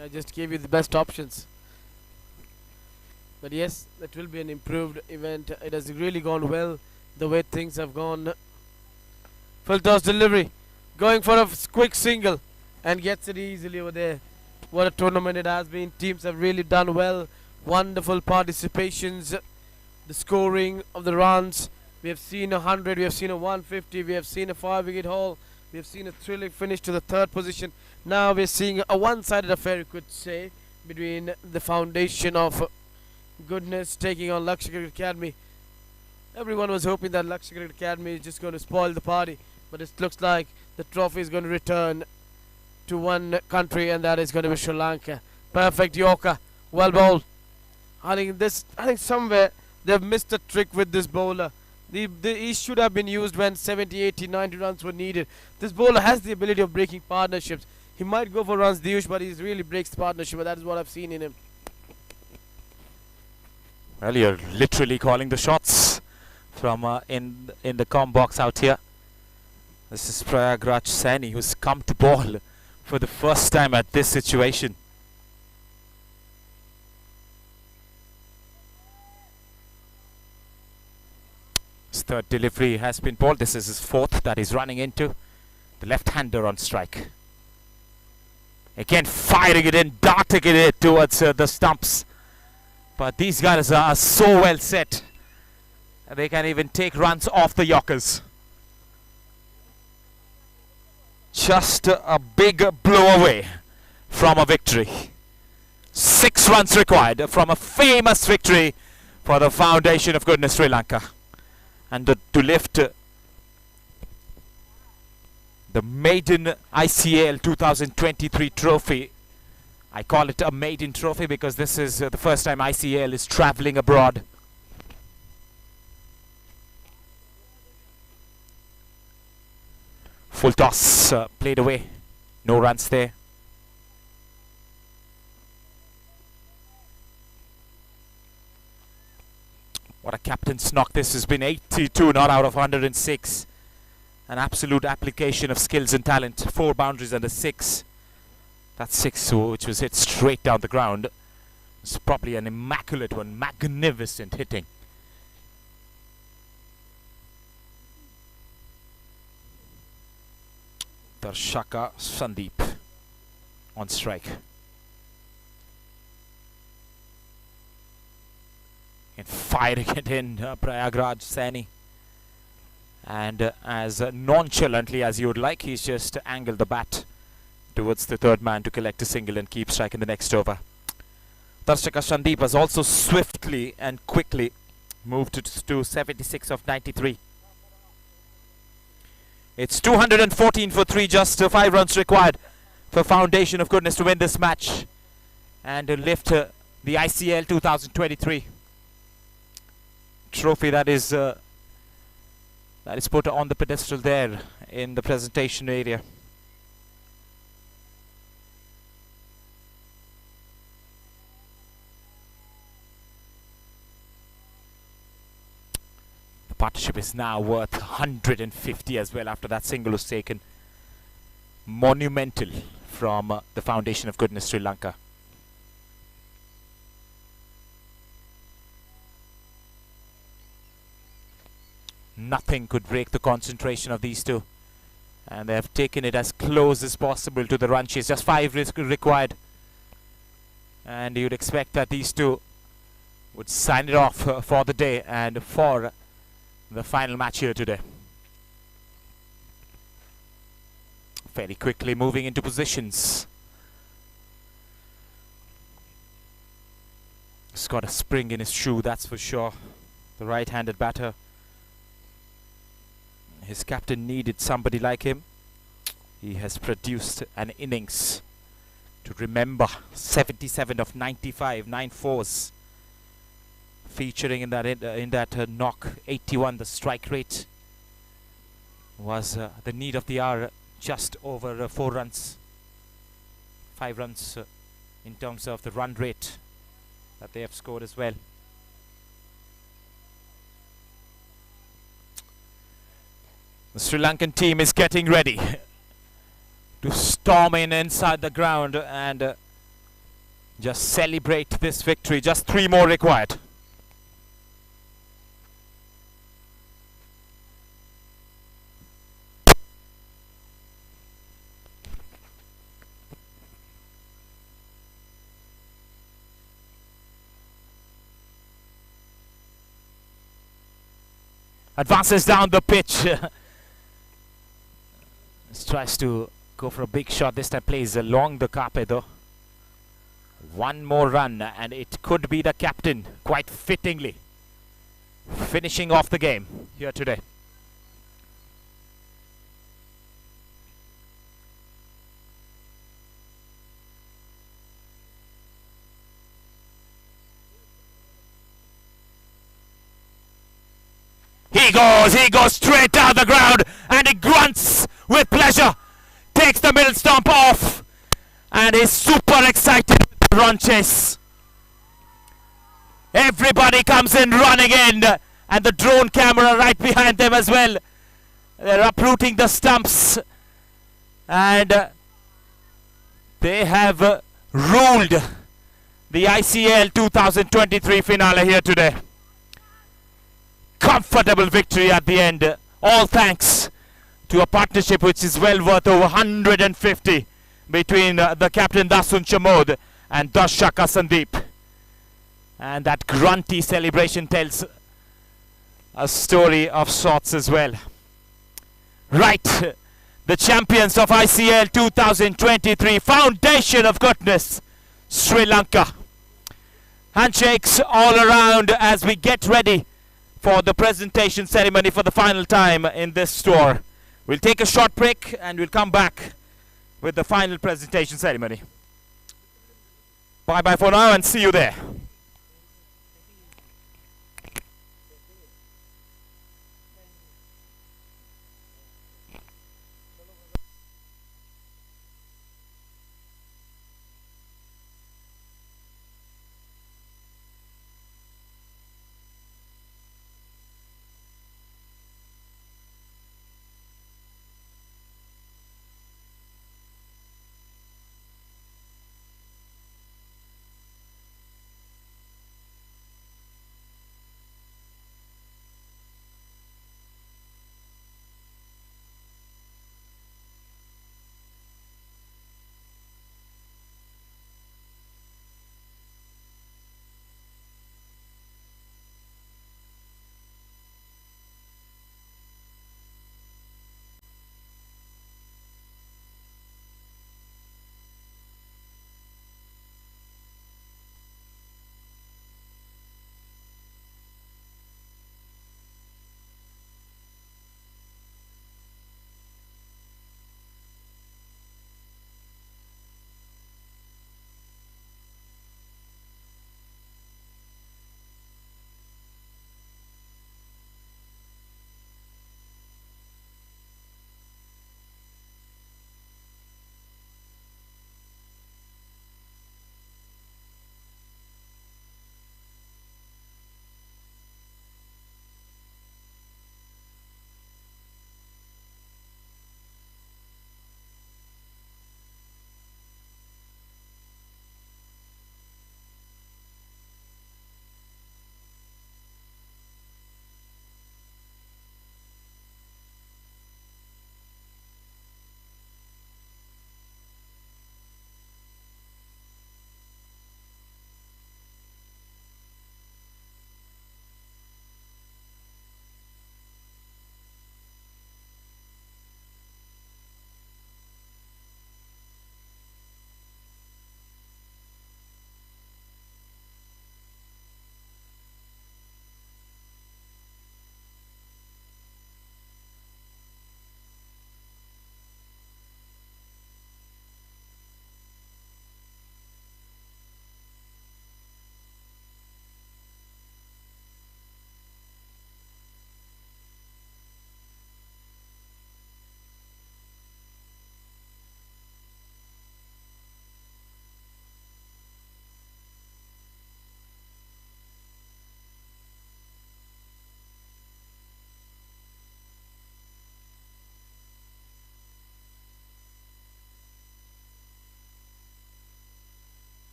I just gave you the best options. But yes, that will be an improved event. It has really gone well, the way things have gone. Full toss delivery, going for a quick single, and gets it easily over there. What a tournament it has been. Teams have really done well. Wonderful participations. The scoring of the runs. We have seen 100, we have seen a 150, we have seen a 5-wicket haul, we have seen a thrilling finish to the 3rd position. Now we're seeing a one-sided affair, you could say, between the foundation of goodness taking on Lakshya Cricket Academy. Everyone was hoping that Lakshya Cricket Academy is just going to spoil the party, but it looks like the trophy is going to return to one country, and that is going to be Sri Lanka. Perfect Yorker, well bowled. I think somewhere they've missed a trick with this bowler. He should have been used when 70, 80, 90 runs were needed. This bowler has the ability of breaking partnerships. He might go for runs, Diyush, but he really breaks partnership, but that is what I've seen in him. Well, you're literally calling the shots from in the comm box out here. This is Prayagraj Saini, who's come to bowl for the first time at this situation. His 3rd delivery has been bowled. This is his 4th that he's running into. The left-hander on strike. Again, firing it in, darting it towards the stumps. But these guys are so well set. They can even take runs off the Yorkers. Just a big blow away from a victory. 6 runs required from a famous victory for the foundation of goodness Sri Lanka. And to lift the maiden ICAL 2023 trophy. I call it a maiden trophy because this is the first time ICAL is traveling abroad. Full toss played away. No runs there. What a captain's knock. This has been 82 not out of 106. An absolute application of skills and talent. 4 boundaries and a 6. That 6 which was hit straight down the ground. It's probably an immaculate one. Magnificent hitting. Darshaka Sandeep on strike. And firing it in Prayagraj Saini. And as nonchalantly as you would like, he's just angled the bat towards the 3rd man to collect a single and keep strike in the next over. Darshaka Sandeep has also swiftly and quickly moved to 76 of 93. It's 214 for 3, just 5 runs required for Foundation of Goodness to win this match and to lift the ICL 2023 trophy that is put on the pedestal there in the presentation area. The partnership is now worth 150 as well after that single was taken. Monumental from the Foundation of Goodness Sri Lanka. Nothing could break the concentration of these two, and they have taken it as close as possible to the run chase. Just 5 required, and you'd expect that these two would sign it off for the day and for the final match here today. Very quickly moving into positions. He's got a spring in his shoe, that's for sure. The right-handed batter. His captain needed somebody like him. He has produced an innings to remember. 77 of 95, 9 fours. Featuring in that knock. 81, the strike rate was the need of the hour. Just over 4 runs. 5 runs in terms of the run rate that they have scored as well. The Sri Lankan team is getting ready to storm in inside the ground and just celebrate this victory. Just 3 more required. Advances down the pitch. Tries to go for a big shot. This time plays along the carpet though. 1 more run and it could be the captain, quite fittingly, finishing off the game here today. He goes straight down the ground and he grunts with pleasure, takes the middle stump off and is super excited with the run chase. Everybody comes in running in and the drone camera right behind them as well. They're uprooting the stumps and they have ruled the ICL 2023 finale here today. Comfortable victory at the end, all thanks to a partnership which is well worth over 150 between the captain Dasun Chamod and Dashaka Sandeep. And that grunty celebration tells a story of sorts as well. Right, the champions of ICL 2023, Foundation of Goodness, Sri Lanka. Handshakes all around as we get ready for the presentation ceremony for the final time in this tour. We'll take a short break and we'll come back with the final presentation ceremony. Bye bye for now and see you there.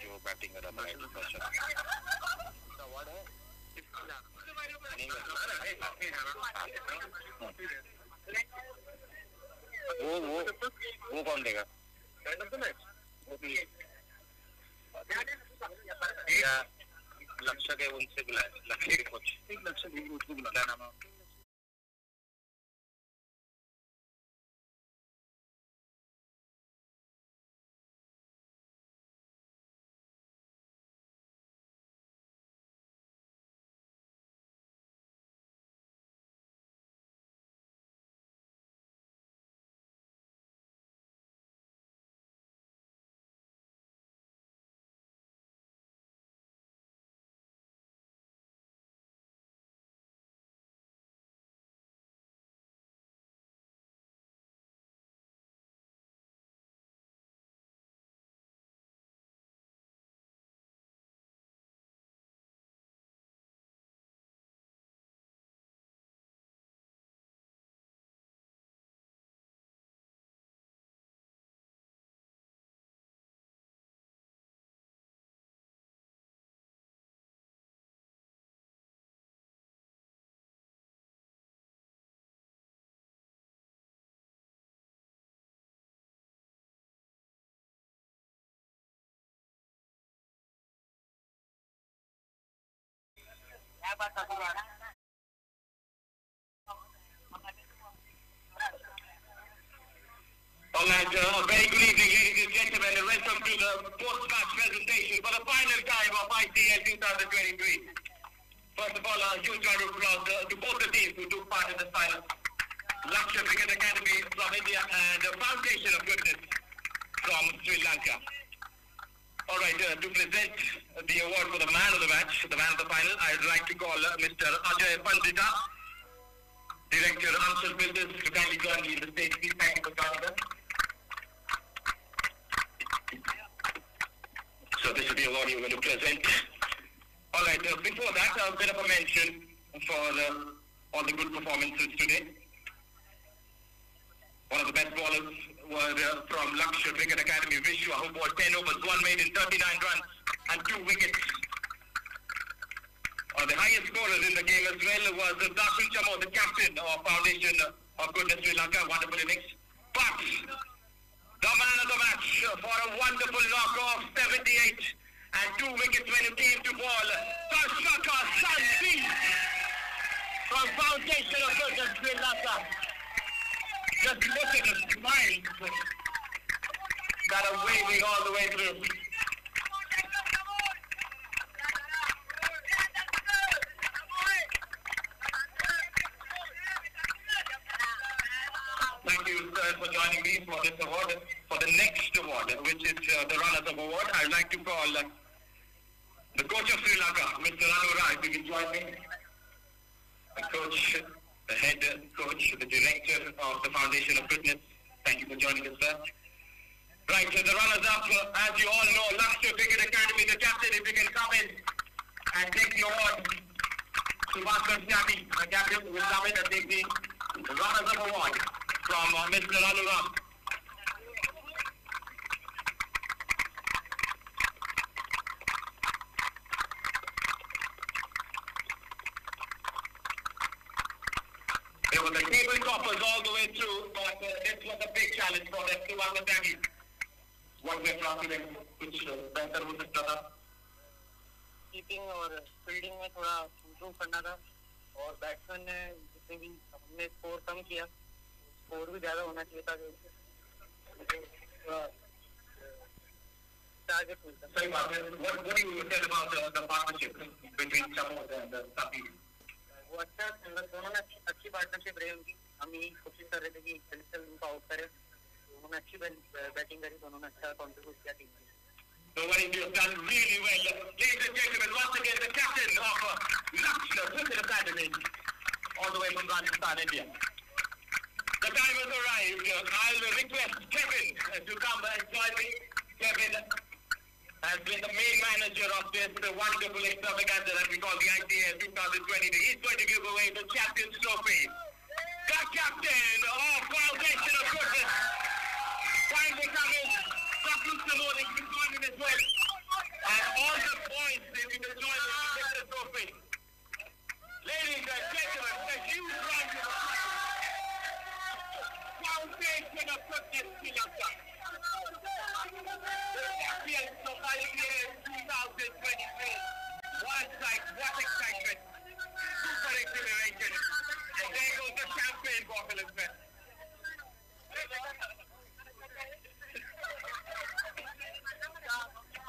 वो batting कर रहा था right first award है वो कौन देगा या लक्ष्य के उनसे बुलाया लक्ष्य के कोच लक्ष्य के उसको बुलाया नाम Alright, very good evening, ladies and gentlemen, and welcome to the post-match presentation for the final time of ICL 2023. First of all, a huge round of applause to both the teams who took part in this final. Lakshya Cricket Academy from India and the Foundation of Goodness from Sri Lanka. Alright, to present the award for the man of the match, the man of the final, I'd like to call Mr. Ajay Pandita, Director Amsal Business, to kindly join me in the stage. Please thank you for joining us. So this is the award you're going to present. Alright, before that, a bit of a mention for all the good performances today. One of the best bowlers was from Lakshya Cricket Academy, Vishwa, who bowled 10 overs, 1 made in 39 runs and 2 wickets. The highest scorers in the game as well was Dasun Chamo, the captain of Foundation of Goodness Sri Lanka, wonderful innings. But the man of the match for a wonderful knock of 78 and 2 wickets when it came to ball, Sashaka Sandeep from Foundation of Goodness Sri Lanka. Just look at the smile that are waving all the way through. Thank you, sir, for joining me for this award. For the next award, which is the Runners-Up Award, I'd like to call the coach of Sri Lanka, Mr. Anu Rai, if you can join me. The coach, the head coach, the director of the Foundation of Goodness. Thank you for joining us, sir. Right, so the runners-up, as you all know, Lakshya Cricket Academy, the captain, if you can come in and take the award. Subhash Kansyati, the captain, will come in and take the runners-up award from Mr. Anurag. There were the table toppers all the way through, but this was a big challenge for them to understand what we're trying to do, which better हो सकता था. Keeping और fielding में थोड़ा improve करना था और batsman ने जितने भी हमने स्कोर कम किया स्कोर भी ज़्यादा होना चाहिए था टारगेट मिलता. सही बात है. What do you tell about the partnership between Chamo and Sabi? वो अच्छा दोनों ने अच्छी पार्टनरशिप रही उनकी. हम यही कोशिश कर रहे थे कि फिर उनको आउट करें. उन्होंने अच्छी बैटिंग करी, दोनों ने अच्छा कंट्रीब्यूट किया टीम में. So what he has done really well. Ladies and gentlemen, once again the captain of Lakshya Cricket Academy, all the way from Rajasthan, India. The time has arrived. I'll request Kevin to come and join me. Kevin has been the main manager of this wonderful extravaganza that we call the ICL 2020. He's going to give away the Champions Trophy. The captain of Foundation of Goodness. Finally coming. Dr. Samodi, as well. And all the boys, they will join us to get the trophy. Ladies and gentlemen, a huge round of applause. Foundation of Goodness Sri Lanka. The champions of IPA 2023. What excitement. Super exhilaration. And there goes the champagne bottle as well.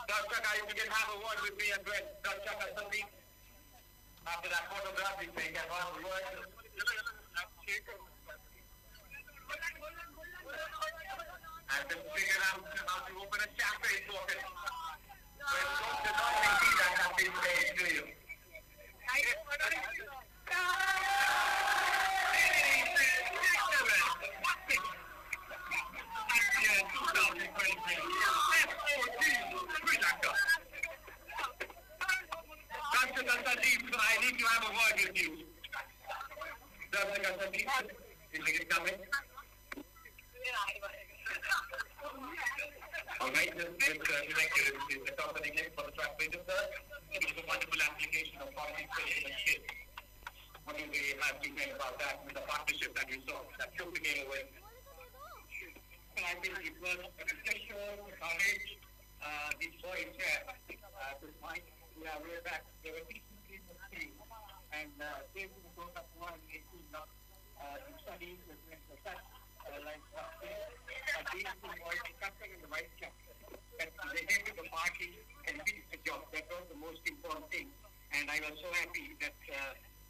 Dr. Guys, you can have a word with me as well. Dr. Kasati. After that photograph, we can have a word. And then figure out how to open a champagne bottle. Well, Dr. Dominic see that at this stage, do you? Dr. Kasati, I need to have a word with you. Dr. Kasati, is it coming? All right, this is the company name for the track pages, sir. It was a wonderful application of participation and shit. What do we have to say about that with the partnership that we saw that took the game away? I think it was a discussion, courage, these boys here. This might, we are way back. They were teaching people things, and they were going up one and two to study with such like but these two boys captain in the right chapter. And they came to the party and did the job. That was the most important thing. And I was so happy that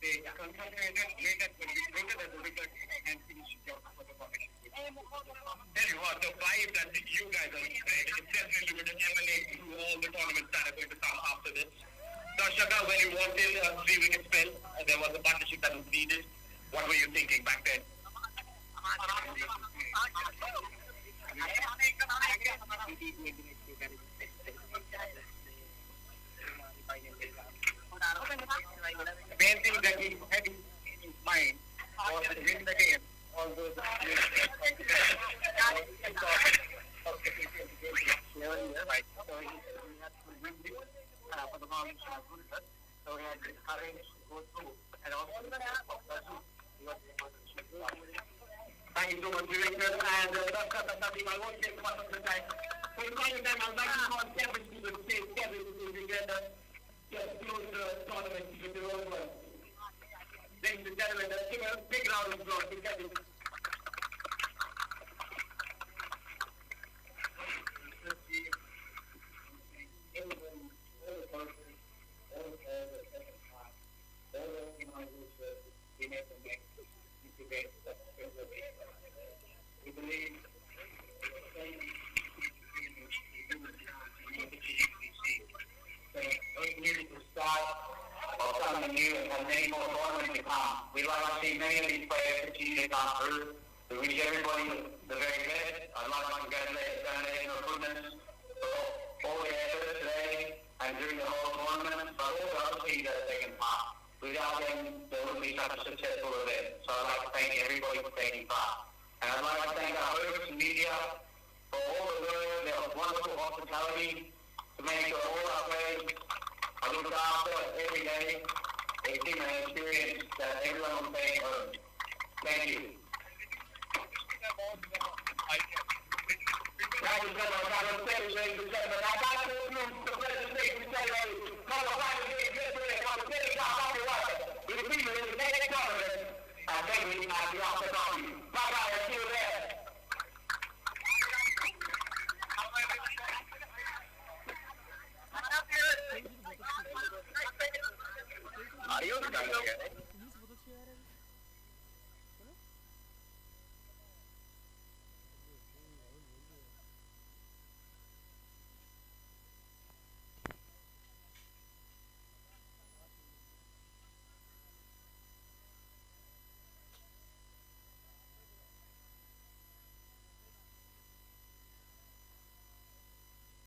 they concentrated later than the wicket and finished the job for the partnership. Tell you what, the vibe that you guys are spread is definitely going to emanate through all the tournaments that are going to come after this. Darshaka, when you wanted a 3-wicket spell, there was a partnership that was needed. What were you thinking back then? The main thing that he had in his mind was to win the game. Although the right. So he had to win this for the moment. So he had the courage to go through and also thank you so much, Director. And Dr. Kasati, I won't take much of the time. For the calling time, I'd like to call Kevin to the stage. Kevin to together. Just close the tournament with the own one. Ladies and gentlemen, let's give a big round of applause to Kevin. We believe to start or something new and many more tournaments to come. We'd like to see many of these players continue to come through. We wish everybody the very best. I'd like to congratulate the recruitments for all their efforts today and during the whole tournament, but also other teams that have taken part. Without them, there wouldn't be such a successful event. So I'd like to thank everybody for taking part. And I'd like to thank our hosts and media for all the work, their wonderful hospitality to make sure all our players are looked after every day. They seem an experience that everyone will take home. Thank you. Thank you so much. I will say, ladies and gentlemen, I'd like to introduce the presentation ceremony. Call the final game yesterday on the city top of the water. With the people in the next tournament. And thank you, I'll be off the top. Bye-bye, see you there. Adiós,